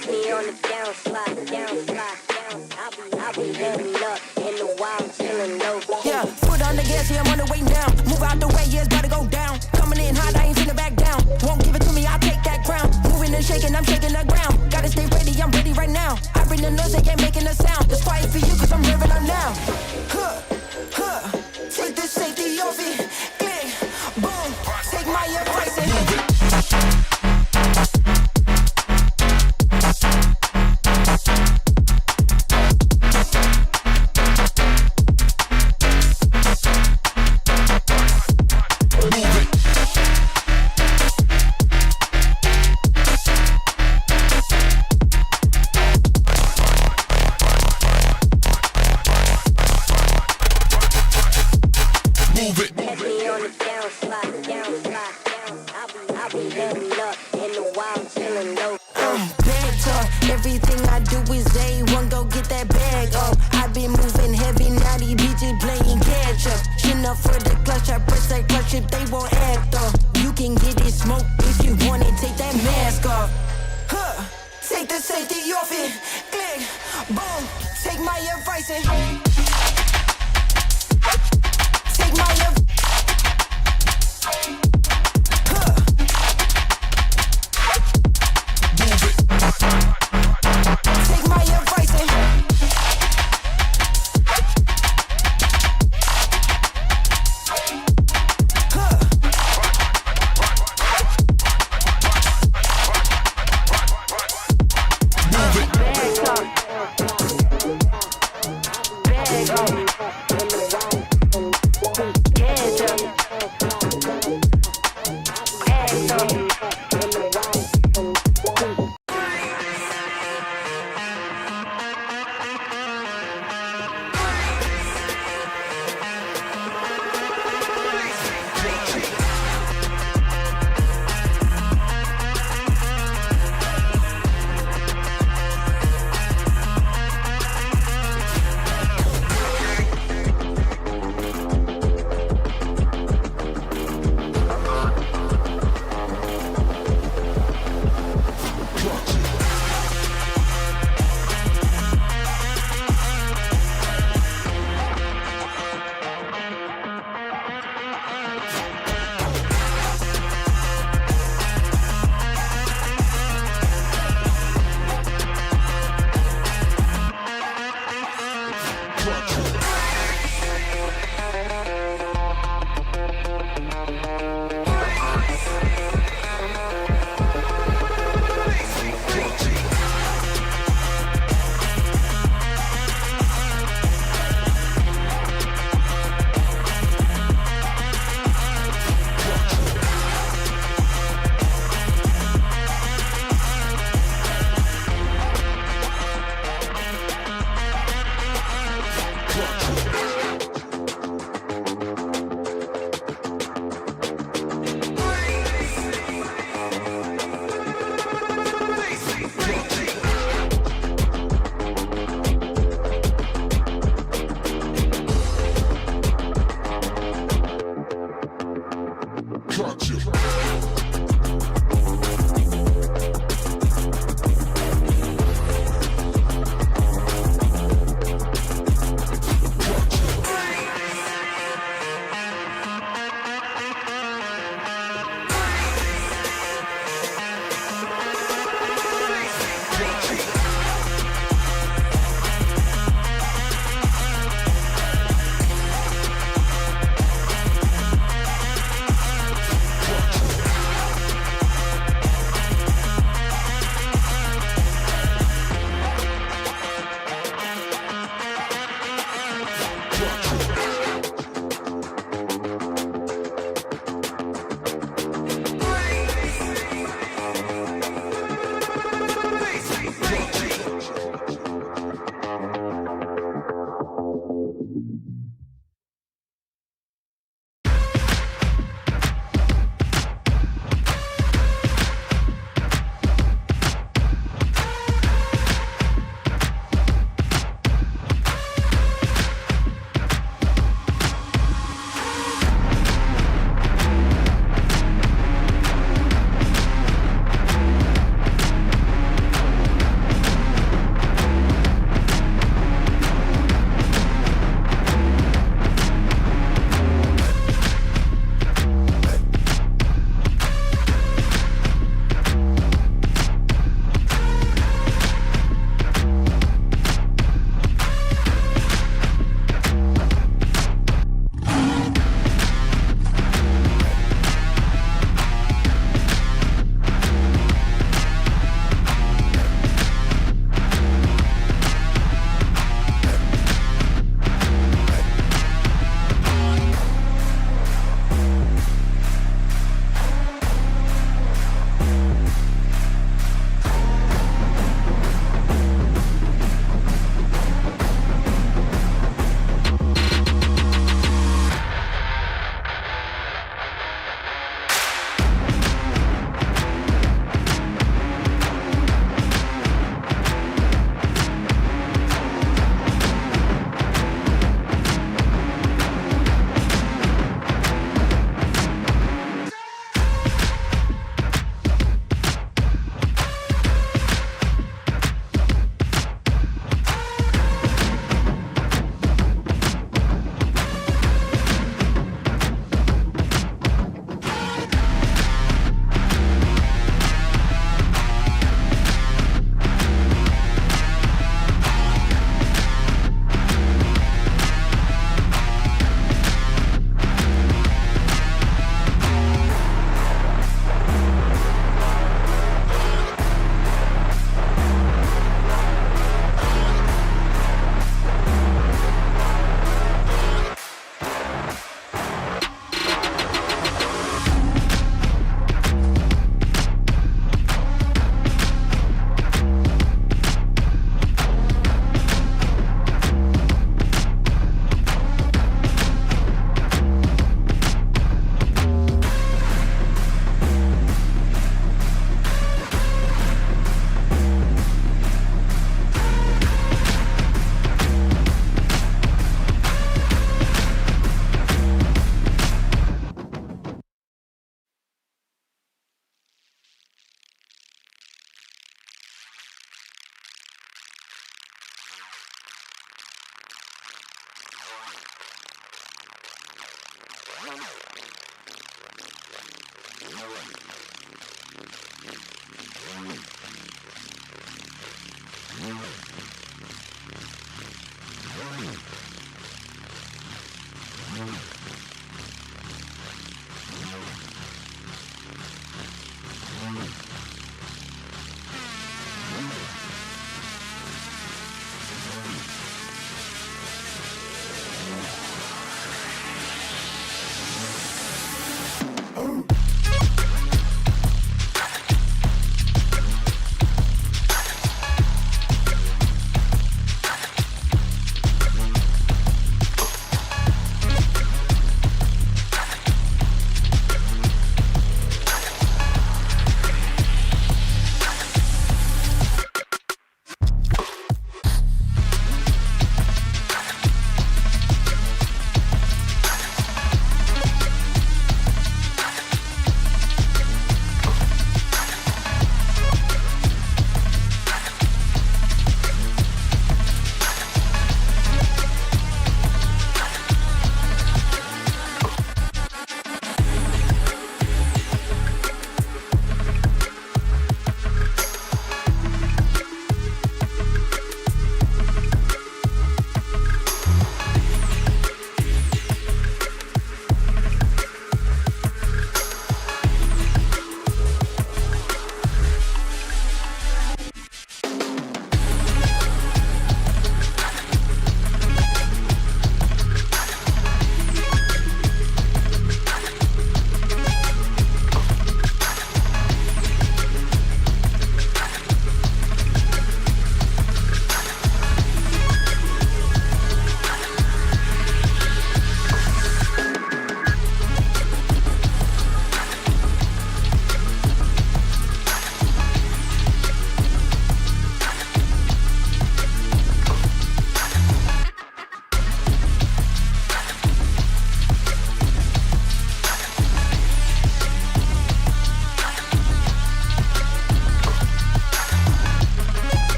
Catch me on the downslide, downslide, down. I'll be heading up in the wild, chillin' low. Yeah, foot on the gas, yeah, I'm on the way now. Move out the way, yeah, it's about to go down. Coming in hot, I ain't finna back down. Won't give it to me, I'll take that crown. Moving and shaking, I'm shaking the ground. Gotta stay ready, I'm ready right now. I bring the noise, they ain't making a sound. It's quiet for you, cause I'm revving up now. Take the safety off it. Click, boom, take my advice and hit it. Everything I do is A1, go get that bag up. I've been moving heavy, now these bitches playing catch up. Chin up for the clutch, I press that clutch if they won't act up. You can get it smoke if you want it, take that mask off. Take the safety off it, click, boom, take my advice and take my advice. Take my advice and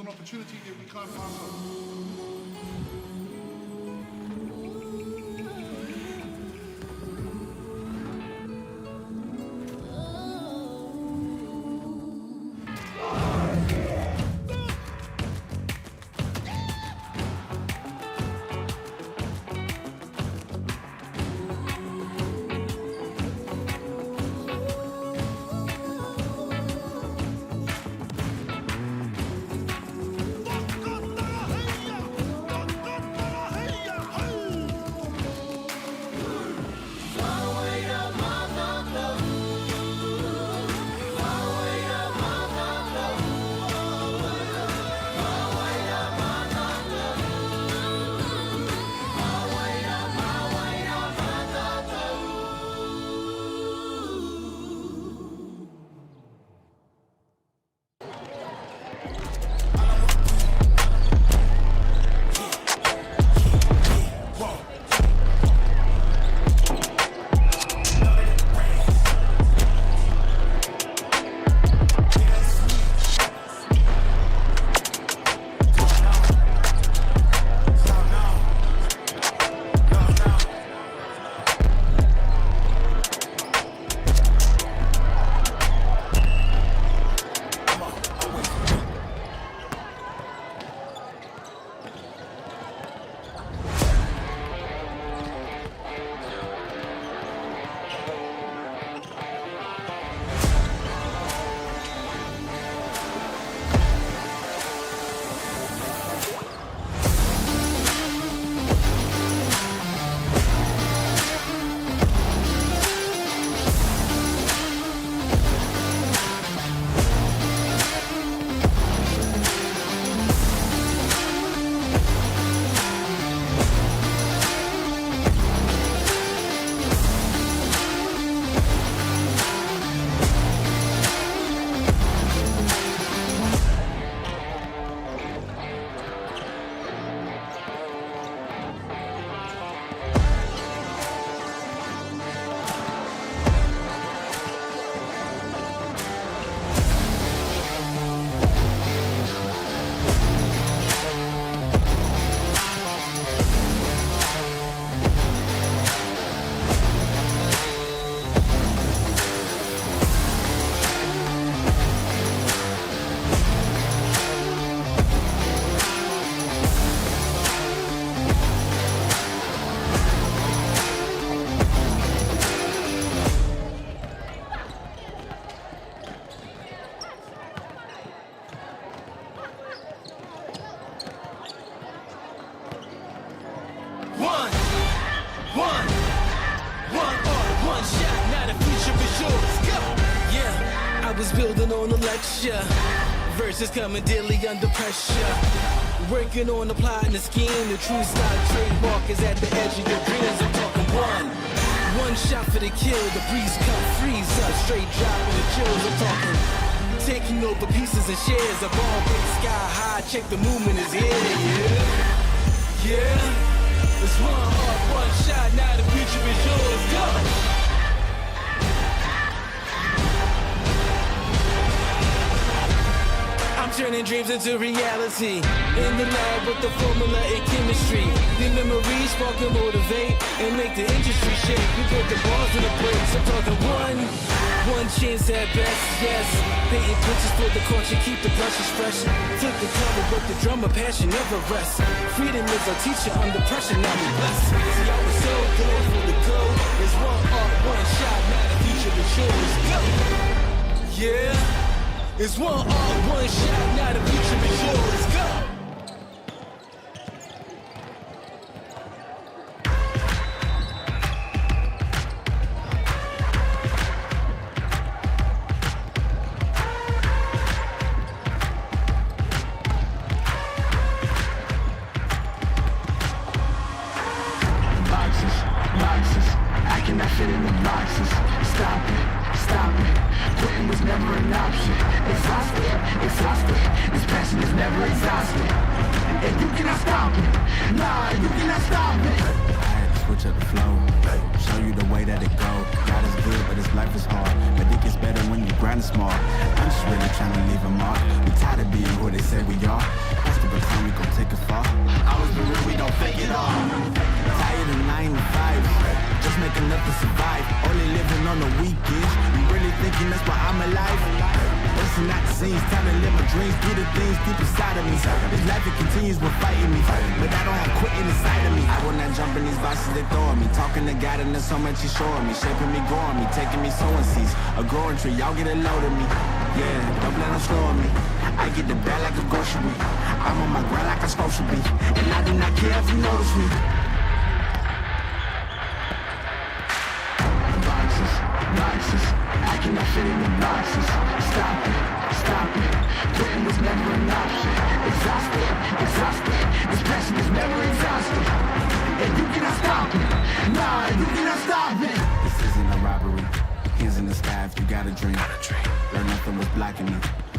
an opportunity that we can't pass on. was building on a lecture. Verses coming daily under pressure. Working on applying the scheme. The true style trademark is at the edge of your dreams. I'm talking one shot for the kill. The breeze cut, freeze up, straight dropping the chills. I'm talking taking over pieces and shares. A ball break sky high. Check the movement is here. Yeah. It's one heart, one shot. Now the future is yours. Go. I'm turning dreams into reality. In the lab with the formula and chemistry. The memories spark and motivate and make the industry shake. We put the bars in the breaks. I'm talking one chance at best, yes. Painting pictures for the culture, keep the brushes fresh. Flip the cover with the drummer, passion never rests. Freedom is our teacher under pressure, now we blessed. See, I was so good for the goal. It's one art, one shot, now the future is yours. Go! Yeah. It's one art, one shot, now the future is yours. Go! Boxes, I cannot fit in the boxes. Stop it. Quitting was never an option. Exhausted. This passion is never exhausted. And you cannot stop it. Nah, you cannot stop it. I had to switch up the flow, show you the way that it goes. God is good, but this life is hard. But it gets better when you grind smart. I'm just really trying to leave a mark. We tired of being who they say we are. busting out the scenes, time to live my dreams, do the things deep inside of me. This life it continues with fighting me, but I don't have quitting inside of me. I will not jump in these boxes they throw at me. Talking to God and there's so much he's showing me, shaping me, growing me, taking me sowing seeds, a growing tree. Y'all get a load of me, yeah, don't let them slow me. I get the bag like a grocery. I'm on my grind like I'm supposed to be, and I do not care if you notice me. Boxes, I cannot fit in the boxes. Stop it, quitting was never an option. Exhausted, this passion is never exhausted. And you cannot stop it, nah, you cannot stop it. This isn't a robbery, hands in the sky if you got a dream. Learn nothing was blocking me.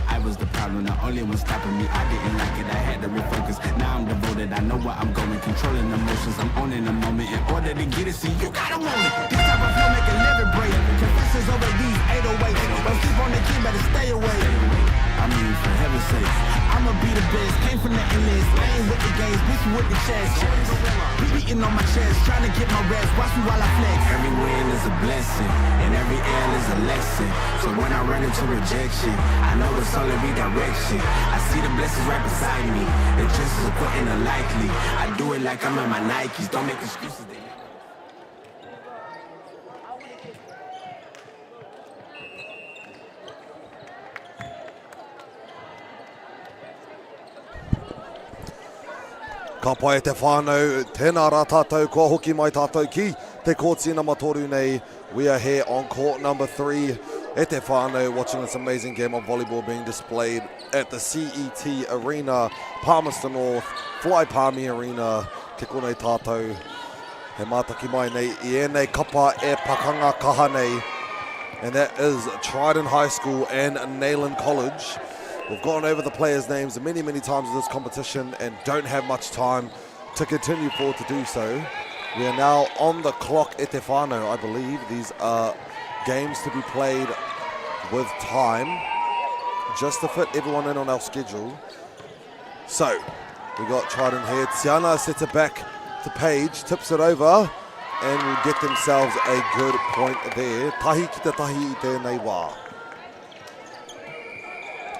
I was the problem, the only one stopping me. I didn't like it, I had to refocus. Now I'm devoted, I know where I'm going. Controlling emotions, I'm owning the moment. In order to get it, see, you gotta want it. This type of flow make a living break. Confessions over these 808. Don't sleep on the key, better stay away. I mean, for heaven's sake, I'ma be the best. Came from the endless, I ain't with the games, bitch, you with the chest. Be beating on my chest, trying to get my rest. Watch me while I flex. Every win is a blessing, and every L is a lesson. So when I run into rejection, I know it's only redirection. I see the blessings right beside me. The chances of quitting are likely. I do it like I'm in my Nikes. Don't make excuses. Ka pai te whānau, tēnā rā tātou, kua hoki mai tātou ki te kōtina matoru nei. We are here on court number 3. E te whānau, watching this amazing game of volleyball being displayed at the CET Arena, Palmerston North, Fly Palmy Arena. Te konei tātou, he mātaki mai nei, I ēnei kapa e pakanga kaha nei, and that is Trident High School and Neyland College. We've gone over the players' names many, many times in this competition and don't have much time to continue forward to do so. We are now on the clock e te whānau, I believe. These are games to be played with time, just to fit everyone in on our schedule. So, we got Trident here. Tiana sets it back to Paige, tips it over, and will get themselves a good point there. Tahi ki te tahi I tēnei wā.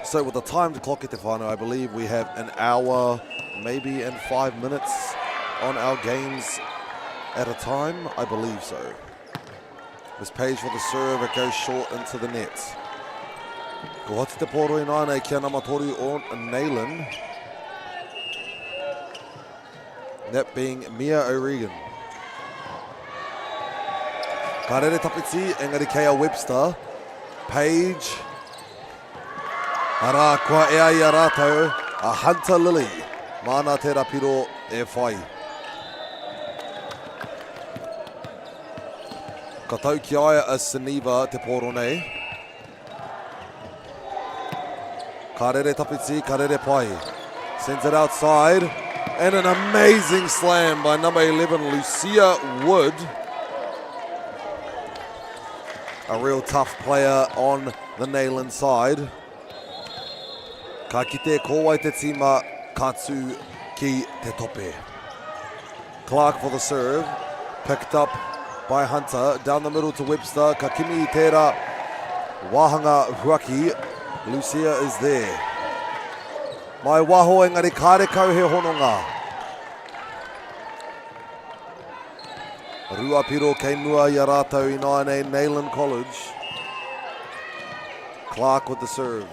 So with the timed clock at the final, I believe we have an hour, maybe and 5 minutes on our games at a time. I believe so. This Page for the serve, it goes short into the net. Ko hoti te poro I nānei kia namatoru on Neyland. That being Mia O'Regan. Ka rere tapiti, engari Kea Webster. Page. Ara kua ea I a rātou, a Hunter Lily. Mana te rapiro e whai. Ka tau ki aia a Siniva te poro nei. Ka rere tapiti, ka rere pai. Sends it outside. And an amazing slam by number 11, Lucia Wood. A real tough player on the Neyland side. Ka kite kōwai te tima, katsu ki te tope. Clark for the serve, picked up by Hunter, down the middle to Webster. Ka kimi I tērā, wahanga huaki, Lucia is there. Mai waho engari kārekau he hononga. Rua piro kei mua I a rātou I nānei Neyland College. Clark with the serve.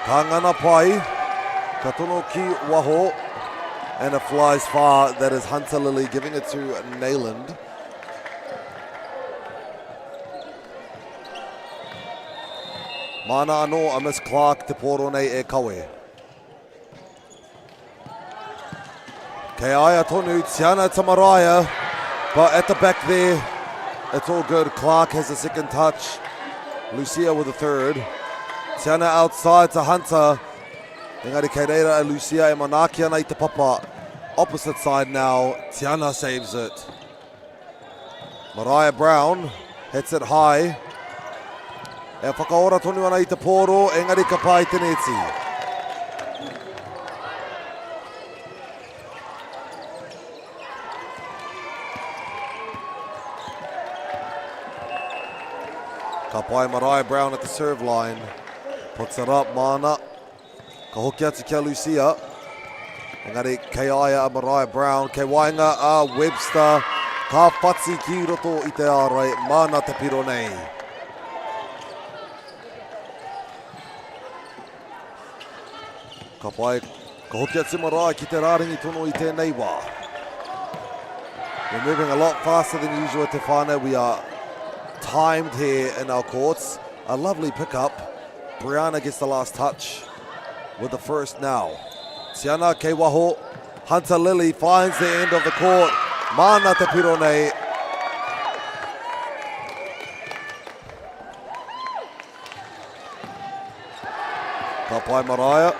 Ka ngana pai, ka tono ki waho, and it flies far. That is Hunter Lily giving it to Neyland. Mana anō a Miss Clark te poro nei e kawe. Kei aia tonu, Tiana Tamaraya, but at the back there, it's all good. Clark has a second touch. Lucia with the third. Tiana outside to Hunter. Engari kei reira e Lucia e manaki ana I te papa. Opposite side now, Tiana saves it. Mariah Brown hits it high. E whakaora tonu ana I te poro, engari ka pai te neti. Ka pai Mariah Brown at the serve line. Puts it up, Mana. Ka hoki atu kia Lucia. Engari, kei aia a Mariah Brown. Kei wainga a Webster. Ka whatsi ki roto i te ārai. Mana te piro nei. Ka pai, ka hoki atu Mariah ki te rāringi tono i tēnei wā. We're moving a lot faster than usual at Te Whānau. We are timed here in our courts. A lovely pickup. Brianna gets the last touch with the first now. Tiana Kei Waho. Hunter Lily finds the end of the court. Mana te piro nei. Ka pai Mariah.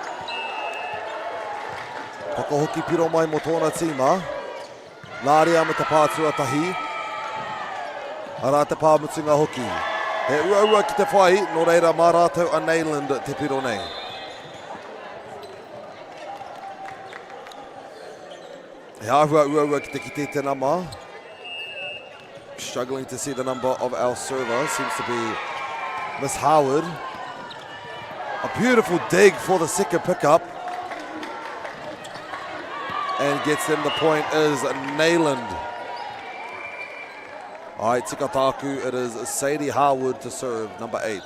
Whakahoki piro mai mo tōna tīma. Nāri ama te pātua tahi. Ara te pāmutunga hoki. He ua ki te whai, no reira mā rātou a Neyland te piro nei. He āhua ua ki te nama. Struggling to see the number of our server. Seems to be Miss Howard. A beautiful dig for the second pickup. And gets them the point is Neyland. All right, tika tāku, it is Sadie Harwood to serve, number 8.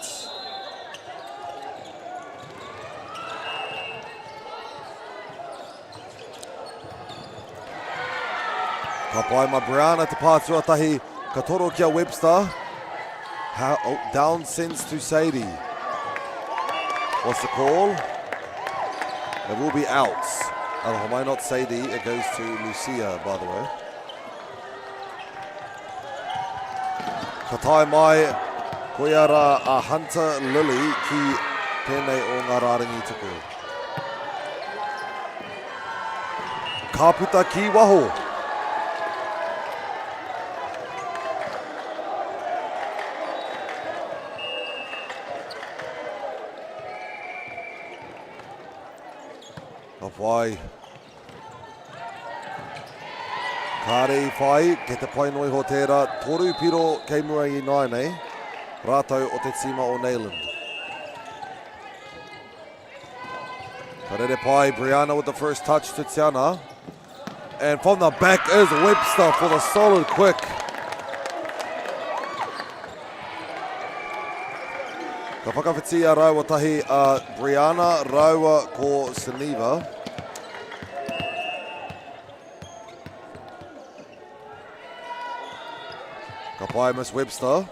Ka pai ma Brianna te pātua tahi, ka toro kia Webster. Down sends to Sadie. What's the call? It will be out. Why not Sadie? It goes to Lucia, by the way. Ka tai mai, koe ara a Hunter Lily ki tēnei o ngā rāringi tuku. Ka puta ki waho. Ka whai. Kāre i whai, ke te pai noi ho tērā, toru piro kei mua i nai nei, rātau o te tima o Neyland. Karere pai, Brianna with the first touch to Tiana. And from the back is Webster for the solid quick. Ka whakawhitia raua tahi a Brianna, raua ko Seneva. Ka pai Miss Webster.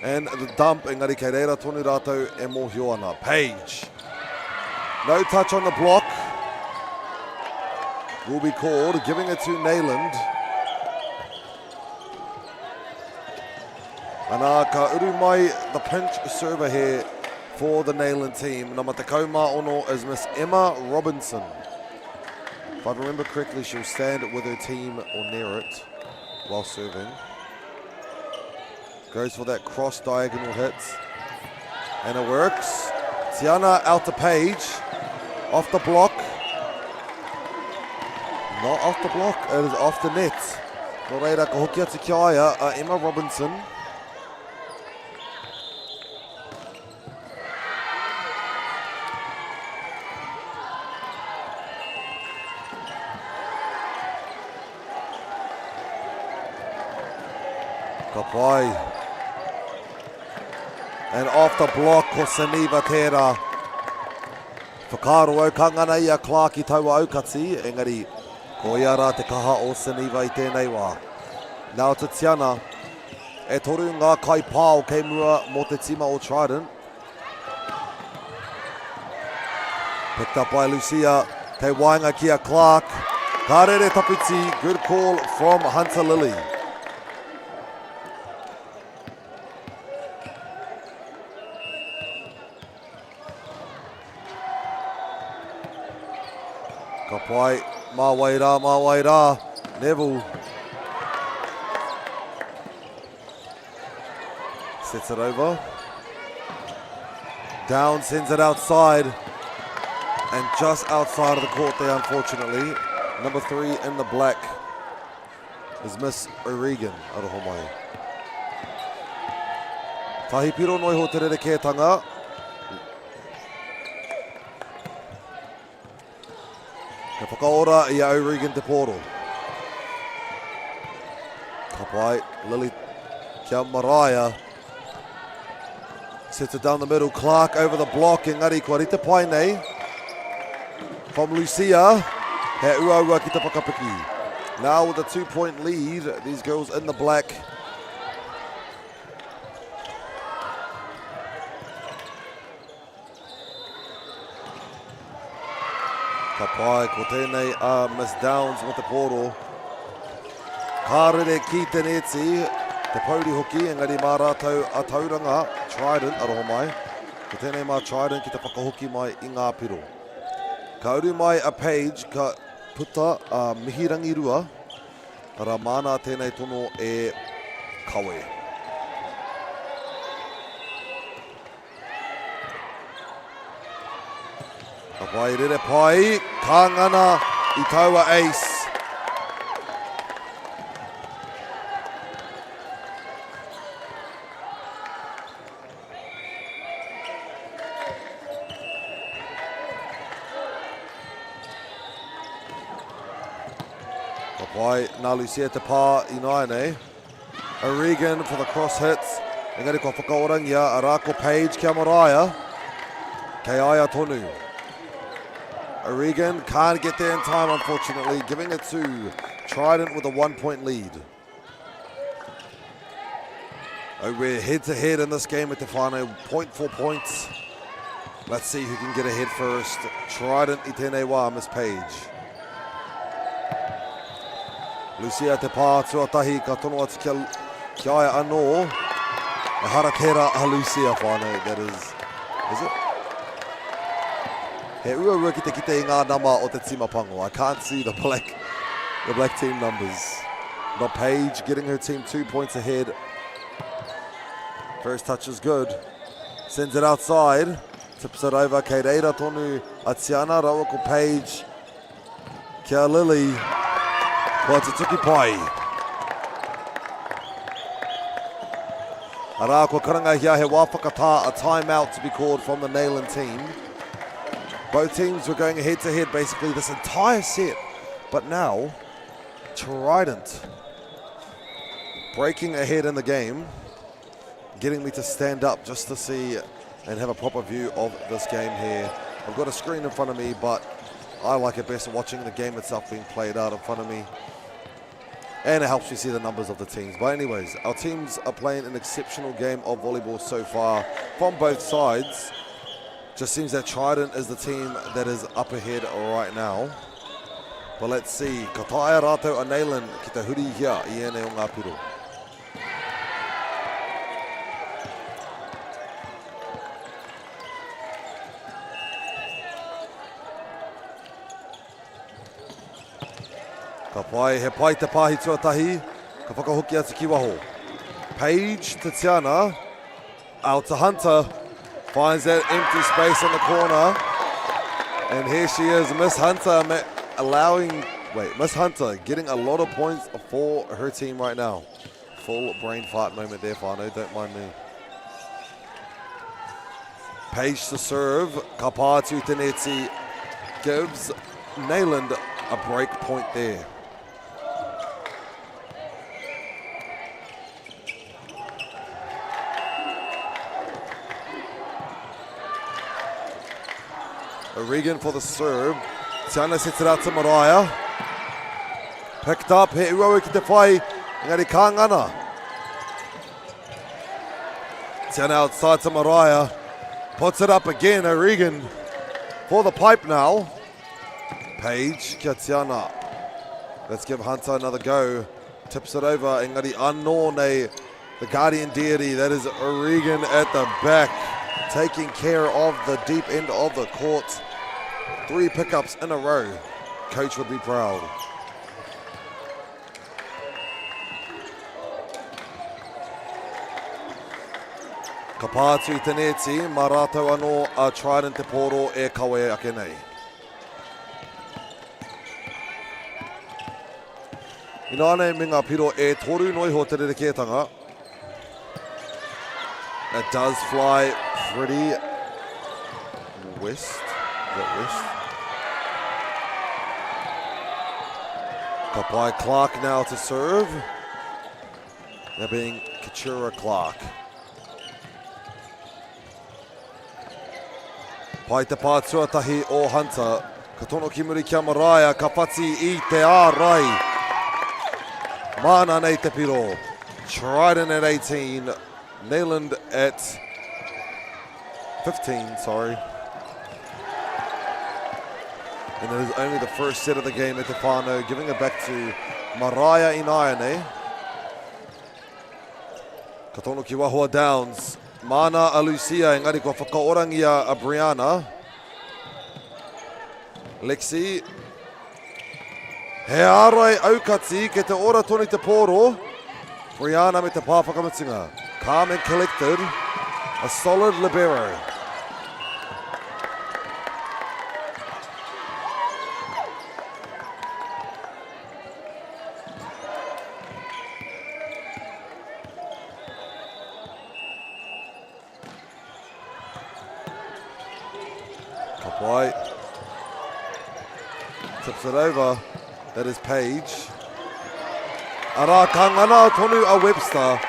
And the dump, engari kei reira tonu rātou e mōhio ana. Page. No touch on the block. Will be called, giving it to Neyland. Ana ka uru mai the pinch server here for the Neyland team. Nā te kaumā ono is Miss Emma Robinson. If I remember correctly, she'll stand with her team or near it while serving. Goes for that cross diagonal hit. And it works. Tiana out to Page. Off the block. Not off the block, it is off the net. Nō reira, ka hoki atu ki aia, Emma Robinson. Ka pai. And off the block, ko Seneva tērā. Whakaro au ka ngana i a Clark I taua aukati, engari, ko ia rā te kaha o Seneva I tēnei wā. Nā te Tiana, e toru ngā kai pāo kei mua mō te tima o Trident. Picked up by Lucia, kei wainga ki a Clark. Ka rere tapiti, good call from Hunter Lily. Ka pai, mā wai rā, Neville. Sets it over. Down, sends it outside. And just outside of the court there, unfortunately. Number 3 in the black is Miss O'Regan, Arohomai. Tahi piro noi ho te rerekētanga. Ka whakaora i O'Regan te poro. Ka pai, Lily kia Mariah. Sets it down the middle, Clark over the block, engari kua rita pai nei. From Lucia, he ua ki te whakapiki. Now with a 2-point lead, these girls in the black. Ka pai, ko tēnei Miss Downs mo te poro. Kārere ki te neti, te pauri hoki, engari mā rātou a tauranga, Trident, aroho mai. Ko tēnei mā Trident ki te whakahoki mai i ngā piro. Ka uru mai a page, ka puta a mihirangi rua, ara mana tēnei tono e kawe. Ka pai rere pai, ka ngana i taua ace. Ka pai, nā Lucia te pā i nai nei. O'Regan for the cross hits. Engari kua whakaorangia, a rāko Page kia Mariah. Kei aia tonu. O'Regan can't get there in time, unfortunately, giving it to Trident with a 1-point lead. Oh, we're head-to-head in this game at the final, 0.4 points. Let's see who can get ahead first. Trident i tēnei wā, Miss Page. Lucia te pā tuatahi, ka tono atu kia aia anō. E harakera a Lucia whānau, that is it? He ua ki te kite I ngā nama o te timapango. I can't see the black team numbers. But Page getting her team 2 points ahead. First touch is good. Sends it outside. Tips it over. Kei reira tonu a Tiana. Rawa ko Page. Kia Lily. Kua te tuki pai. Arā ko karangahia he wāwhakatā, a timeout to be called from the Neyland team. Both teams were going head-to-head basically this entire set. But now, Trident breaking ahead in the game, getting me to stand up just to see and have a proper view of this game here. I've got a screen in front of me, but I like it best watching the game itself being played out in front of me. And it helps me see the numbers of the teams. But anyways, our teams are playing an exceptional game of volleyball so far from both sides. Just seems that Trident is the team that is up ahead right now. But let's see. Ka taia rātou a Neyland ki te huri hia I ene o ngā piro. Ka pai, he pai te pāhi tuatahi. Ka whakahoki atu ki waho. Page to Tiana. Out to Hunter. Finds that empty space in the corner. And here she is, Miss Hunter Miss Hunter getting a lot of points for her team right now. Full brain fart moment there, whānau, don't mind me. Page to serve, ka pā atu te neti, gives Neyland a break point there. O'Regan for the serve. Tiana sets it out to Mariah. Picked up, he ua ki te whai, engari ka ngana. Tiana outside to Mariah. Puts it up again, O'Regan for the pipe now. Page, kia Tiana. Let's give Hunter another go. Tips it over, engari anō nei, the guardian deity, that is O'Regan at the back. Taking care of the deep end of the court. 3 pickups in a row. Coach would be proud. Ka pātu I te neti, mā rātou anō a Trident te poro e kawe ake nei. I nāne me ngā piro e toru noiho te rerekētanga. It does fly pretty west. Is that west? Kapai Clark now to serve. That being Kachura Clark. Pai te pātuatahi o Hunter. Ka tono ki muri kia Maraia, ka pati I te ārai. Mana nei te piro. Trident at 18. Neyland at 15, sorry. And it is only the first set of the game at Te Whānau, giving it back to Maraia Inaiane. Ka tono ki Wahua Downs. Mana a Lucia, engari kua whakaorangia a Brianna. Lexi. He ārai aukati ke te ora toni te pōro. Brianna me te pāwhakamutinga. Calm and collected. A solid libero. Kapai tips it over. That is Page. Ara ka ngana tonu a Webster.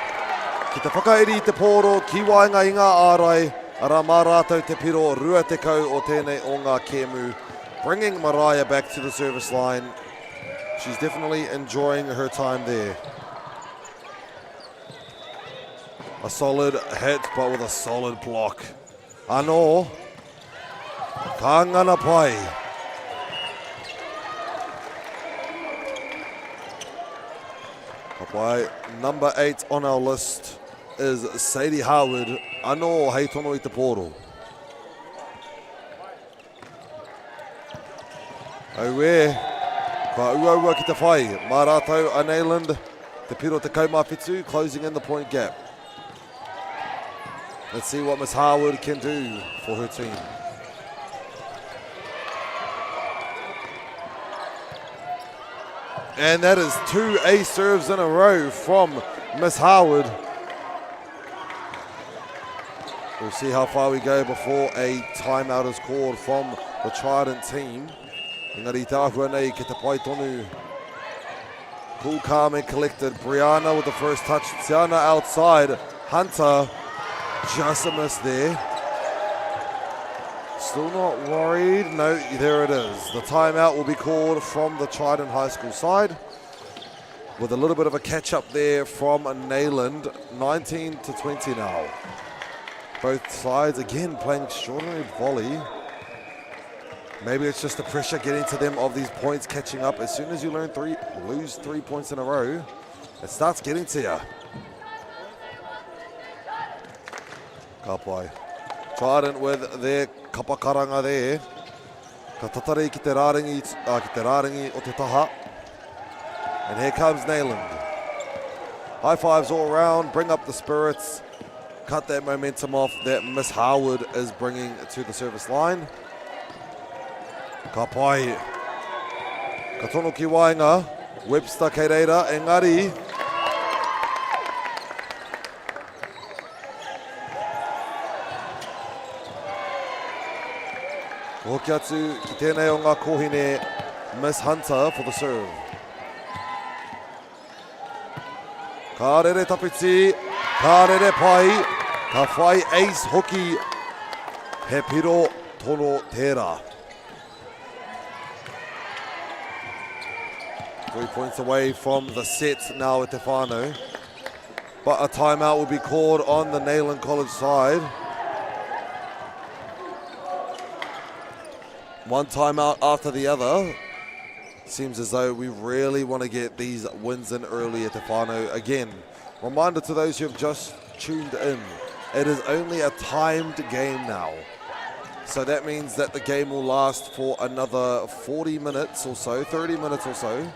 Ki te whakaeri I te pōro, ki wainga I ngā ārai. Ara mā rātou te piro, rua te kau o tēnei o ngā kēmu. Bringing Maraia back to the service line. She's definitely enjoying her time there. A solid hit, but with a solid block. Anō. Ka ngana pai. Kapai, number 8 on our list is Sadie Howard. Anō hei tono I te pōro. Auē, ka ua ki te whai. Mā rātou a Neyland, te piro te kaumāwhitu, closing in the point gap. Let's see what Miss Howard can do for her team. And that is 2 ace serves in a row from Miss Howard. We'll see how far we go before a timeout is called from the Trident team. Engari tāhua nei ki te pai tonu. Cool, calm and collected. Brianna with the first touch. Tiana outside. Hunter, just a miss there. Still not worried. No, there it is. The timeout will be called from the Trident High School side. With a little bit of a catch-up there from Neyland. 19 to 20 now. Both sides, again, playing extraordinary volley. Maybe it's just the pressure getting to them of these points catching up. As soon as you lose 3 points in a row, it starts getting to you. Kapai. Trident with their kapakaranga there. Ka tatare ki te rāringi o te taha. And here comes Neyland. High fives all around, bring up the spirits. Cut that momentum off that Miss Howard is bringing to the service line. Ka pai. Ka tono ki wainga. Webster kei reira, engari. Hoki atu ki tēnei o ngā kohine, Miss Hunter for the serve. Ka rere tapiti, ka rere pai, ka whai ace hoki, he piro tono tērā. 3 points away from the set now at Te Whānau. But a timeout will be called on the Neyland College side. One timeout after the other. Seems as though we really want to get these wins in early at Te Whānau. Again, reminder to those who have just tuned in, it is only a timed game now. So that means that the game will last for another 40 minutes or so, 30 minutes or so.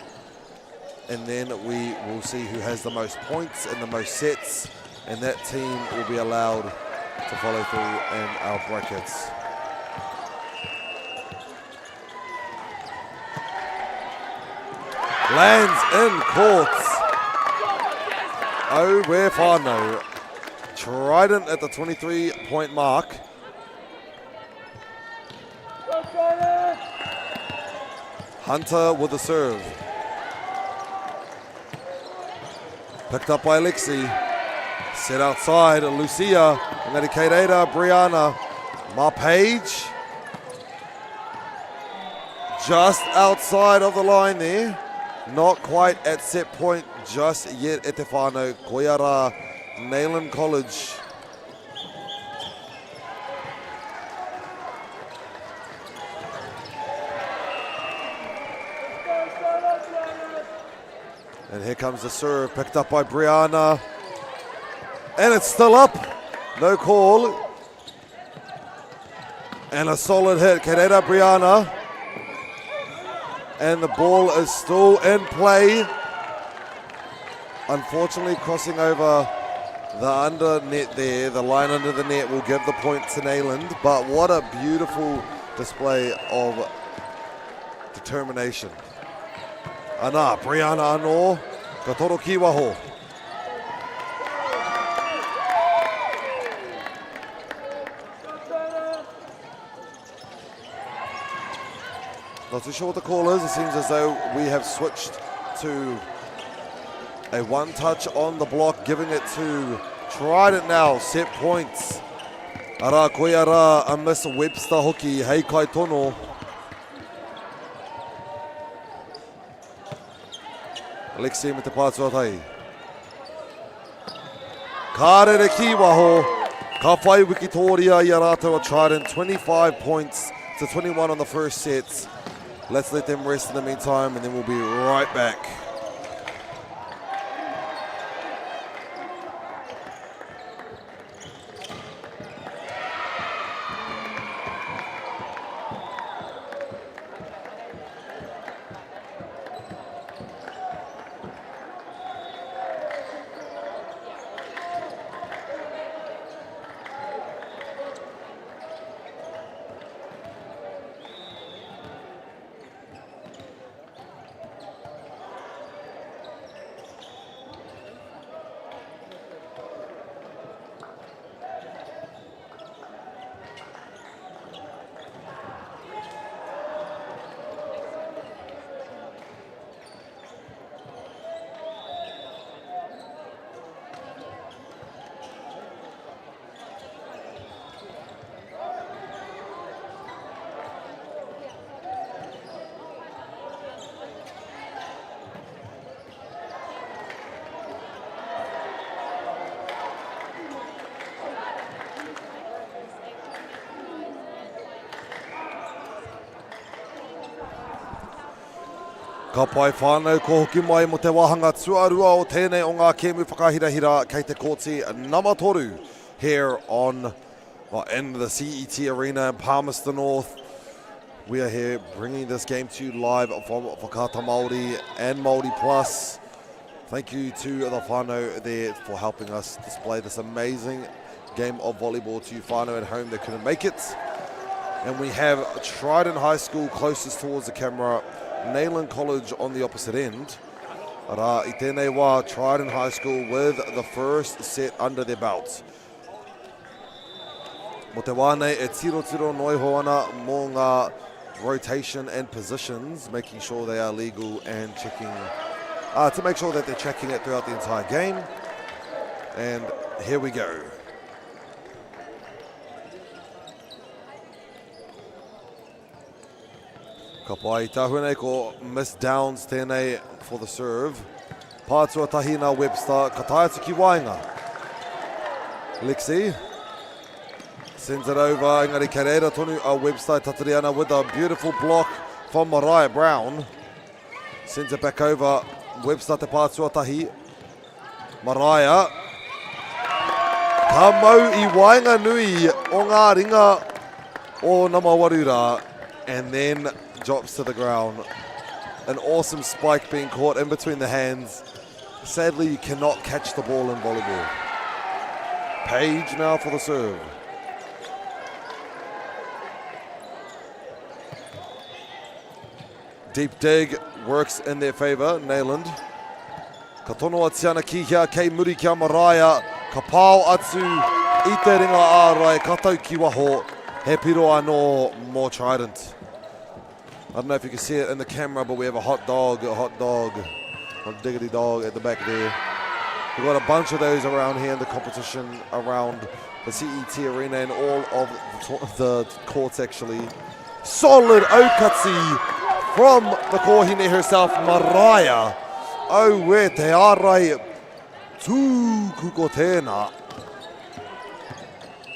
And then we will see who has the most points and the most sets, and that team will be allowed to follow through in our brackets. Lands in courts. Oh, we're Whānau. Trident at the 23-point mark. Hunter with the serve. Picked up by Alexi. Set outside, Lucia. Ngari Kereira, Brianna. Page. Just outside of the line there. Not quite at set point just yet at te whānau. Koiara, Neyland College. And here comes the serve, picked up by Brianna. And it's still up. No call. And a solid hit. Kereira Brianna. And the ball is still in play. Unfortunately, crossing over the under net there. The line under the net will give the point to Neyland. But what a beautiful display of determination. Ana, Brianna anō, ka toro ki waho. Not too sure what the call is. It seems as though we have switched to a one-touch on the block, giving it to Trident now. Set points. Ara Koiara, a miss Webster hoki, hei kai tono. Alexi me te pātuatai. Kārere ki waho. Ka whai wikitoria i a rātou a Trident. 25 points to 21 on the first set. Let's let them rest in the meantime and then we'll be right back. Ka pai whānau ko hoki mai mo te wahanga tuarua o tēnei o ngā kēmu whakahirahira kei te kōti Namatoru here on, in the CET Arena in Palmerston North. We are here bringing this game to you live from Whakaata Māori and Māori Plus. Thank you to the whānau there for helping us display this amazing game of volleyball to you whānau at home that couldn't make it. And we have Trident High School closest towards the camera, Neyland College on the opposite end. Ara, i tēnei wā, Trident High School with the first set under their belt. Mo te wānei e tiro noiho ana mō ngā rotation and positions, making sure they are legal and checking, to make sure that they're checking it throughout the entire game. And here we go. Ka pai tahuenei ko Miss Downs tēnei for the serve. Pātua tahina Webster, ka tae atu ki Wainga. Lexi sends it over, engari Kereira tonu a Webster Tatariana with a beautiful block from Mariah Brown. Sends it back over, Webster te pātua tahi. Mariah. Ka mau I Wainga nui o ngā ringa o Namawarura. And then drops to the ground. An awesome spike being caught in between the hands. Sadly, you cannot catch the ball in volleyball. Page now for the serve. Deep dig works in their favour, Neyland. Ka tono a tiana ki hea, kei muri kia Mariah. Ka pāo atu I te ringa ārai katau ki waho he piro anō mō Trident. I don't know if you can see it in the camera, but we have a hot diggity dog at the back there. We've got a bunch of those around here in the competition, around the CET arena and all of the courts actually. Solid Okatsi from the Kohine herself, Mariah. O we te ārai tūku ko tēnā.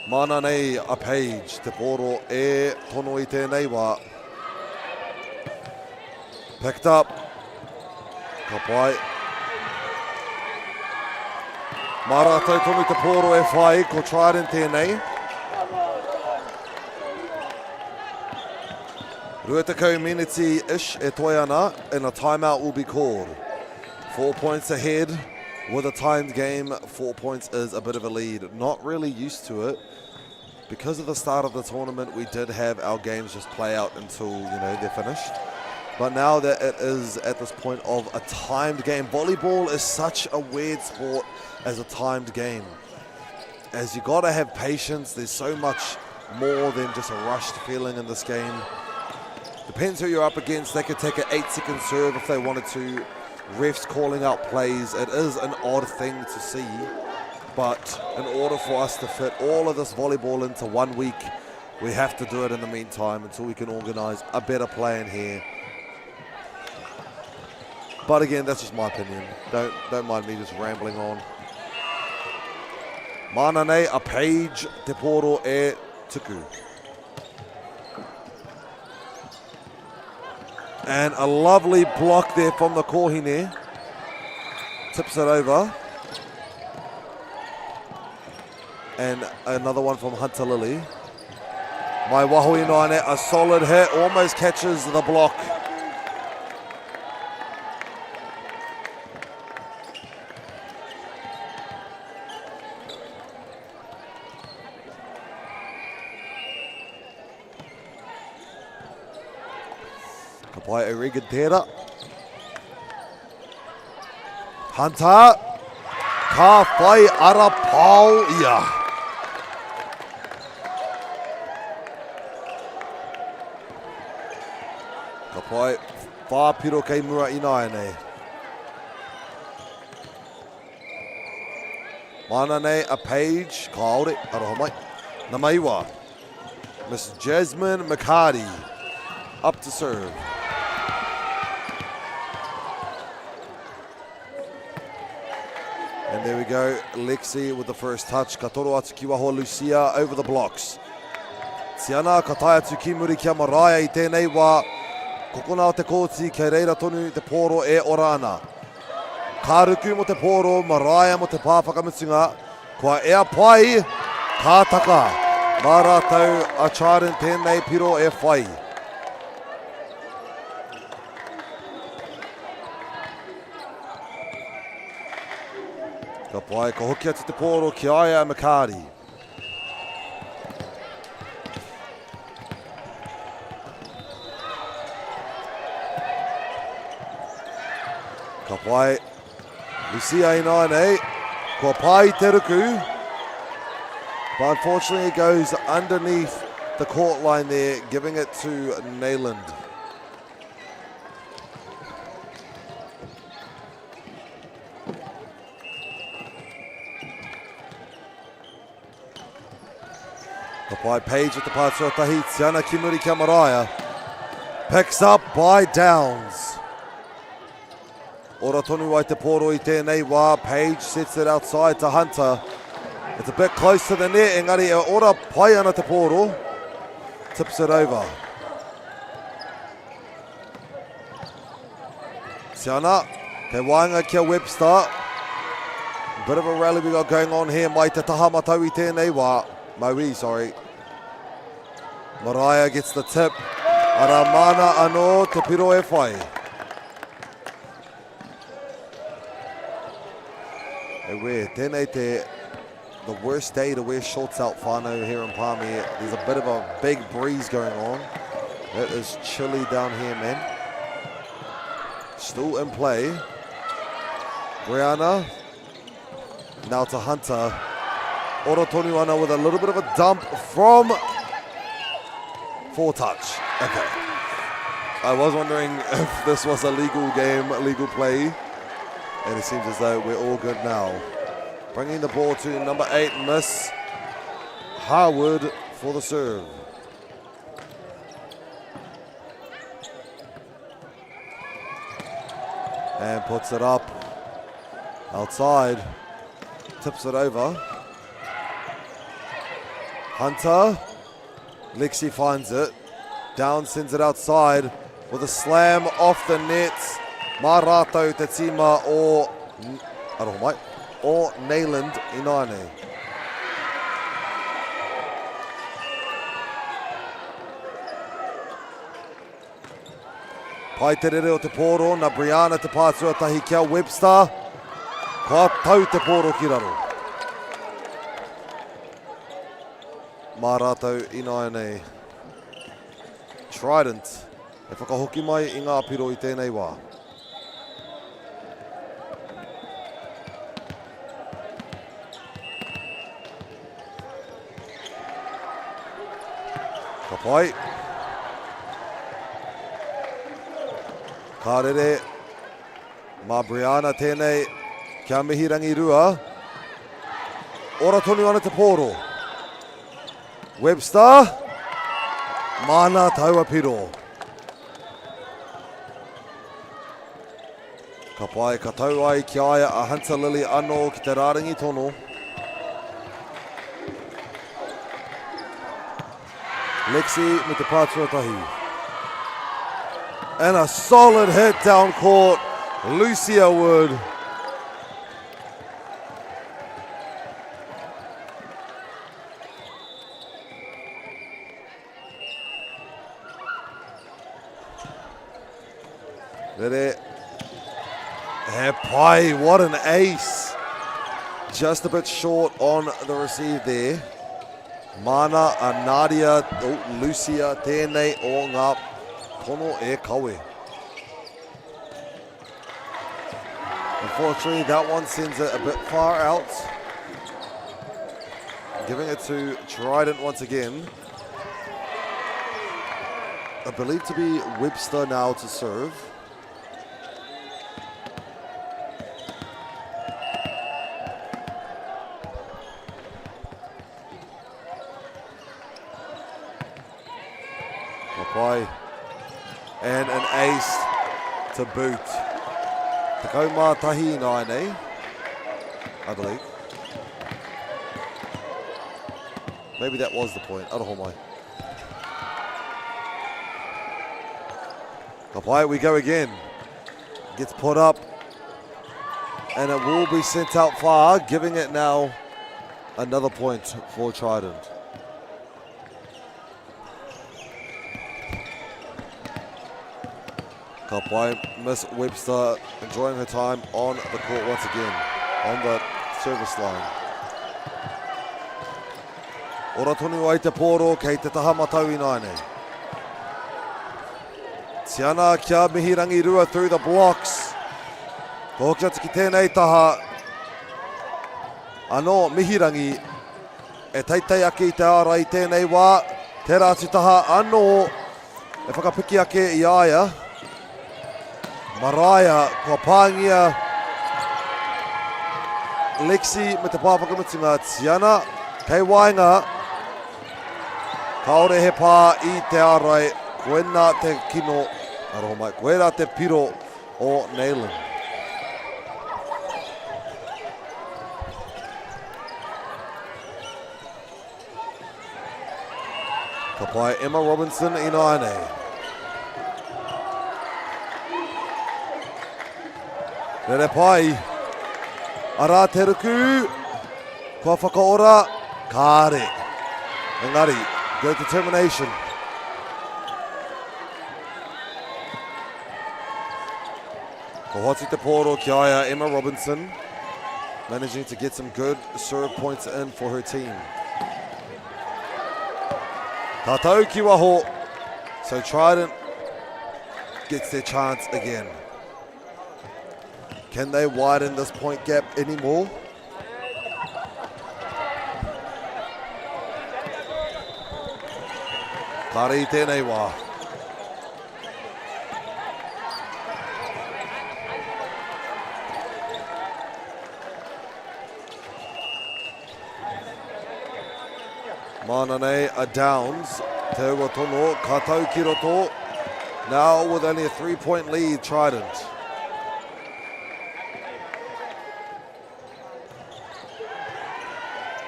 Mana nei a page, te poro e tono I tēnei wā. Picked up. Ka pai. Mara tau tonu te poro e whai ko Trident tēnei. Ruatakau miniti-ish e toi ana and a timeout will be called. 4 points ahead with a timed game. 4 points is a bit of a lead. Not really used to it. Because of the start of the tournament, we did have our games just play out until, they're finished. But now that it is at this point of a timed game, volleyball is such a weird sport as a timed game. As you gotta have patience, there's so much more than just a rushed feeling in this game. Depends who you're up against. They could take an 8-second serve if they wanted to. Refs calling out plays. It is an odd thing to see. But in order for us to fit all of this volleyball into 1 week, we have to do it in the meantime until we can organize a better play in here. But again, that's just my opinion. Don't mind me just rambling on. Mana nei a page te poro e tuku. And a lovely block there from the Kohine. Tips it over. And another one from Hunter Lily. Mai waho inoane, a solid hit, almost catches the block. Kapai Origa Tera. Hunter. Ka whai ara pau ia. Kapai whāpiro kei mua ina nei. Mana nei a page. Ka aore, aroha mai. Na maiwa. Miss Jasmine McCarty. Up to serve. And there we go, Lexi with the first touch. Ka toro atu ki waho Lucia over the blocks. Tiana ka tae atu ki muri kia Mariah I tēnei wā. Kokona o te kōti kei reira tonu te poro e orana. Ka ruku mo te poro, Mariah mo te pāwhakamutunga. Kua ea pai, ka taka. Mā rātou a Trident tēnei piro e whai. Ka pai, ka hoki atu te poro ki Aya Makari. Ka pai, Lucia ina nei, kua pai te ruku. But unfortunately it goes underneath the court line there, giving it to Nayland. By Page at the Pātua Tahi, Tiana Kimuri kia Mariah. Picks up by Downs. Ora tonu ai te poro I tēnei wā. Page sets it outside to Hunter. It's a bit close to the net, engari e ora pai ana te poro. Tips it over. Tiana, te wainga kia Webster. Bit of a rally we got going on here. Mai te taha matau I tēnei wā. Maui, sorry. Mariah gets the tip. Aramana anō te piro e whai. E we, tēnei te, the worst day to wear shorts out whānau here in Palmy. There's a bit of a big breeze going on. It is chilly down here, man. Still in play. Brianna. Now to Hunter. Ora Toniwana with a little bit of a dump from 4 touch. Okay. I was wondering if this was a legal game, legal play. And it seems as though we're all good now. Bringing the ball to number 8, Miss Harwood for the serve. And puts it up outside. Tips it over. Hunter. Lexi finds it. Down, sends it outside with a slam off the net. Marato te tima o Nayland Inane. Pai te rere o te poro, na Brianna te pātua tahi kia Webster. Ka tau te poro ki raro. Marato Inane. Trident. E whakahoki mai I ngā piro I tēnei wā. Ka pai. Ka rere. Mā Brianna tēnei kia mihirangi rua. Ora tonu ana te poro. Webster. Mana taua piro. Ka pai ka tau ai ki aia a Hunter Lily anō ki te rārangi tono. Lexi me te pātuatahi. And a solid hit down court. Lucia Wood. Rere. And Pai, what an ace. Just a bit short on the receive there. Mana a Nadia, Lucia, tēnei o ngā pono e kawe. Unfortunately, that one sends it a bit far out. Giving it to Trident once again. I believe to be Webster now to serve. And an ace to boot. Te kaumā tahi nai, I believe. Maybe that was the point. Aroho mai. Ka pai, we go again. Gets put up. And it will be sent out far, giving it now another point for Trident. Ka pai, Miss Webster enjoying her time on the court once again, on the service line. Ora tonu ai te poro kei te taha matau inaine. Tiana kia mihirangi rua through the blocks. Ko hoki atu ki tēnei taha. Anō mihirangi e teitei ake I te ara I tēnei wā. Te rātu taha anō e whakapiki ake I aia. Mariah, kua pāngia. Lexi me te pāwhakamitunga Tiana. Kei wainga. Kaore he pā I te arai. Koena te kino. Aroho mai. Koena te piro o Nayland. Ka pai Emma Robinson I naine. Rere pai. Ara te ruku. Kua whakaora. Kāre. Engari. Good determination. Ko hoti te poro ki aia Emma Robinson. Managing to get some good serve points in for her team. Tātou ki waho. So Trident gets their chance again. Can they widen this point gap anymore? Kare i tēnei wā. Mana nei a Downs. Te ua tono, katau ki roto. Now with only a 3-point lead, Trident.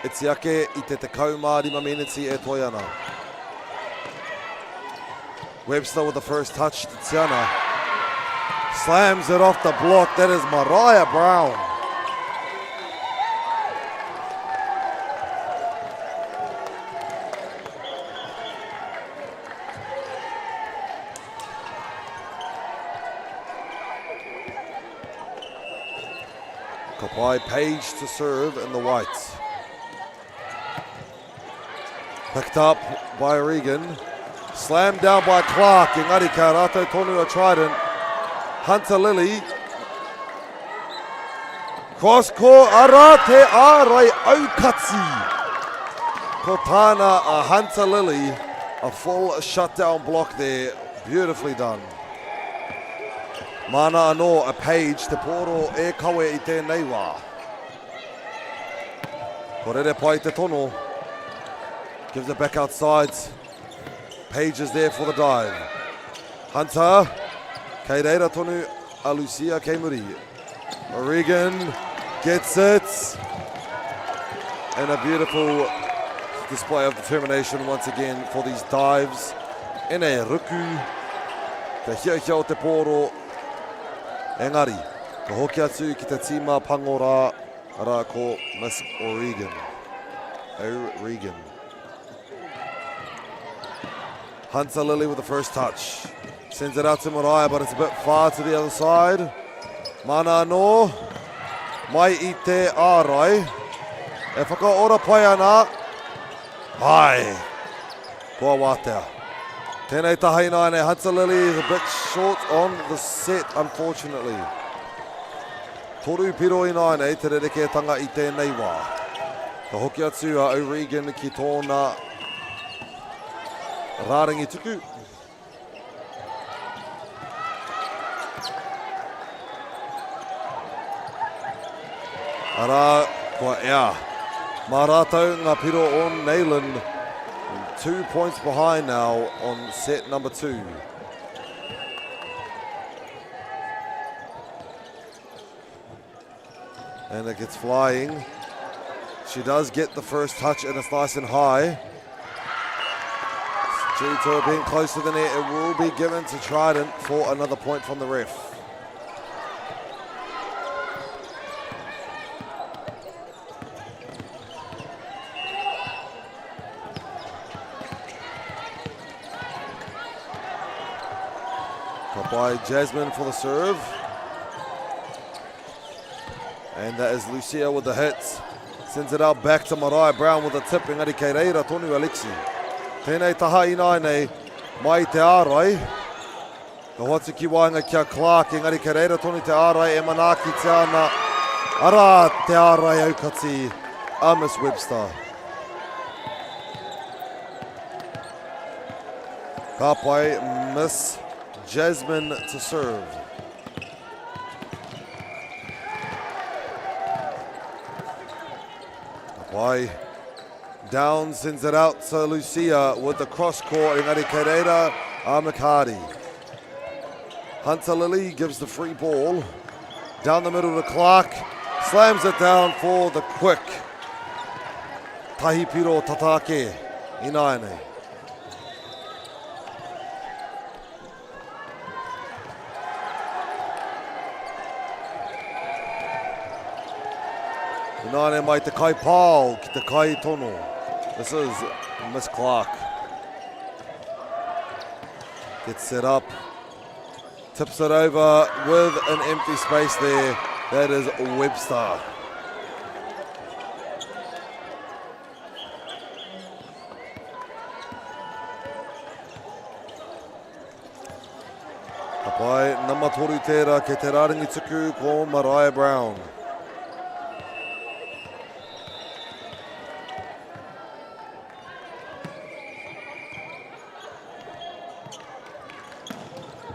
Itiake i te 15 minutes e toi ana. Webster with the first touch to Tiana. Slams it off the block. That is Mariah Brown. Kapai Page to serve in the whites. Picked up by Regan. Slammed down by Clark. Engari ka rātou tonu a Trident. Hunter Lily. Cross court. Ara te ārai aukatsi. Ko tāna a Hunter Lily. A full shutdown block there. Beautifully done. Mana anō a Page te poro e kawe i tēnei wā. Korere pai te tono. Gives it back outside. Page is there for the dive. Hunter. Kei reira tonu a Lucia Keimuri. Regan gets it. And a beautiful display of determination once again for these dives. Ene ruku. Te hia o te poro. Engari. Ka hoki atu ki te tima pangora. Ara ko Miss O'Regan. O'Regan. Hunter Lily with the first touch. Sends it out to Mariah, but it's a bit far to the other side. Mana anō. Mai i te ārai. E whakaora pai ana. Hai. Kua wātea. Tēnei taha inaine. Hunter Lily is a bit short on the set, unfortunately. Toru piro inaine te rerekētanga i tēnei wā. Ka hoki atu a O'Regan ki tōna Rārangi tuku. Ara, kua ea. Mā rātou ngā piro on Neyland. 2 points behind now on set number 2. And it gets flying. She does get the first touch and it's nice and high. Due to it being close to the net, it will be given to Trident for another point from the ref. Got by Jasmine for the serve. And that is Lucia with the hits. Sends it out back to Mariah Brown with a tip. Engari kei reira tonu Alexi. Tēnei taha inaine, mai te ārai. Ka hoatu ki wainga kia Clark, engari kei reira tonu te ārai e manaki te ana. Ara te ārai aukati, a Miss Webster. Ka pai Miss Jasmine to serve. Ka pai. Down sends it out to Lucia with the cross court. Engari kei reira a Makari. Hunter Lily gives the free ball. Down the middle to Clark. Slams it down for the quick. Tahipiro Tatake inaine. Inaine mai te kai pāo ki te kai tono. This is Miss Clark. Gets set up. Tips it over with an empty space there. That is Webster. Kapai namatoru tērā ke te rārangi tuku ko Mariah Brown.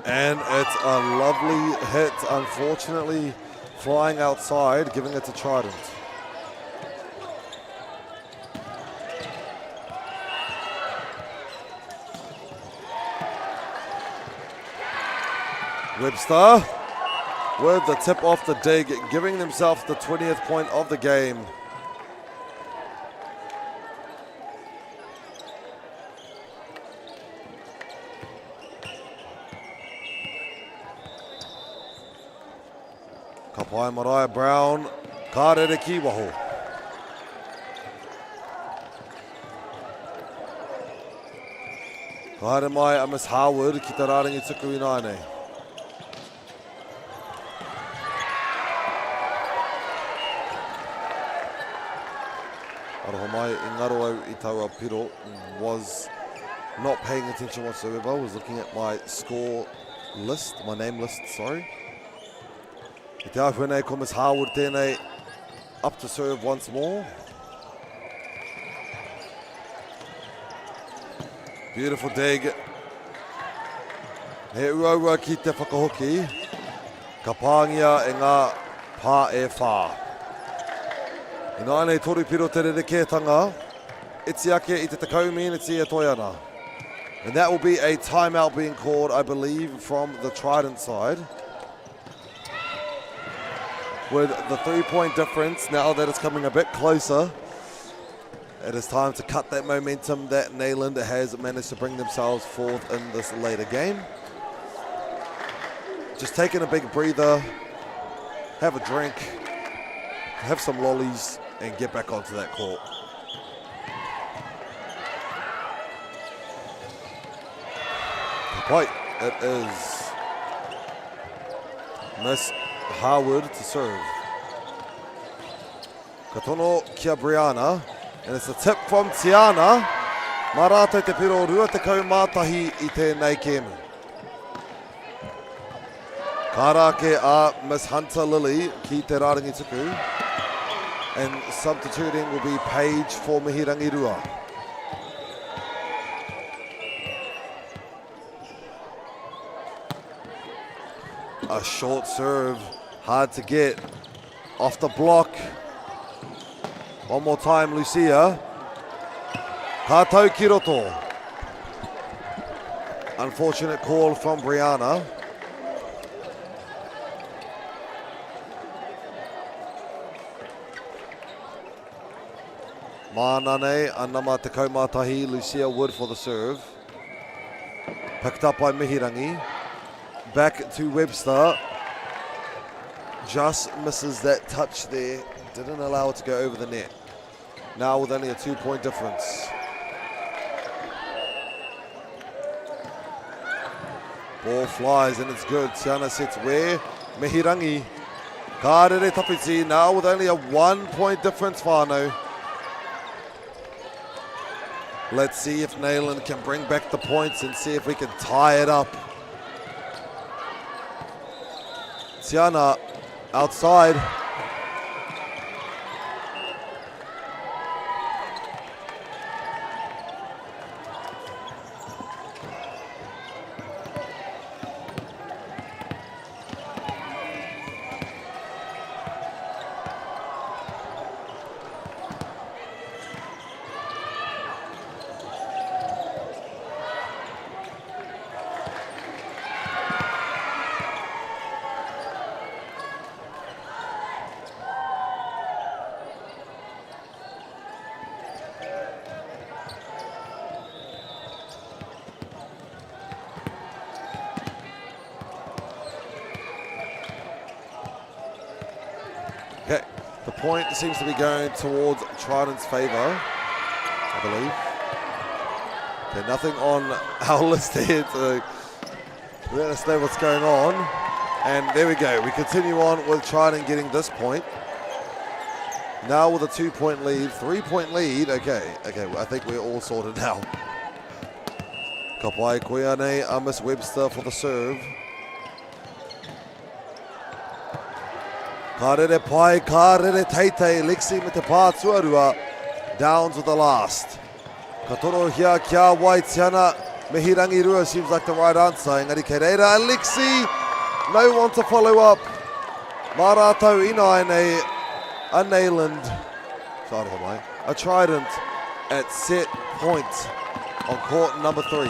And it's a lovely hit, unfortunately flying outside, giving it to Trident. Webster with the tip off the dig, giving themselves the 20th point of the game. Kapai Mariah Brown, Karere Kiwaho. Kaere mai a Miss Howard ki te rārangi tuku i nānei. Aroha mai i ngaro au i taua piro was not paying attention whatsoever, was looking at my score list, my name list, sorry. I te awhenei ko Miss Howard tēnei, up to serve once more. Beautiful dig. He uaua ki te whakahoki. Ka pāngia e ngā pā e whā. I nānei toru piro te rerekētanga. Iti ake i te takau miniti e toi ana. And that will be a timeout being called, I believe, from the Trident side. With the 3-point difference, now that it's coming a bit closer, it is time to cut that momentum that Neyland has managed to bring themselves forth in this later game. Just taking a big breather, have a drink, have some lollies, and get back onto that court. Right, it is Miss Howard to serve. Katono kia Brianna, and it's a tip from Tiana. Marata te piro rua te kaumātahi i tēnei kēmu. Karake a Miss Hunter Lily ki te rārangi tuku. And substituting will be Paige for Mihirangi Rua. A short serve, hard to get. Off the block. One more time, Lucia. Kātou ki roto. Unfortunate call from Brianna. Mānane, anama te kaumātahi, Lucia Wood for the serve. Picked up by Mihirangi. Back to Webster. Just misses that touch there. Didn't allow it to go over the net. Now with only a 2-point difference. Ball flies and it's good. Tiana sets where? Mihirangi. Karere Tapiti now with only a 1-point difference, whānau. Let's see if Neyland can bring back the points and see if we can tie it up. Tiana outside. Okay, the point seems to be going towards Trident's favour, I believe. Okay, nothing on our list here to let us know what's going on. And there we go, we continue on with Trident getting this point. Now with a 2-point lead, 3-point lead, okay, I think we're all sorted now. Kapai Koiane, Miss Webster for the serve. Karere pai, karere teitei, Lexi me te pā tuarua, downs with the last. Katoro hia kia wai Tiana, Mihirangi Rua seems like the right answer. Engari kei reira, Alexi, no one to follow up. Marato Inaine, a Nayland, a Trident at set point on court number 3.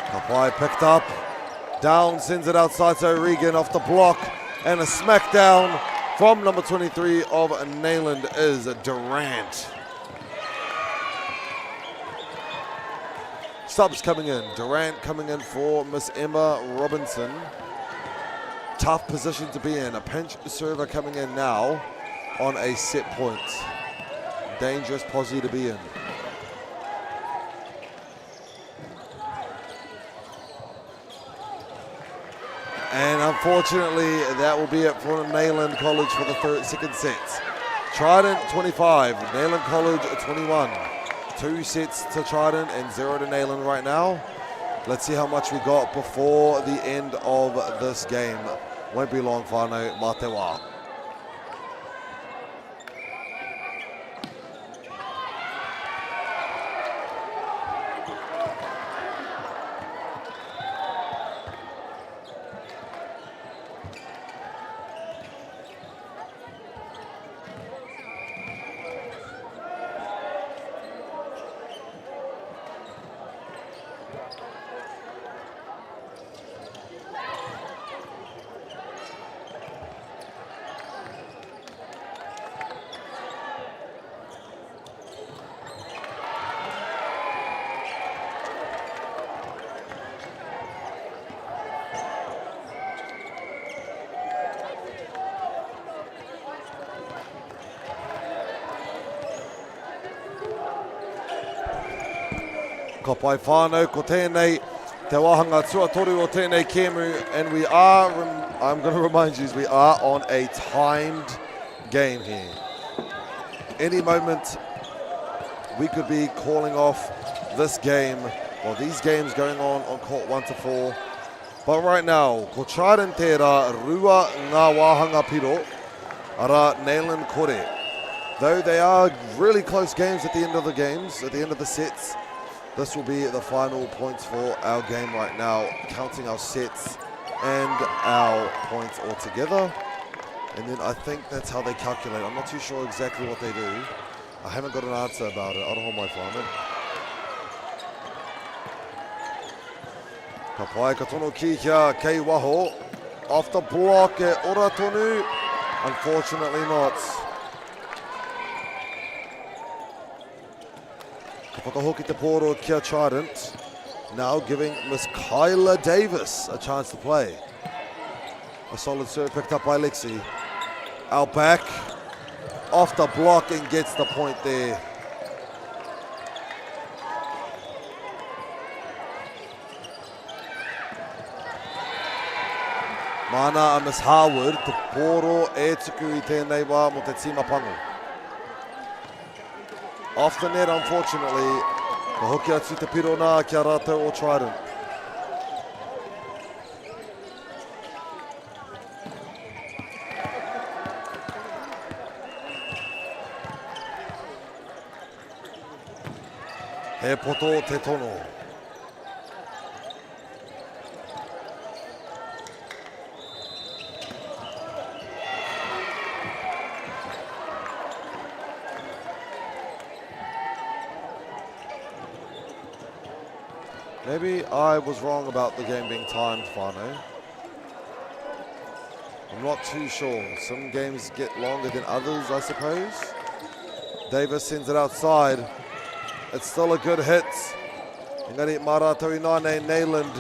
Kapai picked up, down, sends it outside to Regan off the block, and a smackdown from number 23 of Nayland is Durant. Subs coming in, Durant coming in for Miss Emma Robinson. Tough position to be in, a pinch server coming in now on a set point. Dangerous posse to be in. And unfortunately, that will be it for Nayland College for the second set. Trident 25, Nayland College 21. 2 sets to Trident and 0 to Nayland right now. Let's see how much we got before the end of this game. Won't be long, whānau, mā te wā. Ko pai whānau, ko tēnei te wahanga tuatoru o tēnei kēmu, and we are, I'm going to remind you, we are on a timed game here. Any moment we could be calling off this game, or these games going on court 1 to 4. But right now, ko Trident tērā rua ngā wāhanga piro, ara Nayland kore. Though they are really close games at the end of the games, at the end of the sets, this will be the final points for our game right now, counting our sets and our points all together. And then I think that's how they calculate. I'm not too sure exactly what they do. I haven't got an answer about it. Aroha mai whānau. Ka pai ka tono ki kia kei waho. Off the block e ora tonu. Unfortunately not. Ka whakahoki te poro kia Trident. Now giving Miss Kyla Davis a chance to play. A solid serve picked up by Lexi. Out back. Off the block and gets the point there. Mana a Miss Harwood, te poro e tuku I tēnei wā mo te tima pangu. Off the net, unfortunately, ka hoki atu te piro nā kia rātou o Trident. He poto te tono. Maybe I was wrong about the game being timed, whānau. I'm not too sure. Some games get longer than others, I suppose. Davis sends it outside. It's still a good hit. Engari mārātou I nānei Nayland.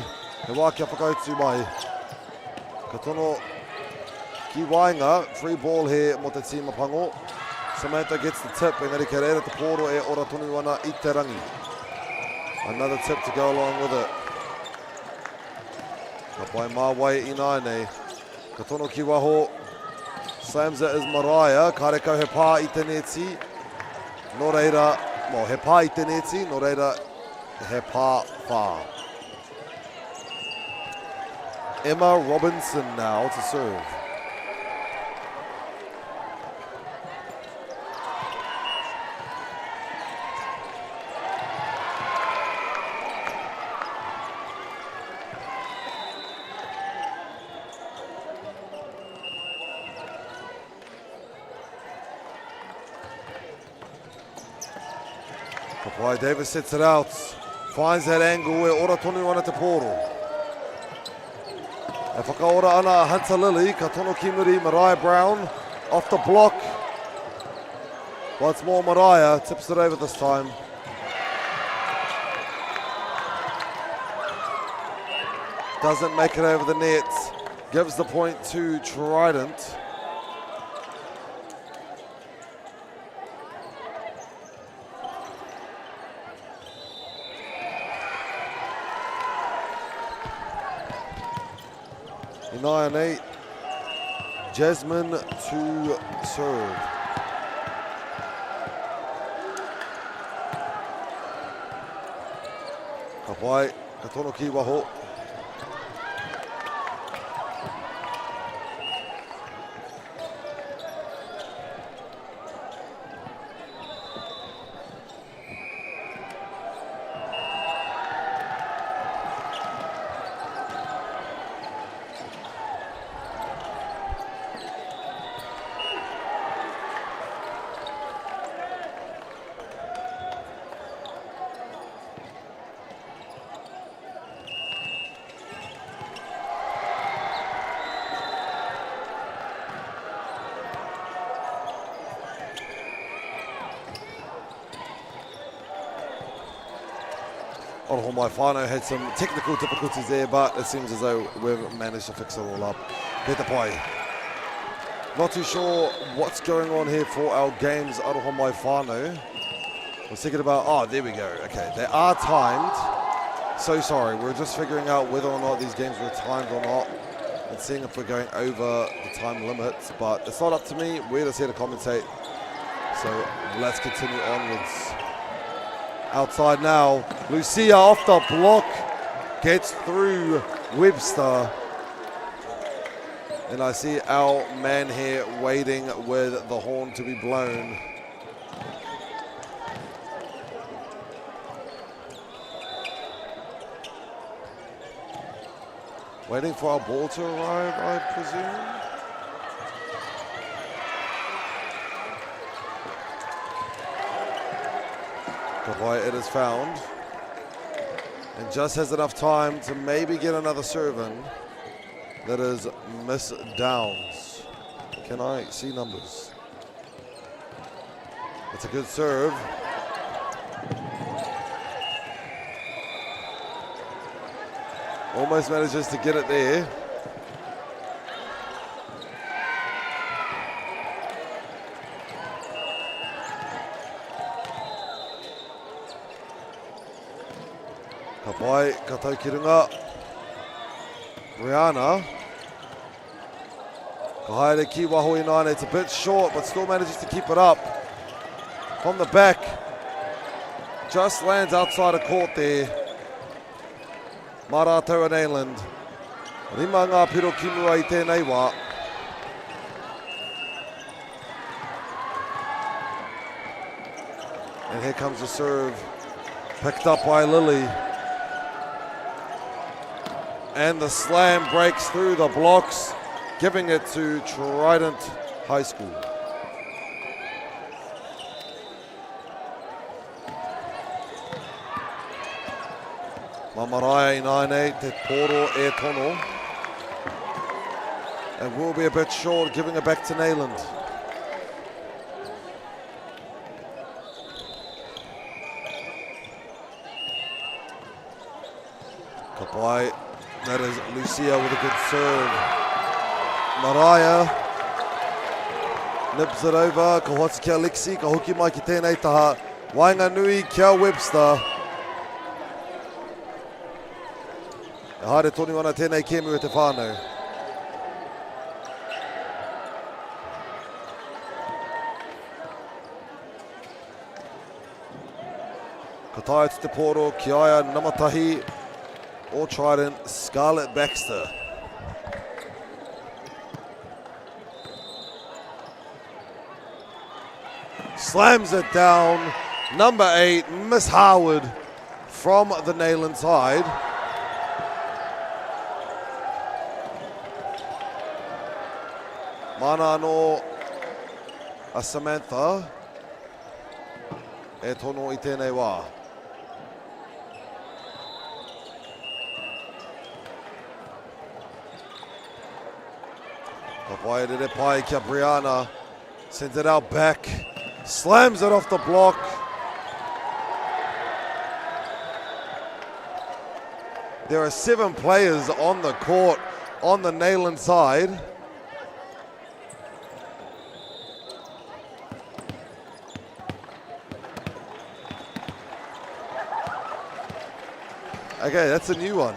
He wā kia whakautu mai. Ka tono ki Wainga. Free ball here mo te tima pango. Samantha gets the tip. Engari ka reira te poro e ora tonu ana I te rangi. Another tip to go along with it. Ka pai māwai I nānei. Ka tono ki waho. Slams it as Mariah. Ka rekau he pā I te neti. No reira, mo he pā I te neti. No reira, he pā whā. Emma Robinson now to serve. Kapai Davis sets it out. Finds that angle where ora tonu ana te poro. E whakaora ana Hunter Lily, ka tono ki muri, Mariah Brown off the block. Once more Mariah, tips it over this time. Doesn't make it over the net. Gives the point to Trident. In 9-8. Jasmine to serve. Kapai, katono ki waho. Oroho Maifano had some technical difficulties there, but it seems as though we've managed to fix it all up. Peta Pai. Not too sure what's going on here for our games, Oroho Maifano. I was thinking about, oh, there we go. Okay, they are timed. So sorry, we're just figuring out whether or not these games were timed or not and seeing if we're going over the time limits, but it's not up to me. We're just here to commentate. So let's continue onwards. Outside now, Lucia off the block, gets through Webster. And I see our man here waiting with the horn to be blown. Waiting for our ball to arrive, I presume. Kapai, it is found. And just has enough time to maybe get another serve in. That is Miss Downs. Can I see numbers? It's a good serve. Almost manages to get it there. Kapai, katau ki runga. Rihanna. Kahaere ki waho i nane. It's a bit short, but still manages to keep it up. From the back. Just lands outside of court there. Maratoa Neyland. Rima ngā piro kimura i tēnei wā. And here comes the serve. Picked up by Lily. And the slam breaks through the blocks, giving it to Trident High School. Mamarai 9-8, te poro e tono. And will be a bit short, giving it back to Neyland. Kapai. That is Lucia with a good serve. Mariah nips it over. Ka hoatsi kia Lexi, ka hoki mai ki tēnei taha. Wainga nui kia Webster. E haere tonu ana tēnei kēmu e te whānau. Ka tae atu te poro, ki aia Namatahi. Or Trident, Scarlett Baxter. Slams it down. Number 8, Miss Harwood from the Neyland side. Mana no a Samantha. e tono I tēnei wā. Ka pai rere pai kia Brianna, sends it out back, slams it off the block. There are 7 players on the court on the Neyland side. Okay, that's a new one.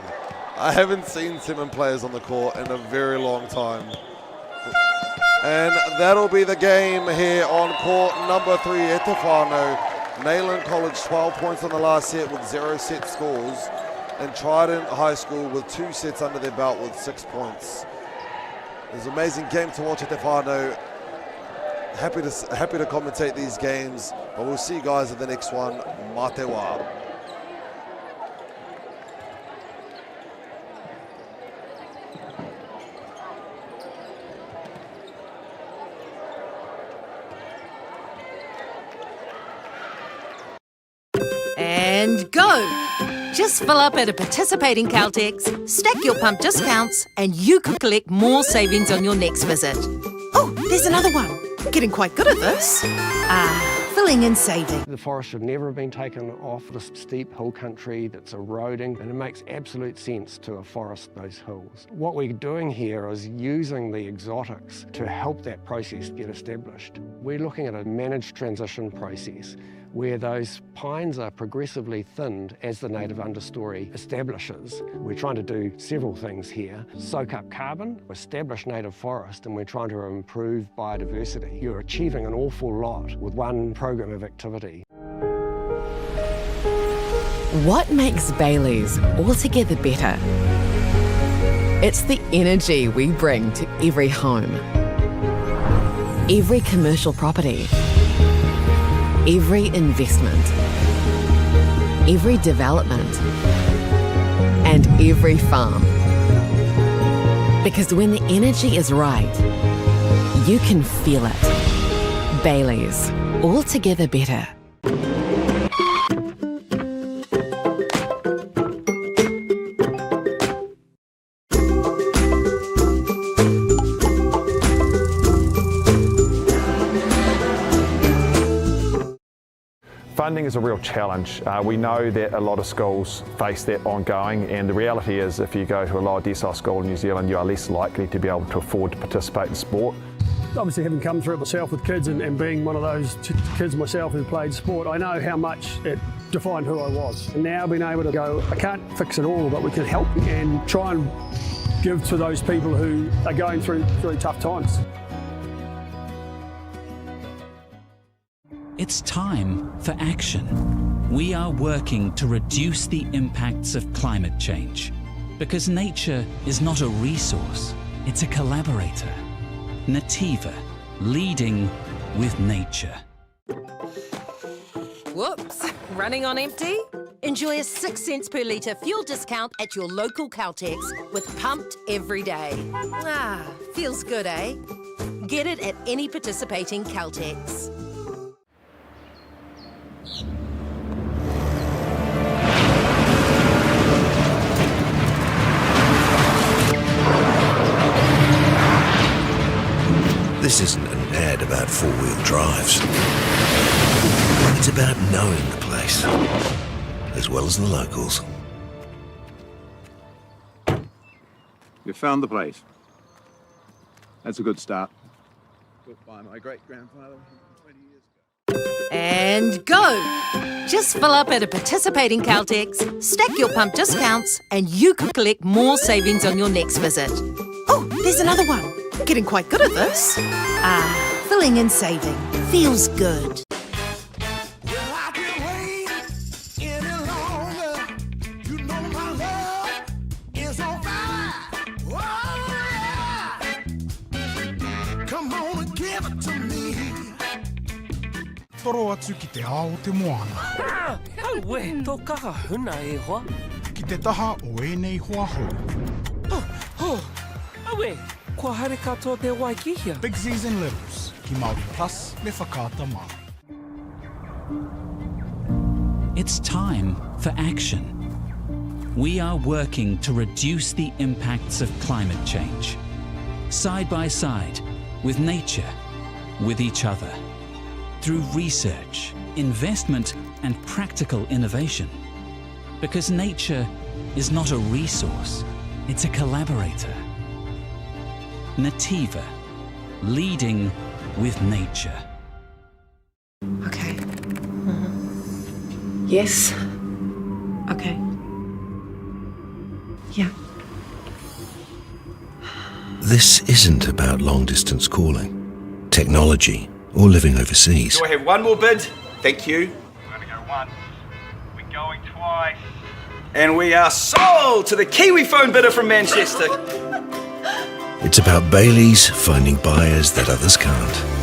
I haven't seen 7 players on the court in a very long time. And that'll be the game here on court number 3 at Te Whānau. Neyland College 12 points on the last set with 0 set scores. And Trident High School with 2 sets under their belt with 6 points. It's an amazing game to watch at Te Whānau. Happy to commentate these games, but we'll see you guys at the next one. Mā te wā. And go! Just fill up at a participating Caltex, stack your pump discounts, and you could collect more savings on your next visit. Oh, there's another one. Getting quite good at this. Filling and saving. The forest should never have been taken off this steep hill country that's eroding, and it makes absolute sense to afforest those hills. What we're doing here is using the exotics to help that process get established. We're looking at a managed transition process where those pines are progressively thinned as the native understory establishes. We're trying to do several things here. Soak up carbon, establish native forest, and we're trying to improve biodiversity. You're achieving an awful lot with one program of activity. What makes Bailey's altogether better? It's the energy we bring to every home, every commercial property, every investment, every development, and every farm. Because when the energy is right, you can feel it. Bailey's, altogether better. Funding is a real challenge. We know that a lot of schools face that ongoing, and the reality is if you go to a lower decile school in New Zealand, you are less likely to be able to afford to participate in sport. Obviously, having come through it myself with kids and being one of those kids myself who played sport, I know how much it defined who I was. And now being able to go, I can't fix it all, but we can help and try and give to those people who are going through really tough times. It's time for action. We are working to reduce the impacts of climate change because nature is not a resource, it's a collaborator. Nativa, leading with nature. Whoops, running on empty? Enjoy a 6 cents per litre fuel discount at your local Caltex with Pumped every day. Feels good, eh? Get it at any participating Caltex. This isn't an ad about four-wheel drives. It's about knowing the place, as well as the locals. You found the place. That's a good start. Built by my great-grandfather 20 years ago. And go! Just fill up at a participating Caltex, stack your pump discounts, and you could collect more savings on your next visit. Oh, there's another one. Getting quite good at this. Filling and saving. Feels good. Toro atu ki te ao te moana. Aue, tō kaha huna e hoa. Ki te taha o ēnei hoa hou. Aue, kua haere katoa te Waikihia. Big Z's and Littles, ki Māori Plus, me whakaata mai. It's time for action. We are working to reduce the impacts of climate change, side by side, with nature, with each other, through research, investment, and practical innovation. Because nature is not a resource, it's a collaborator. Nativa, leading with nature. Okay. Yes. Okay. Yeah. This isn't about long-distance calling, technology, or living overseas. Do I have one more bid? Thank you. We're going to go once. We're going twice. And we are sold to the Kiwi phone bidder from Manchester. It's about Bailey's finding buyers that others can't.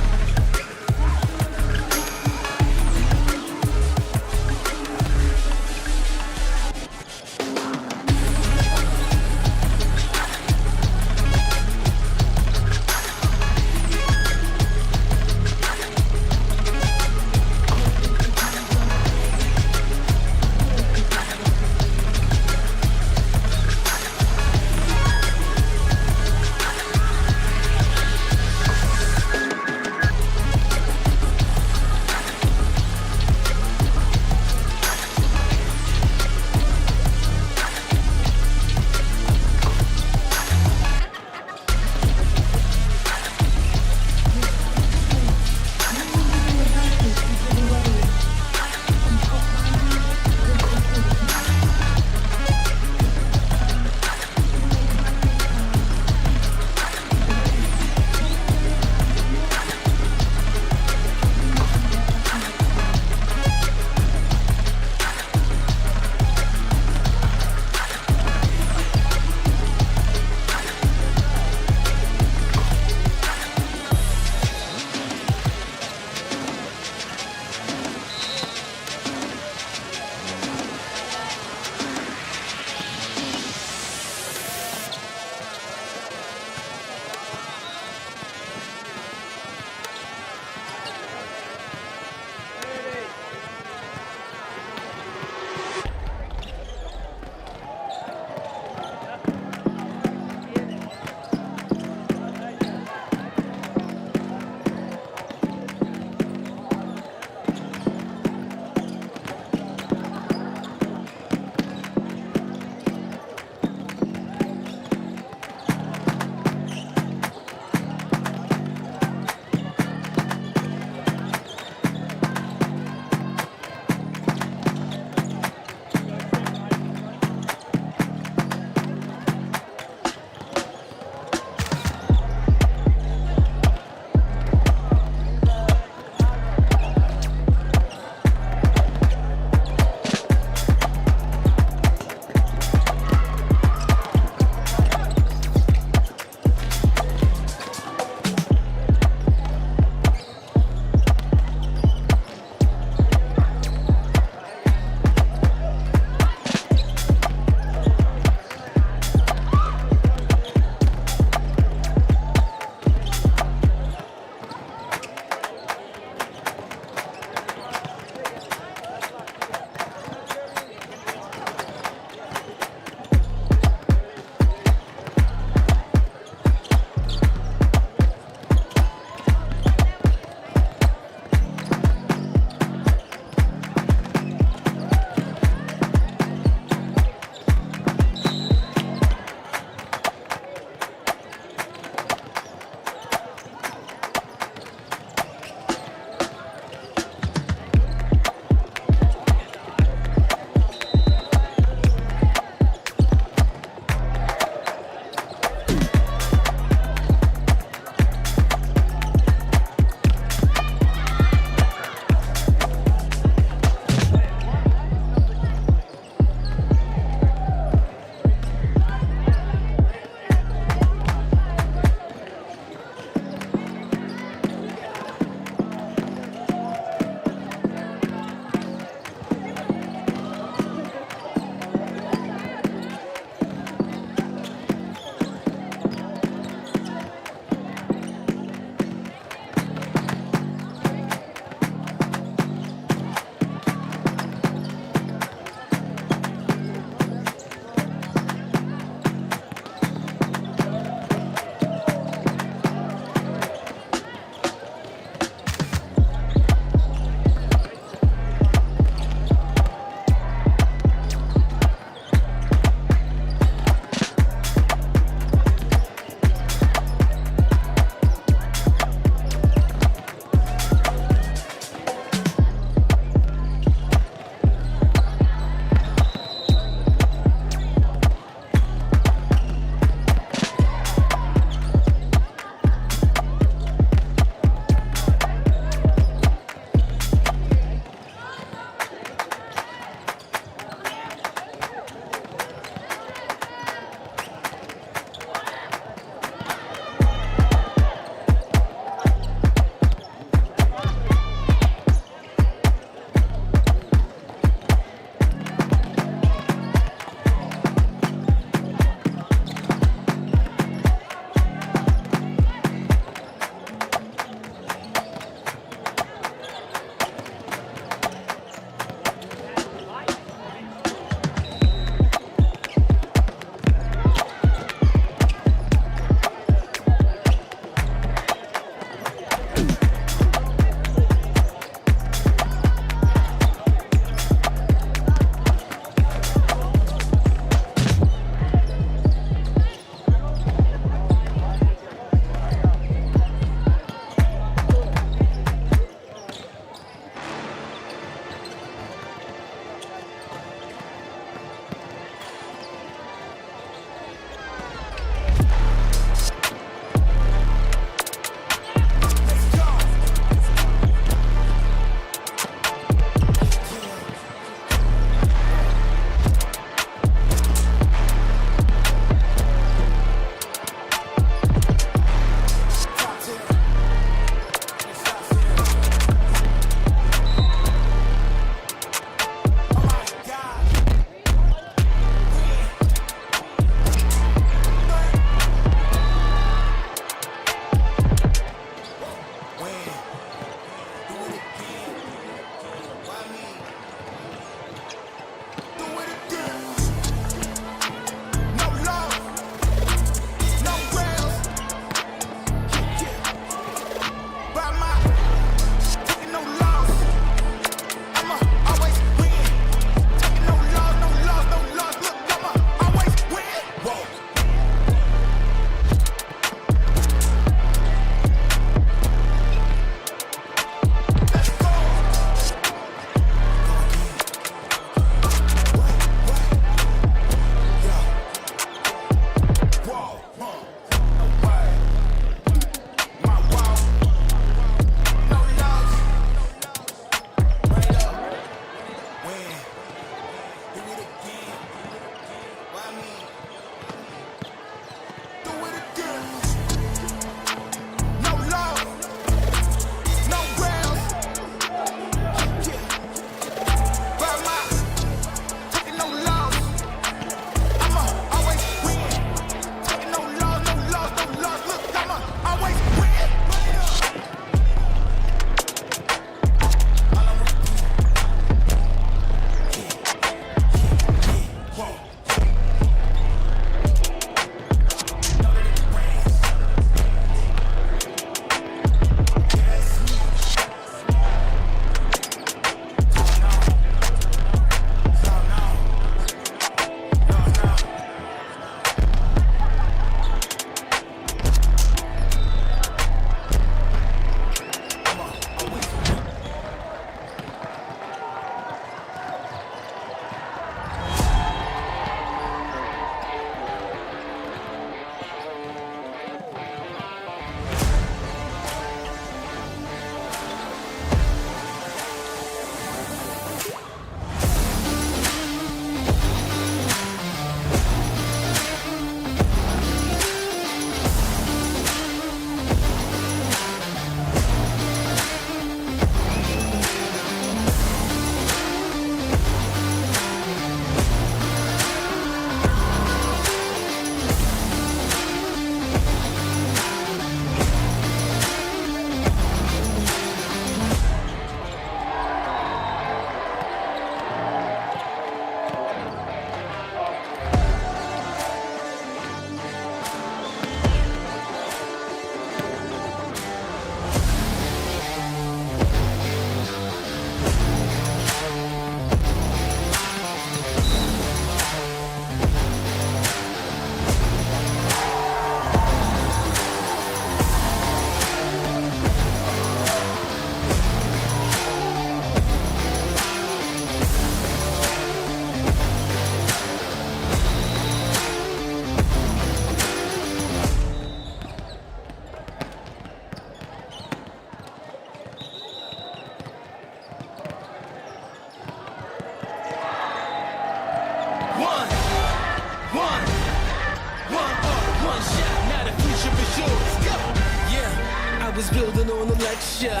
was building on the lecture.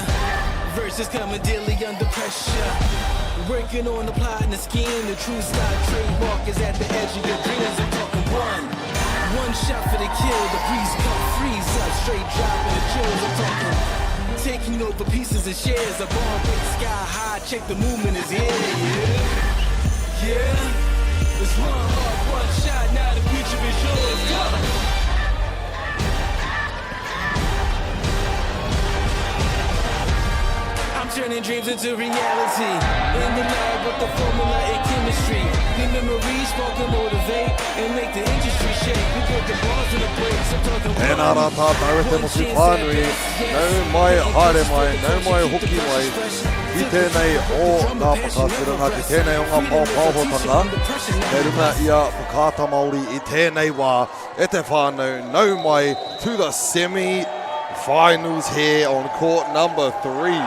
Verses coming daily under pressure. Working on the plot and the scheme. The true style trademark is at the edge of your dreams. I'm talking one shot for the kill. The breeze come freeze up, straight dropping the chills. I'm talking taking over pieces and shares. A bomb break sky high. Check the movement is here. Yeah. It's one heart, one shot. Now the future is yours. Go. Turning dreams into reality. In the lab with the formula and chemistry. The memories spark and motivate and make the industry shake. We put the balls in the brakes. I'm talking Tēnā rā tātou e te motu whānui, nau mai haere mai, nau mai hoki mai, ki tēnei o ngā whakaturanga, ki tēnei o ngā pāpāhotanga, e runga ia whakāta Māori i tēnei wā, e te whānau, nau mai to the semi-finals here on court number 3.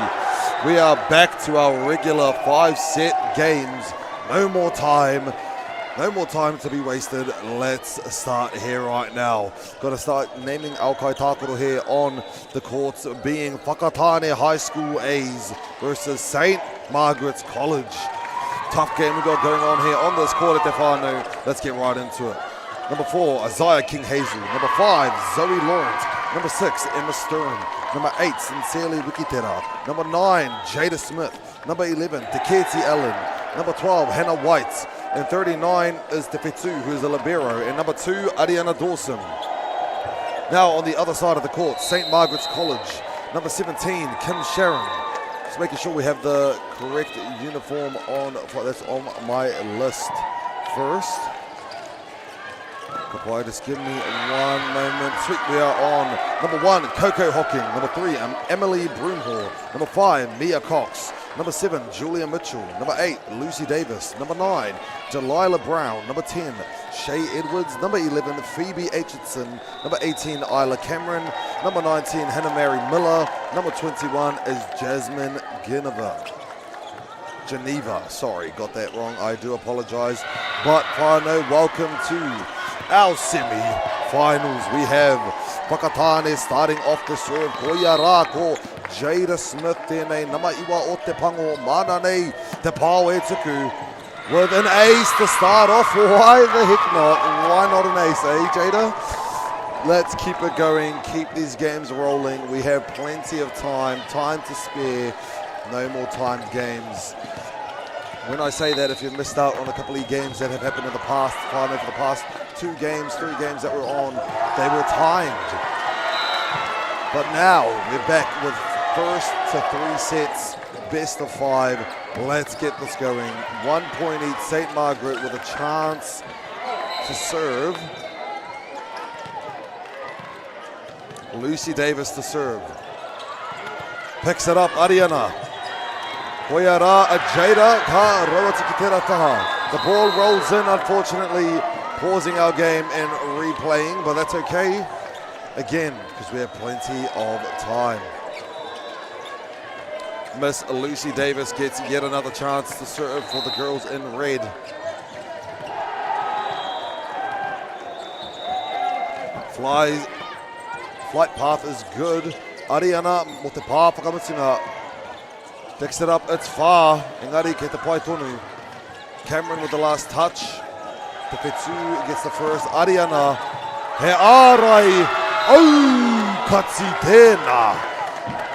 We are back to our regular 5-set games. No more time to be wasted. Let's start here right now. Got to start naming our kai tākoro here on the courts, being Whakatane High School A's versus St. Margaret's College. Tough game we got going on here on this court at Te Whānau. Let's get right into it. Number 4, Isaiah King Hazel. Number 5, Zoe Lawrence. Number 6, Emma Stern. Number 8, Sincerely Wikitera. Number 9, Jada Smith. Number 11, Teketi Allen. Number 12, Hannah White. And 39 is Te Whetū, who is a libero. And number 2, Ariana Dawson. Now on the other side of the court, St. Margaret's College. Number 17, Kim Sharon. Just making sure we have the correct uniform on. That's on my list first. Kapai, just give me one moment. Sweet, we are on number 1, Coco Hocking. Number 3, Emily Broomhall. Number 5, Mia Cox. Number 7, Julia Mitchell. Number 8, Lucy Davis. Number 9, Delilah Brown. Number 10, Shay Edwards. Number 11, Phoebe Aitchison. Number 18, Isla Cameron. Number 19, Hannah Mary Miller. Number 21 is Jasmine Geneva, sorry, got that wrong. I do apologize. But whānau, welcome to our semi-finals. We have Whakatane starting off the serve. Koia rā ko Jada Smith tēnei. Nama iwa o te pango. Mana nei te pāo e tuku. With an ace to start off. Why the heck not? Why not an ace, eh, Jada? Let's keep it going. Keep these games rolling. We have plenty of time to spare. No more timed games. When I say that, if you've missed out on a couple of games that have happened in the past, for the past 2 games, 3 games that we're on, they were timed. But now we're back with first to 3 sets, best of 5. Let's get this going. 1 point each. St. Margaret with a chance to serve. Lucy Davis to serve. Picks it up, Ariana. Koia rā a Jada ka roa tiki tera taha. The ball rolls in, unfortunately, pausing our game and replaying, but that's okay. Again, because we have plenty of time. Miss Lucy Davis gets yet another chance to serve for the girls in red. Flight path is good. Ariana mo te pā whakamutunga. Picks it up, it's far. Engari ke te pai tonu. Cameron with the last touch. Te Whetū gets the first. Ariana. He ārai. Oh, katsi tēnā.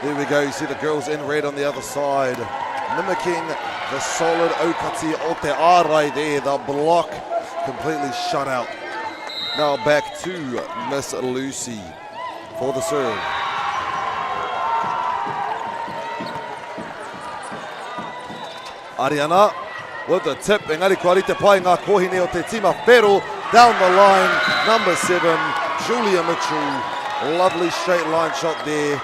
There we go, you see the girls in red on the other side. Mimicking the solid Okati o te ārai there. The block completely shut out. Now back to Miss Lucy for the serve. Ariana with the tip. Engari kua te pai ngā kohine o te tima Pero down the line. Number 7, Julia Mitchell. Lovely straight line shot there.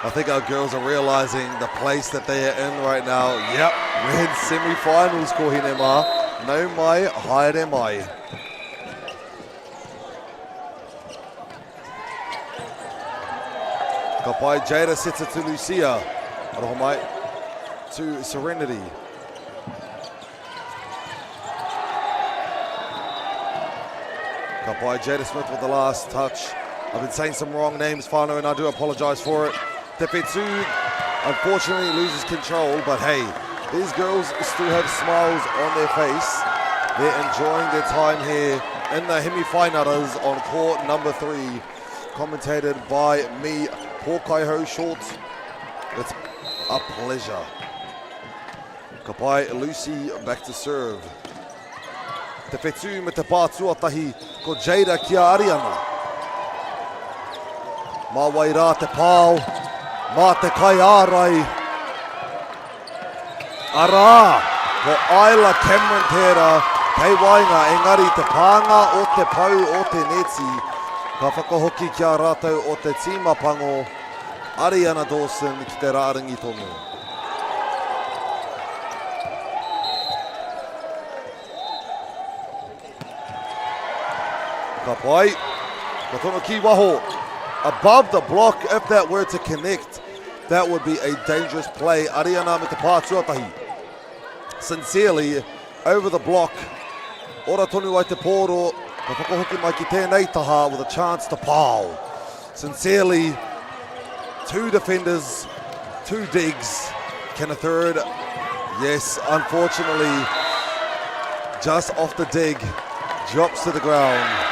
I think our girls are realizing the place that they are in right now. Yep, we're in semi-finals, kohine mā. No mai, haere mai. Ka pai Jada sets it to Lucia. Aroha mai to Serenity. Ka pai Jada Smith with the last touch. I've been saying some wrong names, whānau, and I do apologise for it. Te Whetū unfortunately loses control, but hey, these girls still have smiles on their face. They're enjoying their time here in the Hemi-Whainaras on court number 3, commentated by me, Paul Kaiho Short. It's a pleasure. Kapai Lucy back to serve. Te Whetū me te pātuatahi ko Jada kia Ariana. Mā wai rā te pāo, mā te kai ārai. Arā, ko Isla Cameron tērā, kei wainga engari te pānga o te pau o te neti. Ka whakahoki kia rātou o te tīmapango, Ariana Dawson ki te rāringi tonu. Ka pai, ka tono ki waho. Above the block, if that were to connect, that would be a dangerous play. Ariana me te pātuatahi. Sincerely, over the block. Ora tonu ai te pōro, ka whakahoki mai ki tēnei taha with a chance to pāo. Sincerely, 2 defenders, 2 digs. Can a third? Yes, unfortunately, just off the dig, drops to the ground.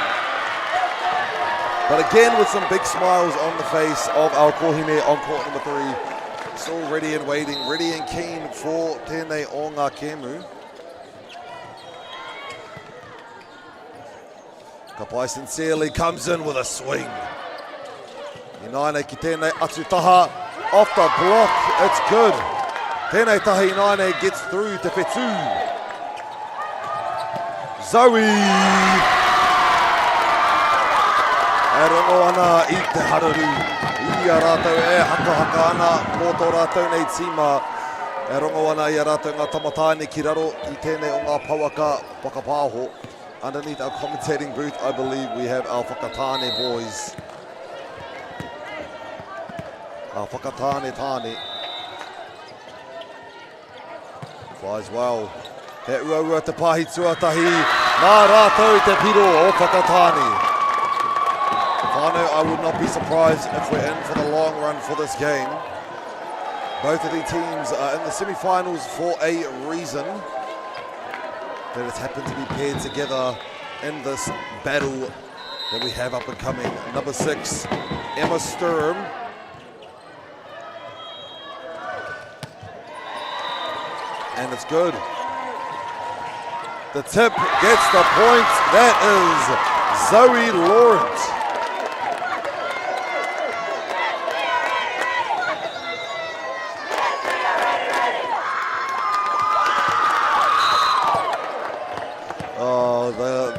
But again, with some big smiles on the face of our kohine on court number 3. Still ready and waiting, ready and keen for tēnei o ngā kēmu. Kapai Sincerely comes in with a swing. Inaine ki tēnei atu taha, off the block, it's good. Tēnei taha Inaine gets through Te Whetū. Zoe! E rongo ana i te hararu. I a rātou e haka ana mō tō rātou nei tīma. E rongo ana i a rātou ngā tamatāne ki raro i tēnei o ngā pauaka whakapāho. Underneath our commentating booth, I believe we have our Whakatāne boys. Our Whakatāne tāne. Flies well. He ua te pāhi tuatahi. Nā rātou te piro o Whakatāne. Whānau, I would not be surprised if we're in for the long run for this game. Both of the teams are in the semi-finals for a reason. That has happened to be paired together in this battle that we have up and coming. Number 6, Emma Sturm. And it's good. The tip gets the point. That is Zoe Laurent.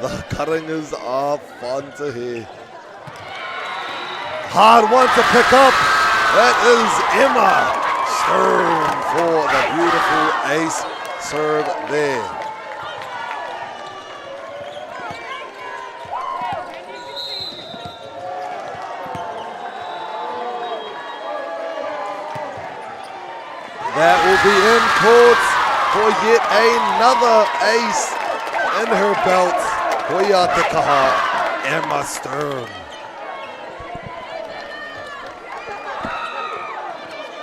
The Karangas are fun to hear. Hard one to pick up. That is Emma Sturm for the beautiful ace serve there. That will be in court for yet another ace in her belt. Hoia te kaha, Emma Sturm.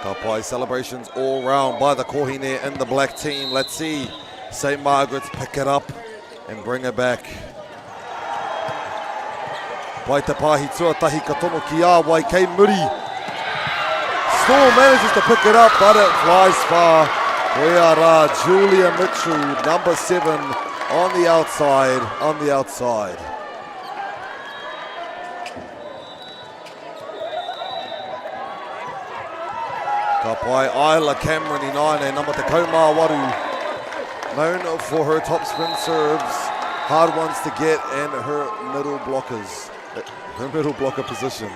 Kapai celebrations all round by the kohine and the black team. Let's see St. Margaret's pick it up and bring it back. Pai te pāhi tuatahi ka tono ki a wai kei muri. Still manages to pick it up, but it flies far. Hoia rā, Julia Mitchell, number 7. On the outside, on the outside. Ka pai Isla Cameron Inaine, number te kaumā waru. Known for her top spin serves, hard ones to get, and her middle blockers. Her middle blocker position.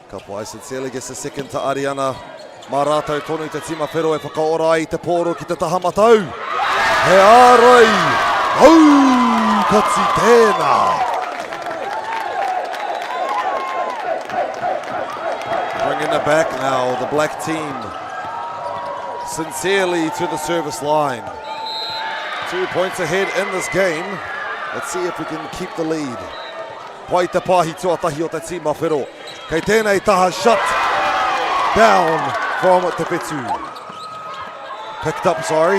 Ka pai Sincerely gets a second to Ariana. Mā rātou tonu te tima whero e whakaora ai te pōro ki te taha matau. He ārai, au katsi tēnā. Bringing it back now, the black team. Sincerely to the service line. 2 points ahead in this game. Let's see if we can keep the lead. Pai te pahi tuatahi o te tima whiro. Kei tēnei taha shut down from Te Whetū. Picked up, sorry.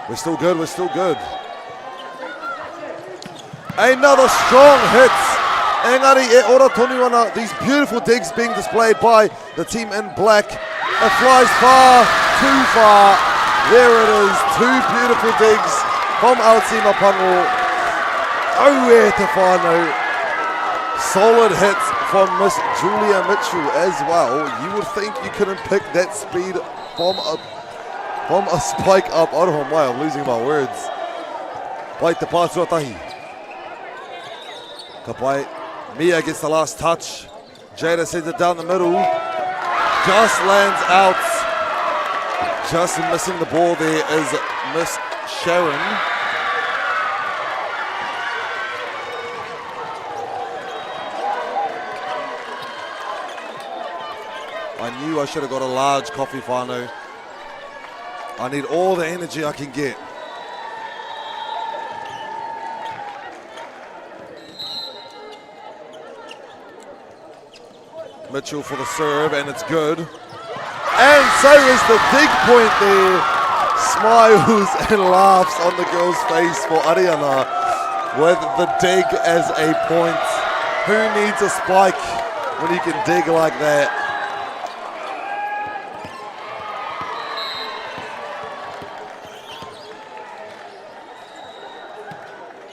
We're still good, we're still good. Another strong hit. Engari e ora tonu ana. These beautiful digs being displayed by the team in black. It flies far, too far. There it is, two beautiful digs from Aotima Pango. Oh, te whānau. Solid hits from Miss Julia Mitchell as well. You would think you couldn't pick that speed from a spike up. Oh my, I'm losing my words. Pai te pātuatahi. Ka pai. Mia gets the last touch. Jada sends it down the middle. Just lands out. Just missing the ball there is Miss Sharon. I knew I should have got a large coffee whānau. I need all the energy I can get. Mitchell for the serve, and it's good. And so is the dig point there. Smiles and laughs on the girl's face for Ariana with the dig as a point. Who needs a spike when you can dig like that?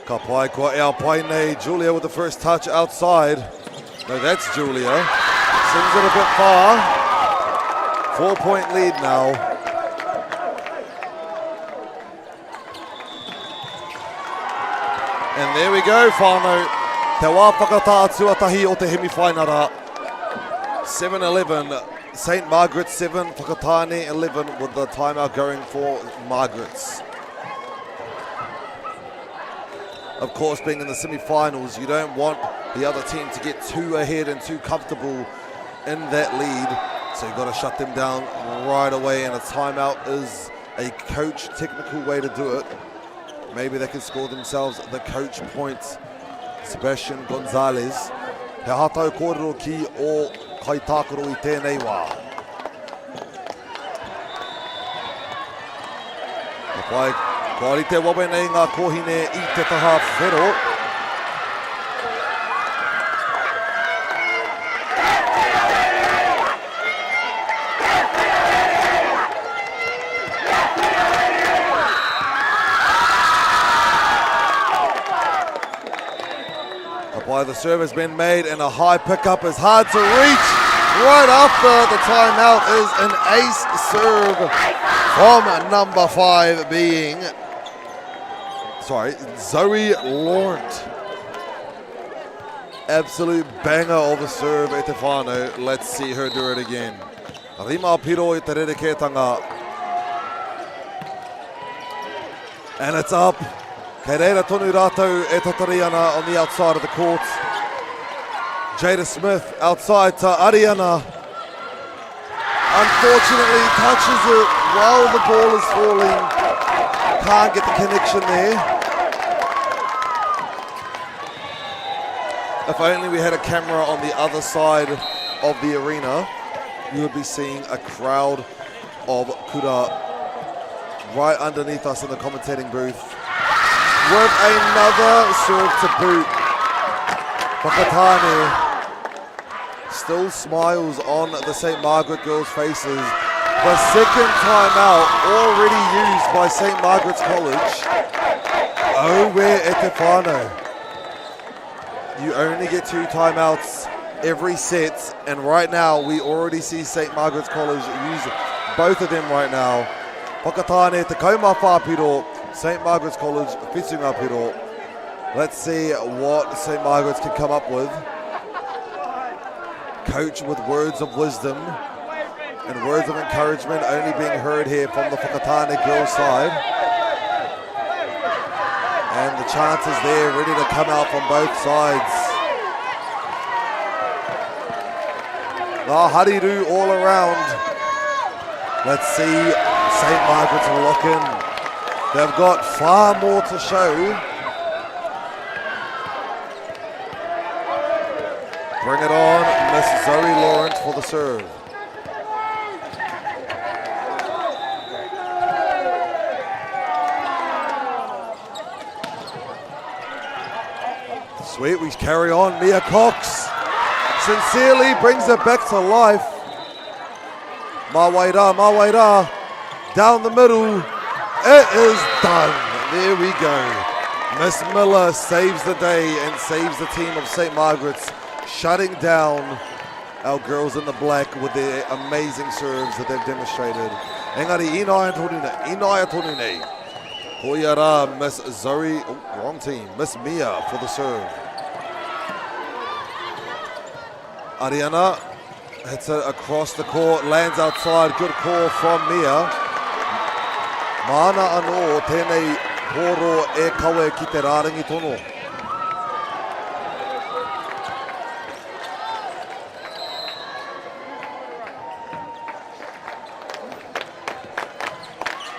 Ka pai kua ea pai nei. Julia with the first touch outside. No, that's Julia. Sends it a bit far. 4-point lead now. And there we go, whānau. Te wā whakatā tuatahi o te hemi-whainara. 7-11. St. Margaret's 7, Whakatane 11 with the timeout going for Margaret's. Of course, being in the semi-finals, you don't want the other team to get too ahead and too comfortable in that lead. So you've got to shut them down right away, and a timeout is a coach technical way to do it. Maybe they can score themselves the coach point. Sebastian Gonzalez. He hatau kōrero ki o Kaitākaro I tēnei wā. Ka pai, kōri te wawe nei ngā kohine I te taha whero. The serve has been made and a high pickup is hard to reach. Right after the timeout is an ace serve from number 5 being, Zoe Laurent. Absolute banger of a serve e te whānau. Let's see her do it again. Rima Piro I te rerekētanga. And it's up. Kei reira tonu rātou e tatari ana on the outside of the court. Jada Smith outside to Ariana. Unfortunately touches it while the ball is falling. Can't get the connection there. If only we had a camera on the other side of the arena, you would be seeing a crowd of kura right underneath us in the commentating booth. With another serve to boot. Whakatane still smiles on the St. Margaret girls' faces. The second timeout already used by St. Margaret's College. Oh, where e te whānau. You only get 2 timeouts every set, and right now we already see St. Margaret's College use both of them right now. Whakatane te kaumawhāpiro. St. Margaret's College, Whitunga Piro. Let's see what St. Margaret's can come up with. Coach with words of wisdom and words of encouragement only being heard here from the Whakatane girls side. And the chances there ready to come out from both sides. Ngā hariru all around. Let's see St. Margaret's will lock in. They've got far more to show. Bring it on, Miss Zoe Lawrence for the serve. Sweet, we carry on. Mia Cox sincerely brings it back to life. Mawaira, down the middle. It is done. There we go. Miss Miller saves the day and saves the team of St. Margaret's, shutting down our girls in the black with their amazing serves that they've demonstrated. Engari, Inaia tonu nei. Koiara, Miss Zoe, wrong team, Miss Mia for the serve. Ariana hits it across the court, lands outside, good call from Mia. Mana anō tēnei poro e kawe ki te rārangi tono.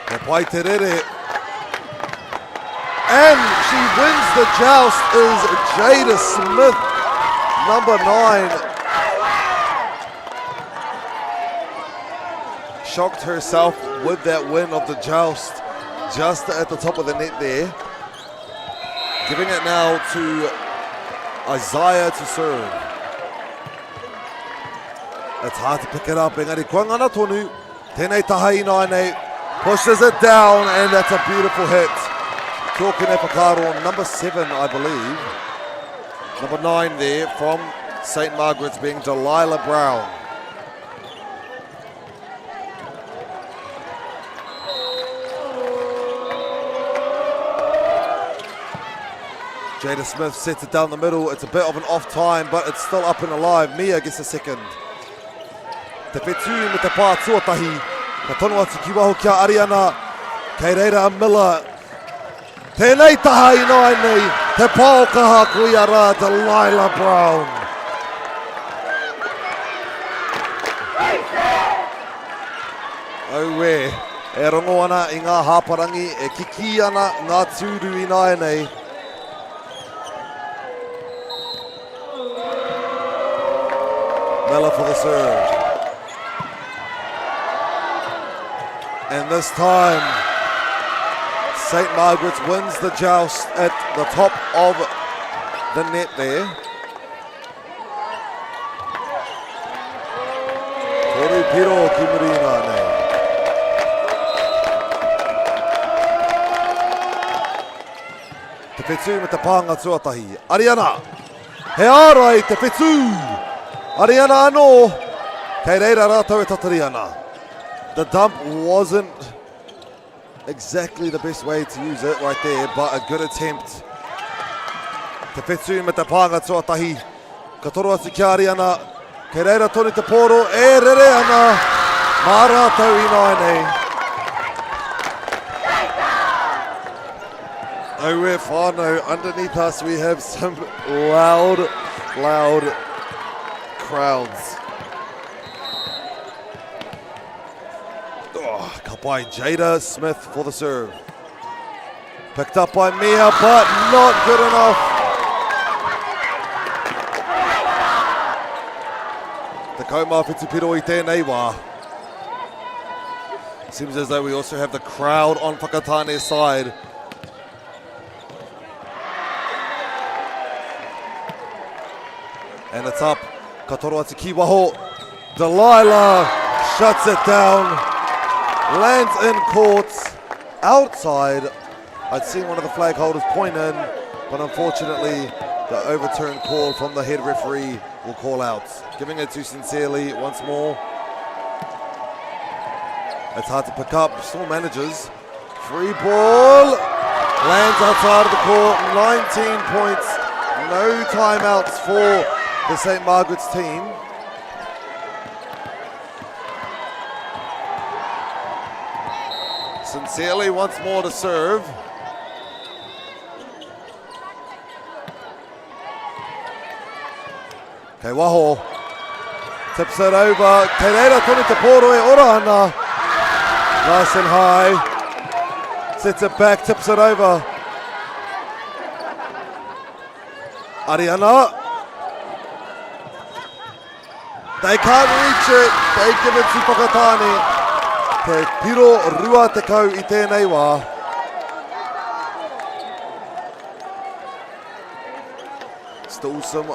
Te pai te rere. And she wins the joust is Jada Smith, number 9. Shocked herself with that win of the joust just at the top of the net there. Giving it now to Isaiah to serve. It's hard to pick it up. Engari kuangana tonu. Tēnei taha ina nei. Pushes it down and that's a beautiful hit. Tōkene Whakaro, number 7 I believe. Number 9 there from St. Margaret's being Delilah Brown. Jada Smith sets it down the middle. It's a bit of an off time, but it's still up and alive. Mia gets a second. Te whetū me te pā tuatahi. Ka tono atu ki waho kia Ariana. Kei reira Miller. Tēnei taha inoai nei. Te pāokaha kuia rā Delilah Brown. Au we. E rongo ana i ngā hāparangi. E kiki ana ngā tūru inoai nei. Miller for the serve. And this time, St. Margaret's wins the joust at the top of the net there. Toru Piro ki Marina nei. Te whetū me te pānga tuatahi. Ariana, he ārai te whetū. Ariana anō, kei reira rātou e tatari ana. The dump wasn't exactly the best way to use it right there, but a good attempt. Te whetū me te pānga tuatahi. Ka toro atu ki Ariana, kei reira tonu te poro, e rere ana. Mā rātou inoai nei. Oh, we're whānau. Underneath us we have some loud crowds. Oh, ka pai Jada Smith for the serve. Picked up by Mia, but not good enough. Te kaumā whitupiro I tēnei wā. Seems as though we also have the crowd on Whakatane's side. And it's up. Ka toro atu ki waho. Delilah shuts it down. Lands in court. Outside. I'd seen one of the flag holders point in, but unfortunately the overturned call from the head referee will call out. Giving it to Sincerely once more. It's hard to pick up. Still manages. Free ball. Lands outside of the court. 19 points. No timeouts for the St. Margaret's team. Sincerely once more to serve. Kei waho. Tips it over. Kei reira tonu te poro e ora ana. Nice and high. Sets it back, tips it over. Ariana. They can't reach it. They give it to Whakatane. Te piro rua te kau I tēnei wā. Still some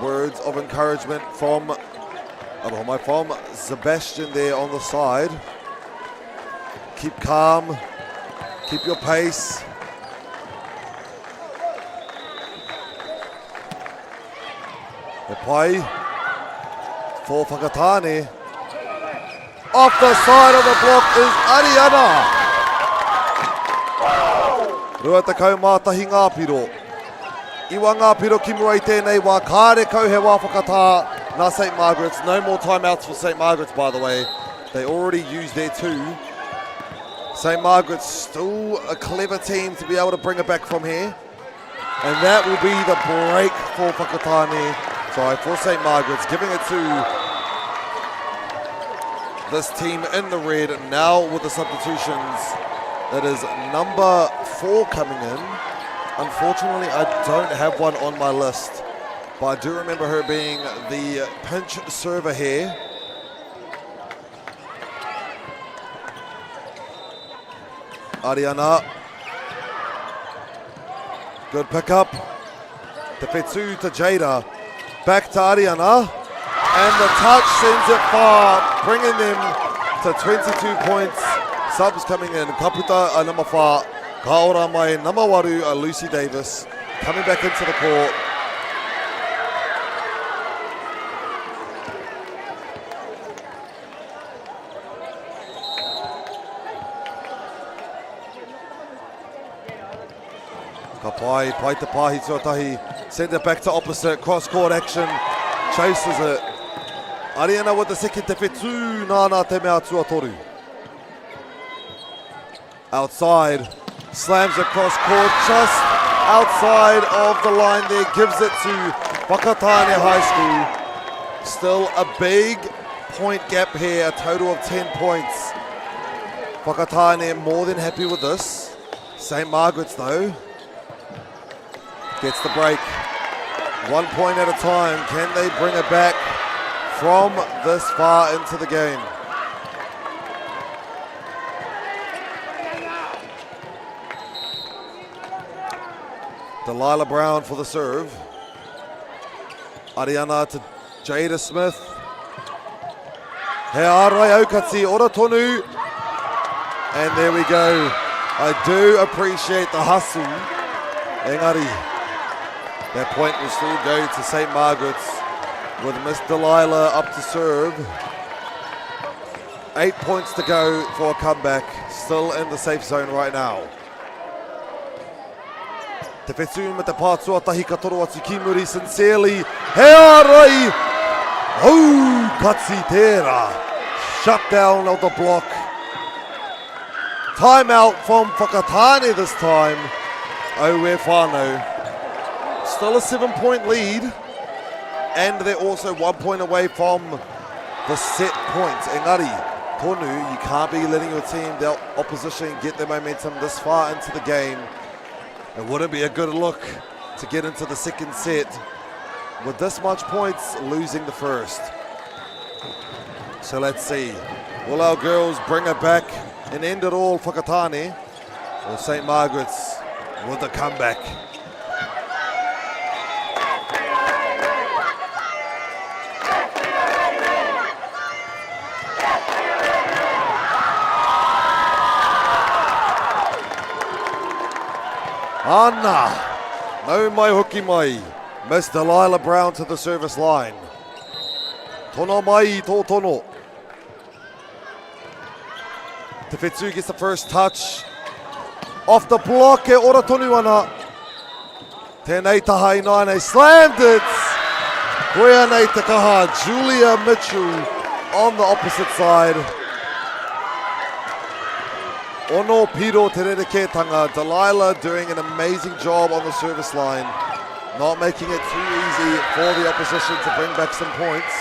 words of encouragement from Sebastian there on the side. Keep calm. Keep your pace. The play for Whakatane. Off the side of the block is Ariana. Rua te kau mātahi Ngāpiro. Iwa Ngāpiro ki mua I tēnei wā kāre kau he wā whakatā nā St. Margaret's. No more timeouts for St. Margaret's, by the way. They already used their 2. St. Margaret's still a clever team to be able to bring it back from here. And that will be the break for Whakatane. Sorry, for St. Margaret's, giving it to this team in the red. Now with the substitutions, that is number 4 coming in. Unfortunately, I don't have one on my list, but I do remember her being the pinch server here. Ariana. Good pickup. Te Whetū to Jada. Back to Ariana. And the touch sends it far, bringing them to 22 points. Subs coming in. Kaputa a number 4. Ka ora mai number 8 a Lucy Davis. Coming back into the court. Ka pai te pahi tuatahi. Send it back to opposite. Cross-court action. Chases it. Ariana with the second te Whetū. Nāna te mea tuatoru. Outside. Slams across court. Just outside of the line there. Gives it to Whakatane High School. Still a big point gap here. A total of 10 points. Whakatane more than happy with this. St. Margaret's though. Gets the break. 1 point at a time. Can they bring it back from this far into the game? Delilah Brown for the serve. Ariana to Jada Smith. He arai aukati ora tonu. And there we go. I do appreciate the hustle. Engari. That point will still go to St. Margaret's with Miss Delilah up to serve. 8 points to go for a comeback. Still in the safe zone right now. Te Whetū me te pātua tahi ka toro atu ki muri sincerely. He arai! Oh, Katsi tērā. Shut down of the block. Timeout from Whakatane this time. Oe whānau. Still a 7-point lead. And they're also 1 point away from the set points. Engari, tonu, you can't be letting your team, the opposition, get their momentum this far into the game. It wouldn't be a good look to get into the second set with this much points, losing the first. So let's see. Will our girls bring it back and end it all, Whakatane, or St. Margaret's with a comeback? Anna, no mai hoki mai. Miss Delilah Brown to the service line. Tono mai tō tono. Te Whetū gets the first touch. Off the block e ora tonu ana. Tēnei taha I naine, slammed it. Koea nei te kaha, Julia Mitchell on the opposite side. Ono piro te rerekētanga. Delilah doing an amazing job on the service line. Not making it too easy for the opposition to bring back some points.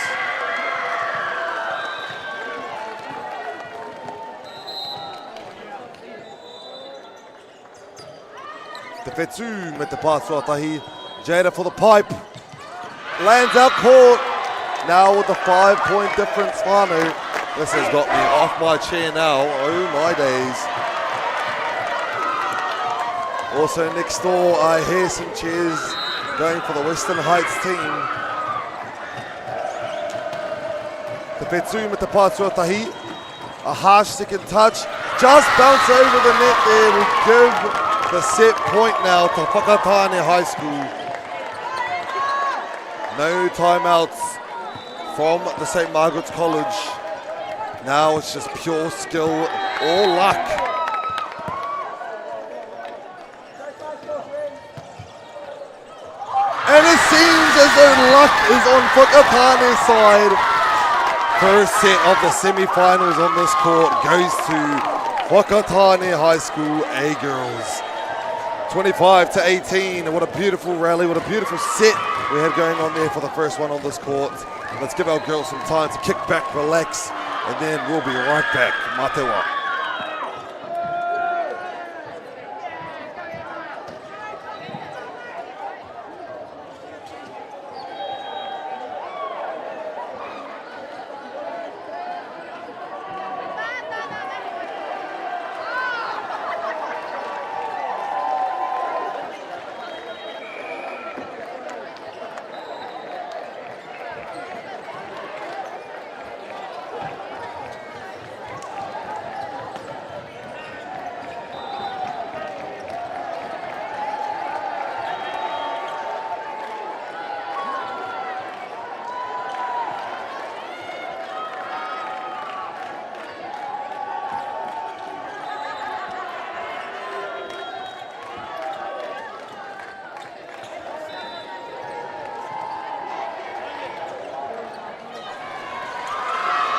Te Whetū me te pātua tahi. Jada for the pipe. Lands out court. now with the 5-point difference, Whānau. This has got me off my chair now. Oh my days. Also next door, I hear some cheers going for the Western Heights team. Te Petsu with the Pātuatahi. A harsh second touch. Just bounce over the net there. We give the set point now to Whakatane High School. No timeouts from the St. Margaret's College. Now it's just pure skill or luck. And it seems as though luck is on Whakatane's side. First set of the semi-finals on this court goes to Whakatane High School A-Girls. 25-18, what a beautiful rally, what a beautiful set we have going on there for the first one on this court. Let's give our girls some time to kick back, relax, and then we'll be right back. Matewa.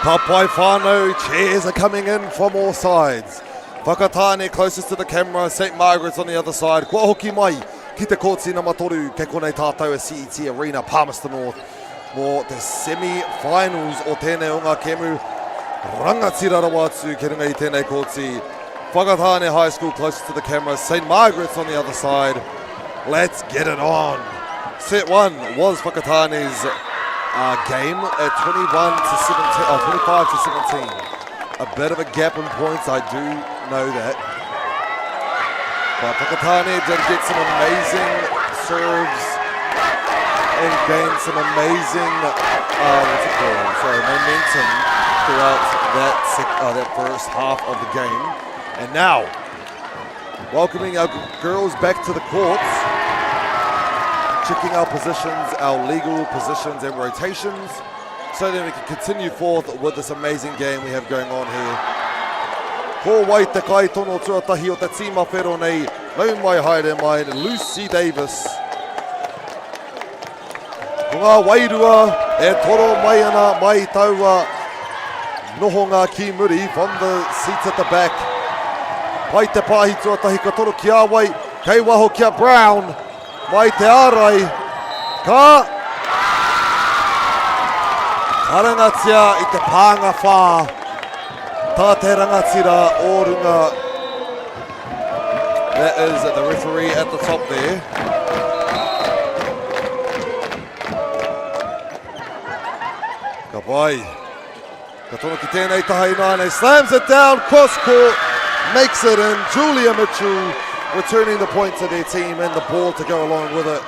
Papai Whānau, chairs are coming in from all sides. Whakatane closest to the camera, St. Margaret's on the other side. Kua hoki mai, ki te kōtsi na matoru, ke konei tātou a CET Arena, Palmerston North. Mō te semi-finals o tēnei o ngā kemu. Rangatira rawa atu ke runga I tēnei kōtsi. Whakatane High School closest to the camera, St. Margaret's on the other side. Let's get it on. Set one was Whakatane's game at 25 to 17. A bit of a gap in points, I do know that. But Whakatane did get some amazing serves and gained some amazing momentum throughout that first half of the game. And now, welcoming our girls back to the courts. Checking our positions, our legal positions and rotations, so that we can continue forth with this amazing game we have going on here. Ko wai te kai tono tuatahi o te tīma whero nei, nau mai haere mai, Lucy Davis. Ko ngā wairua e toro mai ana mai taua noho ngā ki muri from the seats at the back. Pai te pāhi tuatahi ka toro ki awai, kei waho kia Brown. Mai te ārai, ka karangatia I te pānga whā, tā te rangatira o runga. That is the referee at the top there. Ka pai, ka tono ki tēnei taha I nāne, slams it down, cross court, makes it in, Julia Mitchell. Returning the point to their team and the ball to go along with it.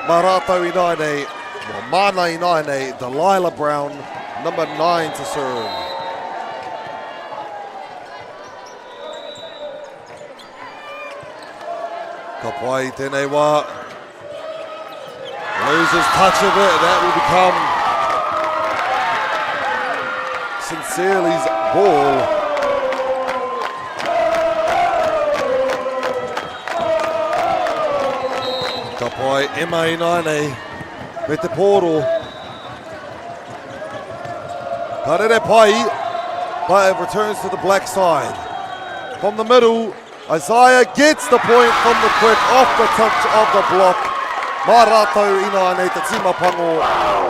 Marato Inaine, Mana Inaine, Delilah Brown, number 9 to serve. Ka pai tēnei wā. Loses touch of it, that will become Sincerely's ball. By Emma Inaine, me te pōro. Karere pai, but it returns to the black side. From the middle, Isaiah gets the point from the quick, off the touch of the block. Mā rātou Inaine te timapango,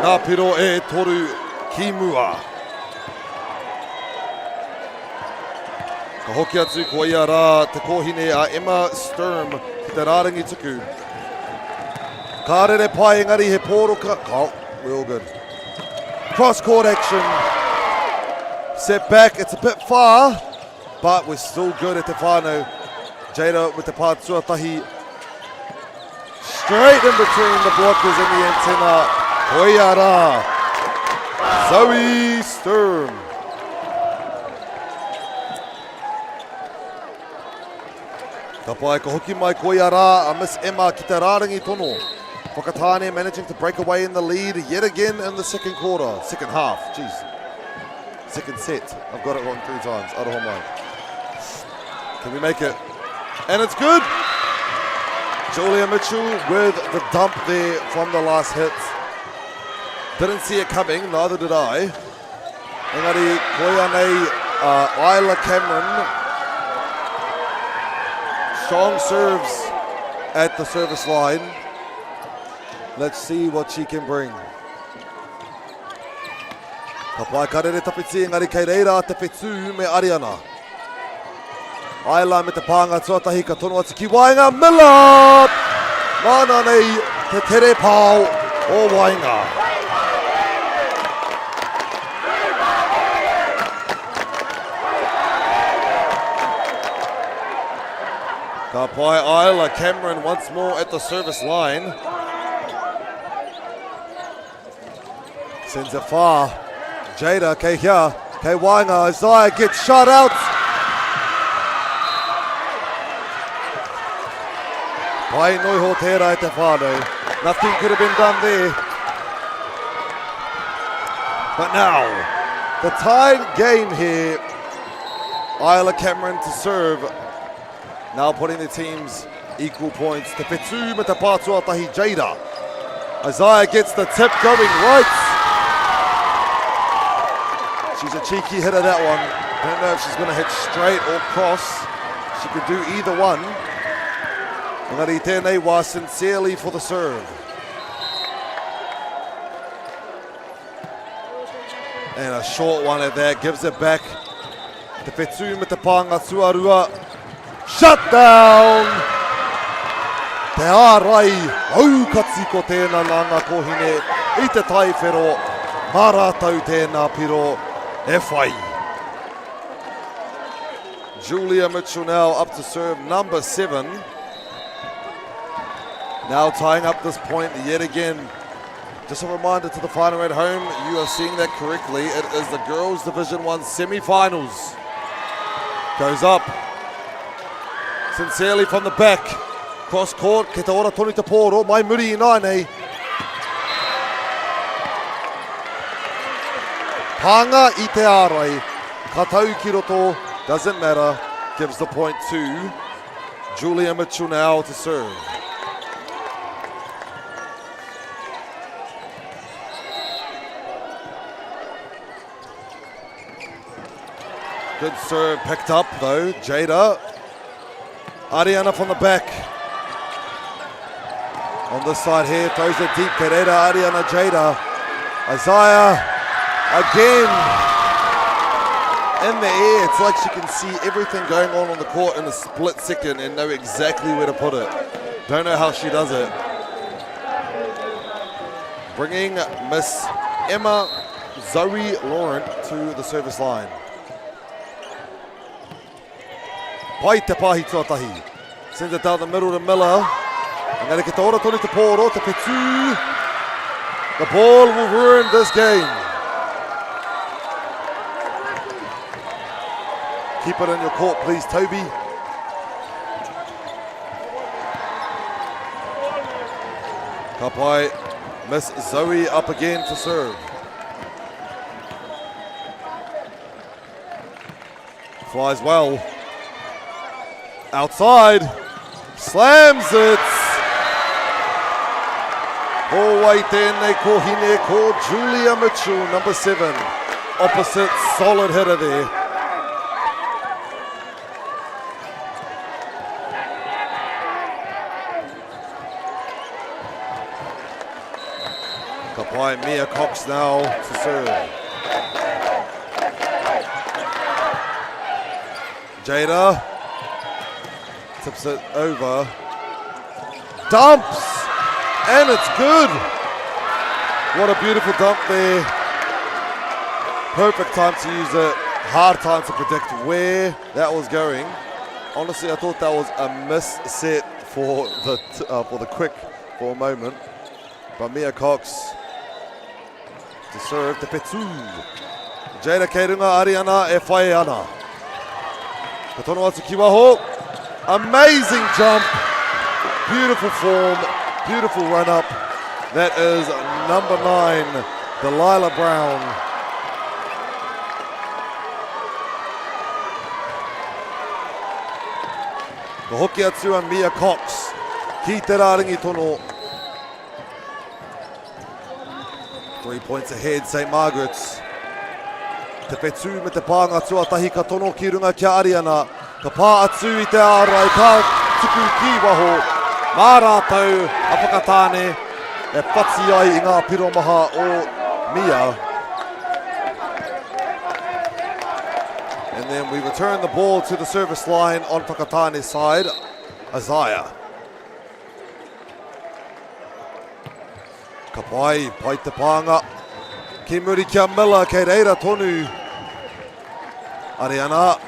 nā piro e toru ki mua. Ka hoki atu ko ia rā te kohine a Emma Sturm ki te rārangi tuku. Karere pai engari he pōro ka... Oh, we're all good. cross-court action. Set back, it's a bit far, but we're still good at Te Whānau. Jada with the Pātuatahi. Straight in between the blockers and the antenna. Koiara. Zoe Stern. Ka pai ka hoki mai Koiara, a Miss Emma ki te rārangi tono. Whakatane managing to break away in the lead yet again in the second quarter. Second half, jeez. Second set. I've got it wrong 3 times. Aroha mai. Can we make it? And it's good. Julia Mitchell with the dump there from the last hit. Didn't see it coming, neither did I. Engari, koianei, Isla Cameron. Strong serves at the service line. Let's see what she can bring. Ka pai karere tapiti, engari kei reira te whetū me Ariana. Isla me te pānga tuatahi ka tono atu ki Wainga Miller! Mana nei te tere pāo o Wainga. Ka pai Isla Cameron once more at the service line. Sends it far. Jada kei hia, kei Wainga. Isaiah gets shut out. Pai noiho tērā e te whānau. Nothing could have been done there. But now, the tied game here. Isla Cameron to serve. Now putting the teams equal points. Te whetū me te Pātuatahi Jada. Isaiah gets the tip going right. She's a cheeky hitter, that one. Don't know if she's going to hit straight or cross. She could do either one. Ngari tēnei wā sincerely for the serve. And a short one at that, gives it back. Te whetū me te pānga tuarua. Shut down! Te ārai, aukatsi ko tēnā nanga kohine. I te taiwhero, maratau tēnā piro, e whai. Julia Mitchell now up to serve number 7. Now tying up this point yet again. Just a reminder to the final at home, you are seeing that correctly. It is the Girls Division 1 semi-finals. Goes up. Sincerely from the back. Cross court, ke te ora tonu te pōro, mai muri I nānei. Pānga I te ārai. Katau ki roto, doesn't matter. Gives the point to Julia Mitchell now to serve. Good serve picked up though, Jada. Ariana from the back. On this side here, throws it deep, Kerera, Ariana, Jada. Isaiah, again, in the air. It's like she can see everything going on the court in a split second and know exactly where to put it. Don't know how she does it. Bringing Miss Emma Zoe Laurent to the service line. Pai te pahi tuatahi. Sends it down the middle to Miller. And then ke te ora tonu te pōro, te whetū. The ball will ruin this game. Keep it in your court, please, Toby. Ka pai, Miss Zoe up again to serve. Flies well. Outside, slams it. Ko wai tēnei ko hine ko Julia Mitchell, number 7. Opposite, solid hitter there. Ka pai Mia Cox now to serve. Jada. Tips it over. Dumps! And it's good! What a beautiful dump there. Perfect time to use it. Hard time to predict where that was going. Honestly, I thought that was a miss set for the quick for a moment. But Mia Cox to serve the Petu. Jada Keirunga Ariana e whae ana. Ka tono atu ki waho. Amazing jump. Beautiful form. Beautiful run up. That is number 9, Delilah Brown. Ka hoki atu a Mia Cox. Ki te rāringi tono. 3 points ahead, St. Margaret's. Te Petu me te pānga tuatahi ka tono ki runga kia Ariana. Ka pā atu i te ārai, ka tuku ki waho. Mā rātou a whakatāne e whati ai i ngā piromaha o Mia. And then we return the ball to the service line on Whakatāne's side. Isaiah. Ka pai te pānga. Ki muri kia Miller, kei reira tonu. Ariana.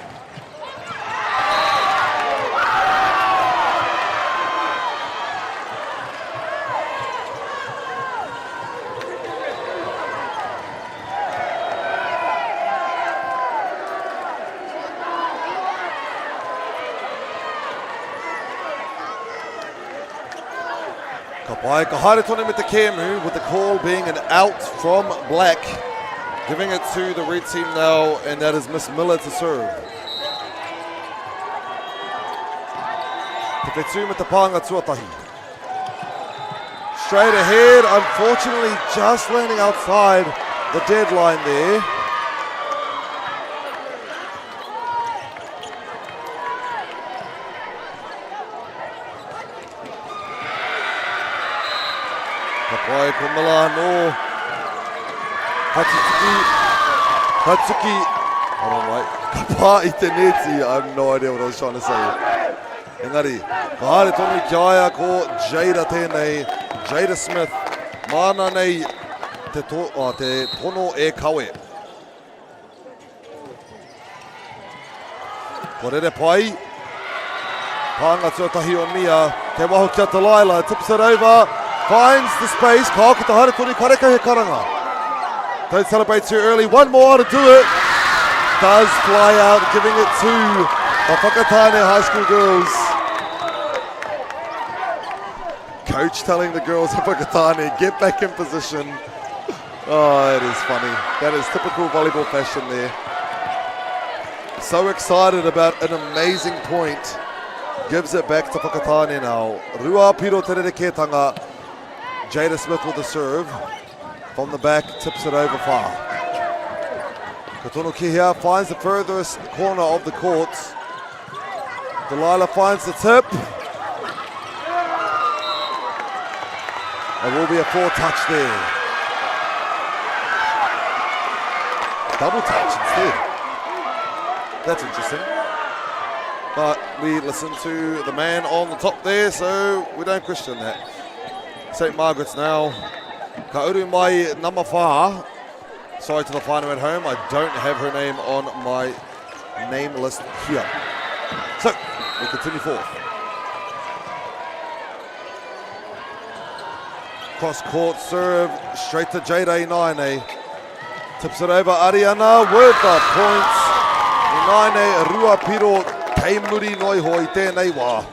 Kapai ka haere tonu me te Kemu, with the call being an out from Black. Giving it to the red team now, and that is Miss Miller to serve. Te Petu me te pānga tuatahi. Straight ahead, unfortunately just landing outside the deadline there. Kapai ko Miller no. Hatsuki, I don't know, Kapa i te neti, I have no idea what I was trying to say. Engari, ka haere tonu ki aia ko Jada tēnei, Jada Smith, mana nei te tono e kawe. Korere pai, pānga tuatahi o Mia, te waho kia Delilah, tips it over, finds the space, ka ki te haere tonu kareka he karanga. Don't celebrate too early. One more to do it. Does fly out, giving it to the Whakatāne High School girls. Coach telling the girls of Whakatāne, get back in position. Oh, it is funny. That is typical volleyball fashion there. So excited about an amazing point. Gives it back to Whakatāne now. Rua Piro Terereketanga. Jada Smith with the serve. From the back, tips it over far. Katono Kihia finds the furthest corner of the court. Delilah finds the tip. There will be a 4-touch there. Double touch instead. That's interesting. But we listen to the man on the top there, so we don't question that. St. Margaret's now. Ka uru mai number 4. Sorry to the whānau at home, I don't have her name on my name list here. So, we continue forth. Cross court serve, straight to Jada Inaine. Tips it over Ariana with the points. Inaine rua piro kei muri noiho I tēnei wā.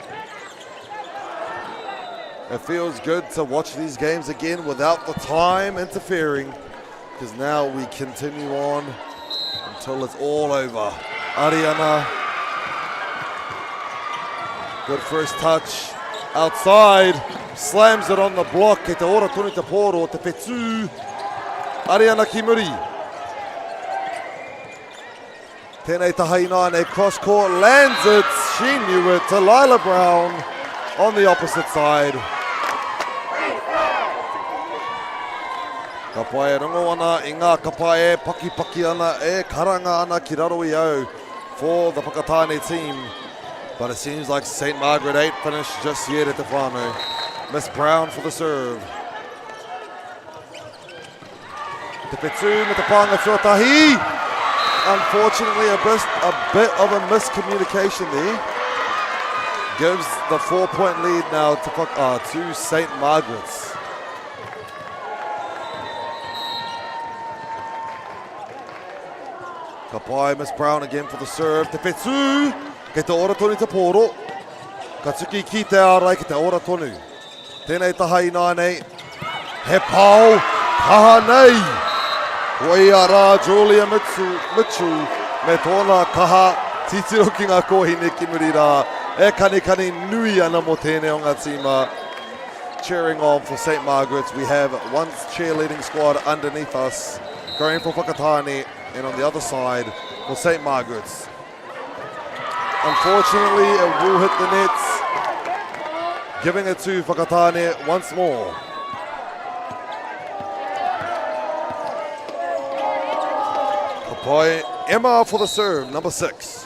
It feels good to watch these games again without the time interfering, because now we continue on until it's all over. Ariana, good first touch, outside, slams it on the block, ke te ora tonu te poro, te Petu, Ariana Kimuri. Tēnei taha Inaine, cross court, lands it, she knew it, Delilah Brown on the opposite side. Ka pai rongo ana I ngā kapae paki ana e karanga ana ki raro I au for the Whakatāne team. But it seems like St. Margaret ain't finished just yet at the whānau. Miss Brown for the serve. Te Petu me te pānga tuatahi. Unfortunately, a bit of a miscommunication there. Gives the 4-point lead now to St. Margaret's. Kapai, Miss Brown again for the serve. Te Petu, kei te ora tonu te pōro. Ka tuki ki te arai ki te ora tonu. Tēnei taha I nānei. He pau, kaha nei. Koi ara Julia Mitchell me tōna kaha titiro ki ngā kohine ki muri rā. E kani nui ana mo tēnei o ngā tīma. Cheering on for St. Margaret's. We have one cheerleading squad underneath us going for Whakatane, and on the other side for St. Margaret's. Unfortunately, it will hit the nets, giving it to Whakatane once more. Kapai, Emma for the serve, number 6.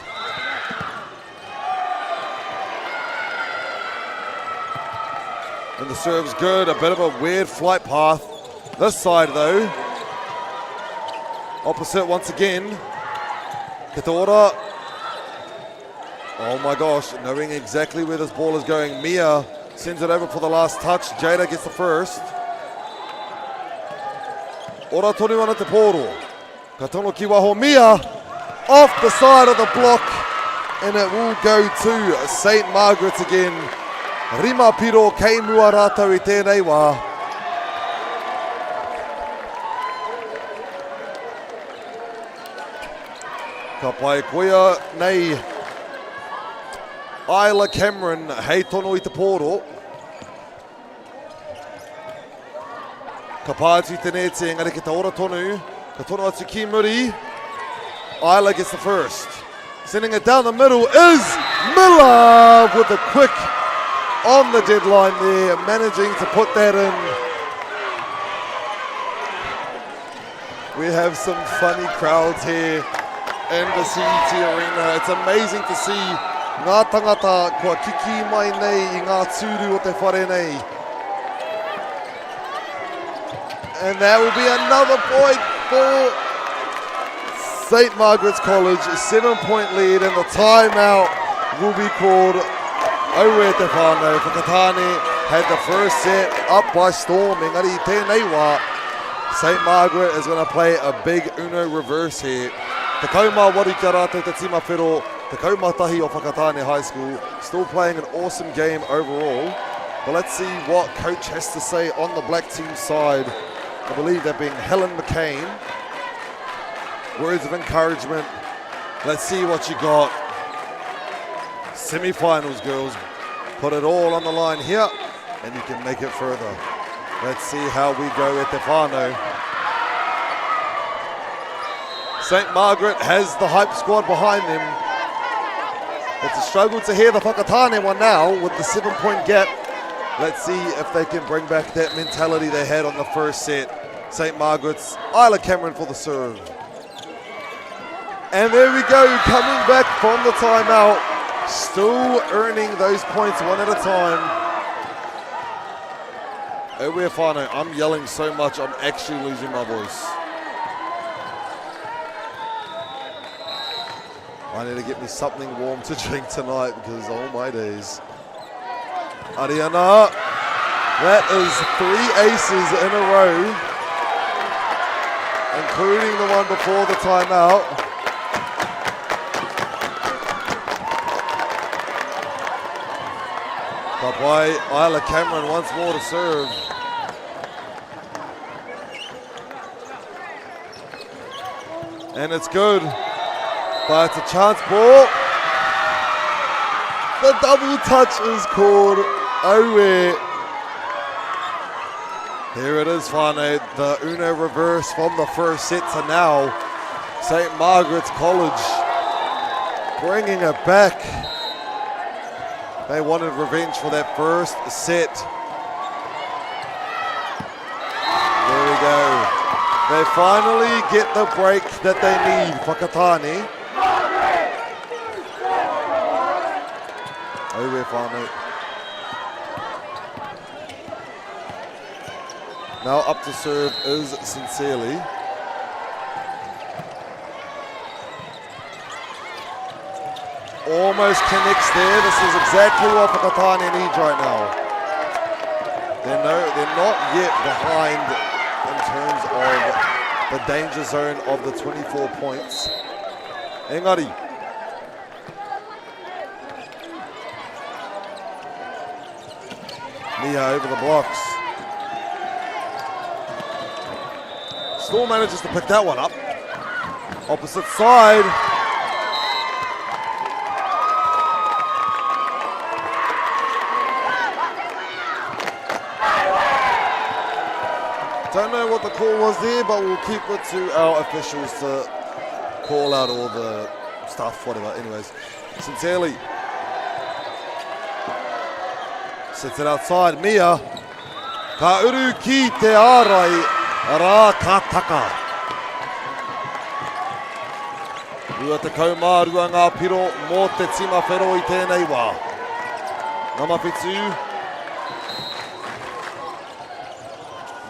And the serve's good, a bit of a weird flight path. This side though, opposite once again. Te ora. Oh my gosh, knowing exactly where this ball is going. Mia sends it over for the last touch. Jada gets the first. Ora tonu ana te pōro. Ka tono ki waho Mia off the side of the block, and it will go to St. Margaret's again. Rima piro kei mua rātau I tēnei wā. Ka pai koia nei Isla Cameron hei tono I te pōro. Ka pātu I te nete engari ki te ora tonu. Ka tono atu ki muri. Isla gets the first. Sending it down the middle is Miller with a quick on the deadline there, managing to put that in. We have some funny crowds here in the CET Arena. It's amazing to see ngā tangata kua kiki mai nei I ngā tūru o te whare nei. And that will be another point for St. Margaret's College. A 7-point lead, and the timeout will be called. Aue te whānau, Whakatane had the first set up by storm. Engari tēnei wā, St. Margaret is going to play a big Uno reverse here. Te kaumā wari kia rātou te tima whiro, te kaumā tahi o Whakatane High School. Still playing an awesome game overall. But let's see what coach has to say on the black team side. I believe that being Helen McCain. Words of encouragement. Let's see what you got. Semi-finals, girls. Put it all on the line here, and you can make it further. Let's see how we go at Te Whānau. St. Margaret has the hype squad behind them. It's a struggle to hear the Whakatane one now with the 7-point gap. Let's see if they can bring back that mentality they had on the first set. St. Margaret's, Isla Cameron for the serve. And there we go, coming back from the timeout. Still earning those points one at a time. Aue whānau, I'm yelling so much, I'm actually losing my voice. I need to get me something warm to drink tonight because oh my days. Ariana, that is 3 aces in a row, including the one before the timeout. By Isla Cameron once more to serve. And it's good, but it's a chance ball. The double touch is called. Aue. Here it is, whānau, the Uno reverse from the first set to now. St. Margaret's College bringing it back. They wanted revenge for that first set. There we go. They finally get the break that they need. Whakatane. Aue whānau. Now up to serve is Sincerely. almost connects there. This is exactly what Whakatane needs right now. They're not yet behind in terms of the danger zone of the 24 points. Engari. Mia over the blocks. Still manages to pick that one up. Opposite side. Don't know what the call was there, but we'll keep it to our officials to call out all the stuff, whatever. Anyways, sincerely. Sits it outside, Mia. Ka uru ki te ārai, rā ka taka. Rua te kaumā, rua ngā piro, mō te tima whero i tēnei wā. Namawhitu.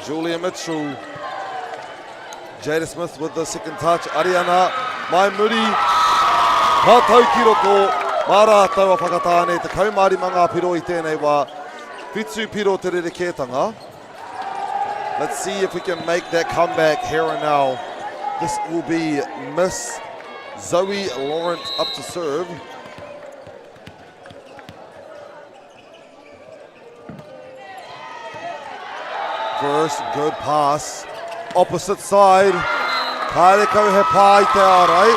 Julia Mitchell. Jada Smith with the second touch. Ariana, mai muri. Ka tau ki roko. Mā rātou a whakatāne. Te kaumāri mā ngā piro i tēnei wā. Whitu piro te rerekētanga. Let's see if we can make that comeback here and now. This will be Miss Zoe Lawrence up to serve. First, good pass. Opposite side. Karekau he pā i te ārai.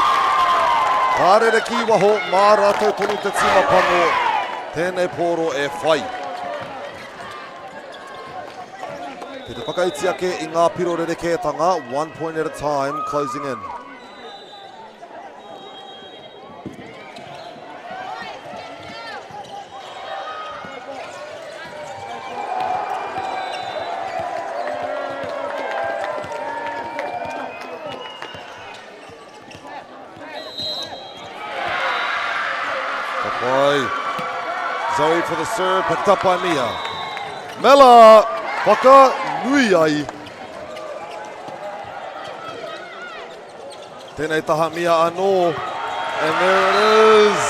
Kārere ki waho, mā rātou tonu te tima pango. Tēnei pōro e whai. Te whakaiti ake i ngā piro rerekētanga, 1 point at a time, closing in. Zoe for the serve, picked up by Mia. Mela, whaka nui ai. Tēnei taha Mia anō, and there it is.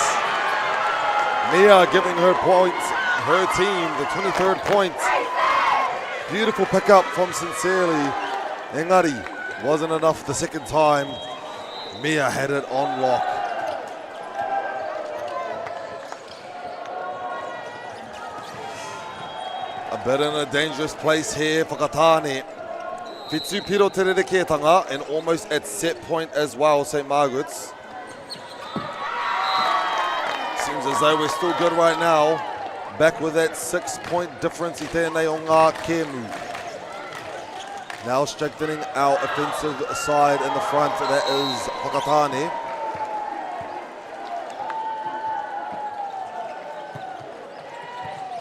Mia giving her points, her team, the 23rd point. Beautiful pickup from Sincerely. Engari, wasn't enough the second time. Mia had it on lock. A bit in a dangerous place here for Whakatane. Whitu piro te rerekētanga, and almost at set point as well, St. Margaret's. Seems as though we're still good right now. Back with that 6-point difference I tēnei o ngā kēmu. Now strengthening our offensive side in the front, that is Whakatane.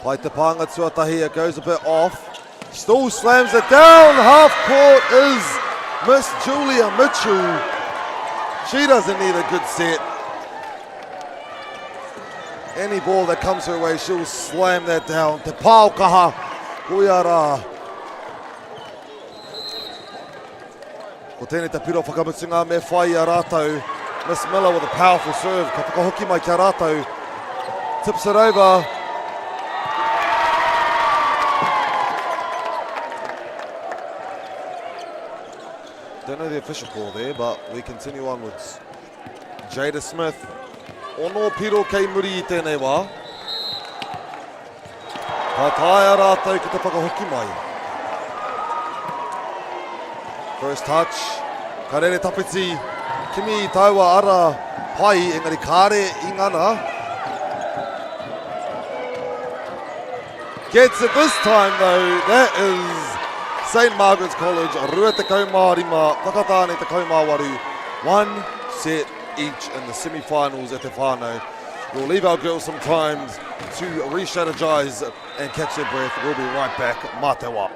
Pai te pānga tuatahi, it goes a bit off. Still slams it down. Half court is Miss Julia Mitchell. She doesn't need a good set. Any ball that comes her way, she'll slam that down. Te pāokaha, koiara. Ko tēnei te piro whakamutunga me whai a rātou. Miss Miller with a powerful serve. Ka whakahoki mai kia rātou. Tips it over. Don't know the official call there, but we continue onwards. Jada Smith. Ono piro kei muri I tēnei wā. Ka taia rātou ki te whakahoki mai. First touch. Ka rere tapiti. Kimi tauā ara pai, engari kāre I ngana. Gets it this time though. That is St. Margaret's College, rua te kaumā rima, Whakatane te kaumā waru. 1 set each in the semi-finals at Te Whānau. We'll leave our girls some time to re-strategize and catch their breath. We'll be right back. Mā te wā.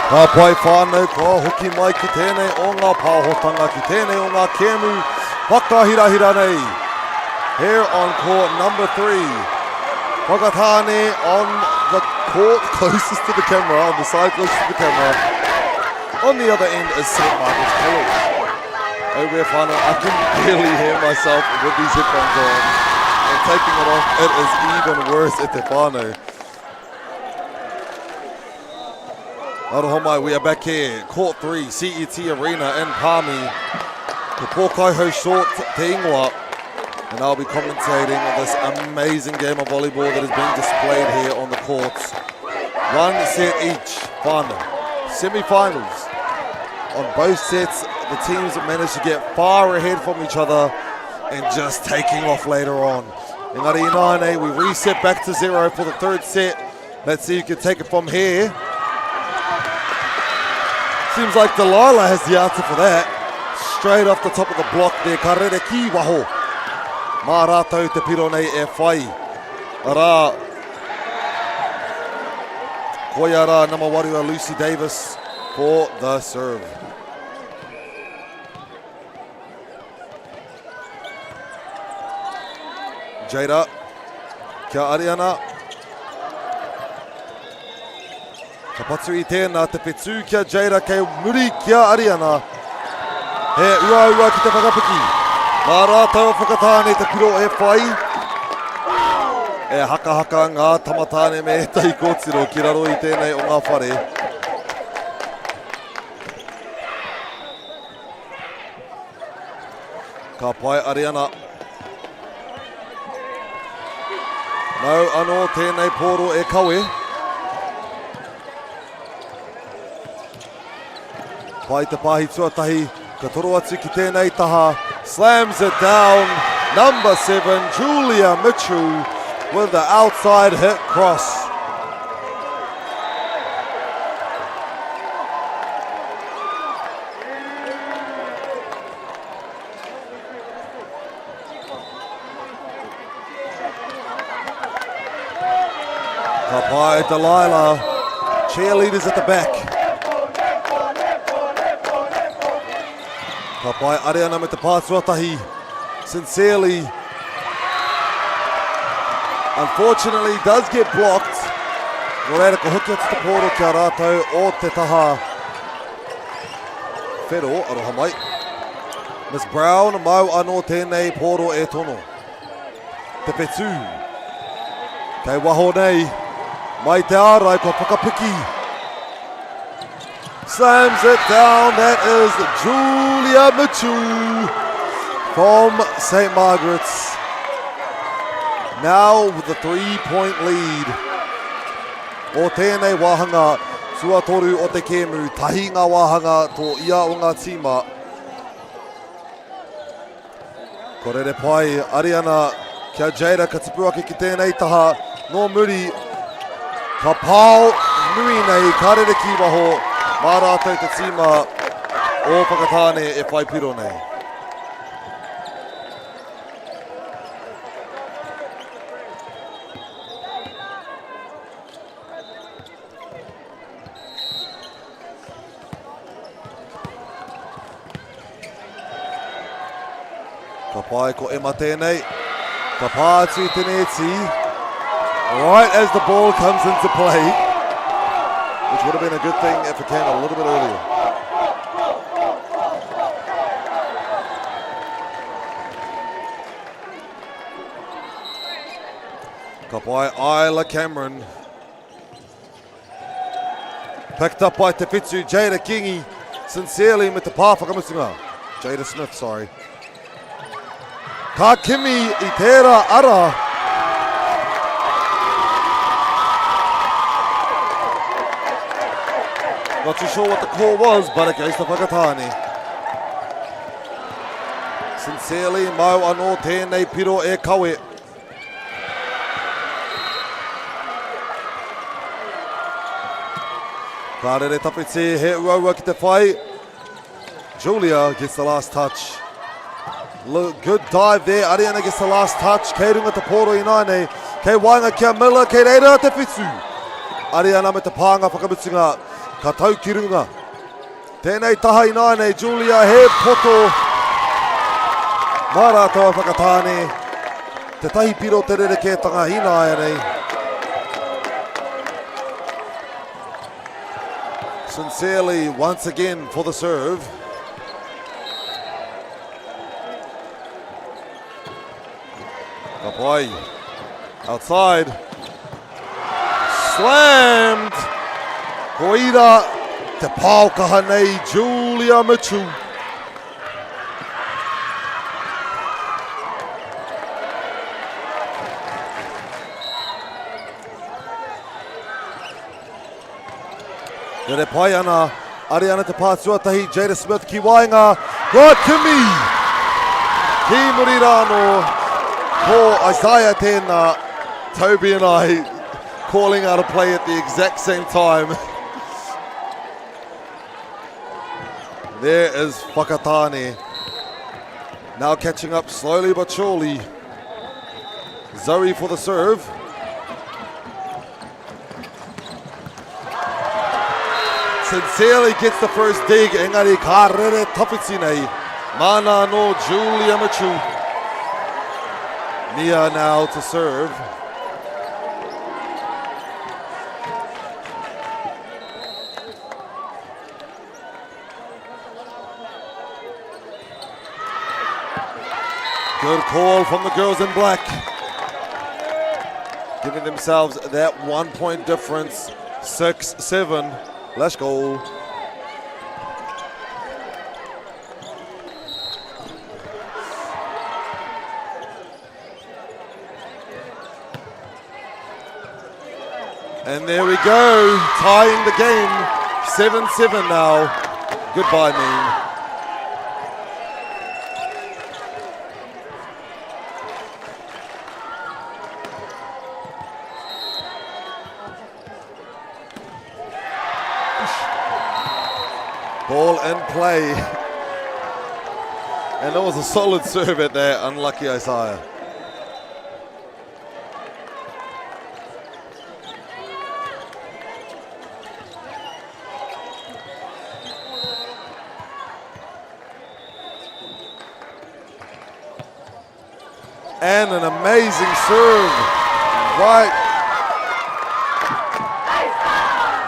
Ka pai whānau ka hoki mai ki tēnei o ngā pāhotanga ki tēnei o ngā kēmu whakahirahira nei. Here on court number 3. Whakatāne on the court closest to the camera, on the side closest to the camera. On the other end is St. Margaret's College. Over whānau, I can barely hear myself with these headphones on. And taking it off, it is even worse at te whānau. Aroha mai, we are back here, Court 3, CET Arena in Palmy. The Pōkaiho short te ingoa. And I'll be commentating on this amazing game of volleyball that is being displayed here on the courts. 1 set each, whānau. Semi-finals. On both sets, the teams have managed to get far ahead from each other and just taking off later on. Engari Inaine, we reset back to 0 for the third set. Let's see who can take it from here. Seems like Delilah has the answer for that. Straight off the top of the block there, Karere ki waho. Mā rātou te piro nei e whai. Arā, koia rā nama warua Lucy Davis for the serve. Jada, kia Ariana. Ka patu I tēnā te whetū kia Jada kei muri kia Ariana. He ua ki te whakapiki. Mā rātou whakatāne te piro e whai. E haka ngā tamatāne me tai kōtiro ki raro I tēnei o ngā whare. Ka pai Ariana. Nau anō tēnei pōro e kawe. Pai te pāhi tuatahi, ka toro atu ki tēnei taha, slams it down, number 7, Julia Mitchell, with the outside hit cross. Ka pai Delilah, cheerleaders at the back. Ka pai Ariana me te pātuatahi, sincerely. Unfortunately, does get blocked. Nō reira ka hoki atu te pōro kia rātou o te taha. Whero, aroha mai. Miss Brown, mau anō tēnei pōro e tono. Te whetū. Kei waho nei. Mai te ārai kua whakapiki. Slams it down, that is Julia Mitchell from St. Margaret's. Now with the 3-point lead. O tēnei wāhanga, tuatoru o te kēmu, tahi ngā wāhanga tō ia o ngā tīma. Korere pai, Ariana, kia Jada ka tipuake ki tēnei taha, no muri, ka pāo, nui nei, karere ki waho, mā rātou te tīma o whakatāne e whai piro nei. Ka pai ko Emma tēnei, ka pātu I teneti, right as the ball comes into play. Which would have been a good thing if it came a little bit earlier. Ka pai Isla Cameron. Picked up by te whitu, Jada Kingi. Sincerely me te pā whakamutunga. Jada Smith, sorry. Ka Kimi I tērā ara. Not too sure what the call was, but against the whakatāne. Sincerely, mau anō tēnei piro e kawe. Karere tapiti, he ua ki te whai. Julia gets the last touch. Look, good dive there, Ariana gets the last touch. Kei runga te pōro Inaine. Kei wainga kia Miller, kei reira te whitu. Ariana me te pānga whakamutunga. Ka tau ki runga. Tēnei taha ina nei, Julia he poto. Mara toa whakatāne. Te tahi piro te rerekētanga hina aia nei. Sincerely, once again for the serve. Kapai, outside. Slammed. Koira, te paukaha nei, Julia Michu. Nere pai ana, ari ana te pātuatahi, Jada Smith ki Wainga. Right to me. Ki Murirano, ko Isaiah tēnā, Toby and I calling out a play at the exact same time. There is Whakatane. Now catching up slowly but surely. Zoe for the serve. Sincerely gets the first dig. Engari ka rere tawhiti nei. Mana no Julia Michu. Nia now to serve. Good call from the girls in black. Giving themselves that 1 point difference. 6-7. Let's go. And there we go, tying the game. 7-7 now. Goodbye, Mean. Ball in play. And that was a solid serve at that, unlucky Isaiah. And an amazing serve. Right.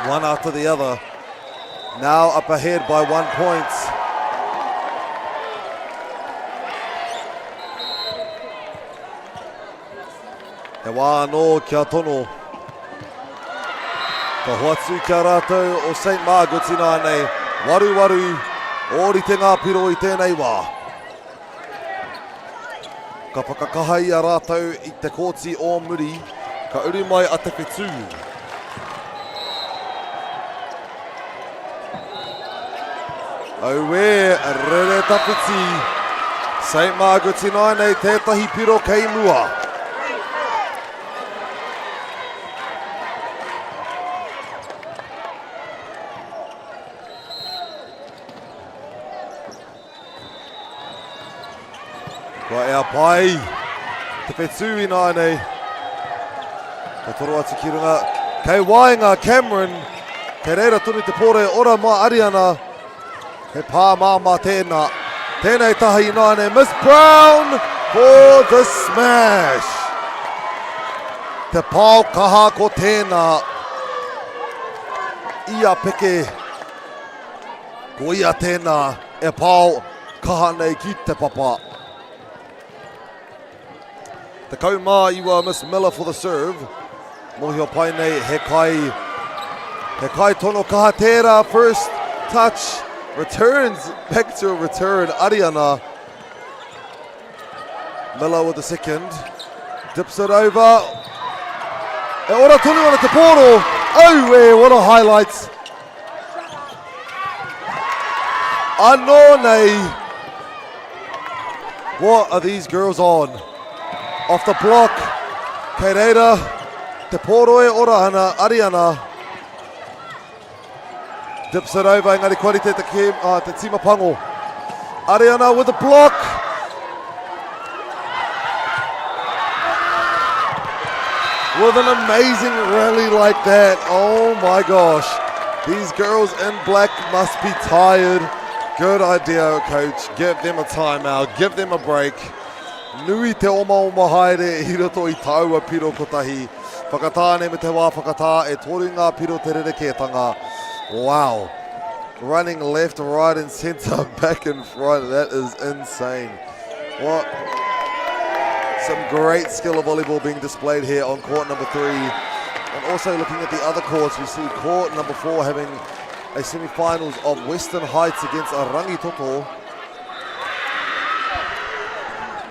One after the other. Now up ahead by 1 point. He wā no kia tono. Ka hoatu kia rātou o St. Margaret's ina nei. Waru waru, ori te ngā piro i tēnei wā. Ka whakakahai a rātou i te kōti o muri. Ka uru mai a te whetū. Auwe, rere tapiti. St. Margaret's ina nei tētahi piro kei mua. Kua ea pai. Te whetū ina nei. Ka toro atu ki runga. Kei Wainga Cameron. Kei reira tuni te pore ora ma Ariana. He pā māma tēnā. Tēnei taha ina nei. Miss Brown for the smash. Te pāo kaha ko tēnā. Ia peke. Ko ia tēnā. E pāo kaha nei ki te papa. Te kaumā iwa Miss Miller for the serve. Mohi o pai nei he kai tono kaha tērā. First touch. Returns back to a return. Ariana. Miller with the second. Dips it over. E ora tonu ana te poro. Oh, what a highlight. Anō nei. What are these girls on? Off the block. Kei reira. Te poro e ora ana. Ariana. Dips it over, engari kwarite te tima pango. Ariana with the block. With an amazing rally like that. Oh my gosh. These girls in black must be tired. Good idea, coach. Give them a timeout. Give them a break. Nui te oma haere, hiroto I taua piro kotahi. Whakatāne me te wā whakatā, e toru ngā piro te rerekētanga. Wow. Running left, right and centre, back and front. That is insane. What? Some great skill of volleyball being displayed here on court number 3. And also looking at the other courts, we see court number 4 having a semi-finals of Western Heights against Rangitoto.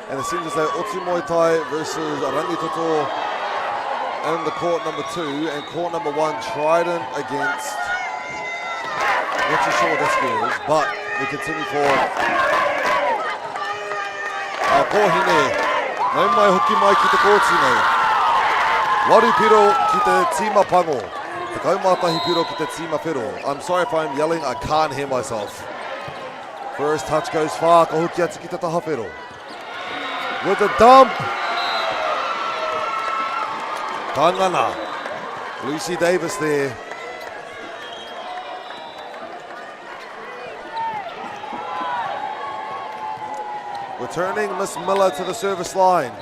And it seems as though Otsumoitai versus Rangitoto in the court number 2, and court number 1 Trident against, not too sure what that score is, but we continue forward. Kohine, nau mai hoki mai ki te kōti nei. Waru piro ki te tima pango. Te kaumatahi piro ki te tima whiro. I'm sorry if I'm yelling, I can't hear myself. First touch goes far, ka hoki atu ki te taha whiro. With a dump. Tangana. Lucy Davis there. Returning Miss Miller to the service line.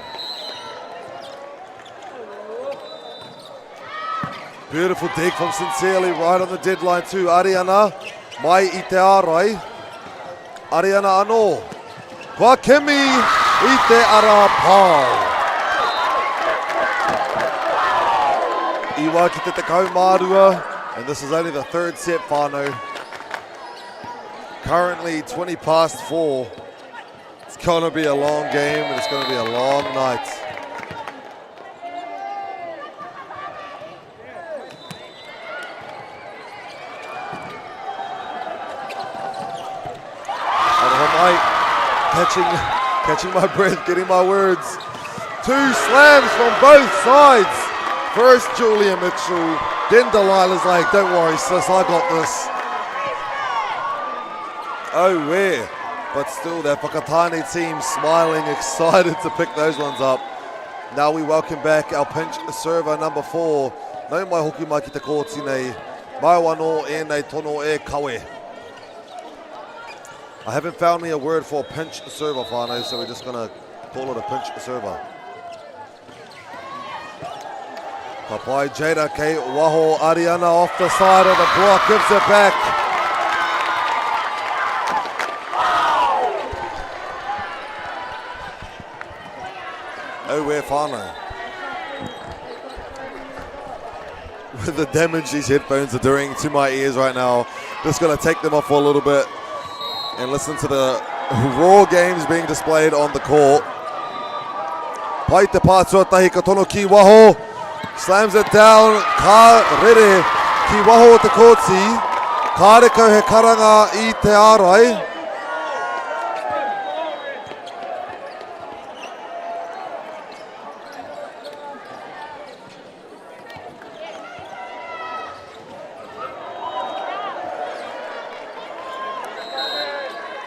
Beautiful dig from Sincerely right on the deadline too. Ariana, mai I te ārai. Ariana anō. Kua Kemi I te ara pāu. Iwa ki te kaumārua, and this is only the 3rd set whānau. Currently 20 past 4. It's going to be a long game, and it's going to be a long night. Catching my breath, getting my words. 2 slams from both sides. First Julia Mitchell, then Delilah's like, don't worry sis, I got this. Oh where? But still that Whakatane team smiling, excited to pick those ones up. Now we welcome back our pinch server number 4. Nau mai hoki mai ki te kōti nei. Mai wano e nei tono e kawe. I haven't found me a word for pinch server, whānau, so we're just going to call it a pinch server. Papai Jada K. Waho Ariana off the side of the block, gives it back. Oh, where whānau. With the damage these headphones are doing to my ears right now, just going to take them off for a little bit and listen to the raw games being displayed on the court. Pai te pātuatahi ka tono ki Waho. Slams it down. Ka rere ki Waho te kōti. Ka rekau he karanga I te ārai.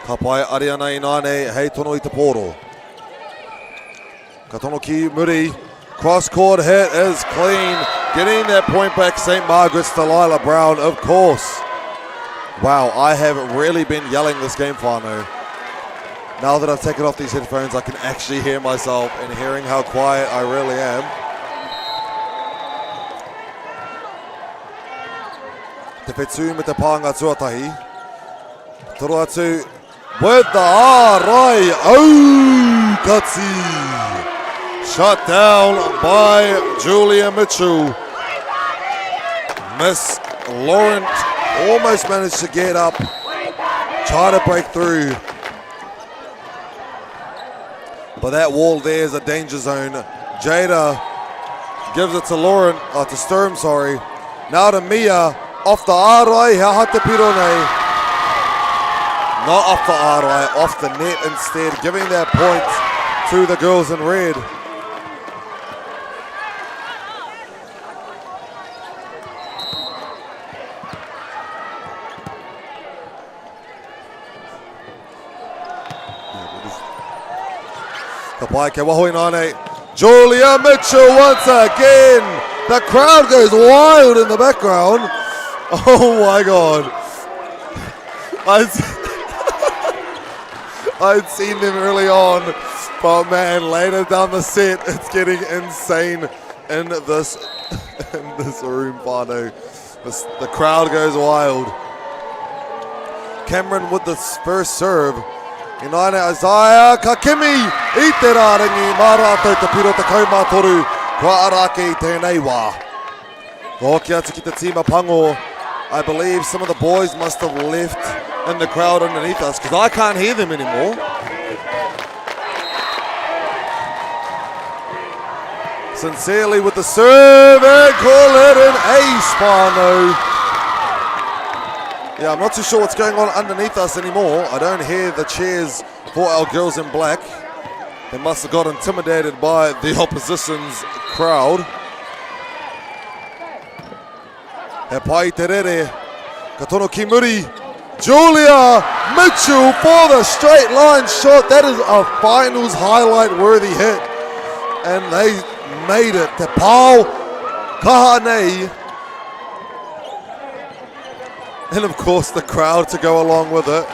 Ka pai Ariana I nāne, hei tono I te pōro. Ka tono ki Muri. Cross court hit is clean. Getting that point back, St. Margaret's Delilah Brown, of course. Wow, I have really been yelling this game, whānau. Now that I've taken off these headphones, I can actually hear myself, and hearing how quiet I really am. Te whetū me te pānga tuatahi. Toro atu. With the ārai, Aukati. Shut down by Julia Mitchell. Miss Laurent almost managed to get up, try to break through. But that wall there is a danger zone. Jada gives it to Laurent, to Sturm, sorry. Now to Mia, off the ārai, hea hate piro nei. Not off the ārai, off the net instead, giving that point to the girls in red. Kapai ke waho I nāne. Julia Mitchell once again. The crowd goes wild in the background. Oh my God. I'd seen them early on, but man, later down the set, it's getting insane in this room, whānau. The crowd goes wild. Cameron with the first serve. Inaine Isaiah Kakimi I te rārangi mā rātou te piro te kaumātoru kua arake I tēnei wā. Hoki atu ki te tīma pango. I believe some of the boys must have left in the crowd underneath us because I can't hear them anymore. Sincerely with the serve and call it an ace, whānau. Yeah, I'm not too sure what's going on underneath us anymore. I don't hear the cheers for our girls in black. They must have got intimidated by the opposition's crowd. He pai te rere, ka tono ki muri. Julia Mitchell for the straight line shot. That is a finals highlight worthy hit. And they made it. Te pau kahanei. And of course the crowd to go along with it.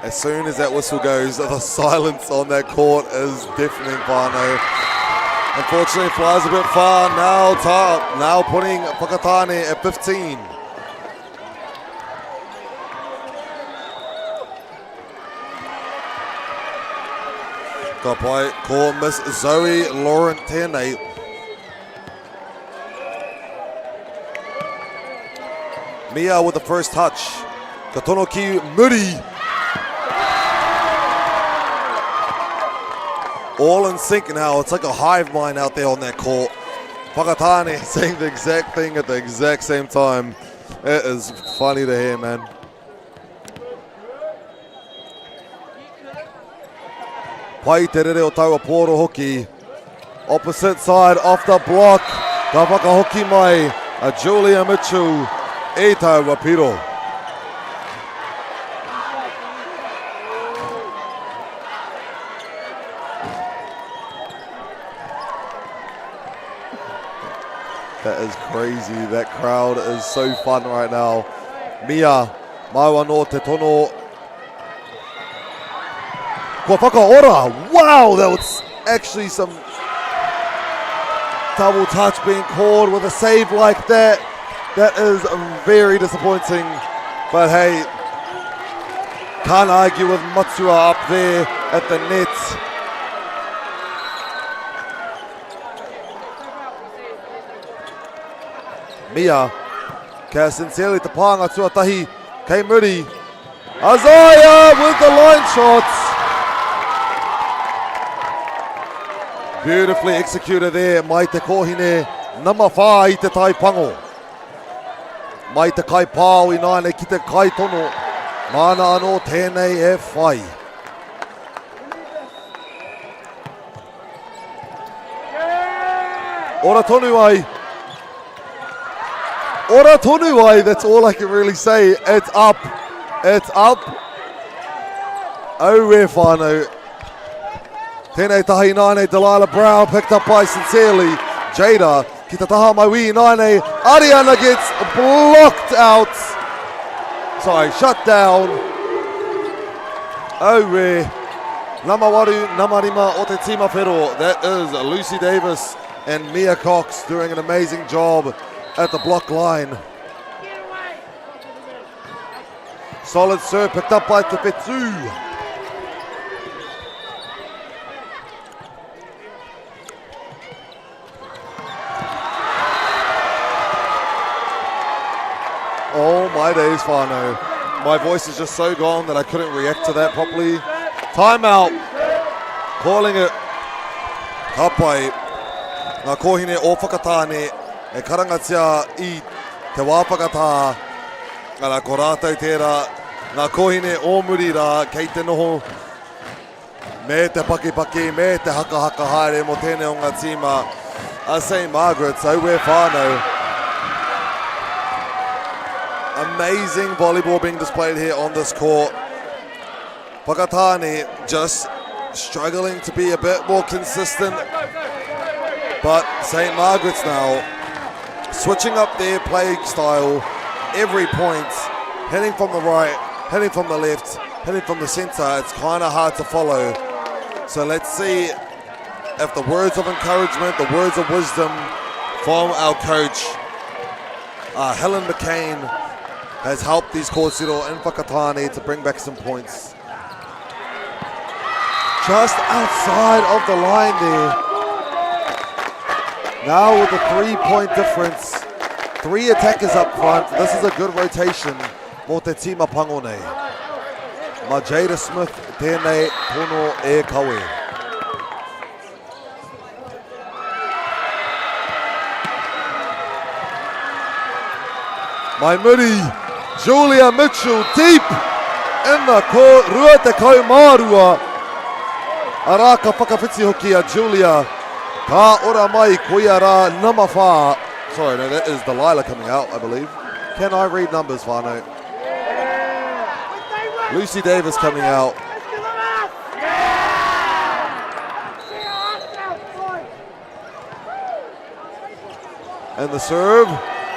As soon as that whistle goes, the silence on that court is deafening, whānau. Unfortunately, flies a bit far now. Now putting Whakatane at 15. Ka pai ko Miss Zoe Laurent tēnei. Mia with the first touch. Ka tono ki muri. All in sync now. It's like a hive mind out there on that court. Whakatane saying the exact thing at the exact same time. It is funny to hear, man. Pai te rere o taua pōro hoki. Opposite side off the block. Ka whakahoki mai a Julia Mitchell. E taua piro. That is crazy. That crowd is so fun right now. Mia, Maiwa no te tono. Kua whakaora. Wow, that was actually some double touch being called with a save like that. That is very disappointing. But hey, can't argue with Matsua up there at the net. Mia, ka sincerely te pānga tuatahi, kei muri. Isaiah with the line shots. Beautifully executed there, mai te kohine, nama whā I te taipango. Mai te kai pāo I nāne ki te kai tono, mana anō tēnei e whai. Ora tonu ai. Ora tonu ai, that's all I can really say. It's up. It's up. Oh, we're whānau. Tēnei tahi nāne, Delilah Brown picked up by Sincerely. Jada, ki te taha mai wi nāne. Ariana gets blocked out. Sorry, shut down. Oh, we're Namawaru, Namarima o te tima whero. That is Lucy Davis and Mia Cox doing an amazing job at the block line. Solid serve picked up by Tepetsu. Oh my days, whānau. My voice is just so gone that I couldn't react to that properly. Timeout. Calling it. Hapai. Ngā kohine o Whakatāne. E karangatia I te wāpakatā. Ara ko rātou tērā. Ngā kohine o muri rā kei te noho. Me te pakipaki, me te haka haere mo tēnei o ngā tīma. A St. Margaret's, au e whānau. Amazing volleyball being displayed here on this court. Whakatane just struggling to be a bit more consistent. But St. Margaret's now switching up their playing style every point, heading from the right, heading from the left, heading from the center. It's kind of hard to follow. So let's see if the words of encouragement, the words of wisdom from our coach, Helen McCain, has helped these Kōrero in Whakatane to bring back some points. Just outside of the line there. Now with a 3-point difference, 3 attackers up front. This is a good rotation. Mo te tima pangone. Ma Jada Smith tēnei tono e kawe. Mai muri, Julia Mitchell deep in the court. Rua te kaumārua. Araka whakawhiti hoki a Julia. Ka ora mai koia rā nama whā. Sorry, no, that is Delilah coming out, I believe. Can I read numbers, whānau? Lucy Davis coming out. And the serve.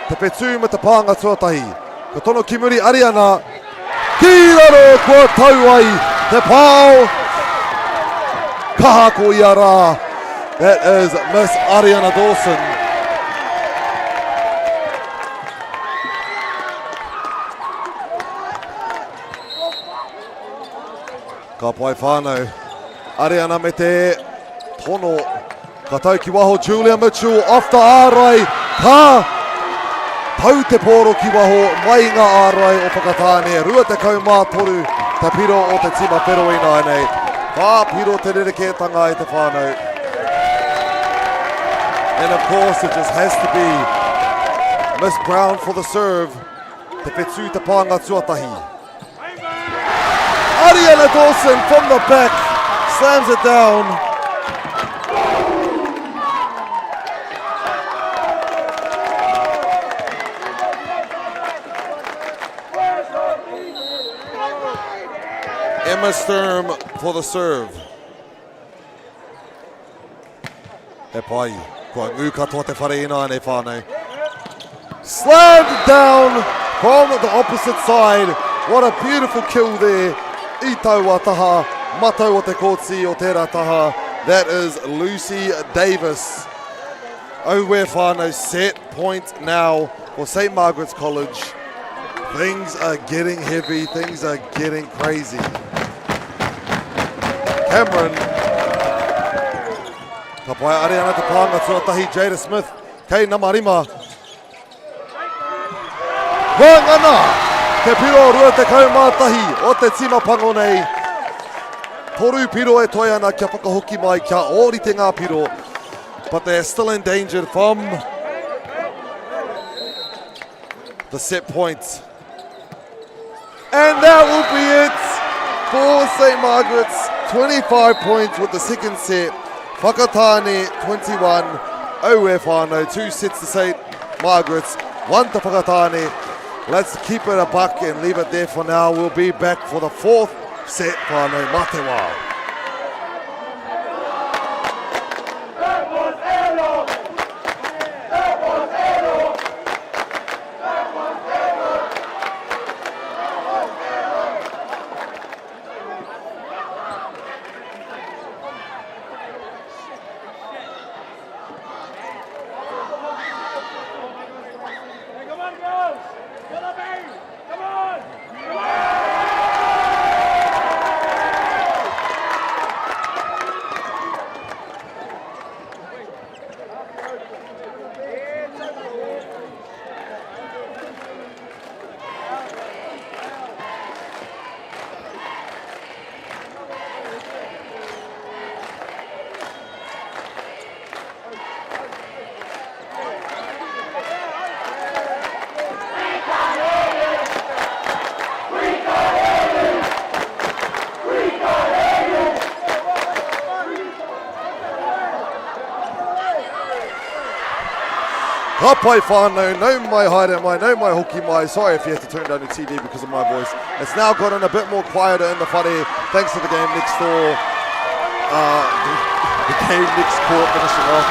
Te petu me te pānga tuatahi. Ka tono ki muri Ariana. Ki raro kua tau ai. Te pāo. Kaha ko ia rā. That is Miss Ariana Dawson. Ka pai whānau. Ariana me te tono. Ka tau ki waho Julia Mitchell off the ārai. Ka tau te pōro ki waho mai ngā ārai o Whakatane. Rua te kaumātoru. Te piro o te tima peroina nei. Ka piro te rerekētanga i te whānau. And of course it just has to be Miss Brown for the serve. Te whetū te pānga tuatahi. Ariana Dawson from the back slams it down. Emma Sturm for the serve. He pai, kua ngū katoa te whare ina nei whānau. Slammed down from the opposite side. What a beautiful kill there. I taua taha, matau o te kōtsi o tērā taha. That is Lucy Davis. Auwe whānau, set point now for St. Margaret's College. Things are getting heavy, things are getting crazy. Cameron. Ka pai Ariana te pānga tuatahi, Jada Smith, kei Namarima. Wangana! Te piro rua te kaumātahi o te tima pango nei. Toru piro e toi ana kia whakahoki mai, kia ōrite ngā piro. But they are still endangered from the set point. And that will be it for St. Margaret's. 25 points with the second set. Whakatane 21. Auwe whānau, 2 sets to St. Margaret's, 1 to Whakatane. Let's keep it a buck and leave it there for now. We'll be back for the 4th set, whānau Matewa. Ka pai whānau, no mai haere mai, no mai hoki mai. Sorry if you have to turn down your TV because of my voice. It's now gotten a bit more quieter in the whare thanks to the game next door. The game next court finishing off.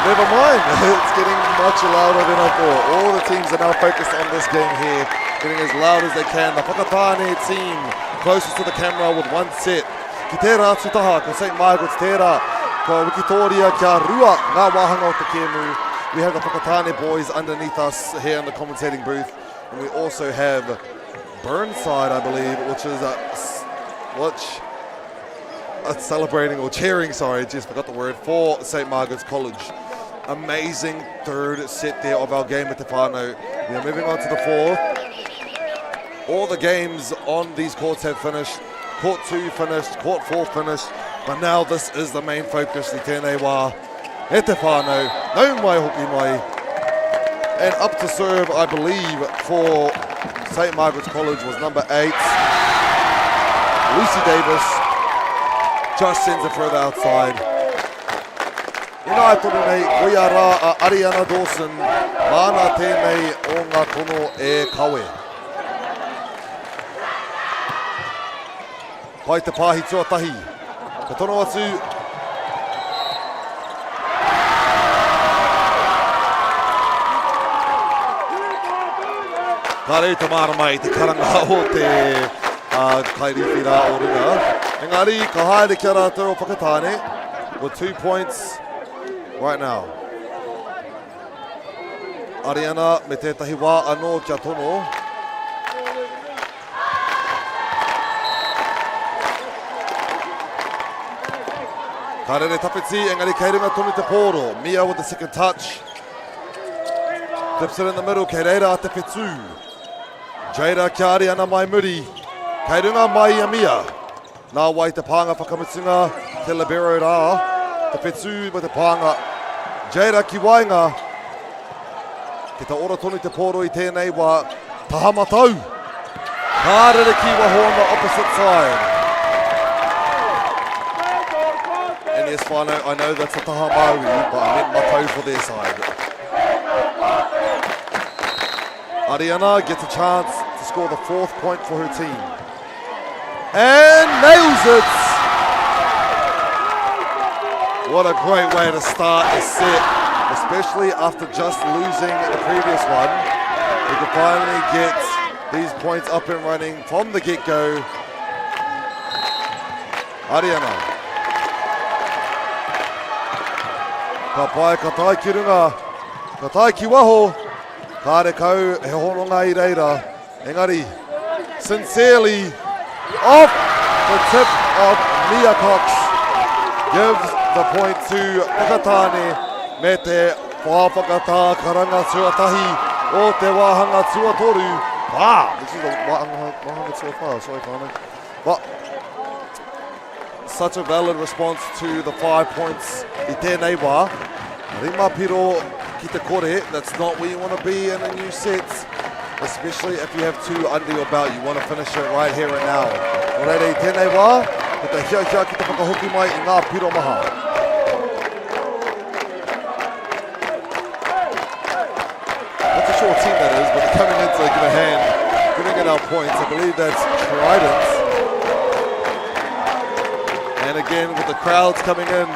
Never mind, it's getting much louder than I thought. All the teams are now focused on this game here, getting as loud as they can. The Whakatane team closest to the camera with one set. Ki tērā tutaha, ko St. Margaret's tērā, ko Wikitoria kia rua ngā wāhanga o te kēmu. We have the Whakatane boys underneath us here in the commentating booth. And we also have Burnside, I believe, which is celebrating or cheering, sorry, just forgot the word, for St. Margaret's College. Amazing third set there of our game at Te Whānau. We are moving on to the fourth. All the games on these courts have finished. Court 2 finished, Court 4 finished, but now this is the main focus, the tēnei wā, e Te Whānau, nau mai hoki mai. And up to serve, I believe, for St. Margaret's College was number 8, Lucy Davis, just sends it further outside. Ina tonu nei, koia rā a Ariana Dawson, mana tēnei o ngā tono e kawe. Pai te pāhi tuatahi, ka tono atu. Ka reu te mara mai, te karanga o te kairiwhi rā o runga. Engari, ka haere kia rātou o Whakatane with 2 points right now. Ariana me tētahi wā anō kia tono. Ka rere tapeti, engari kei runga tonu te pōro. Mia with the second touch. Tips it in the middle, kei reira a te whetū. Jaira kia Ariana mai muri. Kei runga mai a Mia. Nā wai te pānga whakamutunga, te libero rā. Te whetū with te pānga. Jaira ki wainga. Ki ta ora tonu te pōro I tēnei wā tahamatau. Ka rere ki waho on the opposite side. And yes, whānau, I know that's a tahamaui, but I meant matau for their side. Ariana gets a chance to score the 4th point for her team. And nails it! What a great way to start a set, especially after just losing the previous one. We can finally get these points up and running from the get-go. Ariana. Ka pai ka tai ki runga, ka tai ki waho. Ka re kau he hononga I reira. Engari, sincerely, off the tip of Mia Cox, gives the point to Whakatane me te whāwhakatā karanga tuatahi o te wāhanga tuatoru. Wow, this is the wāhanga tuatahi, sorry whānau. But such a valid response to the 5 points I tēnei wā. Rima piro ki te kore, that's not where you want to be in a new set. Especially if you have 2 under your belt, you want to finish it right here and now. Orere I tēnei wā, ki te hia ki te whakahoki mai I ngā piro maha. That's a short team that is, but they're coming in to give a hand, giving it our points. I believe that's Trident. And again, with the crowds coming in,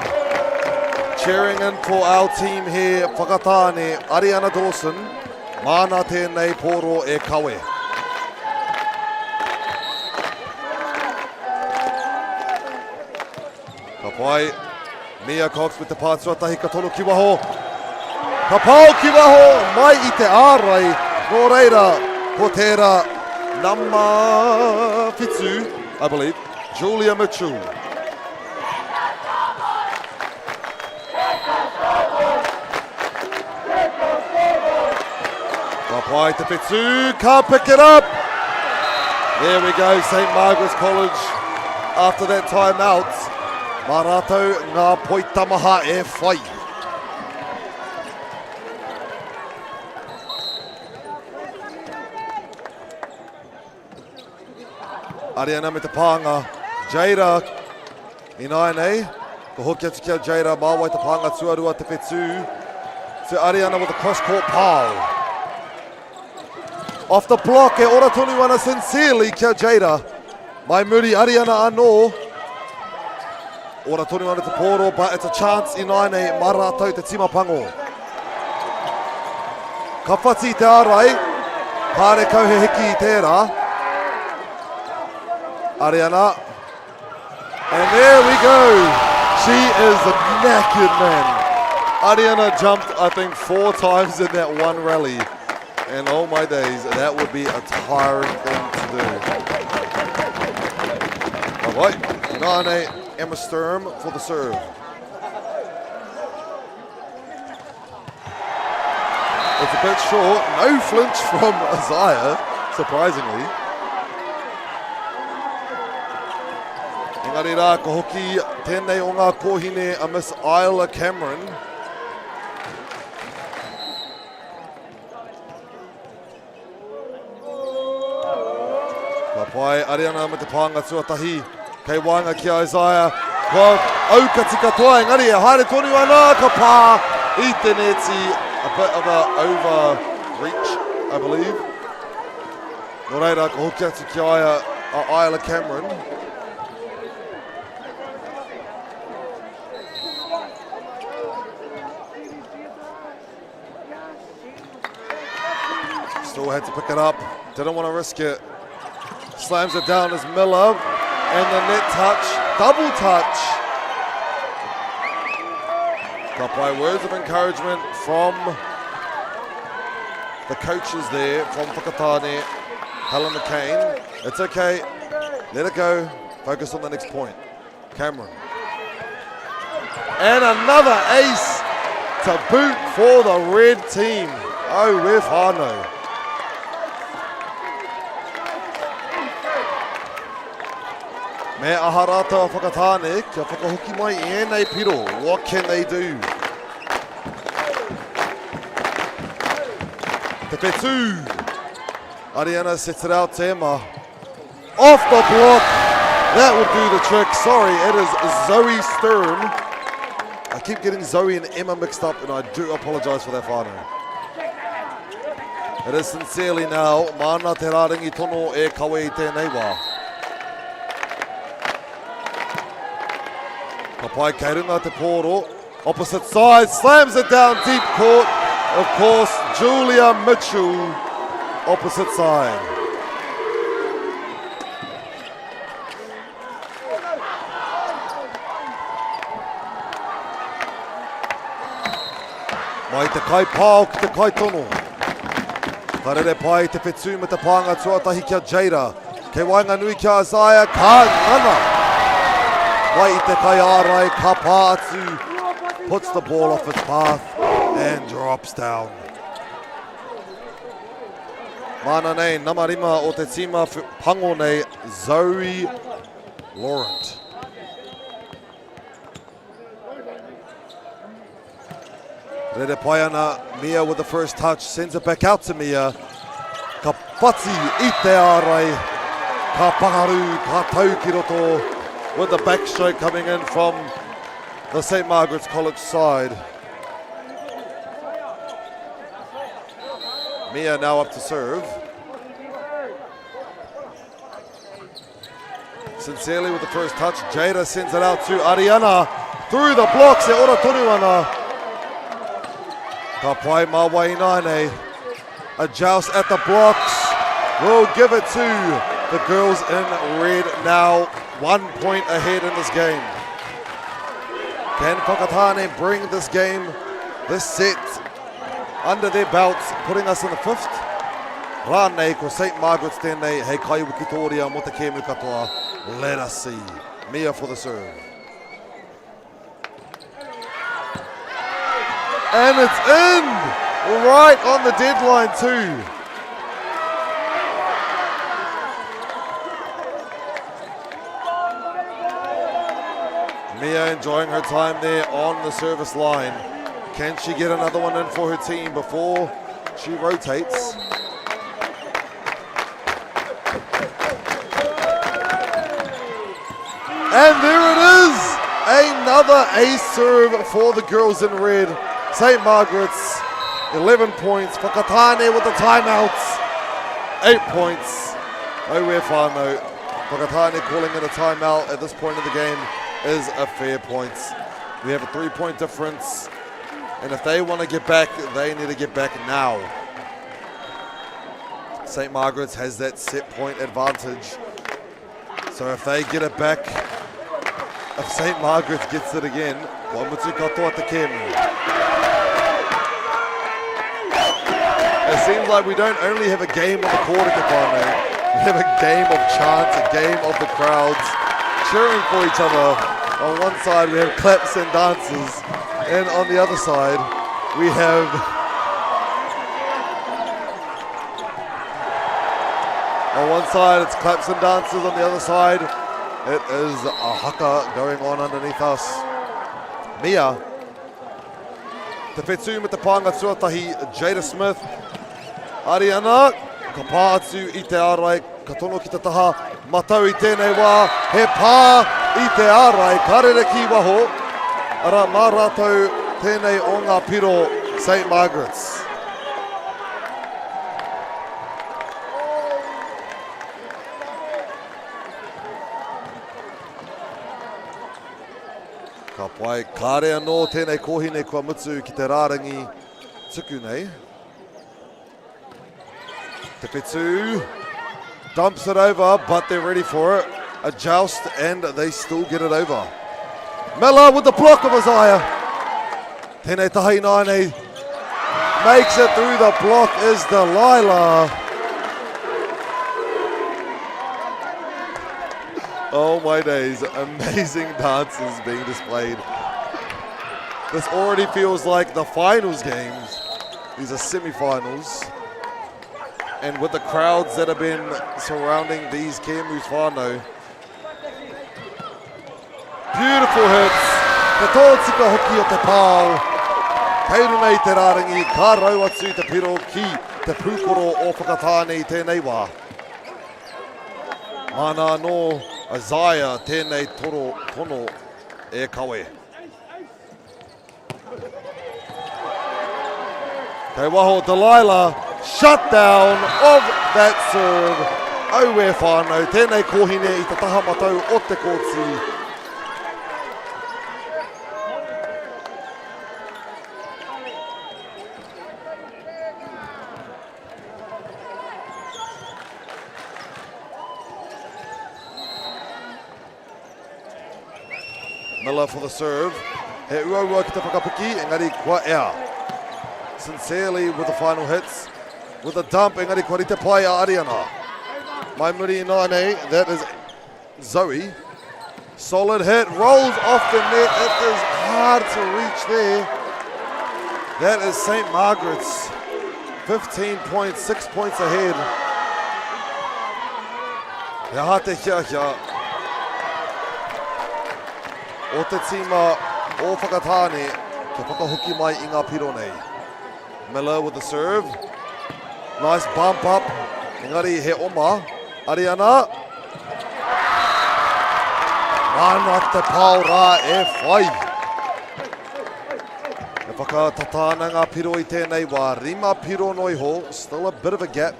cheering in for our team here, Whakatane, Ariana Dawson, mana tēnei pōro e kawe. Ka pai, Mia Cox with the pātuatahi ka tonu ki waho. Ka pau ki waho, mai I te ārai, nō reira, ko tērā number 5, I believe, Julia Mitchell. Pai te whetū, can't pick it up. There we go, St. Margaret's College. After that timeout, mā rātou ngā poitamaha e whai. Ariana me te pānga, Jaira I nai nei. Ko hoki atu kia Jaira, māwai te pānga tuarua te whetū. To Ariana with a cross-court pāu. Off the block, e ora tonu ana sincerely kia Jaira. Mai muri Ariana anō. Ora tonu ana te poro, but it's a chance in ai nei maratau te timapango. Ka whati te arai, kāre kau he hiki I tērā. Ariana. And there we go. She is knackered, man. Ariana jumped, I think, 4 times in that one rally. And oh my days, that would be a tiring thing to do. All right, Nane Emma Sturm for the serve. It's a bit short, no flinch from Isaiah, surprisingly. Engari rā, ka hoki tēnei o ngā kōhine a Miss Isla Cameron. Ka pai Ariana me te pānga tuatahi, kei wainga ki Isaiah. Ka auka tika toa, engari e haere tonu ana, ka pā I te neti. A bit of a overreach, I believe. Nō reira, ka hoki atu ki aia a Isla Cameron. Still had to pick it up, didn't want to risk it. Slams it down as Miller, and the net touch, double touch. By words of encouragement from the coaches there, from Whakatane, Helen McCain. It's okay, let it go, focus on the next point. Cameron. And another ace to boot for the red team. Oh, we're whānau. Me aharata o Whakatane, kia whakahoki mai I ēnei piro. What can they do? Te petu. Ariana sets it out to Emma. Off the block. That would do the trick. Sorry, it is Zoe Sturm. I keep getting Zoe and Emma mixed up, and I do apologise for that whānau. It is sincerely now. Mana te rāringi tono e kawe I tēnei wā. Kapai kei runga te pōro, opposite side, slams it down deep court. Of course, Julia Mitchell, opposite side. Mai te kai pāo ki te kai tono. Karere pai te whetū me te pānga tuatahi kia Jada. Kei wainga nui kia Isaiah, ka ngana. Mai I te kai ārai, ka pā atu, puts the ball off its path and drops down. Mana nei, namarima o te tima pango nei, Zoe Laurent. Rere pai ana, Mia with the first touch, sends it back out to Mia. Ka pati I te ārai, ka pangaru, ka tau ki roto. With the backstroke coming in from the St. Margaret's College side. Mia now up to serve. Sincerely with the first touch. Jada sends it out to Ariana. Through the blocks e ora tonu ana. Ka pai mā wainaine. A joust at the blocks. We'll give it to the girls in red now. 1 point ahead in this game. Can Whakatane bring this game, this set, under their belts, putting us in the 5th? Rānei ko St. Margaret's tēnei, hei kai wikitoria mo te kēmu katoa. Let us see. Mia for the serve. And it's in! Right on the deadline too. Mia enjoying her time there on the service line. Can she get another one in for her team before she rotates? And there it is! Another ace serve for the girls in red. St. Margaret's, 11 points. Whakatane with the timeouts, 8 points. Oh, we're fine though. Whakatane calling it a timeout at this point of the game. is a fair point. We have a 3-point difference, and if they want to get back, they need to get back now. St. Margaret's has that set point advantage. So if they get it back, if St. Margaret's gets it again, Wamutsu katoa te kem. It seems like we don't only have a game on the court at Kepane, we have a game of chants, a game of the crowds cheering for each other. On one side we have claps and dances, and on the other side we have on one side it's claps and dances, on the other side it is a haka going on underneath us. Mia, te whetū me te pānga tuatahi Jada Smith. Ariana, ka pā atu i te ārai, ka tono ki te taha, matau i tēnei wā, he pā i te ārai, karere ki waho, ara mā rātou tēnei o ngā piro St. Margaret's. Ka pai kāre anō tēnei kohine kua mutsu ki te rārangi tuku nei. Te whetū dumps it over, but they're ready for it. A joust, and they still get it over. Miller with the block of Isaiah. Tēnei tahi nānei makes it through the block is Delilah. Oh my days, amazing dances being displayed. This already feels like the finals games. These are semi-finals. And with the crowds that have been surrounding these Kēmus whānau. Beautiful hits. Te tōtika hoki o te pāo. Keiru nei te rārangi, ka rau atu te piro ki te pūkoro o whakatāne i tēnei wā. Mana no Isaiah tēnei tono e kawe. Kei waho Delilah. Shutdown of that serve. Aue whānau, tēnei kohine i te taha matau o te kōtsi. Miller for the serve. He uaua ki te whakapiki, engari kua ea. Sincerely with the final hits. With a dump, engari kua rite pai a Ariana. Mai muri i nānei, that is Zoe. Solid hit, rolls off the net. It is hard to reach there. That is St. Margaret's. 15 points, 6 points ahead. He aha te hia. O te tima o whakatāne, ke whakahuki mai i ngā piro nei. Miller with the serve. Nice bump up. Engari he oma. Ariana. Mana te pau rā e whai. E whakatāna ngā piro i tēnei wā. Rima piro noi ho. Still a bit of a gap,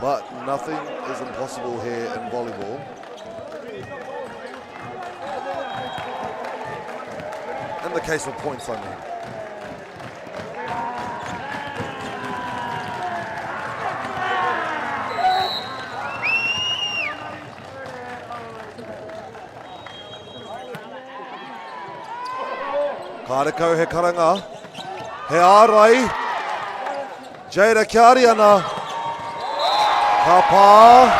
but nothing is impossible here in volleyball. In the case of points, I mean. Kārekau he karanga, he ārai, Jada ki Ariana, ka pā,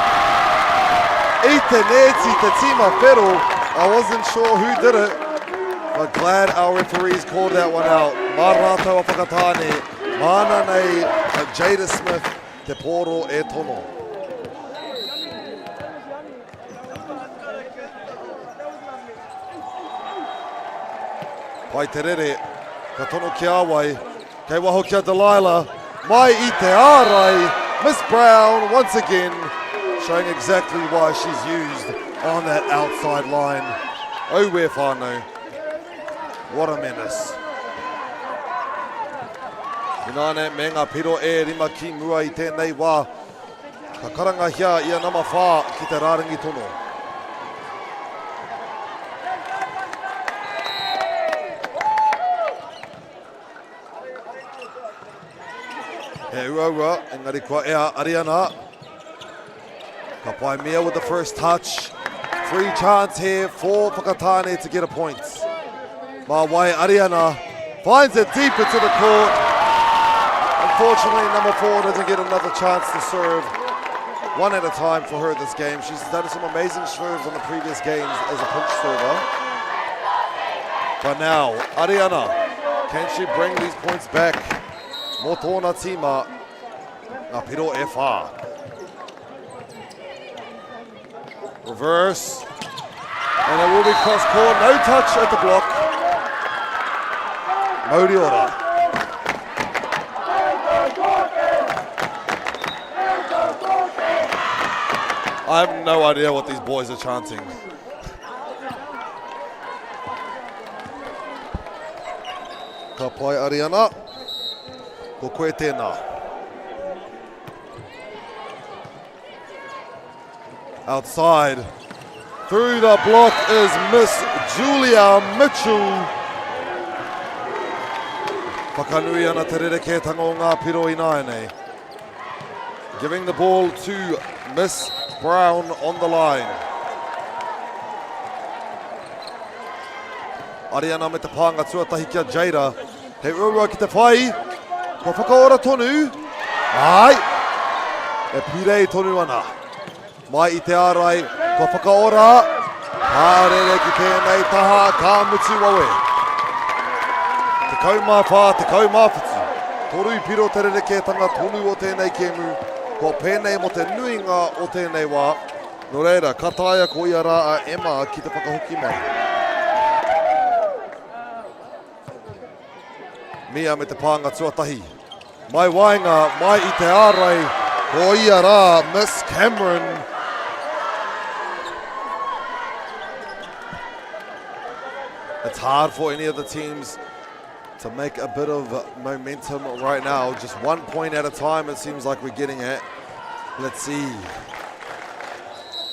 i te neti te tima pero, I wasn't sure who did it, but glad our referees called that one out. Mā rātou a whakatāne, mana nei Jada Smith, te pōro e tono. Pai te rere, ka tono ki awai, kei waho kia Delilah, mai i te ārai, Miss Brown once again, showing exactly why she's used on that outside line. Au we whānau, what a menace. Inane me ngā piro e rima ki mua i tēnei wā, ka karanga hia ia nama whā ki te rārangi tono. He ua, engari kua ea Ariana. Ka pai Mia with the first touch. Free chance here for Whakatane to get a point. Mawai Ariana finds it deep into the court. Unfortunately, number 4 doesn't get another chance to serve. One at a time for her this game. She's done some amazing serves on the previous games as a punch server. But now, Ariana, can she bring these points back? Motona tima, ngā piro e whā. Reverse, and it will be cross court. No touch at the block. Moriora. I have no idea what these boys are chanting. Ka pai Ariana. Ko koe tēnā. Outside. Through the block is Miss Julia Mitchell. Whakanui ana te rerekētanga o ngā piro ināene. Giving the ball to Miss Brown on the line. Ariana me te pānga tuatahi kia Jada. He ua ki te whai. Ko whakaora tonu. Ai. E pirei tonu ana. Mai i te ārai. Ko whakaora. Hārere ki tēnei taha ka mutu wawe. Te kaumā whā, te kaumā whitu. Toru i piro te rerekētanga tonu o tēnei kemu. Ko pēnei mo te nuinga o tēnei wā. No reira, ka taia ko ia rā a Emma ki te whakahoki mai. Mia me te pānga tuatahi. Mai wainga, mai i te ārai. Ko ia rā, Miss Cameron. It's hard for any of the teams to make a bit of momentum right now. Just 1 point at a time it seems like we're getting at. Let's see.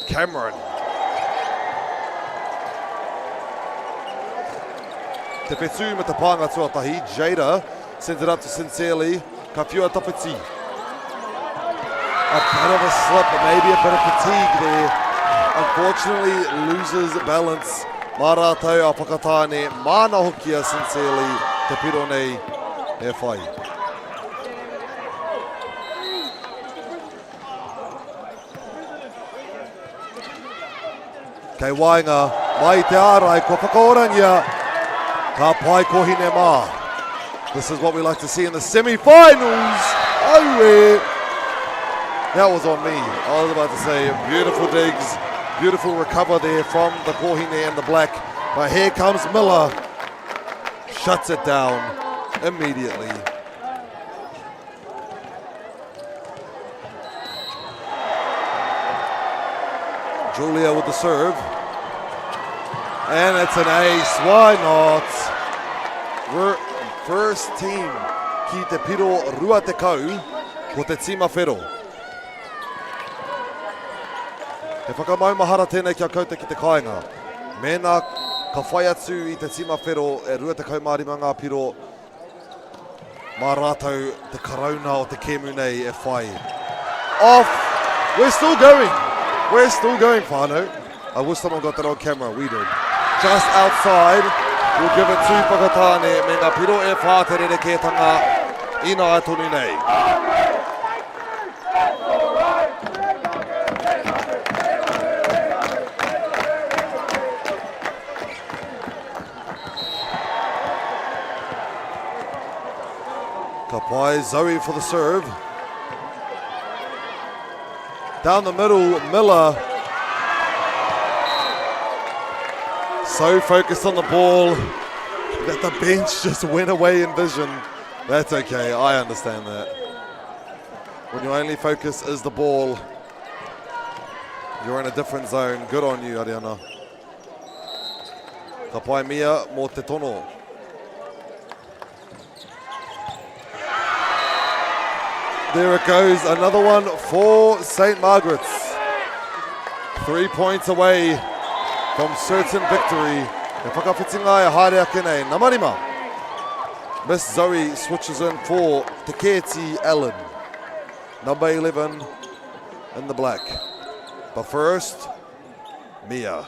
Cameron. Te whetū me te pānga tuatahi. Jada sends it up to Sincerely. Ka whiua tapiti. A bit of a slip, maybe a bit of fatigue there. Unfortunately, loses balance. Mā rātou a whakatāne. Māna hoki a Sincerely. Te piro nei e whai. Kei Wainga, mai te ārai, ko whakaorangia. Ka pai kohine mā. This is what we like to see in the semi-finals. Oh, that was on me. I was about to say, beautiful digs, beautiful recover there from the kohine and the black. But here comes Miller. Shuts it down immediately. Julia with the serve. And it's an ace. Why not? First team ki te piro rua te kau ko te tima whero. He whakamaumahara tēnei kia kouta ki te kāinga. Mēnā ka whai atu i te tima whero e rua te kaumārima ngā piro. Mā rātou te karauna o te kemu nei e whai. Off! We're still going! We're still going, whānau. I wish someone got that on camera, we did. Just outside, we'll give it to Whakatāne. Me ngā piro e whā te rerekētanga i nā tonu nei. Ka pai Zoe for the serve. Down the middle, Miller. So focused on the ball that the bench just went away in vision. That's okay, I understand that. When your only focus is the ball, you're in a different zone. Good on you, Ariana. Ka pai Mia mo te tono. There it goes, another one for St. Margaret's. 3 points away from certain victory. E whakawhitinga e haere ake nei. Namarima. Miss Zoe switches in for Te Keti Allen, number 11 in the black. But first, Mia.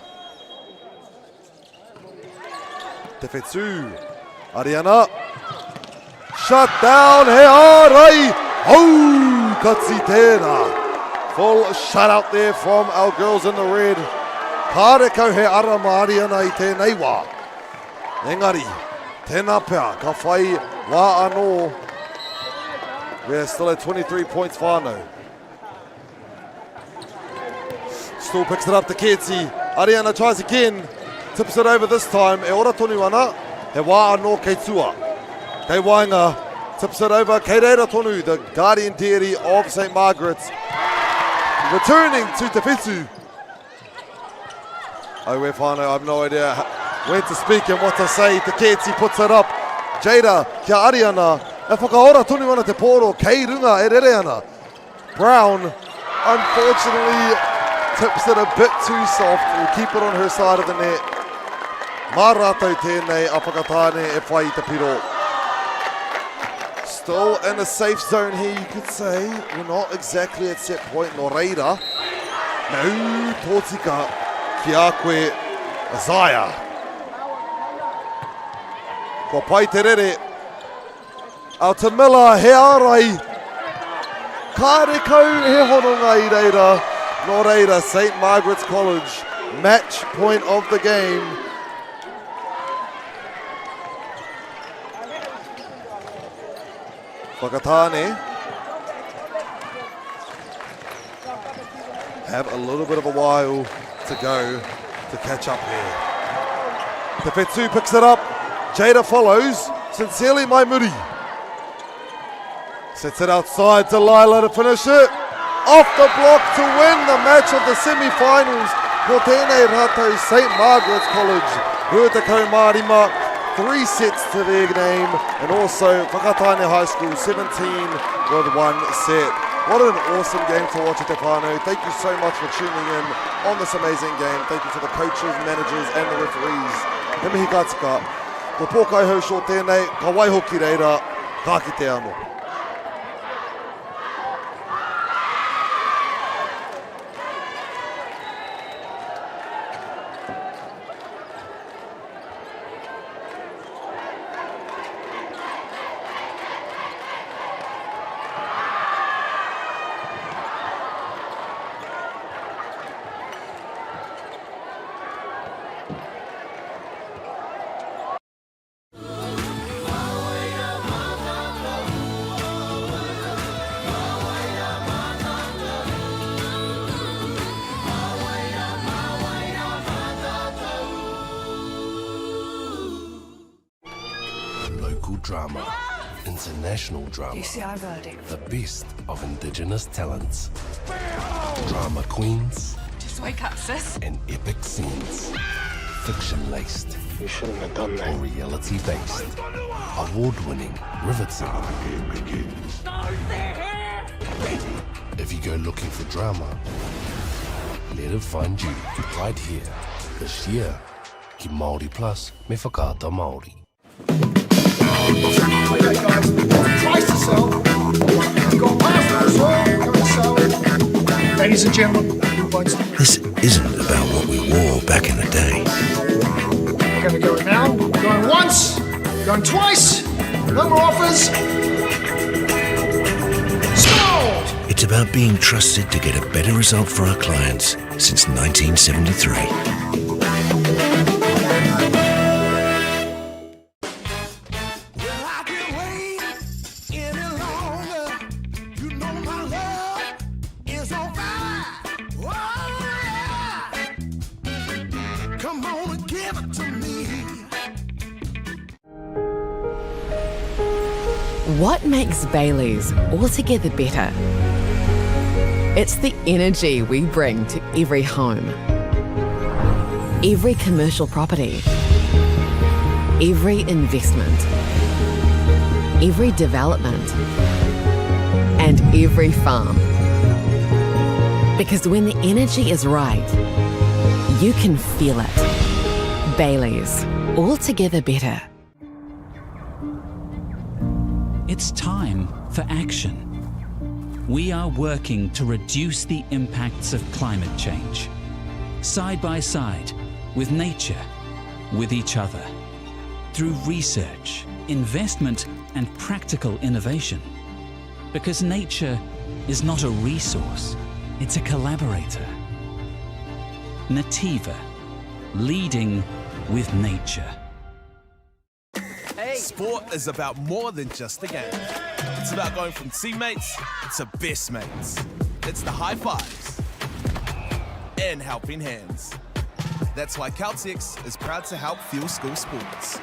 Te Whetū, Ariana. Shut down, he arai. Oh, katsi tēnā. Full shutout there from our girls in the red. Kāre kau he ara ma Ariana I tēnei wā. Engari, tēnā pēr, ka whai wā anō. We're still at 23 points whānau. Still picks it up to Keti. Ariana tries again. Tips it over this time. E ora tonu ana. He wā anō kei tua. Kei Wainga. Tips it over. Kei reira tonu, the guardian deity of St. Margaret's. Returning to Te Whetū. Oh, we're whānau. I have no idea when to speak and what to say. Te Keti puts it up. Jada, kia Ariana. E whakaora tonu ana te pōro. Kei runga e rere ana. Brown, unfortunately, tips it a bit too soft. We'll keep it on her side of the net. Mā rātou tēnei, a whakatāne e whai te piro. Still in a safe zone here, you could say. We're not exactly at set point. No reira. Nau tōtika ki a koe Isaiah. Ko pai te rere. Altamila he arai. Kāre kau he hononga I reira. No reira, St. Margaret's College. Match point of the game. Whakatāne have a little bit of a while to go to catch up here. Te Whetū picks it up. Jada follows. Sincerely Maimuri. Sets it outside to Lila to finish it. Off the block to win the match of the semi-finals. Ko tēnei rātou St. Margaret's College. Huatakau Mārima. 3 sets to their name, and also Whakatāne High School 17 with 1 set. What an awesome game to watch at Te Whānau. Thank you so much for tuning in on this amazing game. Thank you to the coaches, managers and the referees. He mihi ka tika. Ko pōkai hau short tēnei, ka waihoki reira, ka ki te anō. Drama, international drama, UCI verdict. The best of Indigenous talents, drama queens, Just wake up, sis. and epic scenes, fiction-laced, You shouldn't have done that. or reality-based, award-winning, riveting. If you go looking for drama, let it find you right here, this year. Ki Māori Plus me whakaata Māori. Okay, guys, price to sell. You've got pasta as well. Go and sell it. Ladies and gentlemen, who wants to? This isn't about what we wore back in the day. We're going to go now. Going once. Going twice. No more offers. Sold! It's about being trusted to get a better result for our clients since 1973. What makes Bailey's altogether better? It's the energy we bring to every home, every commercial property, every investment, every development, and every farm. Because when the energy is right, you can feel it. Bailey's, altogether better. It's time for action. We are working to reduce the impacts of climate change, side by side, with nature, with each other, through research, investment, and practical innovation. Because nature is not a resource, it's a collaborator. Nativa, leading with nature. Sport is about more than just a game. It's about going from teammates to best mates. It's the high fives and helping hands. That's why Caltex is proud to help fuel school sports.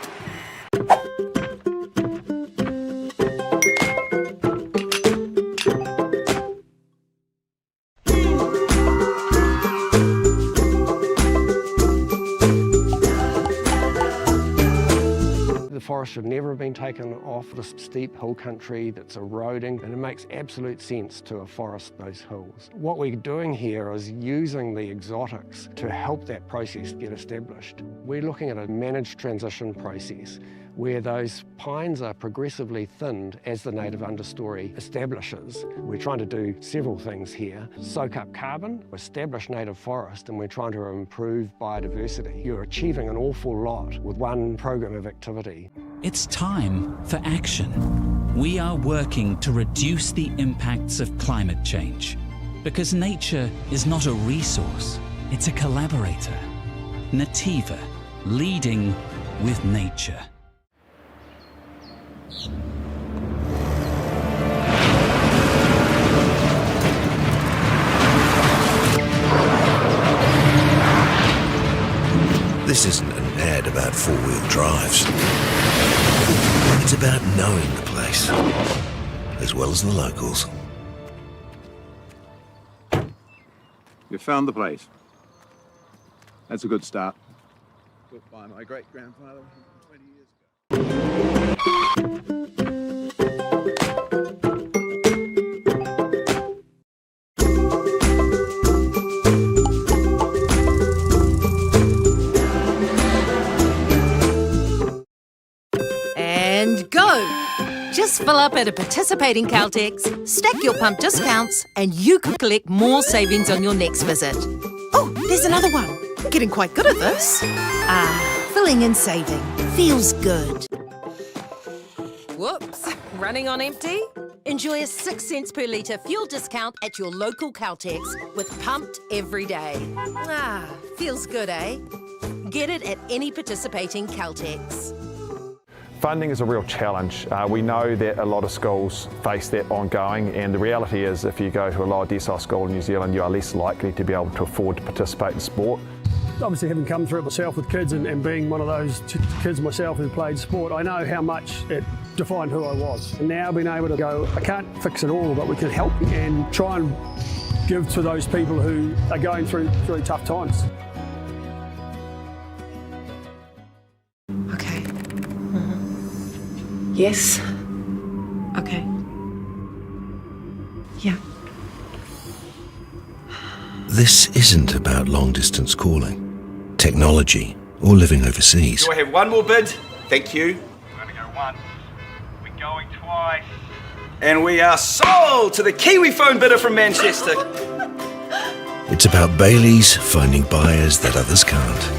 The forest should never have been taken off this steep hill country that's eroding, and it makes absolute sense to afforest those hills. What we're doing here is using the exotics to help that process get established. We're looking at a managed transition process where those pines are progressively thinned as the native understory establishes. We're trying to do several things here. Soak up carbon, establish native forest, and we're trying to improve biodiversity. You're achieving an awful lot with one program of activity. It's time for action. We are working to reduce the impacts of climate change. Because nature is not a resource, it's a collaborator. Nativa, leading with nature. This isn't an ad about four-wheel drives. It's about knowing the place, as well as the locals. You found the place. That's a good start. Built by my great-grandfather 20 years ago. And go! Just fill up at a participating Caltex, stack your pump discounts, and you could collect more savings on your next visit. Oh, there's another one. Getting quite good at this. Filling and saving. Feels good. Whoops, running on empty? Enjoy a 6 cents per litre fuel discount at your local Caltex with Pumped every day. Feels good, eh? Get it at any participating Caltex. Funding is a real challenge. We know that a lot of schools face that ongoing, and the reality is if you go to a lower decile school in New Zealand, you are less likely to be able to afford to participate in sport. Obviously, having come through it myself with kids and being one of those kids myself who played sport, I know how much it defined who I was. And now being able to go, I can't fix it all, but we can help and try and give to those people who are going through really tough times. Okay. Yes. Okay. Yeah. This isn't about long-distance calling, technology, or living overseas. Do I have one more bid? Thank you. We're going to go once. We're going twice. And we are sold to the Kiwi phone bidder from Manchester. It's about Bailey's finding buyers that others can't.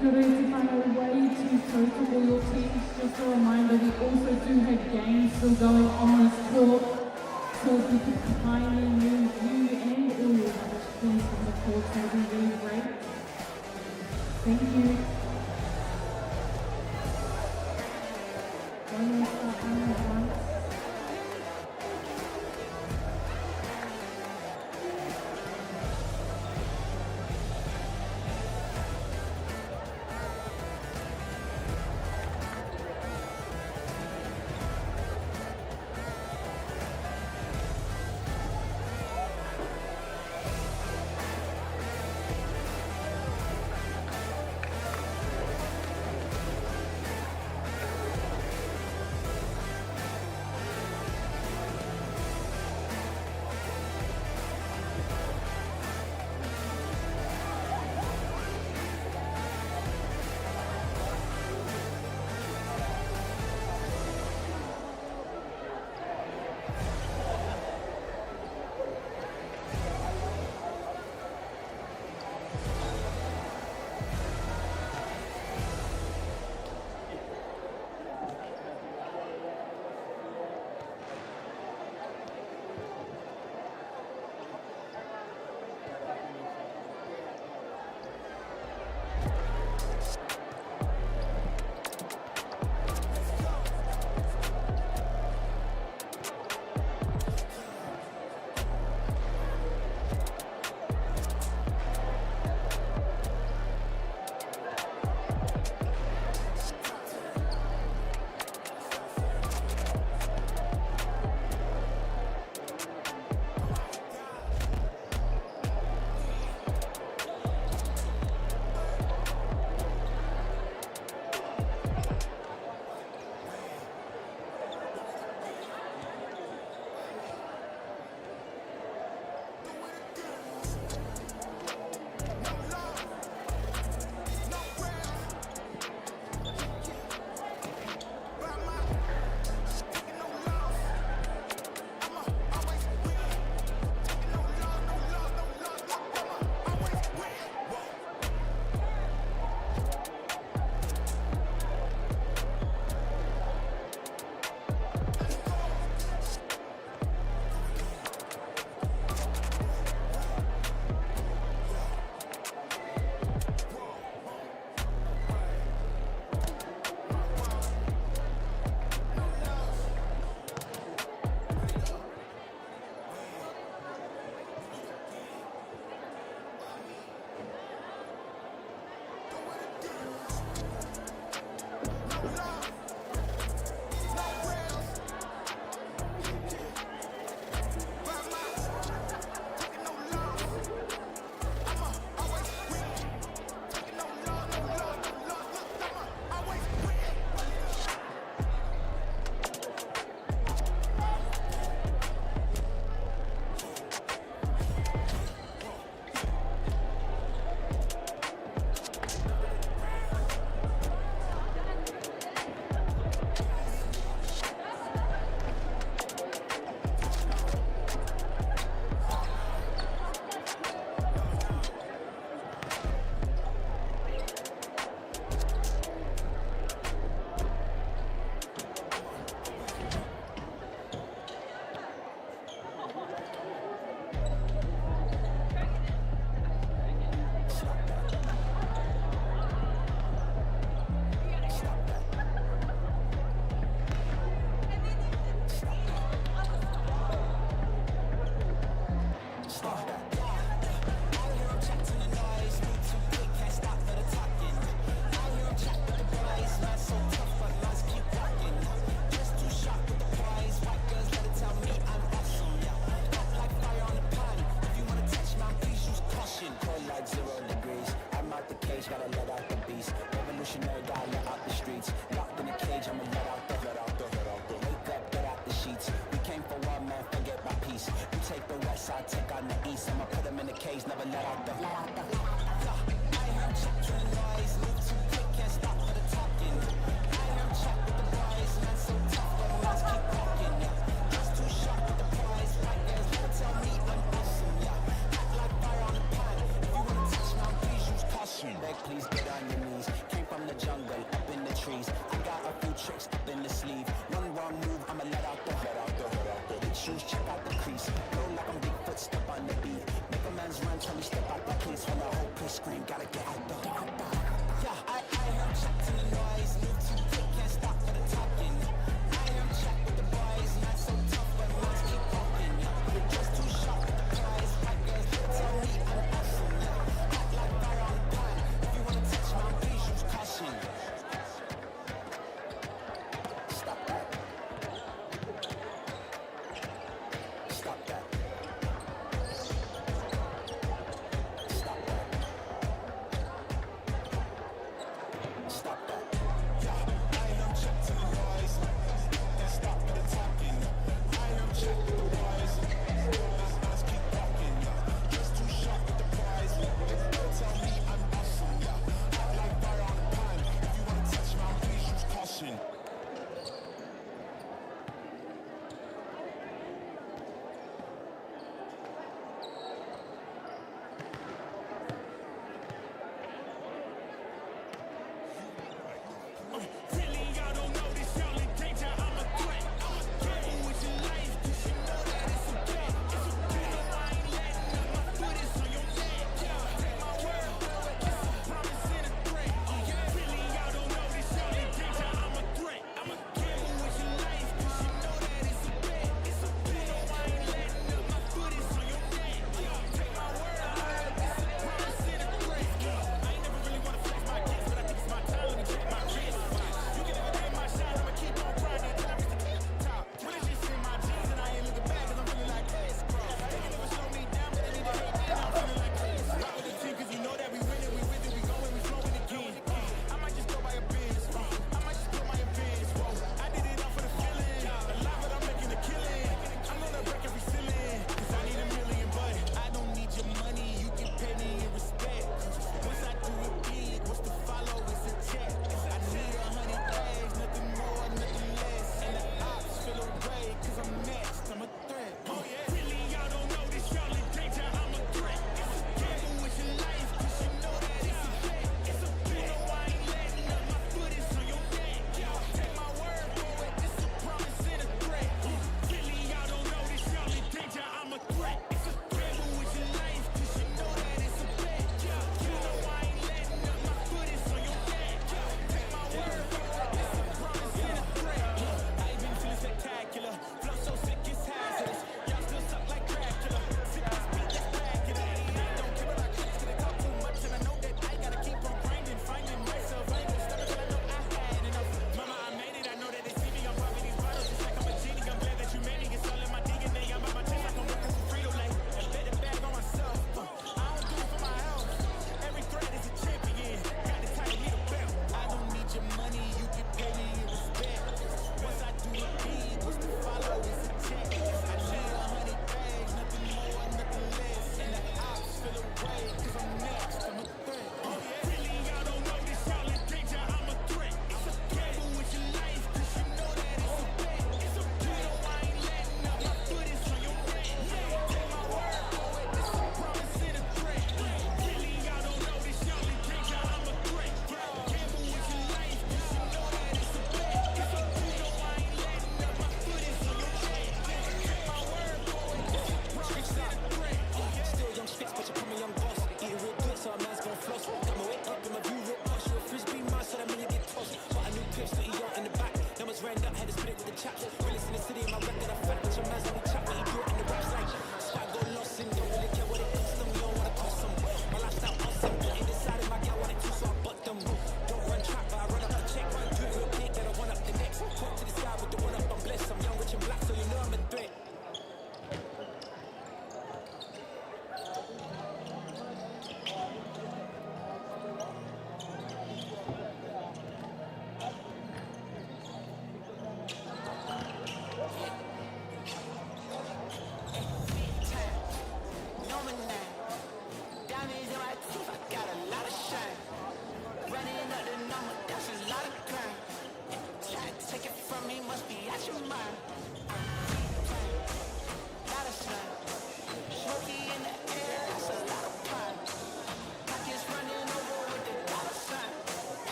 Kia ora te whānau way to total all your teams. Just a reminder, we also do have games still going on this court. So if you could kindly move you and all your rubbish please from the court, that would be really great. Thank you. One more start on at once. Please get on your knees.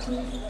please.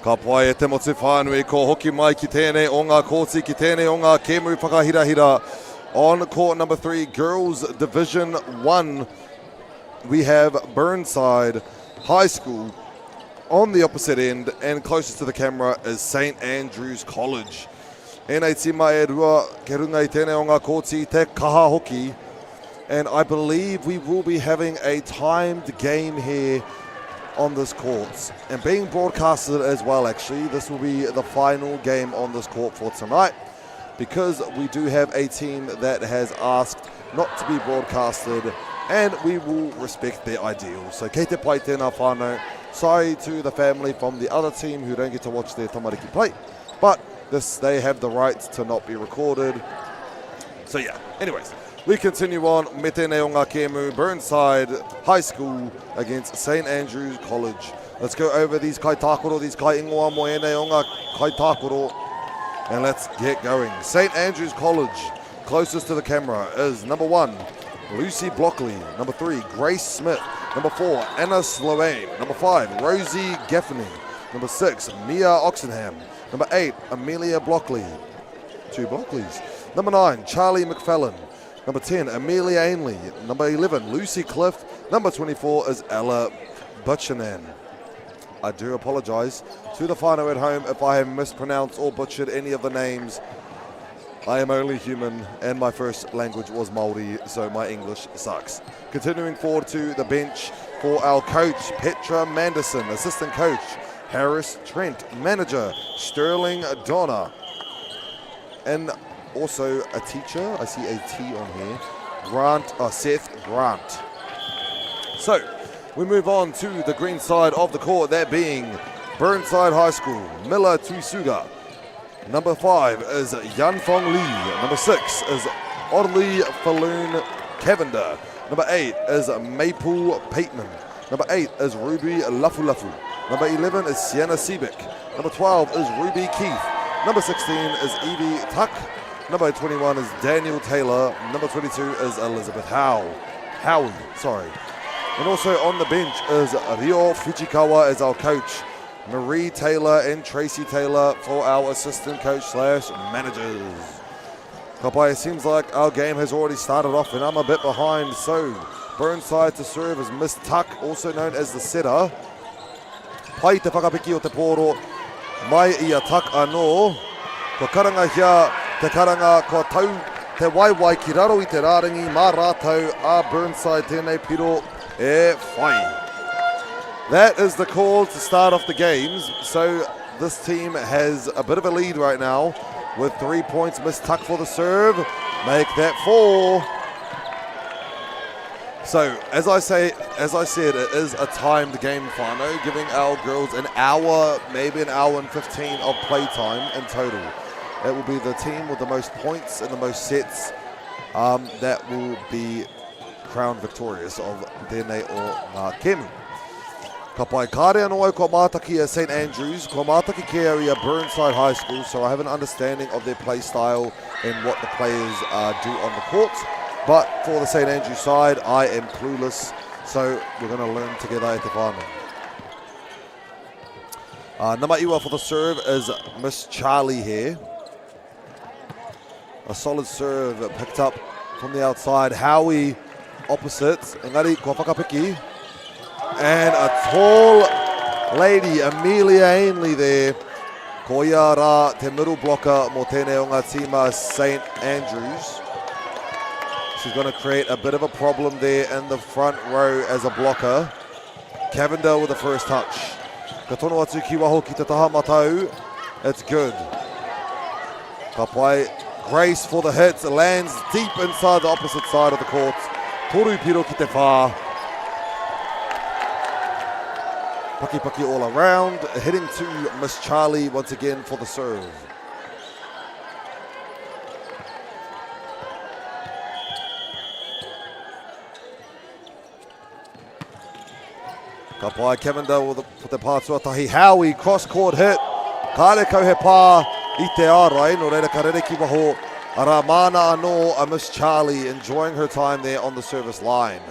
Ka pai e te motu whānui ko hoki mai ki tēnei o ngā kōti, ki tēnei o ngā kēmu whakahirahira. On court number 3, Girls Division 1, we have Burnside High School. On the opposite end and closest to the camera is St. Andrews College. Ēnei tima e rua ke runga I tēnei o ngā kōti te kaha hoki. And I believe we will be having a timed game here on this court. And being broadcasted as well, actually. This will be the final game on this court for tonight, because we do have a team that has asked not to be broadcasted, and we will respect their ideals. So kei te pai tēnā whānau. Sorry to the family from the other team who don't get to watch their tamariki play, but they have the right to not be recorded. So yeah, anyways, we continue on. Me tēnei o ngā kēmu, Burnside High School against St. Andrews College. Let's go over these kai tākoro, these kai ingoa mo ēnei o ngā kai tākoro, and let's get going. St. Andrews College, closest to the camera, is number 1, Lucy Blockley. Number 3, Grace Smith. Number 4, Anna Sloane. Number 5, Rosie Gaffney. Number 6, Mia Oxenham. Number 8, Amelia Blockley. 2 Blockleys. Number 9, Charlie McFallon. Number 10, Amelia Ainley. Number 11, Lucy Cliff. Number 24 is Ella Butchanan. I do apologise to the whānau at home if I have mispronounced or butchered any of the names. I am only human, and my first language was Māori, so my English sucks. Continuing forward to the bench for our coach, Petra Manderson. Assistant coach, Harris Trent. Manager, Sterling Donna. And also a teacher, I see a T on here, Seth Grant. So, we move on to the green side of the court, that being Burnside High School, Miller Tuisuga. Number 5 is Yan Fong Lee. Number 6 is Audley Falloon Cavender. Number 8 is Maple Pateman. Number 8 is Ruby Lafulafu. Number 11 is Sienna Seebeck. Number 12 is Ruby Keith. Number 16 is Evie Tuck. Number 21 is Daniel Taylor. Number 22 is Elizabeth Howie. And also on the bench is Ryo Fujikawa as our coach, Marie Taylor and Tracy Taylor for our assistant coach / managers. Kapai, it seems like our game has already started off and I'm a bit behind. So Burnside to serve is Miss Tuck, also known as the setter. Pai te whakapiki o te pōro, mai ia Tuck anō. Ko karanga hia, te karanga ko tau te waiwai ki raro I te rārangi mā rātau a Burnside tēnei piro e whai. That is the call to start off the games. So this team has a bit of a lead right now with 3 points. Miss Tuck for the serve. Make that 4. So as I said, it is a timed game, whānau, giving our girls an hour, maybe an hour and 15 of playtime in total. It will be the team with the most points and the most sets that will be crowned victorious of tēnei o ngā kēmu. Ka pai kāre anō au kua mātaki at St. Andrews, kua mātaki ke au at Burnside High School, so I have an understanding of their play style and what the players do on the court. But for the St. Andrews side, I am clueless, so we're going to learn together at the whānau. Nama iwa for the serve is Miss Charlie here. A solid serve picked up from the outside. Howie opposite, engari kua whakapiki. And a tall lady, Amelia Ainley there. Ko ia rā te middle blocker mo tēnei o ngā tīma St. Andrews. She's going to create a bit of a problem there in the front row as a blocker. Cavender with the first touch. Ka tono atu ki waho ki te taha matau. It's good. Ka pai, Grace for the hit. Lands deep inside the opposite side of the court. Toru piro ki te whā. Paki all around, heading to Miss Charlie once again for the serve. Ka pai Cavender with the pātuatahi. Howie, cross-court hit. Kāre kau he pā I te ārai, no reira ka rere ki waho. Ara mana anō a Miss Charlie enjoying her time there on the service line.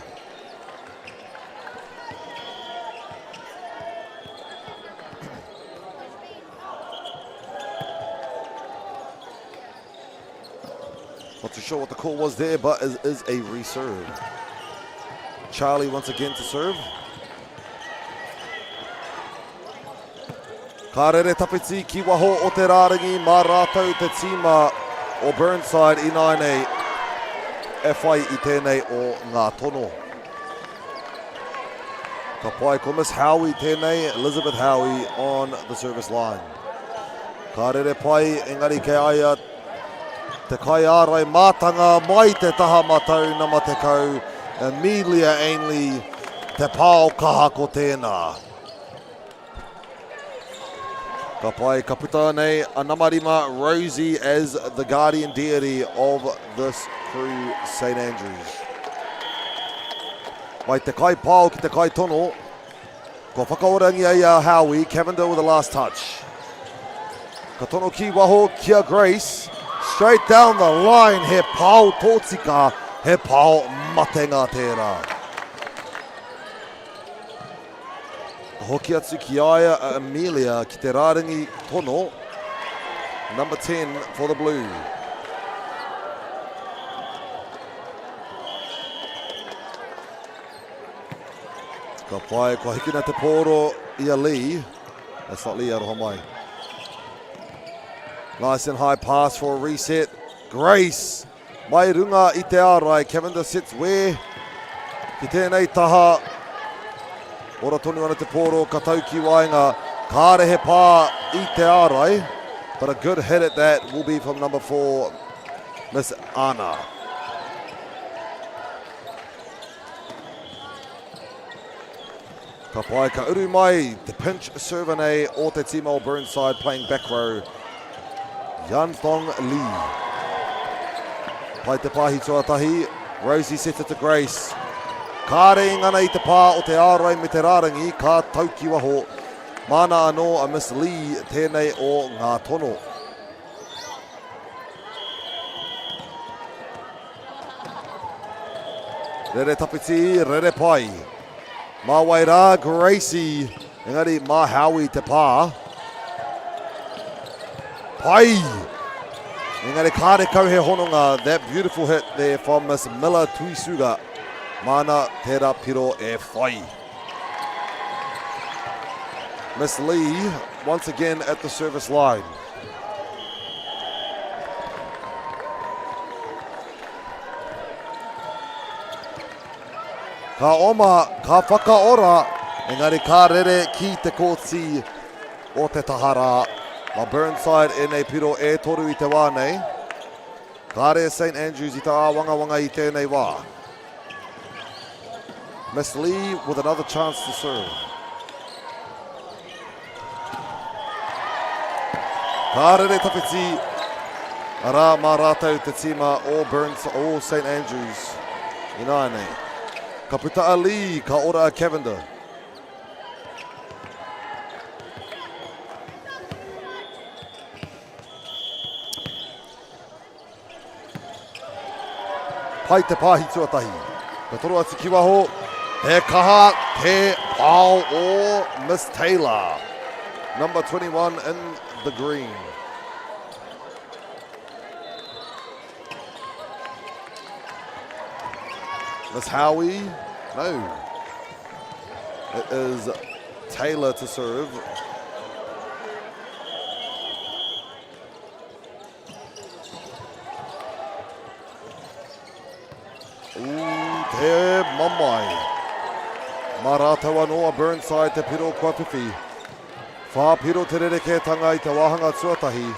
too sure what the call was there, but it is a reserve. Charlie once again to serve. Ka rere tapiti ki waho o te rārangi mā rātou te tīma o Burnside I nai nei e whai I tēnei o ngā tono. Ka pai ko Miss Howie tēnei, Elizabeth Howie on the service line. Ka rere pai engari ke aia te kai ārai mātanga mai te taha matau na matekau Amelia Ainley te pāo kaha ko tēnā. Ka pai ka puta nei a namarima Rosie as the guardian deity of this crew, St. Andrews. Mai te kai pāo ki te kai tono, ko whakaorangi ai a Howie, Cavender with the last touch. Ka tono ki waho kia Grace, straight down the line, he pāo tōtika, he pāo matenga tērā. Hoki atu ki aia Amelia ki te rārangi tono, number 10 for the blue. Ka pai, kua hikina te pōro I a Lee. That's not Lee aroha mai. Nice and high pass for a reset. Grace, mai runga I te ārai. Cavender sits where? Ki tēnei taha. Ora tonu ana te pōro, ka tau ki wainga. Ka rehe pā I te ārai. But a good hit at that will be from number 4, Miss Anna. Ka pai, ka uru mai, the pinch server nei o te tīma o Burnside playing back row. Yan Thong Lee. Pai te pāhi tuatahi, Rosie sets it to Grace. Ka rei ngana I te pā o te ārai me te rārangi, ka tauki waho. Mana anō a Miss Lee tēnei o ngā tono. Rere tapiti, rere pai. Mā wairā, Gracie, engari mā Howie te pā. Pai! Engari kāre kauhe hononga, that beautiful hit there from Miss Miller Tuisuga. Mana tērā piro e whai. Miss Lee, once again at the service line. Ka oma, ka whakaora, engari ka rere ki te kōti o te tahara. Ma Burnside e nei piro e toru I te wā nei. Ka re St. Andrews I ta wanga I tēnei wā. Miss Lee with another chance to serve. Ka rere tapiti, ara mā rātou te tīma o St. Andrews I nai nei. Ka puta a Lee, ka ora a Cavender. Pai te pāhi tuatahi. Ka toro atu ki waho, he kaha te pāo o Miss Taylor. Number 21 in the green. Miss Howie, no. It is Taylor to serve. Ooh, te mamai. Mā rātou anō a Burnside te piro kua pipi. Whā piro te rerekētanga I te wāhanga tuatahi.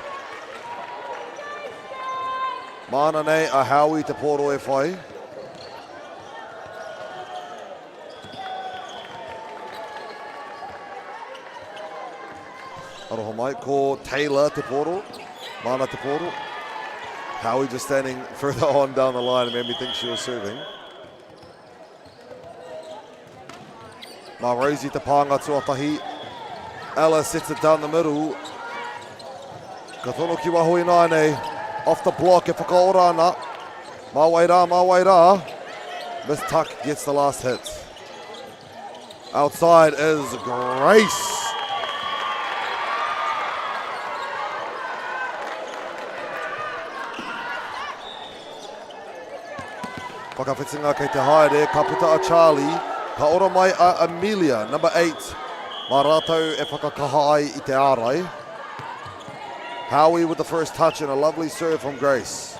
Mana nei a Howie te pōro e whai. Aroha mai, ko Taylor te pōro, mana te pōro. Howie just standing further on down the line and made me think she was serving. Mā Rosie te pānga tuatahi. Ella sets it down the middle. Ka tono ki waho I nai nei. Off the block e whakaora ana. Mā wairā, mā wairā. Miss Tuck gets the last hit. Outside is Grace. Whakawhitinga kei te haere, ka puta a Charlie, ka ora mai a Amelia, number 8. Mā rātou e whakakaha ai I te ārai. Howie with the first touch and a lovely serve from Grace.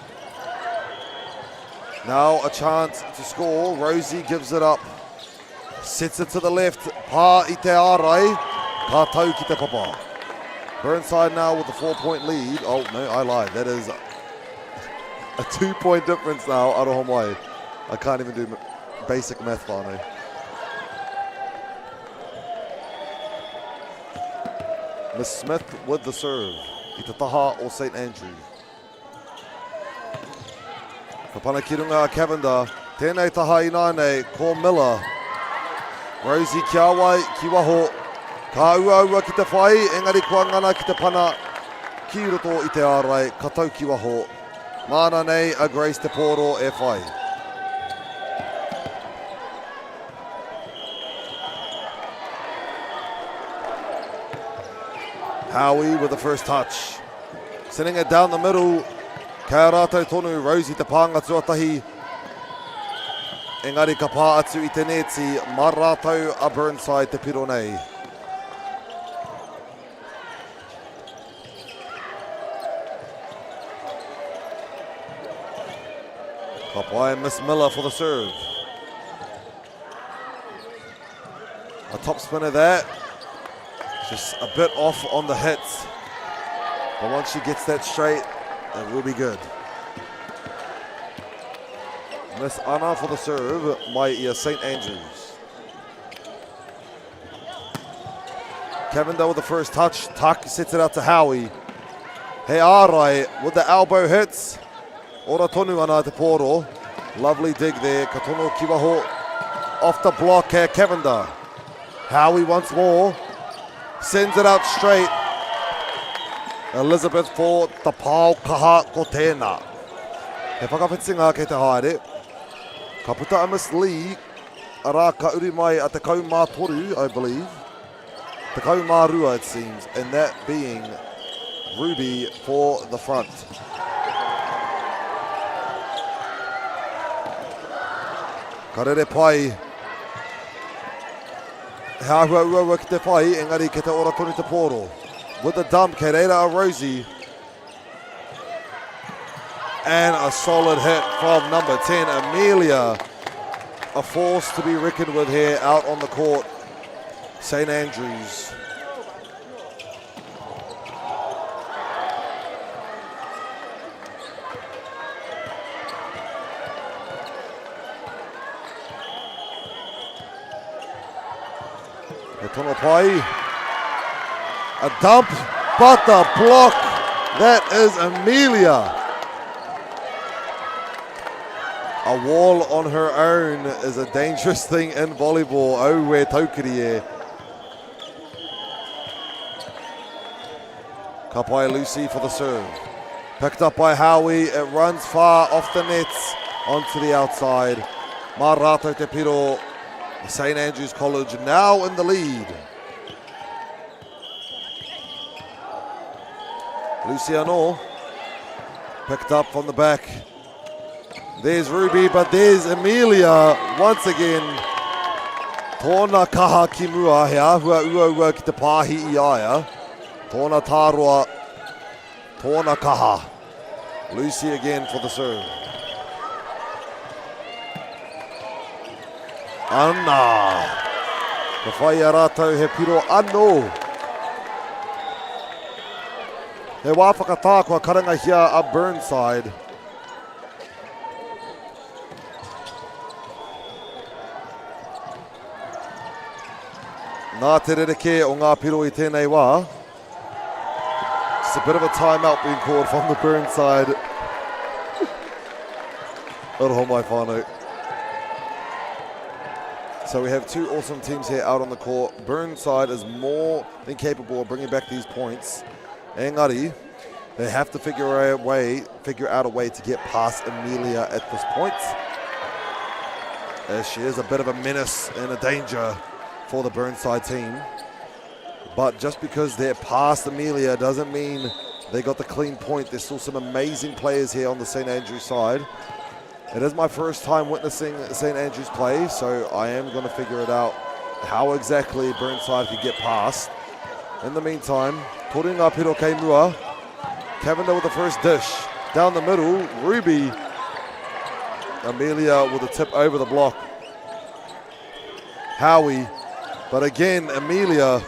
Now a chance to score. Rosie gives it up. Sets it to the left. Pā I te ārai. Ka tau ki te papa. Burnside now with the 4-point lead. Oh, no, I lied. That is a 2-point difference now, Aroha mai. I can't even do basic math, whānau. Miss Smith with the serve. I te taha o St. Andrew. Kapana ki runga a Cavender. Tēnei taha I nānei, ko Miller. Rosie ki awai, ki waho. Ka ua ki te whai, engari kua ngana ki te pana. Ki roto I te ārai, ka tau ki waho. Mana nei a Grace Te Poro e whai. Howie with the first touch. Sending it down the middle. Kia rātou tonu, Rosie te pānga tuatahi. Engari ka pā atu I te neti, mā rātou a Burnside te piro nei. Ka pai Miss Miller for the serve. A top spinner there. Just a bit off on the hits. But once she gets that straight, it will be good. Miss Anna for the serve, mai ia St. Andrews. Cavender with the first touch. Tuck sets it out to Howie. He ārai with the elbow hits. Ora tonu ana te poro. Lovely dig there. Ka tono ki waho. Off the block here, Cavender. Howie once more. Sends it out straight. Elizabeth for the pāo kaha ko tēnā. He whakawhitinga kei te haere. Ka puta a Miss Lee. Arā ka uri mai a te kaumā toru, I believe. Te kaumā rua, it seems. And that being Ruby for the front. Ka rere pai. He ahua ua ki te whai, engari ke te ora tonu te poro. With the dump, kei reira a Rosie. And a solid hit from number 10, Amelia. A force to be reckoned with here out on the court. St. Andrews. Tono pai. A dump, but the block. That is Amelia. A wall on her own is a dangerous thing in volleyball. Oh, where taukiri e. Ka pai Lucy for the serve. Picked up by Howie. It runs far off the nets onto the outside. Mā rātou te piro. St. Andrews College now in the lead. Luciano picked up from the back. There's Ruby, but there's Amelia once again. Tōna kaha ki mua, he ahua ua ki te pāhi I aia. Tōna tāroa, tōna kaha. Lucy again for the serve. Ana. Ka whai a rātou he piro anō. He wāwhakatā kua karanga hia a Burnside. Nā te rereke o ngā piro I tēnei wā. Just a bit of a timeout being called from the Burnside. Aroha mai whānau. So we have two awesome teams here out on the court. Burnside is more than capable of bringing back these points. Engari, they have to figure out a way to get past Amelia at this point. As she is a bit of a menace and a danger for the Burnside team. But just because they're past Amelia doesn't mean they got the clean point. There's still some amazing players here on the St. Andrews side. It is my first time witnessing St. Andrews play, so I am going to figure it out how exactly Burnside could get past. In the meantime, Toringa Piro Keimua. Cavender with the first dish. Down the middle, Ruby. Amelia with a tip over the block. Howie. But again, Amelia.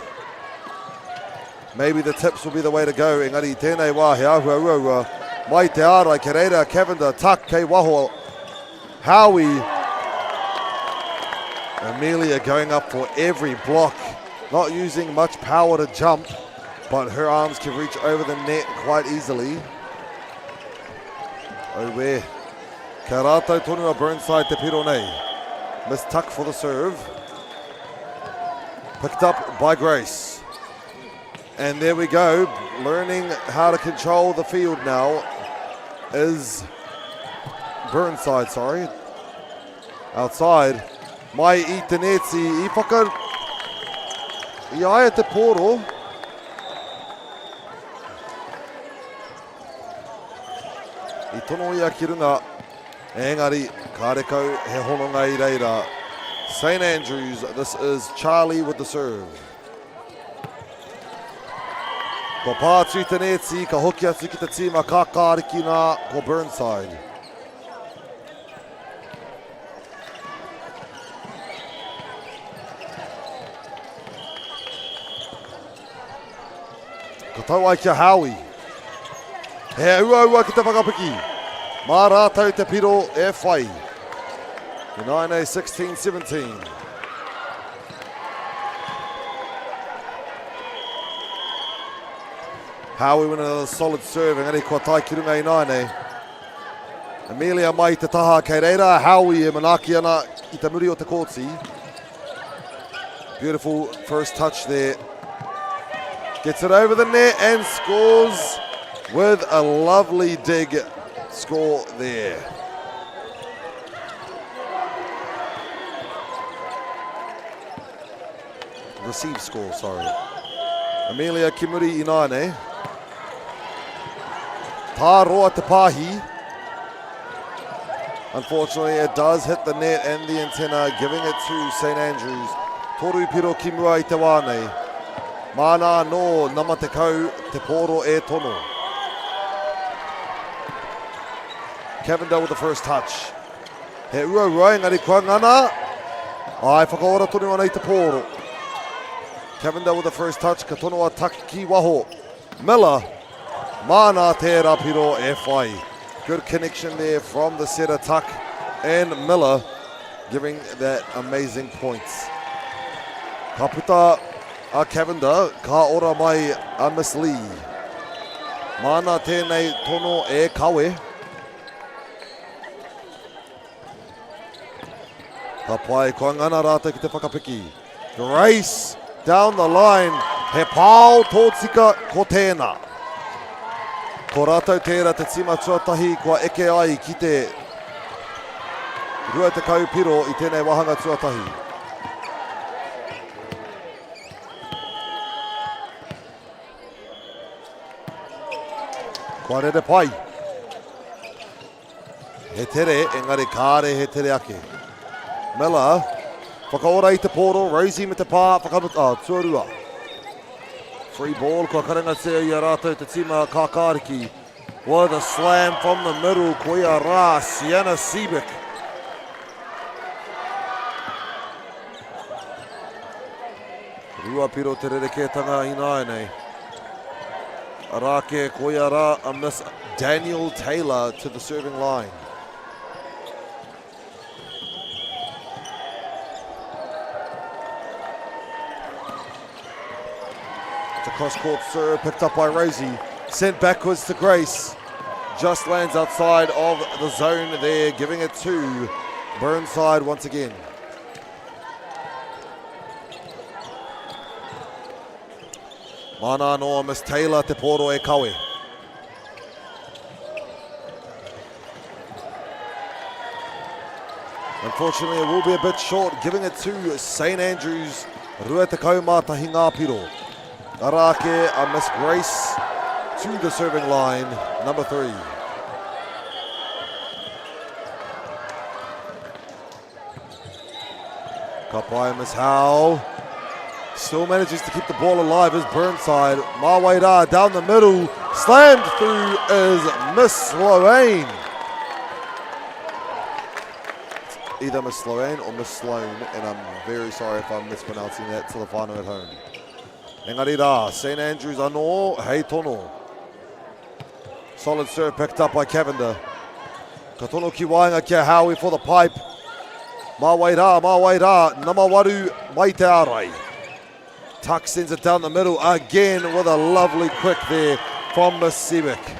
Maybe the tips will be the way to go. Engari tēnei wā he ahuaua. Mai te ara, ke reira, Cavender, tuck, kei waho. Howie. Amelia going up for every block. Not using much power to jump, but her arms can reach over the net quite easily. Owe. Ka rātou tonua Burnside te piro nei. Miss Tuck for the serve. Picked up by Grace. And there we go. Learning how to control the field now is Burnside, sorry. Outside. Mai I Tenetsi, I whaka, I aia te poro. I tono ia ki runga, engari, ka rekau he hononga I reira. St. Andrews, this is Charlie with the serve. Ko pātui Tenetsi, ka hoki atu ki te tīma, ka kāriki nā, ko Burnside. Ka tau ai kia Howie. He ua ki te whakapiki. Mā rātou te piro e whai. Unione 16-17. Howie with another solid serve. Engari kua tai ki runga Unione. Amelia mai te taha kei reira. Howie e manaki ana I te muri o te kōti. Beautiful first touch there. Gets it over the net and scores with a lovely dig score there. Receive score, sorry. Amelia Kimuri Inaine. Tā roa te pāhi. Unfortunately, it does hit the net and the antenna, giving it to St. Andrews. Toru piro ki mua I te wānei. Mana no nama te kau, te poro e tono. Cavender with the first touch. He ua engari kua ngana. Ai whakaora tonu ana I te poro. Cavender with the first touch, ka tono a tak ki waho. Miller, mana te rapiro e whai. Good connection there from the setter Tuck and Miller, giving that amazing points. Ka puta a Cavender, ka ora mai a Miss Lee. Mana tēnei tono e kawe. Ka pai kua ngana rātou ki te whakapiki. Grace down the line. He pāo tōtika ko tēnā. Ko rātou tērā te tima tuatahi kua eke ai ki te rua te kaupiro I tēnei wahanga tuatahi. Kua rere pai. He tere, engari kāre he tere ake. Miller, whakaora I te poro, Rosie me te pā, tuarua. Free ball, kua karanga tea I a rātou te tima kākāriki. With a slam from the middle, ko ia rā, Sienna Seebeck. Rua piro te rereketanga Inaine. Arake ko ia rā, a Miss Daniel Taylor to the serving line. It's a cross-court serve picked up by Rosie. Sent backwards to Grace. Just lands outside of the zone there, giving it to Burnside once again. Mana no Miss Taylor te poro e kawe. Unfortunately, it will be a bit short, giving it to St. Andrews. Rua te kaumātahi ngā piro. Arake a Miss Grace to the serving line, number 3. Kapai Mishal still manages to keep the ball alive as Burnside. Mawaira down the middle, slammed through is Miss Sloane. It's either Miss Sloane or Miss Sloan, and I'm very sorry if I'm mispronouncing that to the whānau at home. Engari rā, St Andrews anō, hei tono. Solid serve picked up by Cavender. Katono ki wainga kia Howie for the pipe. Mawaira, Namawaru, Maite Arai. Tuck sends it down the middle again with a lovely quick there from Miss Sewick.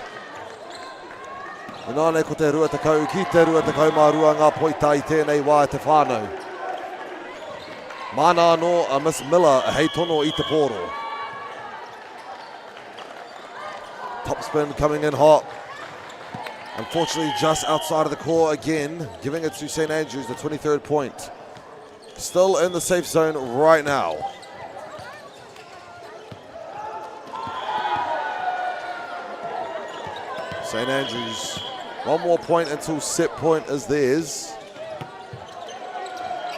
Nāne ko te rua takau, ki te rua takau mā rua ngā poita I tēnei wā te whānau. Mana no a Miss Miller, hei tono I te poro. Top spin coming in hot. Unfortunately, just outside of the core again, giving it to St Andrews, the 23rd point. Still in the safe zone right now. St Andrews, one more point until set point is theirs.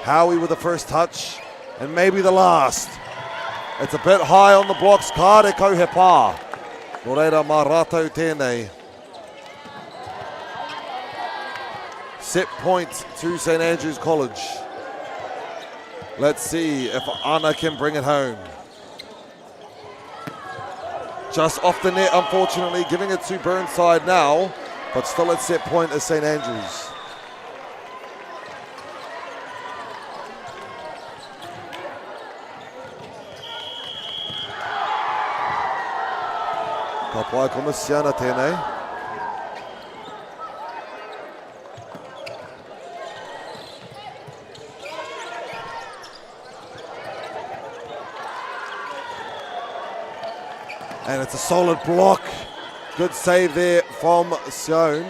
Howie with the first touch, and maybe the last. It's a bit high on the blocks, kāre kau he pā. Nō reira mā rātou tēnei. Set point to St Andrews College. Let's see if Anna can bring it home. Just off the net, unfortunately, giving it to Burnside now, but still at set point is St Andrews. Ka pai ko Misiana tēnei. And it's a solid block. Good save there from Sion.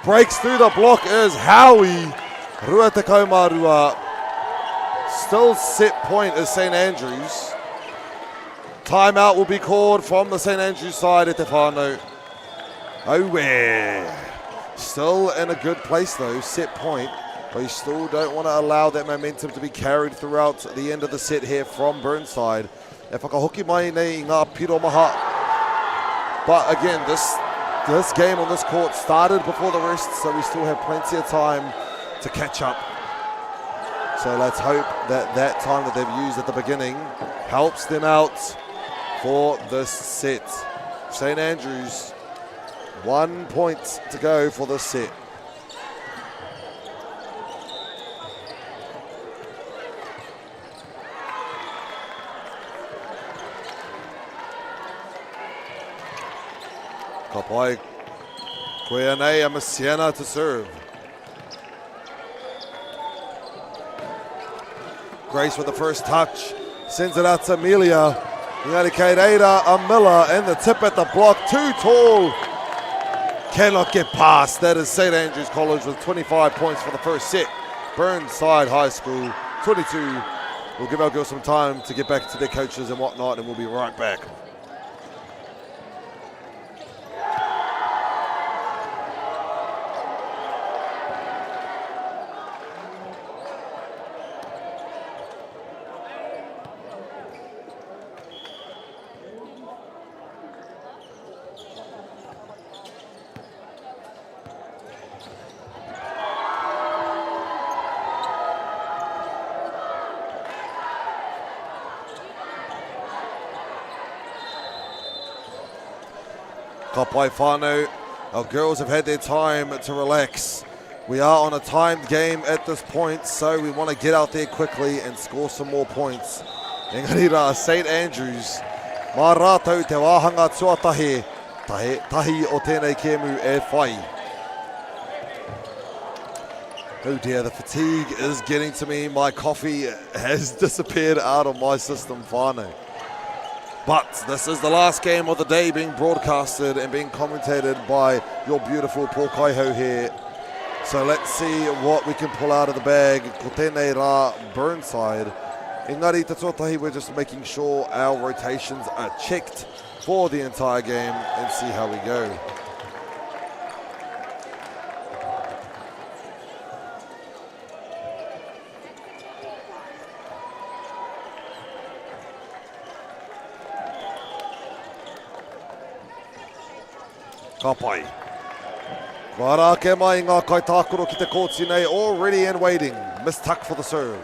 Breaks through the block is Howie. Rua te kaumarua. Still set point is St Andrews. Timeout will be called from the St Andrews side at te whānau. Owe. Still in a good place though, set point. But you still don't want to allow that momentum to be carried throughout the end of the set here from Burnside. E whakahoki mai nei ngā piro maha. But again, this game on this court started before the rest, so we still have plenty of time to catch up. So let's hope that that time that they've used at the beginning helps them out for this set. St Andrews, 1 point to go for this set. Kapai Koeanei Amasiana to serve. Grace with the first touch, sends it out to Amelia. Ngāti Keireira, a Miller, and the tip at the block, too tall. Cannot get past. That is St Andrews College with 25 points for the first set. Burnside High School, 22. We'll give our girls some time to get back to their coaches and whatnot, and we'll be right back. Kapai whānau, our girls have had their time to relax. We are on a timed game at this point, so we want to get out there quickly and score some more points. Engari rā, St Andrews, mā rātou te wāhanga tuatahe, tahi o tēnei kēmu e whai. Oh dear, the fatigue is getting to me. My coffee has disappeared out of my system, whānau. But this is the last game of the day being broadcasted and being commentated by your beautiful Paul Kaiho here. So let's see what we can pull out of the bag. Ko tēnei rā Burnside. Engari te tuatahi, we're just making sure our rotations are checked for the entire game and see how we go. Ka pai. Warake mai ngā kaitākuro ki te kōtsi nei, already and waiting. Miss tuck for the serve.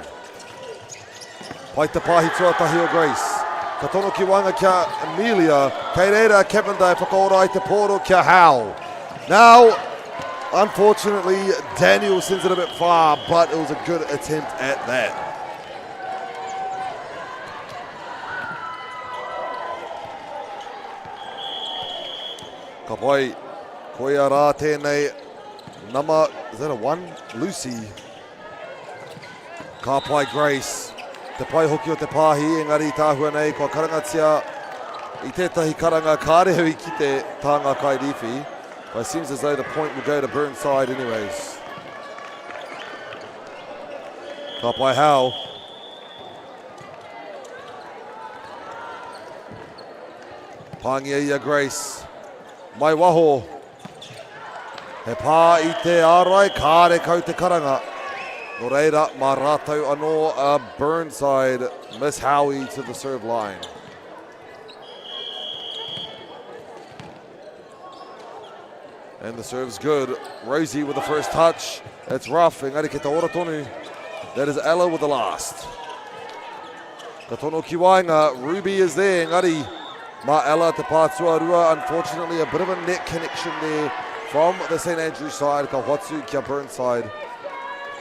Pai te pāhi tuatahi o Grace. Ka tono ki wanga kia Amelia. Kei reira Kevin-Day whakaora ai te pōro kia Howe. Now, unfortunately, Daniel sends it a bit far, but it was a good attempt at that. Ka pai, koia rā tēnei, number, is that a 1? Lucy. Ka pai Grace. Te pai hoki o te pāhi, engari tāhua nei, kua karangatia I tētahi karanga kāreo I ki te tāngā kairiwhi. But it seems as though the point will go to Burnside anyways. Ka pai Howe. Pāngia ia Grace. Mai waho. He pā I te ārai, kāre kau te karanga. No reira, mā rātou anō Burnside. Miss Howie to the serve line. And the serve's good. Rosie with the first touch. It's rough. Engari ke te ora tonu. That is Ella with the last. Ka tono ki wainga. Ruby is there. Engari. Ma Ella te pātua rua. Unfortunately, a bit of a net connection there from the St. Andrews side. Ka Watsu kia Burnside.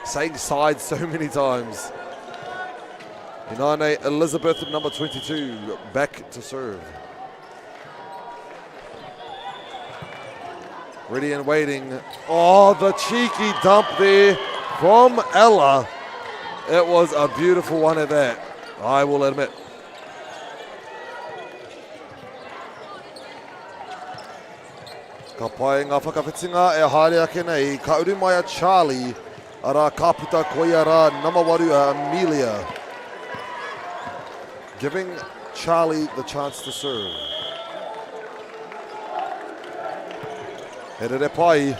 Saying side so many times. Inane Elizabeth, number 22, back to serve. Ready and waiting. Oh, the cheeky dump there from Ella. It was a beautiful one at that, I will admit. Ka pai ngā whakawhitinga e haere ake nei. Ka uru mai a Charlie. Ara kaputa koia rā namawaru Amelia. Giving Charlie the chance to serve. Herere pai.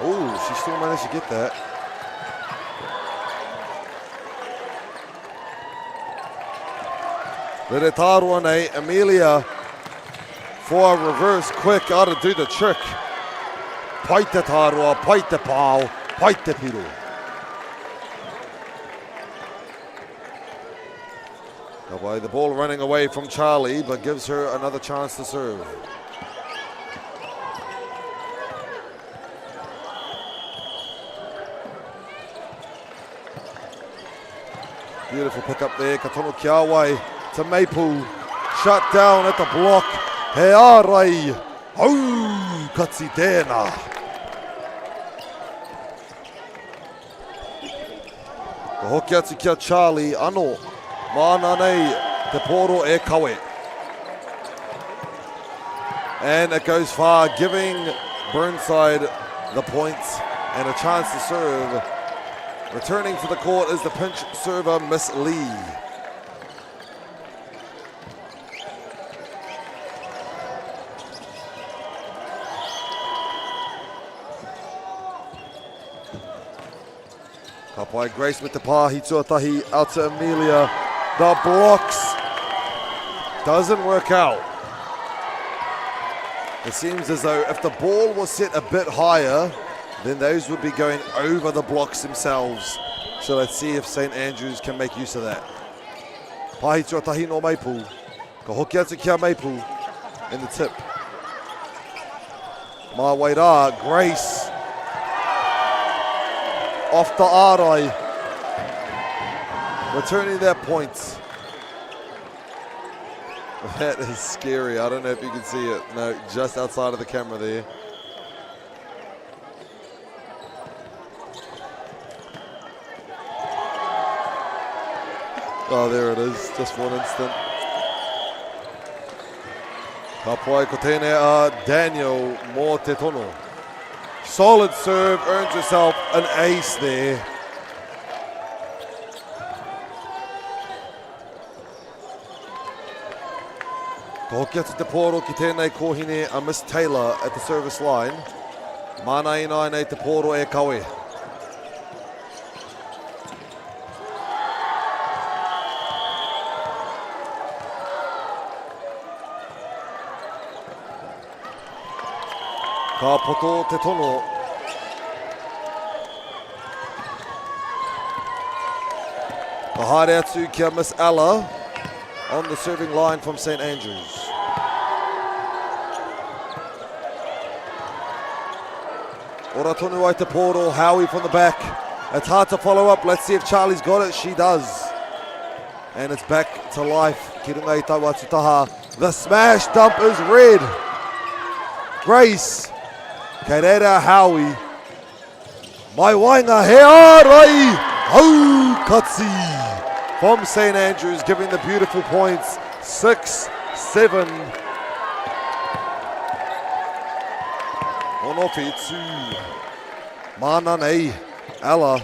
Oh, she still managed to get that. Rere tāroa nei, Amelia for a reverse quick, ought to do the trick. Pai te tāroa, pai te pāo, pai te piro. Away, the ball running away from Charlie, but gives her another chance to serve. Beautiful pick up there, Katono Kiawai to Maple. Shut down at the block. He ārai. Au, katsi tēnā. Ka hoki atu kia Charlie, ano, mana nei, te poro e kawe. And it goes far, giving Burnside the points and a chance to serve. Returning to the court is the pinch server, Miss Lee. Kapai Grace with the pāhi tuatahi out to Amelia. The blocks doesn't work out. It seems as though if the ball was set a bit higher, then those would be going over the blocks themselves. So let's see if St. Andrews can make use of that. Pāhi tuatahi no Maple. Ka hoki atu kia Maple in the tip. Mā wairā, Grace. Off the ārai. Returning that point. That is scary. I don't know if you can see it. No, just outside of the camera there. Oh, there it is. Just for an instant. Ka pai ko tēnei a Daniel mō te tono. Solid serve, earns herself an ace there. Ka hoki atu te pōro ki tēnei kohine a Miss Taylor at the service line. Mana ina nei te pōro e kawe. Ka poto te tono. Ka haere atu kia Miss Ella on the serving line from St. Andrews. Ora tonu ai te poro, Howie from the back. It's hard to follow up. Let's see if Charlie's got it. She does. And it's back to life. Ki runga i tau atu taha. The smash dump is red. Grace. Kei reira Howie. Mai wainga he ārai. Hau Katsi from St. Andrews giving the beautiful points. 6-7. Onofi tū. Mana nei. Ella.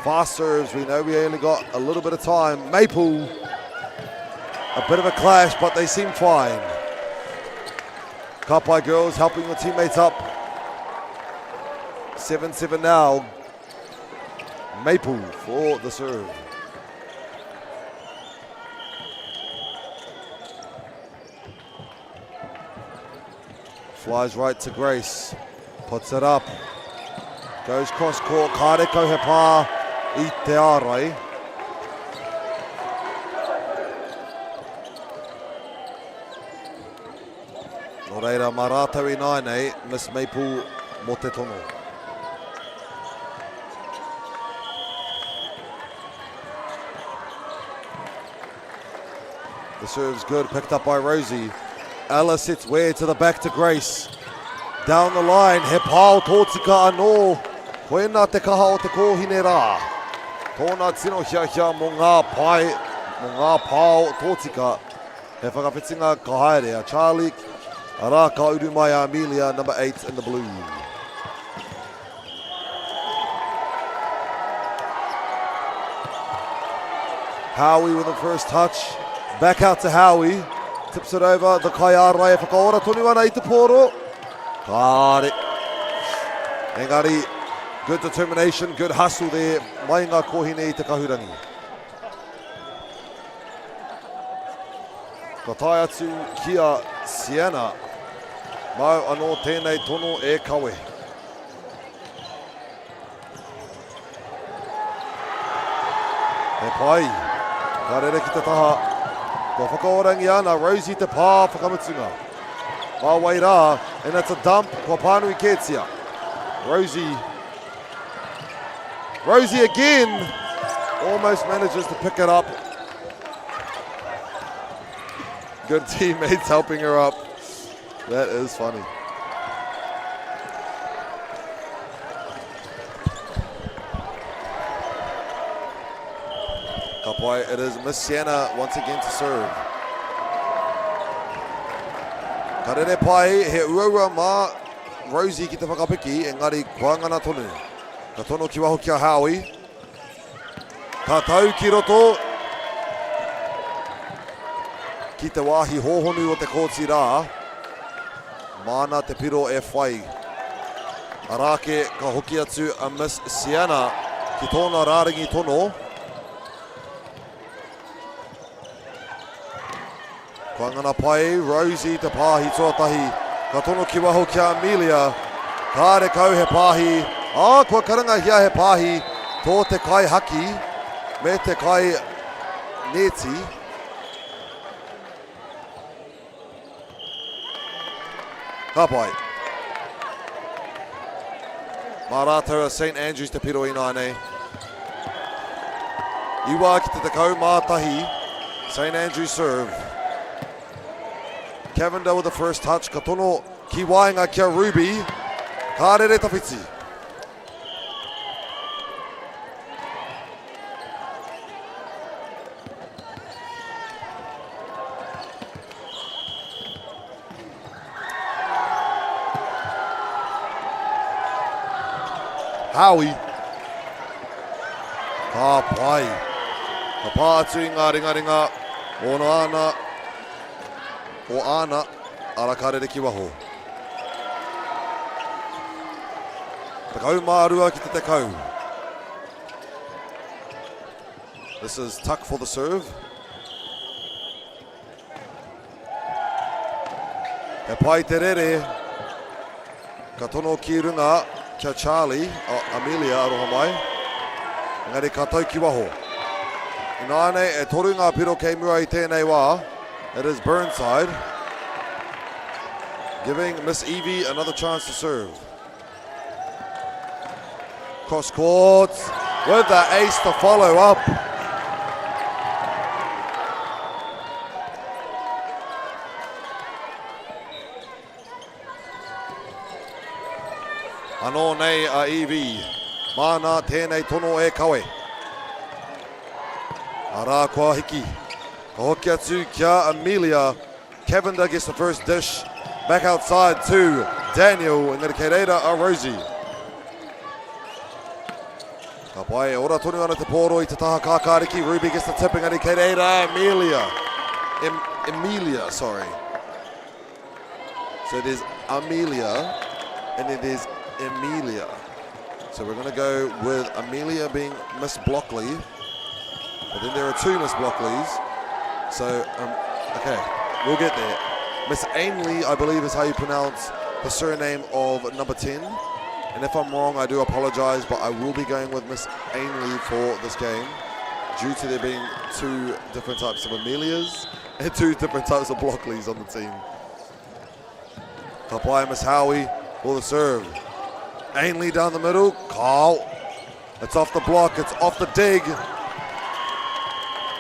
Fast serves. We know we only got a little bit of time. Maple. A bit of a clash, but they seem fine. Kapai girls helping the teammates up. 7-7 now. Maple for the serve. Flies right to Grace. Puts it up. Goes cross court. Kareko he pā I te ārai. Nō reira marātau I nainei, Miss Maple mo te tono. The serve's good, picked up by Rosie. Ella sits way to the back to Grace. Down the line, he pāo tōtika anō. Koena te kaha o te kōhine rā. Tōna tino hia mo ngā pai, mo ngā pāo tōtika. He whakawhitinga ka haere a Charlie. Ara ka uru mai a Amelia, number 8 in the blue. Howie with the first touch. Back out to Howie. Tips it over. The kai ārai e whakaora tonu ana I te pōro. Kāre. Engari, good determination, good hustle there. Mai ngā kohine I te kahurangi. Ka tai atu kia Siena. Mau anō tēnei tono e kawe. He pai. Ka rere ki te taha. Ka whakaorangi ana, Rosie te pā whakamutunga. Mā wai rā, and it's a dump. Kua pānui Ketia. Rosie again. Almost manages to pick it up. Good teammates helping her up. That is funny. Kapai, it is Miss Siena once again to serve. Karere pai, he uaua mā Rosie ki te whakapiki, engari kuangana tonu. Ka tono ki waho kia Howie. Ka tau ki roto. Ki te wāhi hōhonu o te kōti rā. Mana te piro e whai. Arake ka hoki atu a Miss Siena ki tōna rāringi tono. Kuangana pai, Rosie te pāhi tuatahi. Ka tono ki waho kia Amelia. Kāre kau he pāhi. Kua karanga hia he pāhi. Tō te kai haki. Me te kai neti. Ka pai. Mā rātou a St. Andrews te piro I nainei. Iwa ki te tekau mātahi. St. Andrews serve. Cavender with the first touch. Ka tono ki wainga kia Ruby. Ka rere tawhiti. Howie. Ka pai. Ka pā atu I ngā ringa. Ono ana. O ana. Ara ka rere ki waho. Tekau mārua ki te tekau. This is Tuck for the serve. He pai te rere. Ka tono ki runga kia Charlie, Amelia aroha mai. Engari ka tau ki waho. Ināne e toru ngā piro kei mua I tēnei wā. It is Burnside. Giving Miss Evie another chance to serve. Cross court with the ace to follow up. Anō nei a Evie. Mana tēnei tono e kawe. Ara kua hiki. Ka hoki atu kia Amelia. Cavender gets the first dish. Back outside to Daniel. Engari kei reira a Rosie. Ka pai ora tonu ana te pōro I te taha kākāriki. Ruby gets the tip. Engari kei reira Amelia. Emilia, sorry. So it is Amelia and it is Emilia. So we're going to go with Amelia being Miss Blockley. But then there are two Miss Blockleys. So, okay, we'll get there. Miss Ainley, I believe is how you pronounce the surname of number 10. And if I'm wrong, I do apologize, but I will be going with Miss Ainley for this game due to there being two different types of Amelias and two different types of Blockleys on the team. Kapai Miss Howie for the serve. Ainley down the middle. Carl. It's off the block. It's off the dig.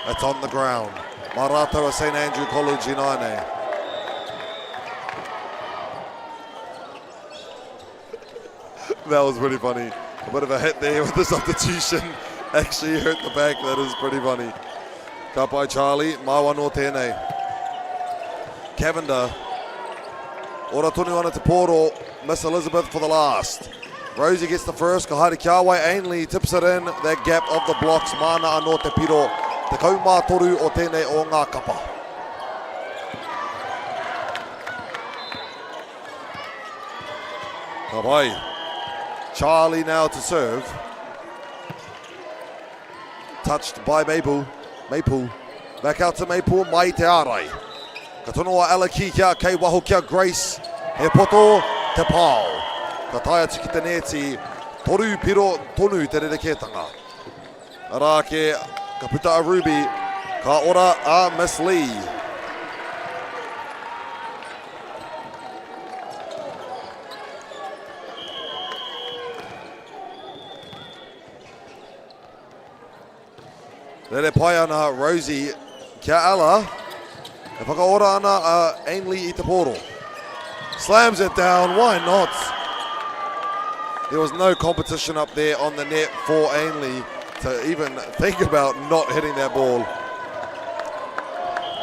It's on the ground. Maratoa St. Andrew College Inaine. That was pretty funny. A bit of a hit there with the substitution. Actually hurt the back. That is pretty funny. Kapai Charlie. Mawa no tēnei. Cavender. Ora tonu ana te pōro. Miss Elizabeth for the last. Rosie gets the first. Ka haere kia wai. Ainley tips it in. That gap of the blocks. Mana anō te piro. Te kaumā toru o tēnei o ngā kapa. Ka pai. Charlie now to serve. Touched by Maple. Back out to Maple. Mai te arai. Ka tono a Alaki kia kei waho kia Grace. He poto te pāo. Ka taia tiki te neti. Toru piro tonu te rerekētanga. Arā ke ka puta a Ruby. Ka ora a Miss Lee. Rere pai ana Rosie kia ala. E whakaora ana Ainley I te pōro. Slams it down, why not? There was no competition up there on the net for Ainley to even think about not hitting that ball.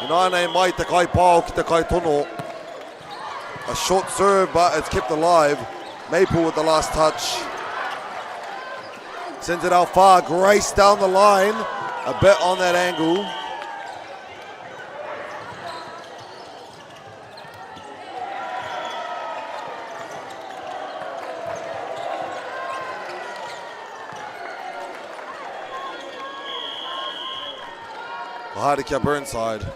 Inaine mai te kai pāo ki te kai tono. A short serve, but it's kept alive. Maple with the last touch. Sends it out far. Grace down the line. A bit on that angle. Haere Burnside.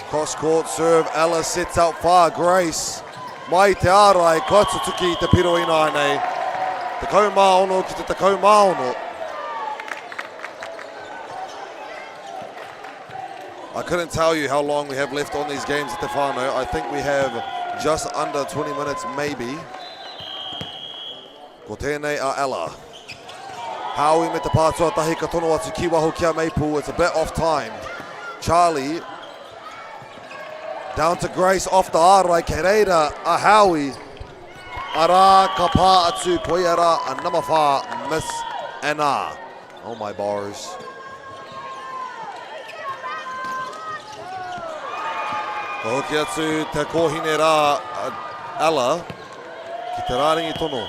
Cross court serve. Ella sets out far. Grace. Mai te arai. Katsutuki te piro Inaine. Te kaumāono ki te kaumāono. I couldn't tell you how long we have left on these games at Te Whānau. I think we have just under 20 minutes maybe. Ko tēnei a Ella. Howie me te pātua tahi ka tono atu ki waho kia Maple. It's a bit off timed. Charlie. Down to Grace off the ārai. Kei reira a Howie. Ara ka pā atu poiara a namawha Miss Anna. Oh my bars. Ka hoki atu te kohine rā Ella. Ki te rāringi tono.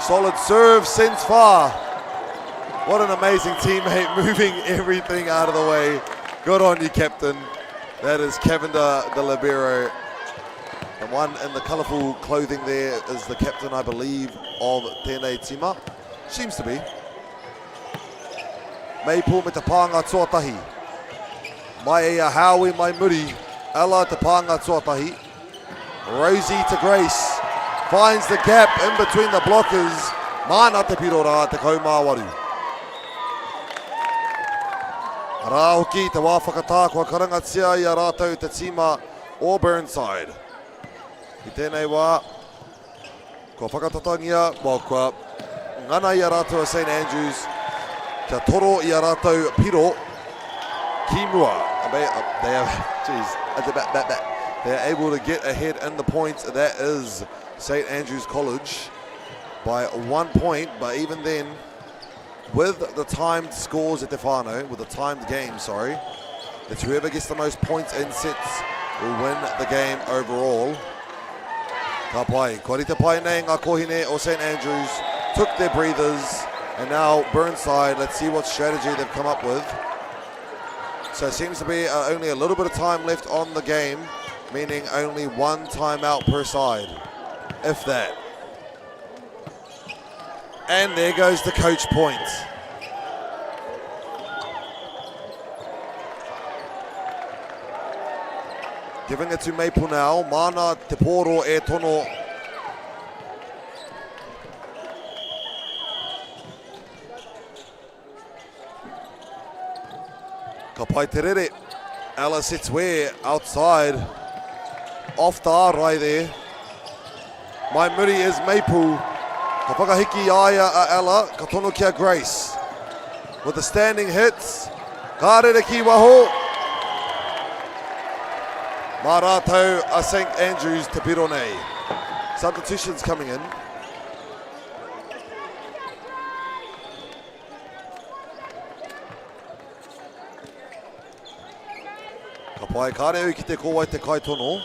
Solid serve, sends far. What an amazing teammate, moving everything out of the way. Good on you, captain. That is Cavender, the libero. The one in the colourful clothing there is the captain, I believe, of tēnei tima. Seems to be. Maple me te pānga tuatahi. Mai e a Howie, mai muri. Ella te pānga tuatahi. Rosie to Grace. Finds the gap in between the blockers. Mana te piro rā te kaumāwaru. Rā hoki te wā whakatā kua karangatia i a rātou te tima o Burnside. I tēnei wā, kua whakatatangia, kua ngana i a rātou a St Andrews, kia toro i a rātou piro, ki mua. They are able to get ahead in the points. That is St Andrews College by 1 point, but even then, with the timed scores at Te Whānau, with the timed game, sorry, it's whoever gets the most points in sets will win the game overall. Ka pai, kua rita pai nei ngā kohine o St Andrews, took their breathers, and now Burnside, let's see what strategy they've come up with. So it seems to be only a little bit of time left on the game, meaning only one timeout per side, if that. And there goes the coach point. Giving it to Maple now. Mana te poro e tono. Ka pai te rere. Ella sits where outside. Off the ārai there. My muri is Maple. Ka whakahiki aia a Ella. Ka tono kia Grace. With the standing hits. Ka rere ki waho. Mā rātou a St Andrews te piro nei. Substitutions coming in. Ka pai kāreu ki te kōwai te kaitono.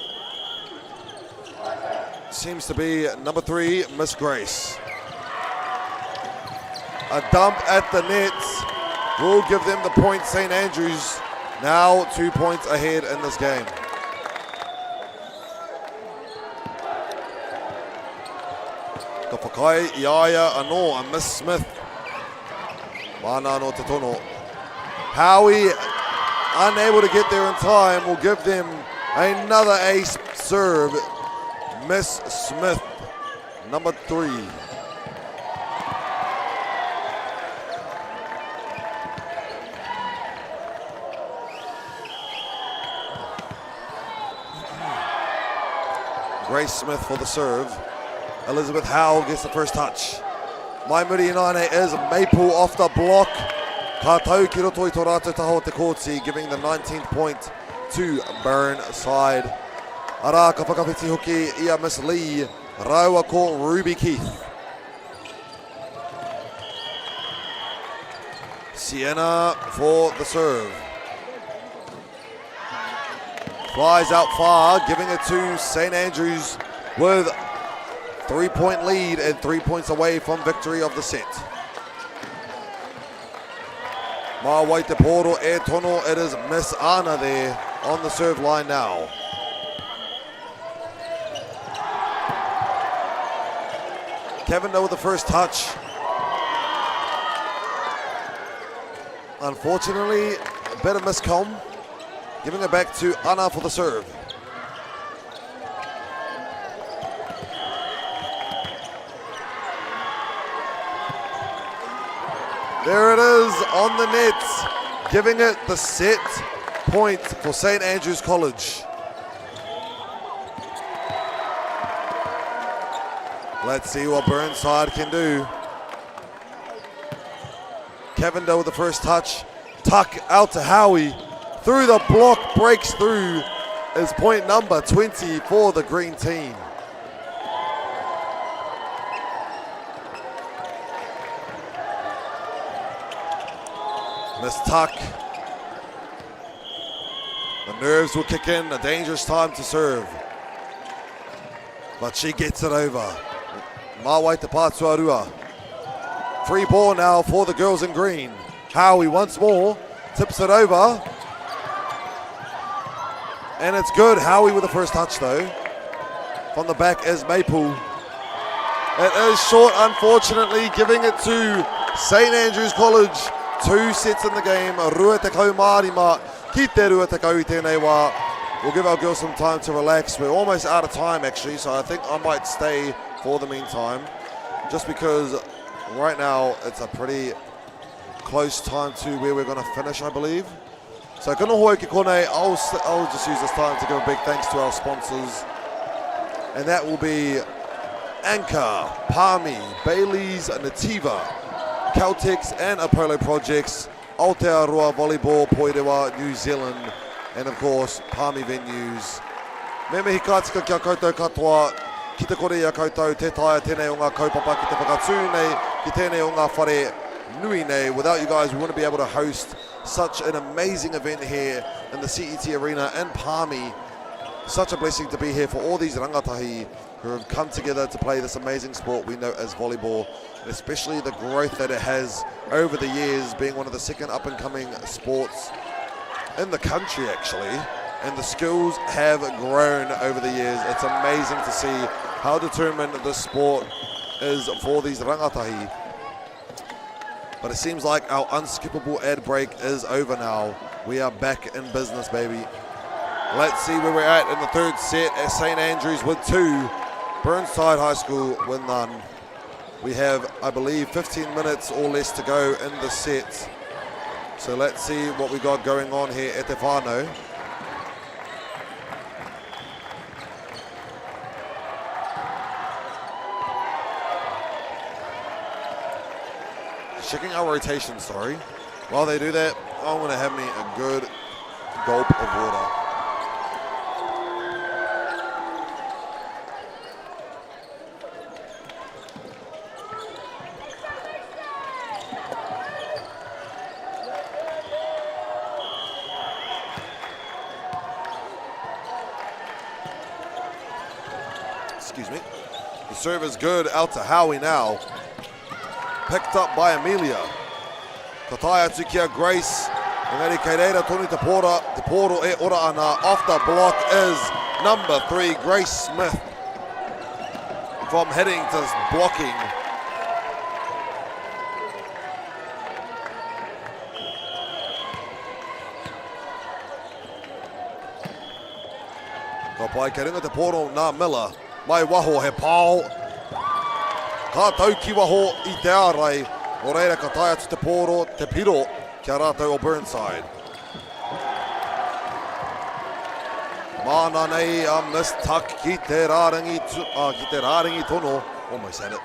Seems to be number 3, Miss Grace. A dump at the nets will give them the point. St Andrews now 2 points ahead in this game. Ka whakai I aia anō a Miss Smith. Mana no te tono. Howie, unable to get there in time, will give them another ace serve. Miss Smith, number 3. Grace Smith for the serve. Elizabeth Howell gets the first touch. Mai muri inaine is Maple off the block. Ka tau ki roto I tō rātou taho te kōti, giving the 19th point to Burnside. Ara ka whakawhiti hoki I a Miss Lee, raua ko Ruby Keith. Sienna for the serve. Flies out far, giving it to St Andrews with 3-point lead and 3 points away from victory of the set. Mā wai te poro e tono, it is Miss Anna there on the serve line now. Kevin with the first touch. Unfortunately, a bit of miscom. Giving it back to Anna for the serve. There it is on the nets, giving it the set point for St Andrews College. Let's see what Burnside can do. Kevin with the first touch. Tuck out to Howie. Through the block, breaks through. Is point number 20 for the green team. Miss Tuck. The nerves will kick in, a dangerous time to serve. But she gets it over. Mā wai te Pātuarua. Free ball now for the girls in green. Howie once more, tips it over. And it's good. Howie with the first touch though. From the back is Maple. It is short, unfortunately, giving it to St Andrews College. 2 sets in the game. Rua te kau mārima ki te rua te kau I tēnei wā. We'll give our girls some time to relax. We're almost out of time, actually, so I think I might stay for the meantime, just because right now it's a pretty close time to where we're going to finish, I believe. So, kano hoi ki konei, I'll just use this time to give a big thanks to our sponsors, and that will be Anchor, Palmy, Bailey's, Nativa, Caltex, and Apollo Projects, Aotearoa Volleyball, Poirewa, New Zealand, and of course, Palmy Venues. Me mihi kātika kia koutou katoa, ki te kore ia koutou, te taia tēnei o ngā kaupapa ki te whakatū nei, ki tēnei o ngā whare nui nei. Without you guys, we wouldn't be able to host such an amazing event here in the CET Arena in Palmy. Such a blessing to be here for all these rangatahi who have come together to play this amazing sport we know as volleyball, and especially the growth that it has over the years, being one of the second up-and-coming sports in the country, actually, and the skills have grown over the years. It's amazing to see how determined the sport is for these rangatahi. But it seems like our unskippable ad break is over now. We are back in business, baby. Let's see where we're at in the third set at St. Andrews with 2, Burnside High School with none. We have, I believe, 15 minutes or less to go in the set. So let's see what we got going on here at Te Whānau. Checking our rotation, sorry. While they do that, I'm going to have me a good gulp of water. Excuse me. The serve is good out to Howie now. Picked up by Amelia. Katai atu kia Grace. Engari kei reira tonu te poro e ora ana. Off the block is number 3, Grace Smith. From heading to blocking. Ka pai kei ringa te poro nā Miller. Mai waho he pāo. Ka tau ki waho I te ārai, o reira ka taia te poro, te piro, kia rātou o Burnside. Mana nei a miss tuck ki te rārangi tono. Almost had it.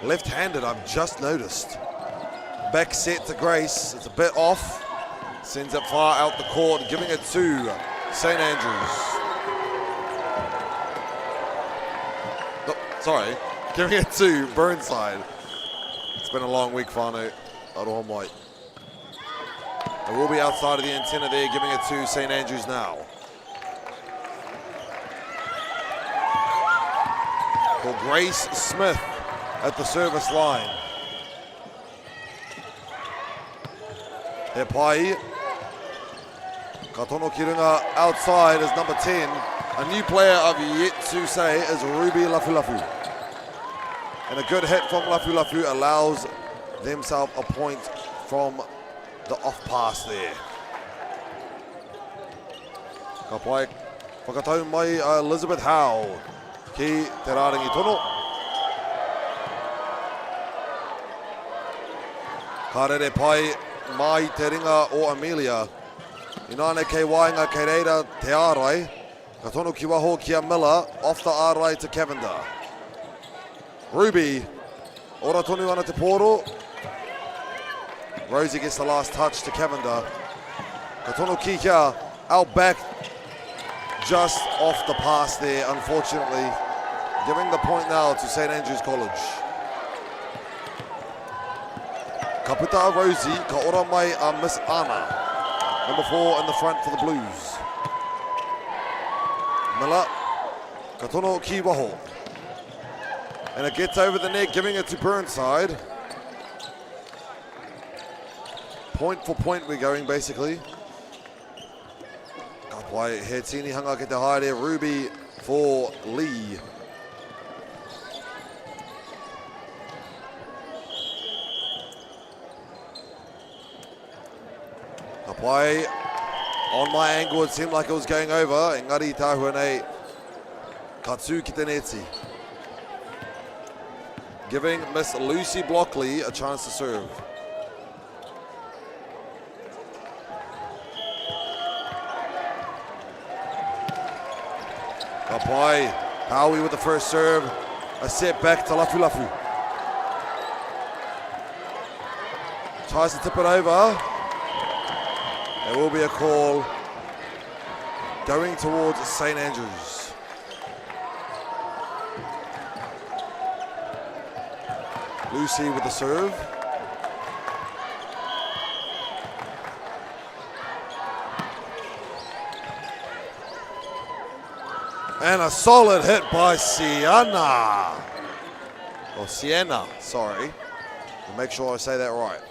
Left-handed, I've just noticed. Back set to Grace, it's a bit off. Sends it far out the court, giving it to St. Andrews. Sorry, giving it to Burnside. It's been a long week, whānau. Aroha mai. It will be outside of the antenna there, giving it to St. Andrews now. For Grace Smith at the service line. He pai. Katono Kirunga outside is number 10. A new player I've yet to say is Ruby Lafulafu. And a good hit from Lafulafu allows themselves a point from the off pass there. Ka pai whakatau mai Elizabeth Howe ki te rārangi tono. Ka rere pai mai te ringa o Amelia. Inane kei wainga kei reira te ārai. Ka tonu ki waho kia Miller, off the ārai to Cavender. Ruby, ora tonu ana te poro. Rosie gets the last touch to Cavender. Ka tonu ki kia, out back, just off the pass there, unfortunately. Giving the point now to St. Andrews College. Ka puta Rosie, ka ora mai a Miss Anna. Number 4 in the front for the Blues. Miller, Katono ki waho. And it gets over the net, giving it to Burnside. Point for point we're going, basically. Kapai he tini hanga ki te haere, Ruby for Lee. Kapai On my angle, it seemed like it was going over. Engari tāhua nei Katsu Kitenetsi. Giving Miss Lucy Blockley a chance to serve. Kapai, Howie with the first serve. A set back to Lafu Lafu. Tries to tip it over. There will be a call going towards St. Andrews. Lucy with the serve. And a solid hit by Sienna. Or Sienna, sorry. I'll make sure I say that right.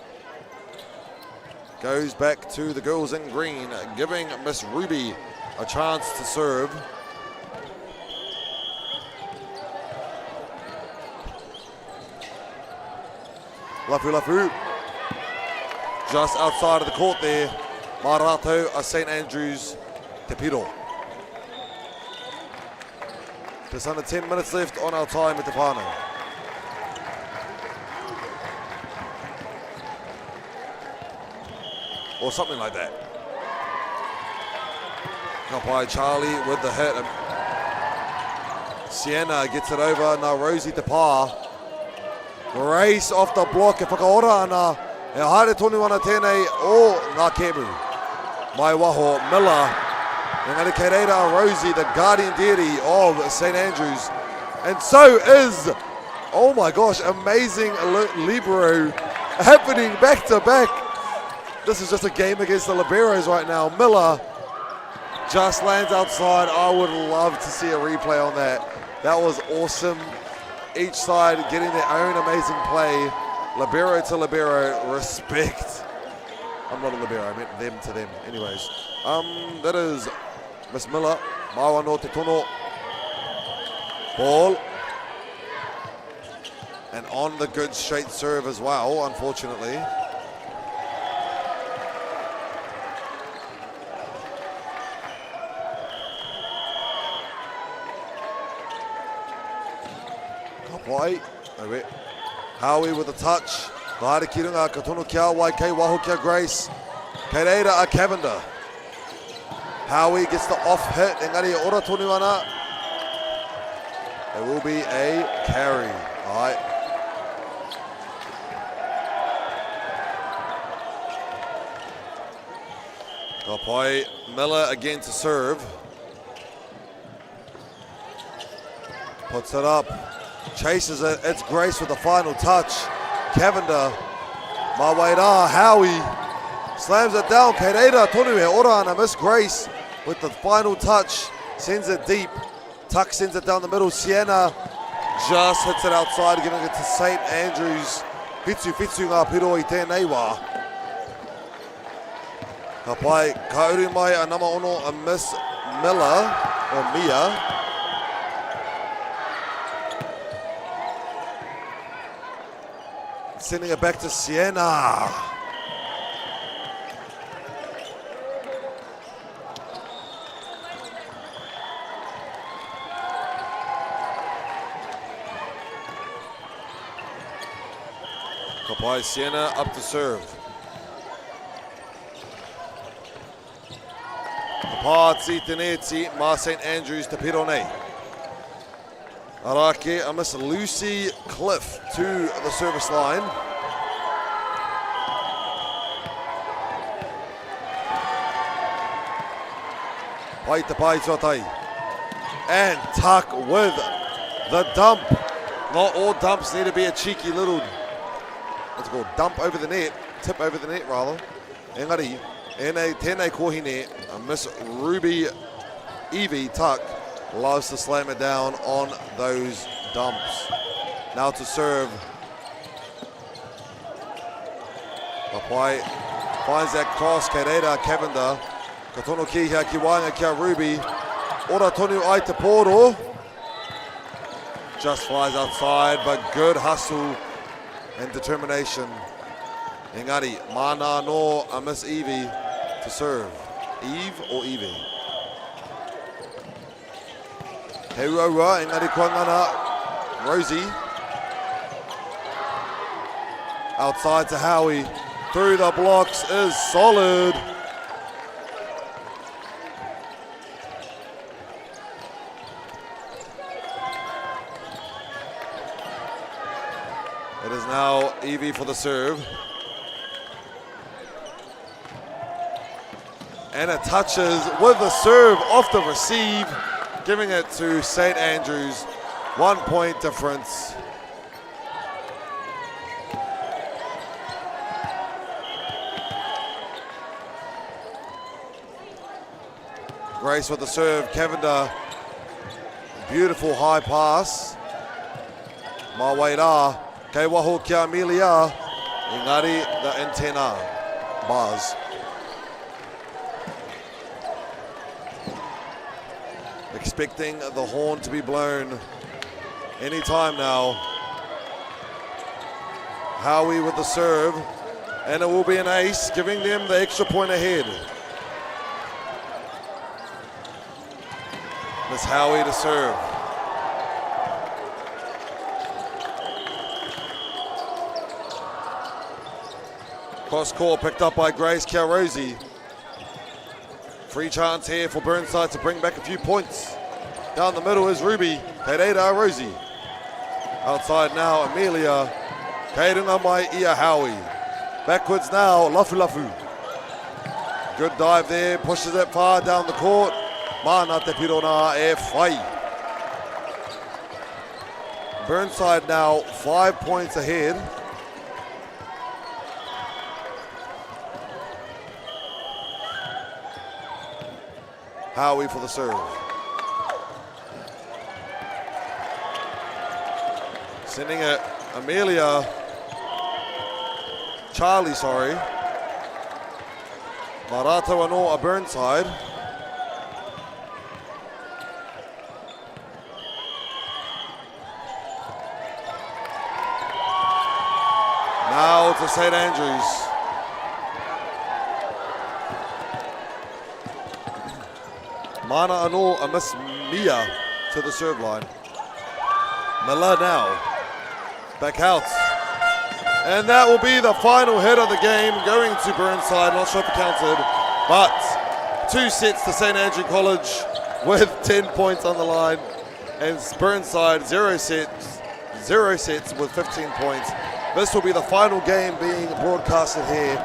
Goes back to the girls in green, giving Miss Ruby a chance to serve. Lafu Lafu. Just outside of the court there. Marato, a St. Andrews Te Piro. Just under 10 minutes left on our time at the whānau. Or something like that. Kapai Charlie with the hit. Sienna gets it over. Now Rosie Depar. Race off the block. E whakaora ana. E haere tonu ana tēnei o ngā kebu. Mai waho Miller. Engari kei reira Rosie, the guardian deity of St. Andrews. And so is, oh my gosh, amazing libero happening back to back. This is just a game against the liberos right now. Miller just lands outside. I would love to see a replay on that. That was awesome. Each side getting their own amazing play. Libero to libero, respect. I'm not a libero, I meant them to them. Anyways, that is Miss Miller. Maua no te tono. Ball. And on the good straight serve as well, unfortunately. Kapai. Howie with a touch. Haere ki runga, ka tono kia wai, kei waho kia Grace. Kei reira a Cavender. Howie gets the off hit. Engari ora tonu ana. There will be a carry. All right. Kapai Miller again to serve. Puts it up. Chases it. It's Grace with the final touch. Cavender. Mawaira. Howie slams it down. Kereira tonu he ora ana. Miss Grace with the final touch. Sends it deep. Tuck sends it down the middle. Sienna just hits it outside, giving it to St. Andrews. Fitsu ngā piro i tēnei wā. Ka pai, ka uru mai a nama ono a Miss Miller, or Mia. Sending it back to Sienna. Kapai Sienna up to serve. Kapatsi Tenetsi, Ma St. Andrews Te Piro nei. Arake, a Miss Lucy Cliff to the service line. Pai te pai tuatai. And Tuck with the dump. Not all dumps need to be a cheeky little, what's it called, dump over the net, tip over the net rather. Engari, tēnei kohine, Miss Ruby Evie Tuck loves to slam it down on those dumps. Now to serve. Papai finds that cross, Kereira Cavender. Katono ki hea ki wainga kia Ruby. Ora tonu ai te poro. Just flies outside, but good hustle and determination. Engari, mana no a Miss Evie to serve. Eve or Evie? He Raua, engari kua ngana, Rosie. Outside to Howie, through the blocks is solid. It is now Evie for the serve. And it touches with the serve off the receive, giving it to St. Andrews. 1 point difference. Grace with the serve, Kevender. Beautiful high pass. Mawaira, kei waho kia Amelia. Engari, the antenna. Bars. Expecting the horn to be blown anytime now. Howie with the serve, and it will be an ace, giving them the extra point ahead. Miss Howie to serve. Cross court picked up by Grace Kiarosi. Free chance here for Burnside to bring back a few points. Down the middle is Ruby, Kairera Rosie. Outside now, Amelia. Kairunga mai ia Howie. Backwards now, Lafu Lafu. Good dive there, pushes it far down the court. Mana te pirona e whai. Burnside now 5 points ahead. Howie for the serve. Sending it, Amelia. Charlie, sorry. Marato Anoa Burnside. Now to St. Andrews. Mana Anor a Miss Mia to the serve line. Miller now. Back out. And that will be the final hit of the game going to Burnside. Not sure if it counted, but 2 sets to St. Andrew College with 10 points on the line. And Burnside 0 sets with 15 points. This will be the final game being broadcasted here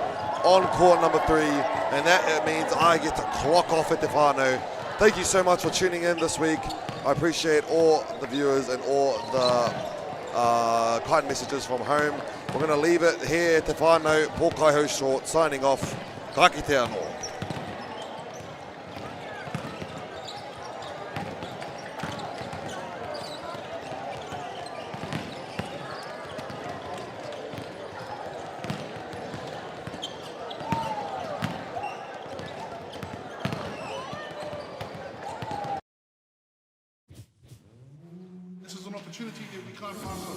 on court number 3. And that means I get to clock off at Te Whānau. Thank you so much for tuning in this week. I appreciate all the viewers and all the kind messages from home. We're going to leave it here. Te Whānau, Paul Kaiho Short, signing off. Ka kite anō. This is an opportunity that we can't pass up.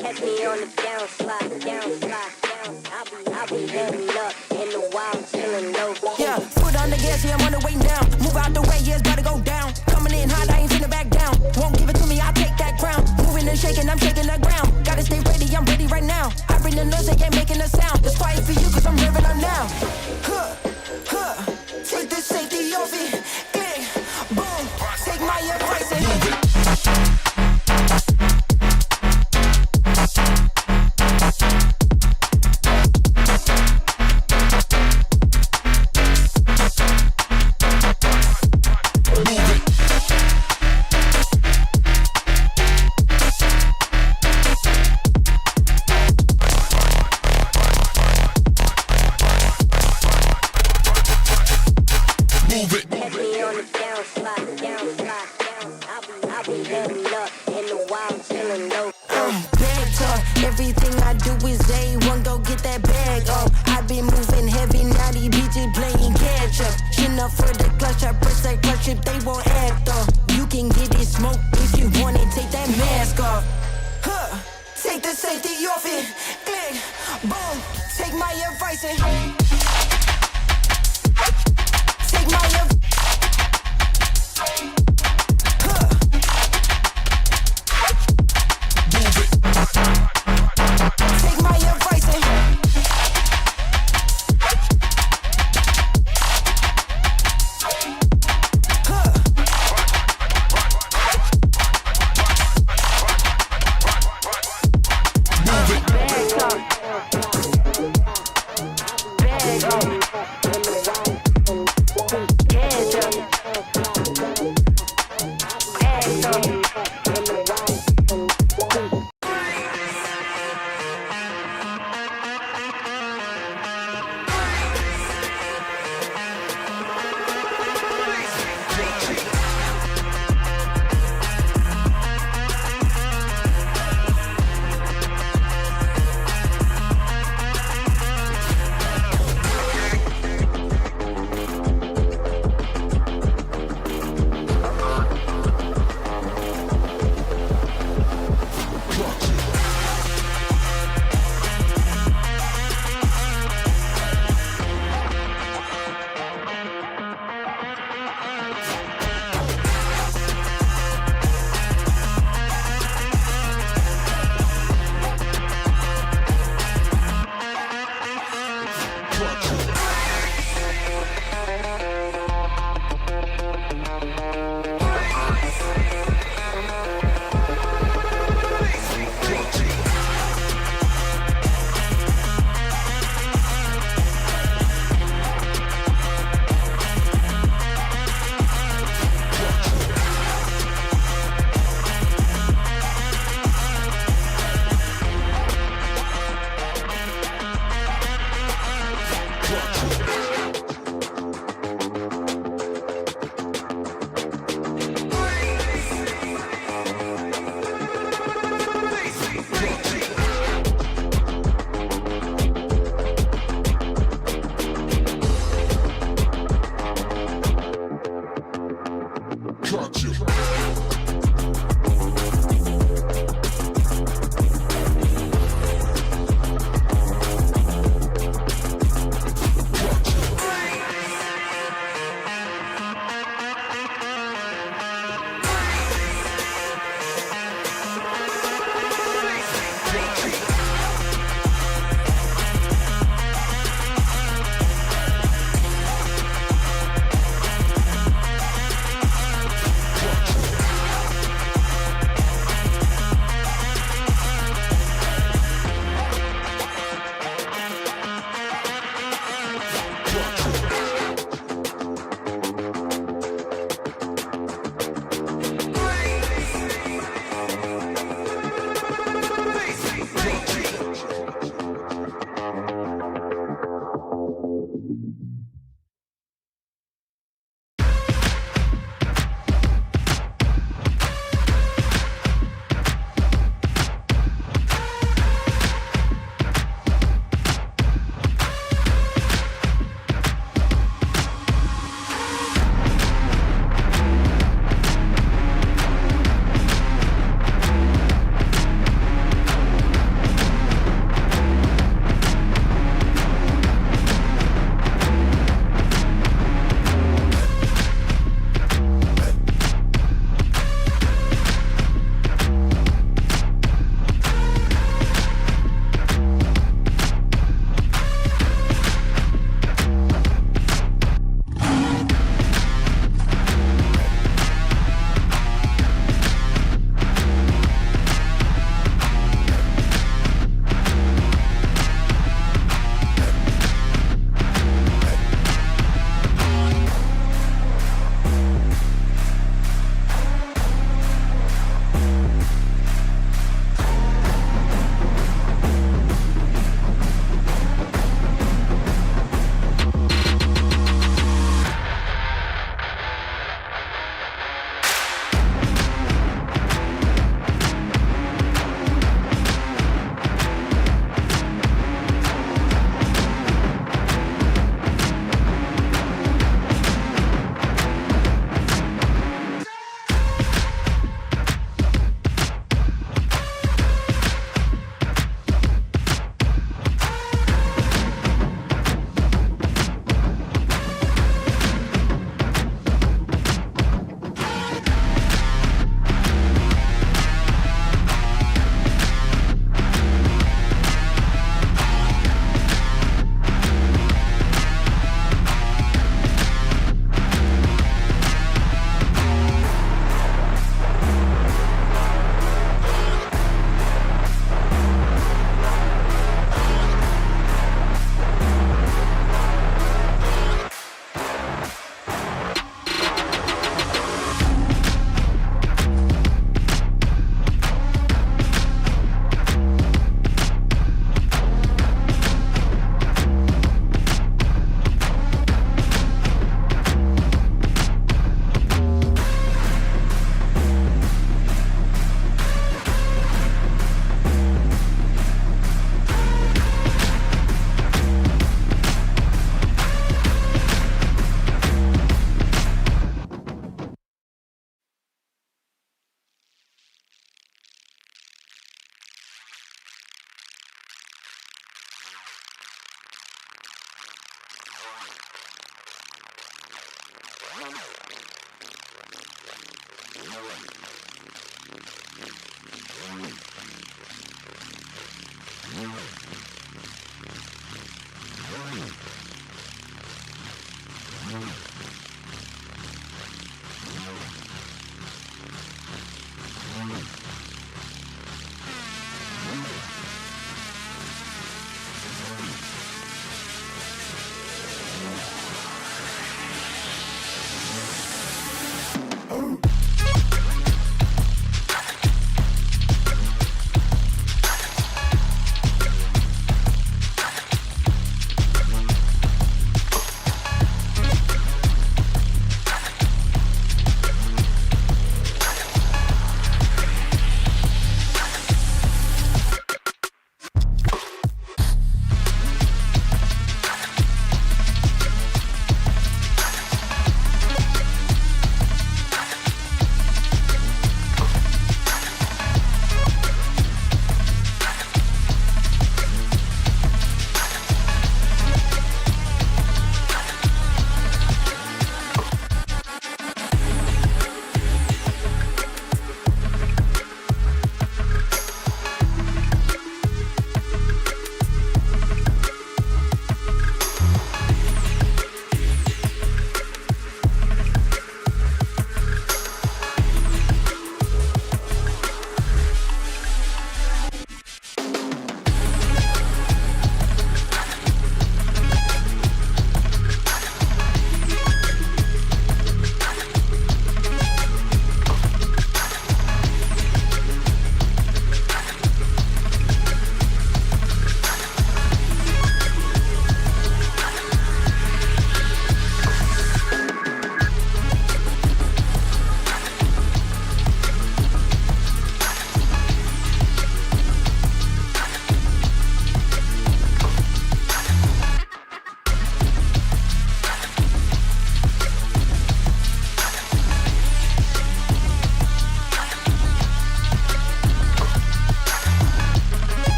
Catch me on the downslide, downslide, down. I'll be heading up in the wild, chilling low. Yeah, foot on the gas, yeah, I'm on the way down. Move out the way, yeah, it's about to go down. Coming in hot, I ain't finna back down. Won't give it to me, I'll take that crown. Moving and shaking, I'm shaking the ground. Gotta stay ready, I'm ready right now. I bring the noise, they ain't making a sound. It's quiet for you, cause I'm revving up now. Huh, huh, take the safety off it. Click, boom, take my advice and move it. Everything I do is A1, go get that bag up. I been moving heavy, now these bitches playing catch up. Chin up for the clutch, I press that clutch if they won't act up. You can get it smoke if you want it, take that mask off. Huh, take the safety off it. Click, boom, take my advice and